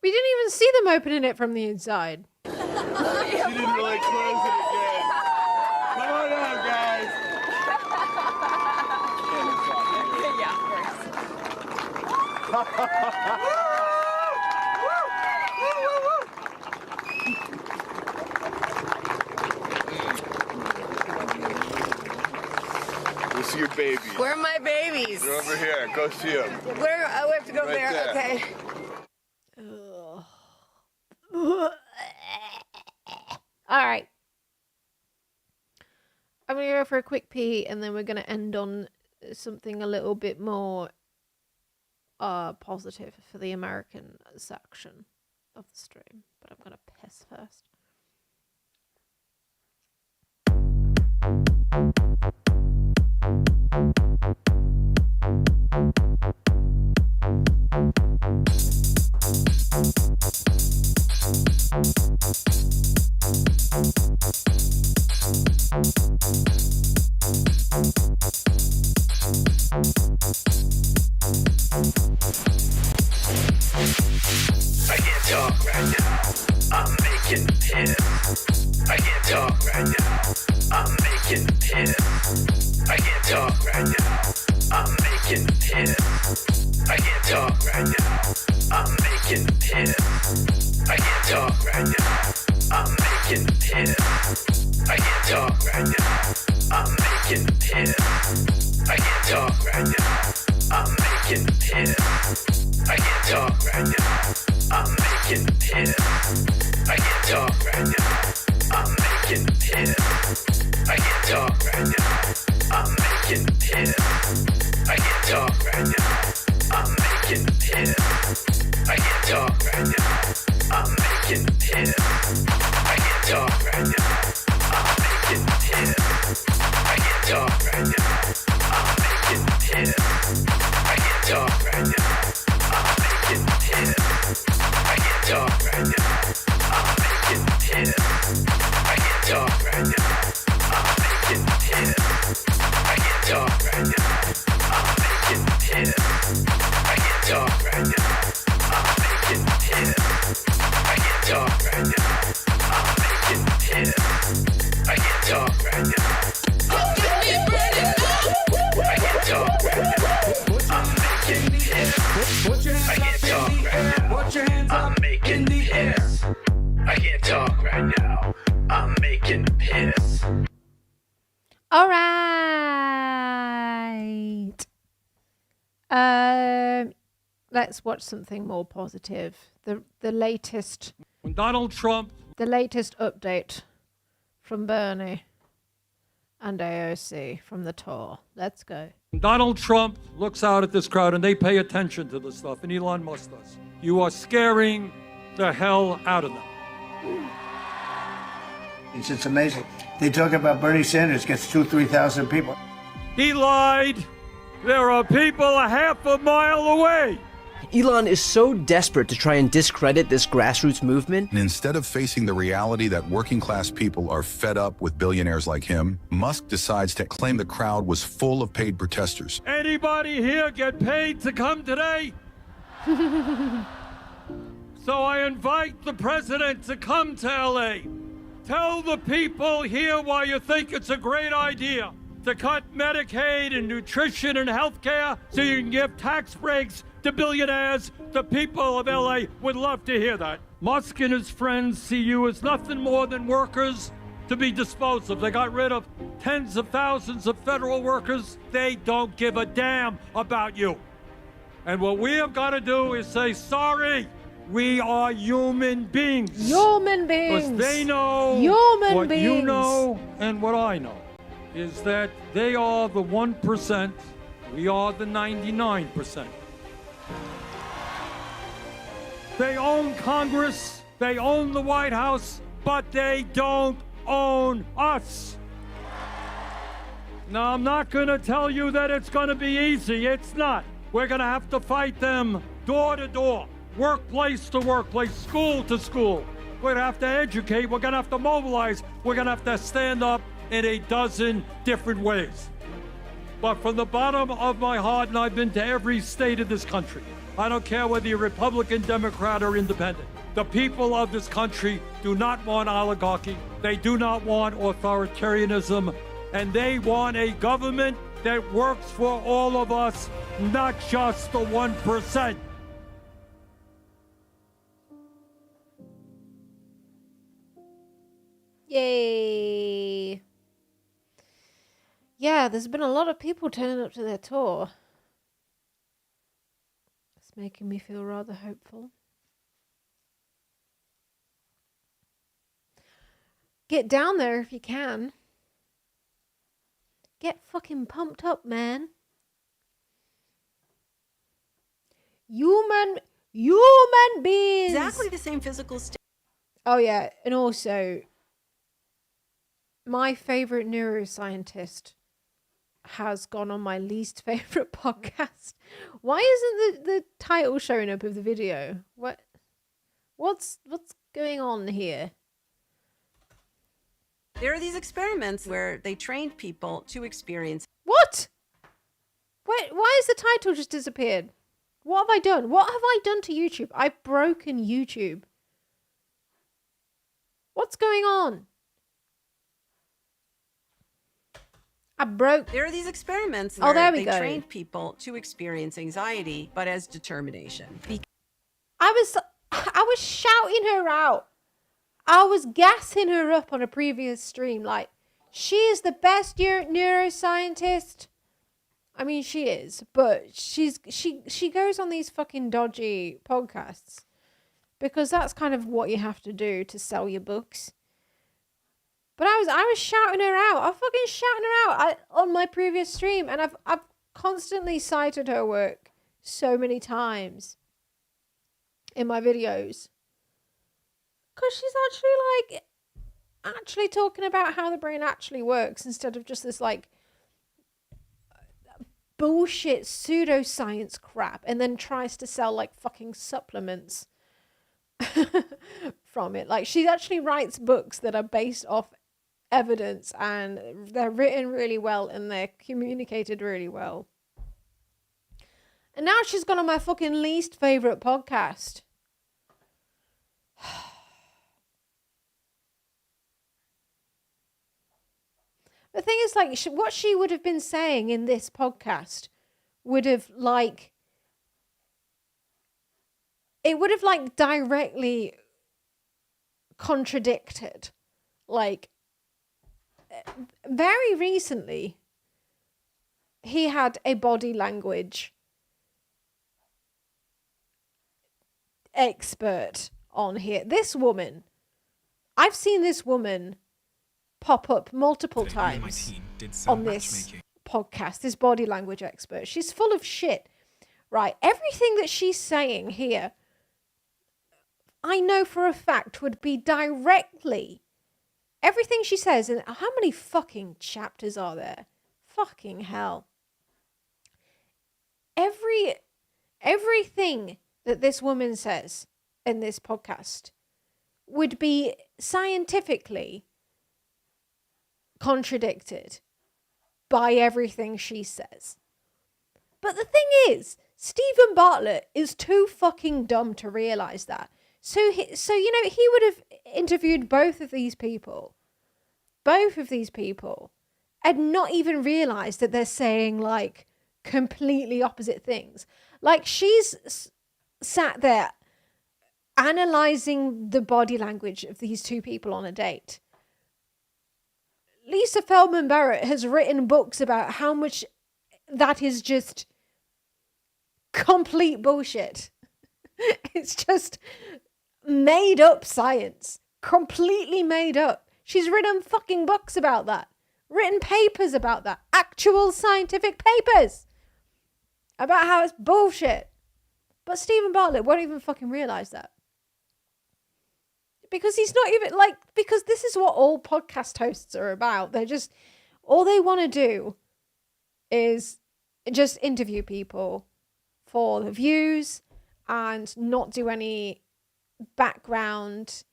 We didn't even see them opening it from the inside.
She didn't really close it again. Come on out, guys. We'll see your babies.
Where are my babies?
They're over here. Go see them.
Where? Oh, we have to go
Right
there.
there.
Okay.
All right. I'm going to go for a quick pee and then we're going to end on something a little bit more positive for the American section of the stream. But I'm going to piss first.
I can't talk right now. I'm making piss. I can't talk right now. I'm making piss. I can't talk right now. I'm making piss. I can't talk right now. I'm making piss. I can't talk right now. I'm making piss. I can't talk right now. I'm making piss. I can't talk right now. I'm making piss. I can't talk right now. I'm making piss. I can't talk right now. I'm making piss. I can't talk right now. I'm making piss. I can't talk right now. I'm making piss. I can't talk right now. I'm making piss. I can't talk right now. I'm making piss. I can't talk right now. I'm making piss. I can't talk right now. I'm making piss. I can't talk right now. I'm making piss. I can't talk right now. I'm making piss. I can't talk right now. I'm making piss. I can't talk right now. I'm making piss. I can't talk right now. I'm making piss. I can't talk right now. I'm making piss. I can't talk right now. I'm making piss. I can't talk right now. I'm making piss. I can't talk right now. I'm making piss.
All right. Let's watch something more positive. The latest.
When Donald Trump.
The latest update from Bernie and AOC from the tour. Let's go.
Donald Trump looks out at this crowd and they pay attention to this stuff, and Elon Musk does. You are scaring the hell out of them.
It's amazing. They talk about Bernie Sanders gets 3,000 people.
He lied. There are people a half a mile away.
Elon is so desperate to try and discredit this grassroots movement.
And instead of facing the reality that working class people are fed up with billionaires like him, Musk decides to claim the crowd was full of paid protesters.
Anybody here get paid to come today? So I invite the president to come to LA. Tell the people here why you think it's a great idea to cut Medicaid and nutrition and health care so you can give tax breaks to billionaires. The people of LA would love to hear that. Musk and his friends see you as nothing more than workers to be disposed of. They got rid of tens of thousands of federal workers. They don't give a damn about you. And what we have got to do is say, sorry, we are human beings.
Human beings.
Because they know
human
what
beings.
You know and what I know is that they are the 1%, we are the 99%. They own Congress, they own the White House, but they don't own us. Now, I'm not going to tell you that it's going to be easy. It's not. We're going to have to fight them door to door, workplace to workplace, school to school. We're going to have to educate. We're going to have to mobilize. We're going to have to stand up in a dozen different ways. But from the bottom of my heart, and I've been to every state of this country, I don't care whether you're Republican, Democrat, or independent. The people of this country do not want oligarchy. They do not want authoritarianism. And they want a government that works for all of us, not just the 1%.
Yay. Yeah, there's been a lot of people turning up to their tour. It's making me feel rather hopeful. Get down there if you can. Get fucking pumped up, man. Human beings.
Exactly the same physical state.
Oh yeah, and also my favorite neuroscientist has gone on my least favorite podcast. Why isn't the title showing up of the video? What's going on here?
There are these experiments where they trained people to experience.
What? Why has the title just disappeared? What have I done? What have I done to YouTube? I've broken YouTube. What's going on?
There are these experiments
Oh,
where
there we
they
go.
trained people to experience anxiety, but as determination.
I was shouting her out. I was gassing her up on a previous stream. Like, she is the best neuroscientist. I mean, she is, but she goes on these fucking dodgy podcasts because that's kind of what you have to do to sell your books. But I was shouting her out. I'm fucking shouting her out on my previous stream, and I've constantly cited her work so many times in my videos because she's actually talking about how the brain actually works instead of just this like bullshit pseudoscience crap, and then tries to sell like fucking supplements from it. Like, she actually writes books that are based off evidence, and they're written really well and they're communicated really well. And now she's gone on my fucking least favorite podcast. The thing is, like, what she would have been saying in this podcast would have directly contradicted, like, very recently he had a body language expert on here. This woman, I've seen this woman pop up multiple times on this podcast, this body language expert. She's full of shit, right? Everything that she's saying here, I know for a fact would be directly, everything she says, and how many fucking chapters are there? Fucking hell. Everything that this woman says in this podcast would be scientifically contradicted by everything she says. But the thing is, Stephen Bartlett is too fucking dumb to realize that. So he would have interviewed both of these people, and not even realized that they're saying like completely opposite things. Like, she's sat there analyzing the body language of these two people on a date. Lisa Feldman Barrett has written books about how much that is just complete bullshit. It's just made up science. Completely made up. She's written fucking books about that. Written papers about that. Actual scientific papers about how it's bullshit. But Stephen Bartlett won't even fucking realize that. Because he's not even because this is what all podcast hosts are about. They're just, all they want to do is just interview people for the views and not do any background,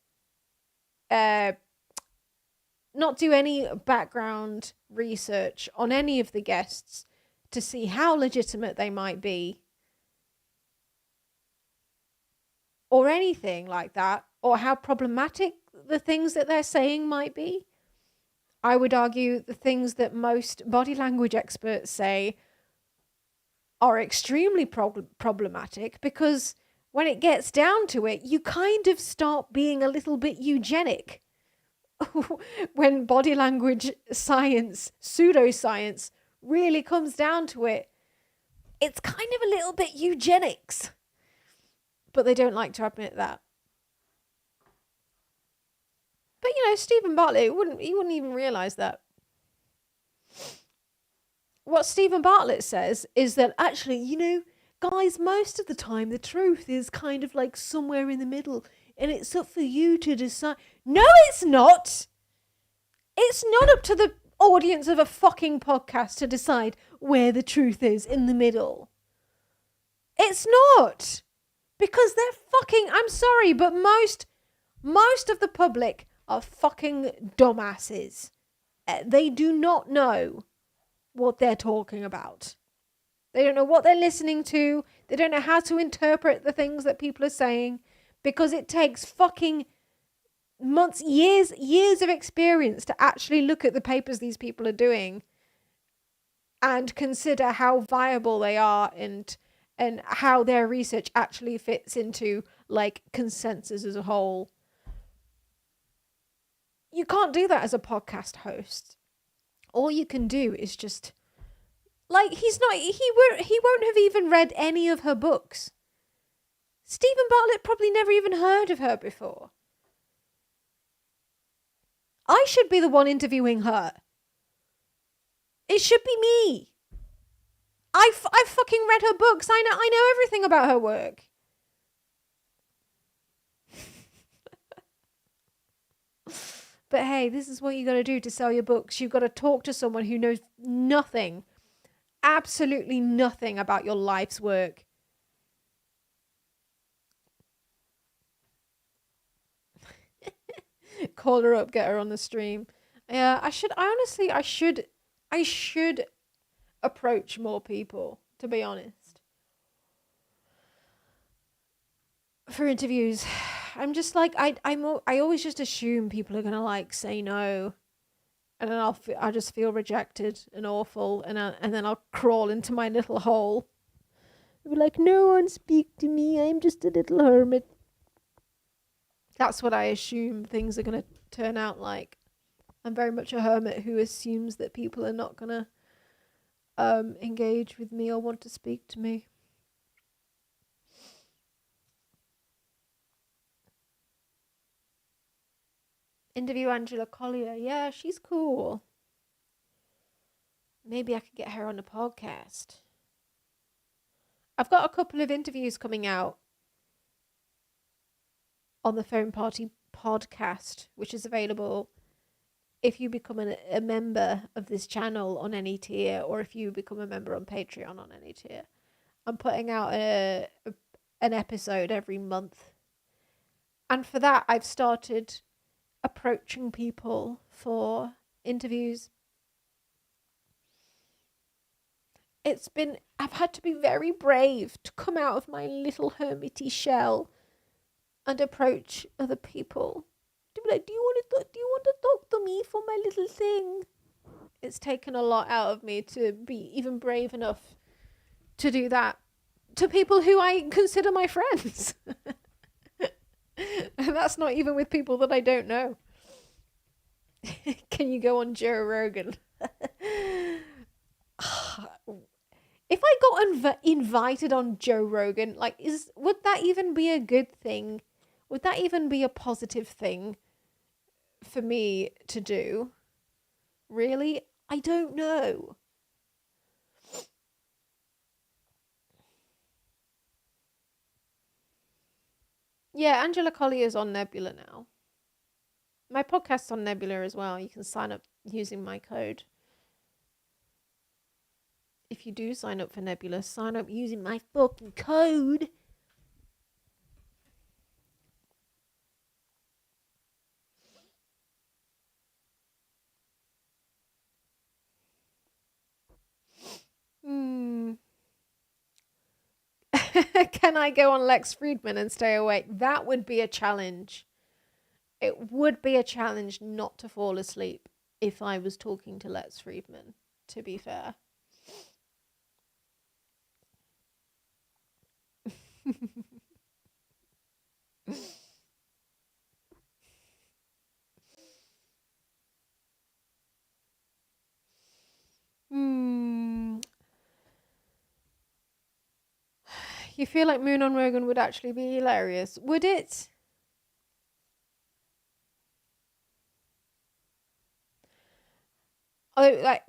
research on any of the guests to see how legitimate they might be or anything like that, or how problematic the things that they're saying might be. I would argue the things that most body language experts say are extremely problematic, because when it gets down to it, you kind of start being a little bit eugenic. When body language science, pseudoscience, really comes down to it, it's kind of a little bit eugenics. But they don't like to admit that. But, Stephen Bartlett, he wouldn't even realize that. What Stephen Bartlett says is that actually, guys, most of the time, the truth is kind of like somewhere in the middle, and it's up for you to decide. No, it's not. It's not up to the audience of a fucking podcast to decide where the truth is in the middle. It's not. Because they're fucking, I'm sorry, but most of the public are fucking dumbasses. They do not know what they're talking about. They don't know what they're listening to. They don't know how to interpret the things that people are saying, because it takes fucking months, years of experience to actually look at the papers these people are doing and consider how viable they are and how their research actually fits into like consensus as a whole. You can't do that as a podcast host. All you can do is just like he won't have even read any of her books. Stephen Bartlett probably never even heard of her before. I should be the one interviewing her. It should be me. I've fucking read her books. I know everything about her work. But hey, this is what you got to do to sell your books. You've got to talk to someone who knows nothing, absolutely nothing about your life's work. Call her up, get her on the stream. Yeah, I should approach more people, to be honest, for interviews. I'm just like, I always just assume people are gonna like say no, and then I'll just feel rejected and awful, and then I'll crawl into my little hole. I'll be like, no one speak to me. I'm just a little hermit. That's what I assume things are gonna turn out like. I'm very much a hermit who assumes that people are not gonna engage with me or want to speak to me. Interview Angela Collier. Yeah, she's cool. Maybe I could get her on the podcast. I've got a couple of interviews coming out on the Phone Party podcast, which is available if you become a member of this channel on any tier, or if you become a member on Patreon on any tier. I'm putting out an episode every month. And for that, I've started approaching people for interviews. I've had to be very brave to come out of my little hermity shell and approach other people. To be like, do you want to talk to me for my little thing? It's taken a lot out of me to be even brave enough to do that to people who I consider my friends. And that's not even with people that I don't know. Can you go on Joe Rogan? If I got invited on Joe Rogan, like, would that even be a good thing? Would that even be a positive thing for me to do? Really? I don't know. Yeah, Angela Collier's on Nebula now. My podcast's on Nebula as well. You can sign up using my code. If you do sign up for Nebula, sign up using my fucking code. Can I go on Lex Friedman and stay awake? That would be a challenge. It would be a challenge not to fall asleep if I was talking to Lex Friedman, to be fair. You feel like Moon on Rogan would actually be hilarious? Would it? Oh, like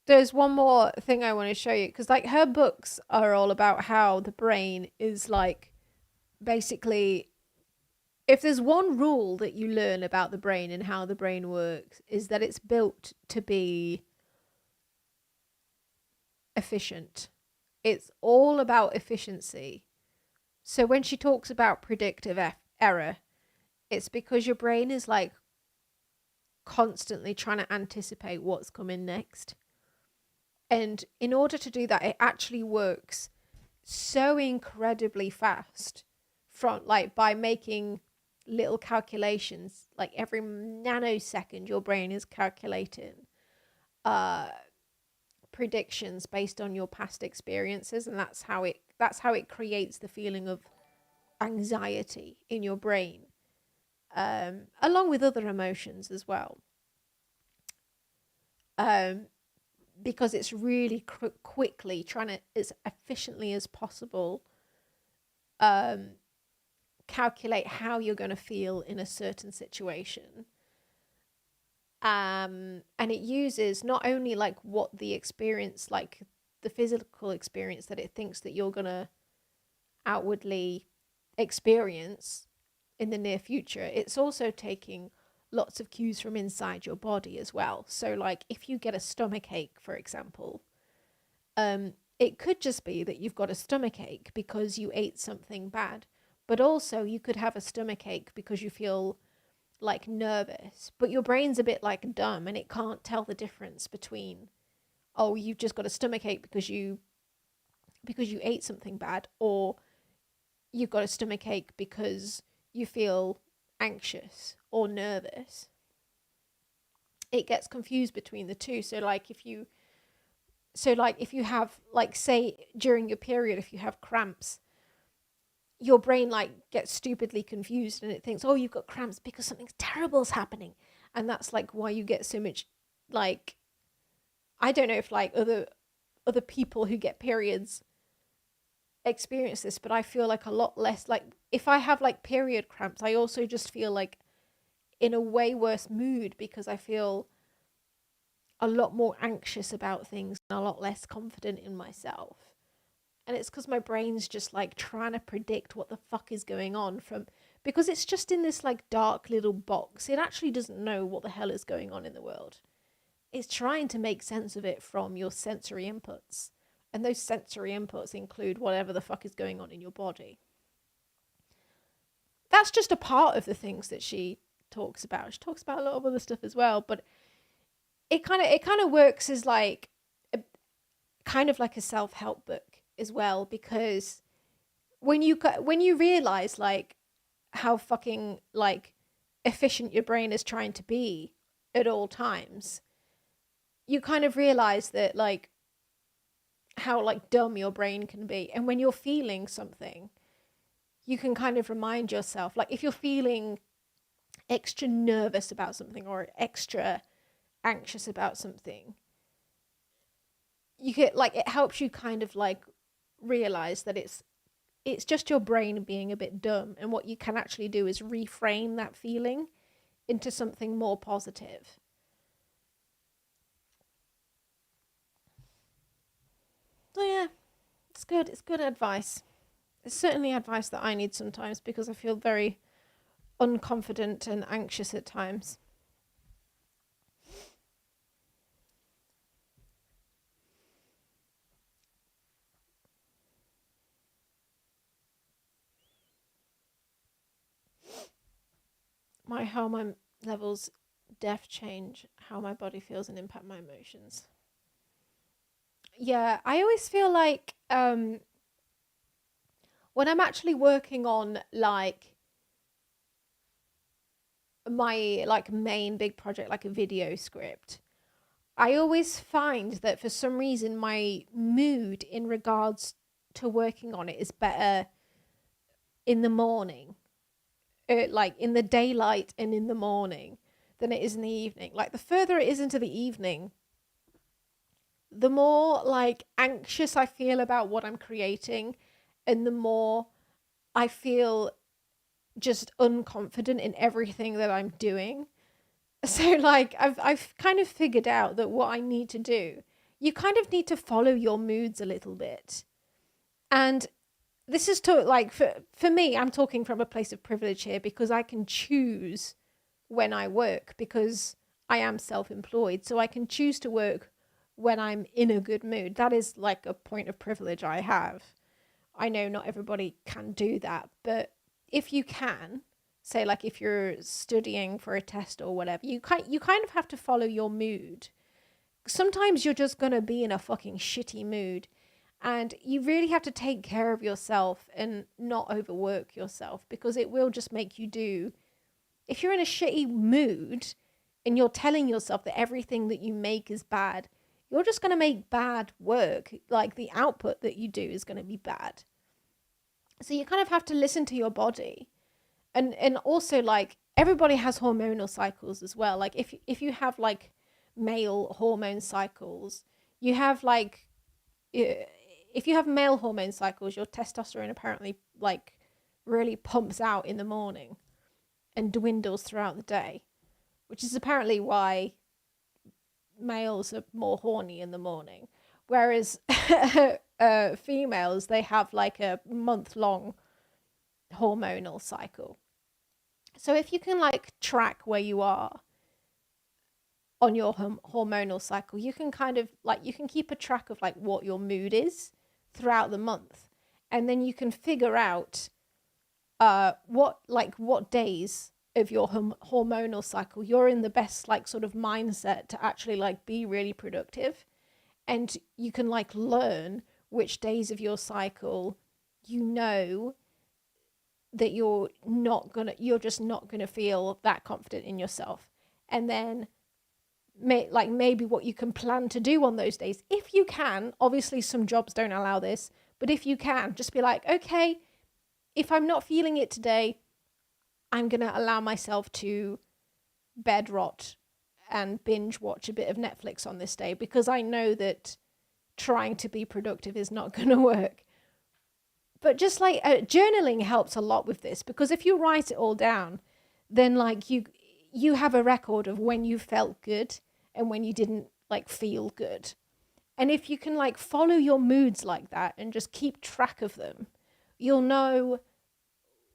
There's one more thing I want to show you, because like her books are all about how the brain is like, basically, if there's one rule that you learn about the brain and how the brain works, is that it's built to be efficient. It's all about efficiency. So when she talks about predictive error, it's because your brain is like constantly trying to anticipate what's coming next. And in order to do that, it actually works so incredibly fast from like by making little calculations. Like every nanosecond your brain is calculating predictions based on your past experiences, and that's how it creates the feeling of anxiety in your brain, along with other emotions as well. Because it's really quickly trying to, as efficiently as possible, calculate how you're going to feel in a certain situation. And it uses not only like what the experience, like the physical experience that it thinks that you're going to outwardly experience in the near future, it's also taking lots of cues from inside your body as well. So like if you get a stomach ache, for example, it could just be that you've got a stomach ache because you ate something bad, but also you could have a stomach ache because you feel like nervous, but your brain's a bit like dumb and it can't tell the difference between, oh, you've just got a stomach ache because you ate something bad, or you've got a stomach ache because you feel anxious or nervous. It gets confused between the two. So like if you have, like, say during your period, if you have cramps, your brain like gets stupidly confused and it thinks, oh, you've got cramps because something terrible's happening. And that's like why you get so much, like, I don't know if like other people who get periods experience this, but I feel like a lot less, like if I have like period cramps, I also just feel like in a way worse mood because I feel a lot more anxious about things and a lot less confident in myself. And it's because my brain's just like trying to predict what the fuck is going on, because it's just in this like dark little box. It actually doesn't know what the hell is going on in the world. It's trying to make sense of it from your sensory inputs. And those sensory inputs include whatever the fuck is going on in your body. That's just a part of the things that she talks about. She talks about a lot of other stuff as well, but it kind of works as like kind of like a self-help book as well, because when you realize like how fucking like efficient your brain is trying to be at all times, you kind of realize that like how like dumb your brain can be. And when you're feeling something, you can kind of remind yourself, like if you're feeling extra nervous about something or extra anxious about something, you get like, it helps you kind of like realize that it's just your brain being a bit dumb, and what you can actually do is reframe that feeling into something more positive. So yeah, it's good. It's good advice. It's certainly advice that I need sometimes because I feel very unconfident and anxious at times. My hormone levels change how my body feels and impact my emotions. Yeah, I always feel like when I'm actually working on like my like main big project, like a video script, I always find that for some reason my mood in regards to working on it is better in the morning, like in the daylight and in the morning, than it is in the evening. Like the further it is into the evening, the more like anxious I feel about what I'm creating, and the more I feel just unconfident in everything that I'm doing. So like I've kind of figured out that what I need to do, you kind of need to follow your moods a little bit. And this is to like, for me, I'm talking from a place of privilege here because I can choose when I work because I am self-employed. So I can choose to work when I'm in a good mood. That is like a point of privilege I have. I know not everybody can do that, but if you can, say like if you're studying for a test or whatever, you kind of have to follow your mood. Sometimes you're just going to be in a fucking shitty mood, and you really have to take care of yourself and not overwork yourself, because it will just make you do. If you're in a shitty mood and you're telling yourself that everything that you make is bad, you're just going to make bad work. Like the output that you do is going to be bad. So you kind of have to listen to your body. And also, like, everybody has hormonal cycles as well. Like if you have like male hormone cycles, you have like, if you have male hormone cycles, your testosterone apparently like really pumps out in the morning and dwindles throughout the day, which is apparently why males are more horny in the morning, whereas females, they have like a month-long hormonal cycle. So if you can like track where you are on your hormonal cycle, you can kind of like, you can keep a track of like what your mood is throughout the month, and then you can figure out what days of your hormonal cycle you're in the best like sort of mindset to actually like be really productive. And you can like learn which days of your cycle you know that you're just not gonna feel that confident in yourself. And then maybe what you can plan to do on those days, if you can. Obviously some jobs don't allow this, but if you can, just be like, okay, if I'm not feeling it today, I'm gonna allow myself to bed rot and binge watch a bit of Netflix on this day, because I know that trying to be productive is not gonna work. But just like journaling helps a lot with this, because if you write it all down, then like you have a record of when you felt good and when you didn't like feel good. And if you can like follow your moods like that and just keep track of them, you'll know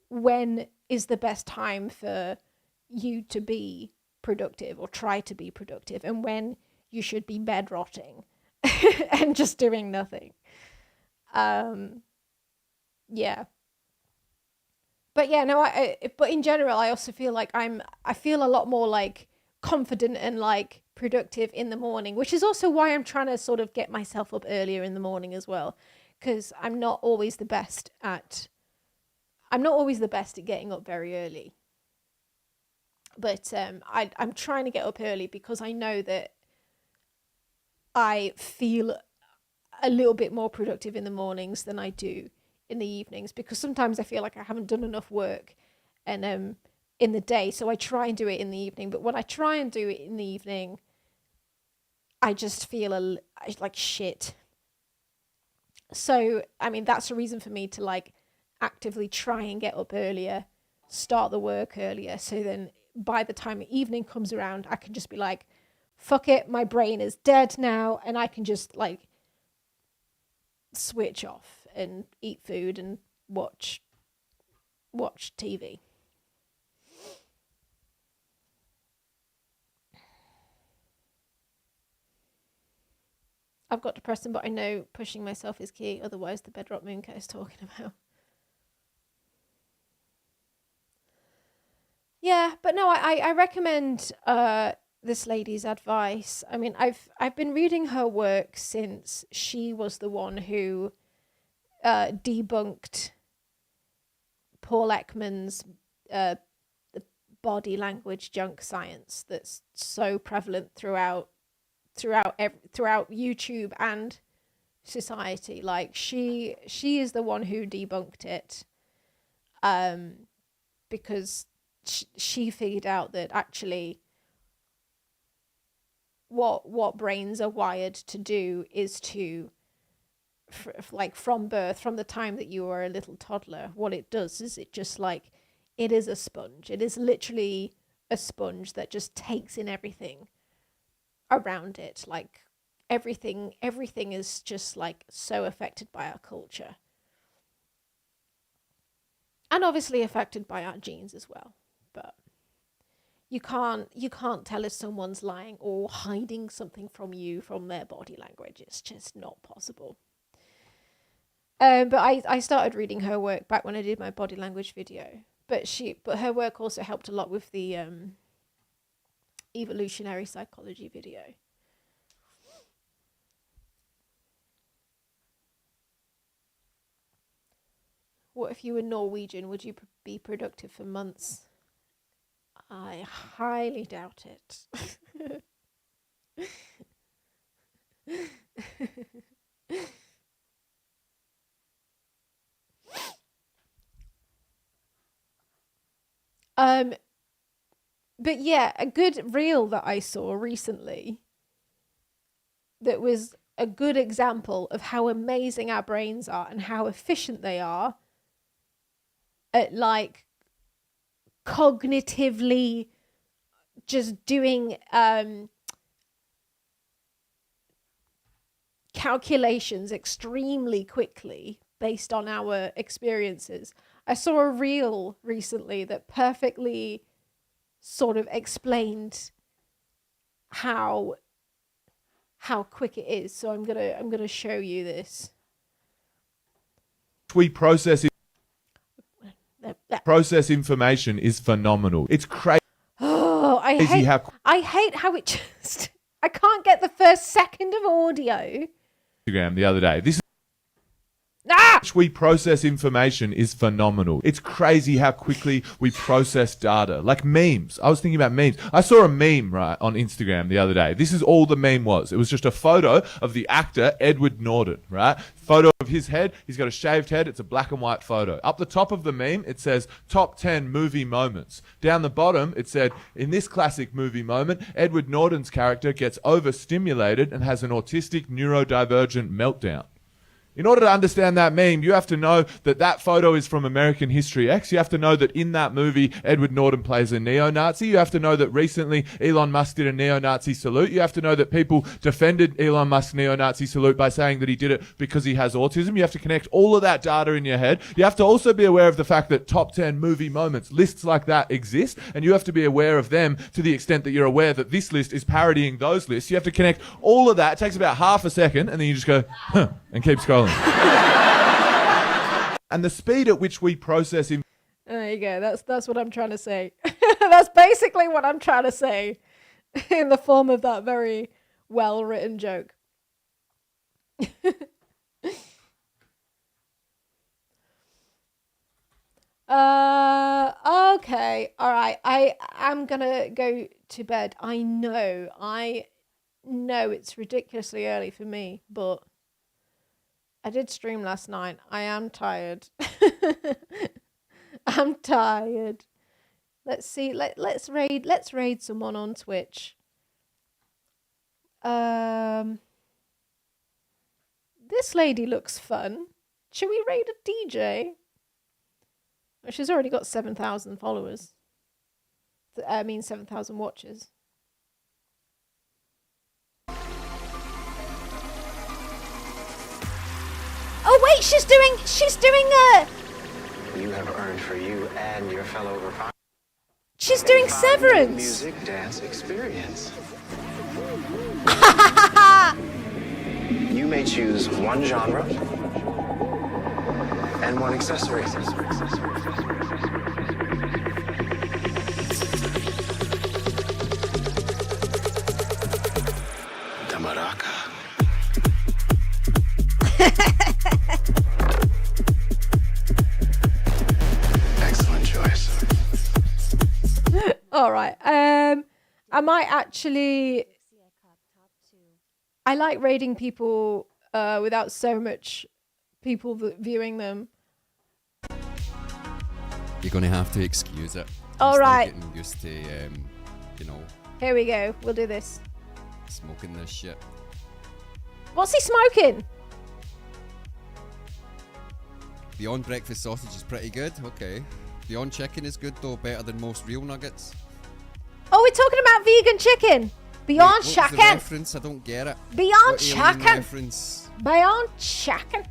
when is the best time for you to be productive or try to be productive, and when you should be bed rotting and just doing nothing. Yeah. But yeah, no, but in general, I also feel like I feel a lot more like confident and like productive in the morning, which is also why I'm trying to sort of get myself up earlier in the morning as well, because I'm not always the best at getting up very early. But I'm trying to get up early because I know that I feel a little bit more productive in the mornings than I do in the evenings, because sometimes I feel like I haven't done enough work and in the day, so I try and do it in the evening. But when I try and do it in the evening, I just feel like shit. So I mean, that's a reason for me to like actively try and get up earlier, start the work earlier, so then by the time the evening comes around, I can just be like, fuck it, my brain is dead now, and I can just like switch off and eat food and watch TV. I've got depression, but I know pushing myself is key, otherwise the bedrock mooncat is talking about. Yeah, but no, I recommend this lady's advice. I mean, I've been reading her work since she was the one who debunked Paul Ekman's the body language junk science that's so prevalent throughout YouTube and society. Like she is the one who debunked it, because she figured out that actually what brains are wired to do is to like from birth, from the time that you are a little toddler, what it does is it just like, it is a sponge. It is literally a sponge that just takes in everything around it. Like everything is just like so affected by our culture. And obviously affected by our genes as well. But you can't tell if someone's lying or hiding something from you from their body language. It's just not possible. But I started reading her work back when I did my body language video. But her work also helped a lot with the evolutionary psychology video. What if you were Norwegian? Would you be productive for months? I highly doubt it. But yeah, a good reel that I saw recently that was a good example of how amazing our brains are and how efficient they are at like cognitively just doing calculations extremely quickly based on our experiences. I saw a reel recently that perfectly sort of explained how quick it is. So I'm gonna show you this.
We process information is phenomenal. It's crazy.
Oh, I hate how it just I can't get the first second of audio.
Instagram the other day. We process information is phenomenal. It's crazy how quickly we process data. Like memes. I was thinking about memes. I saw a meme, right, on Instagram the other day. This is all the meme was. It was just a photo of the actor Edward Norton, right? Photo of his head. He's got a shaved head. It's a black and white photo. Up the top of the meme, it says top 10 movie moments. Down the bottom, it said, in this classic movie moment, Edward Norton's character gets overstimulated and has an autistic neurodivergent meltdown. In order to understand that meme, you have to know that that photo is from American History X. You have to know that in that movie, Edward Norton plays a neo-Nazi. You have to know that recently Elon Musk did a neo-Nazi salute. You have to know that people defended Elon Musk's neo-Nazi salute by saying that he did it because he has autism. You have to connect all of that data in your head. You have to also be aware of the fact that top 10 movie moments, lists like that exist, and you have to be aware of them to the extent that you're aware that this list is parodying those lists. You have to connect all of that. It takes about half a second, and then you just go, huh, and keep scrolling. And the speed at which we process him.
There you go. That's what I'm trying to say. That's basically what I'm trying to say in the form of that very well written joke. Okay. All right. I'm gonna go to bed. I know it's ridiculously early for me, but I did stream last night. I am tired. I'm tired. Let's see. Let's raid someone on Twitch. This lady looks fun. Should we raid a DJ? Oh, she's already got 7,000 followers. I mean 7,000 watches. Oh wait, she's doing
You have earned for you and your fellow refiners.
She's doing Severance.
Music dance experience. You may choose one genre and one accessory. The maraca. Excellent choice.
All right. I might actually. I like raiding people without so much people viewing them.
You're gonna have to excuse it.
All right.
Getting used to,
Here we go. We'll do this.
smoking this shit.
What's he smoking?
Beyond breakfast sausage is pretty good. Okay. Beyond chicken is good though, better than most real nuggets.
Oh, we're talking about vegan chicken. Beyond
What's the
shocking.
reference? I don't get it.
Beyond
What alien
shocking.
reference?
Beyond shocking.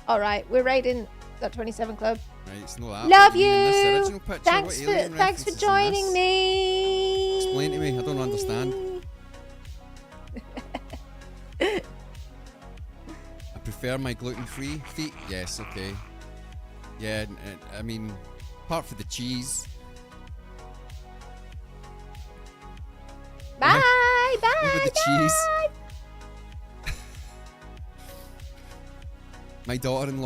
All right, we're right in that 27 club.
Right, it's not that.
Love
What mean in this
you.
original picture?
Thanks
What
for
alien
thanks for
reference is in
joining
this?
me.
Explain to me. I don't understand. I prefer my gluten-free feet. Yes, okay. Yeah, I mean, apart from the cheese.
Bye, bye,
Over the cheese. My daughter-in-law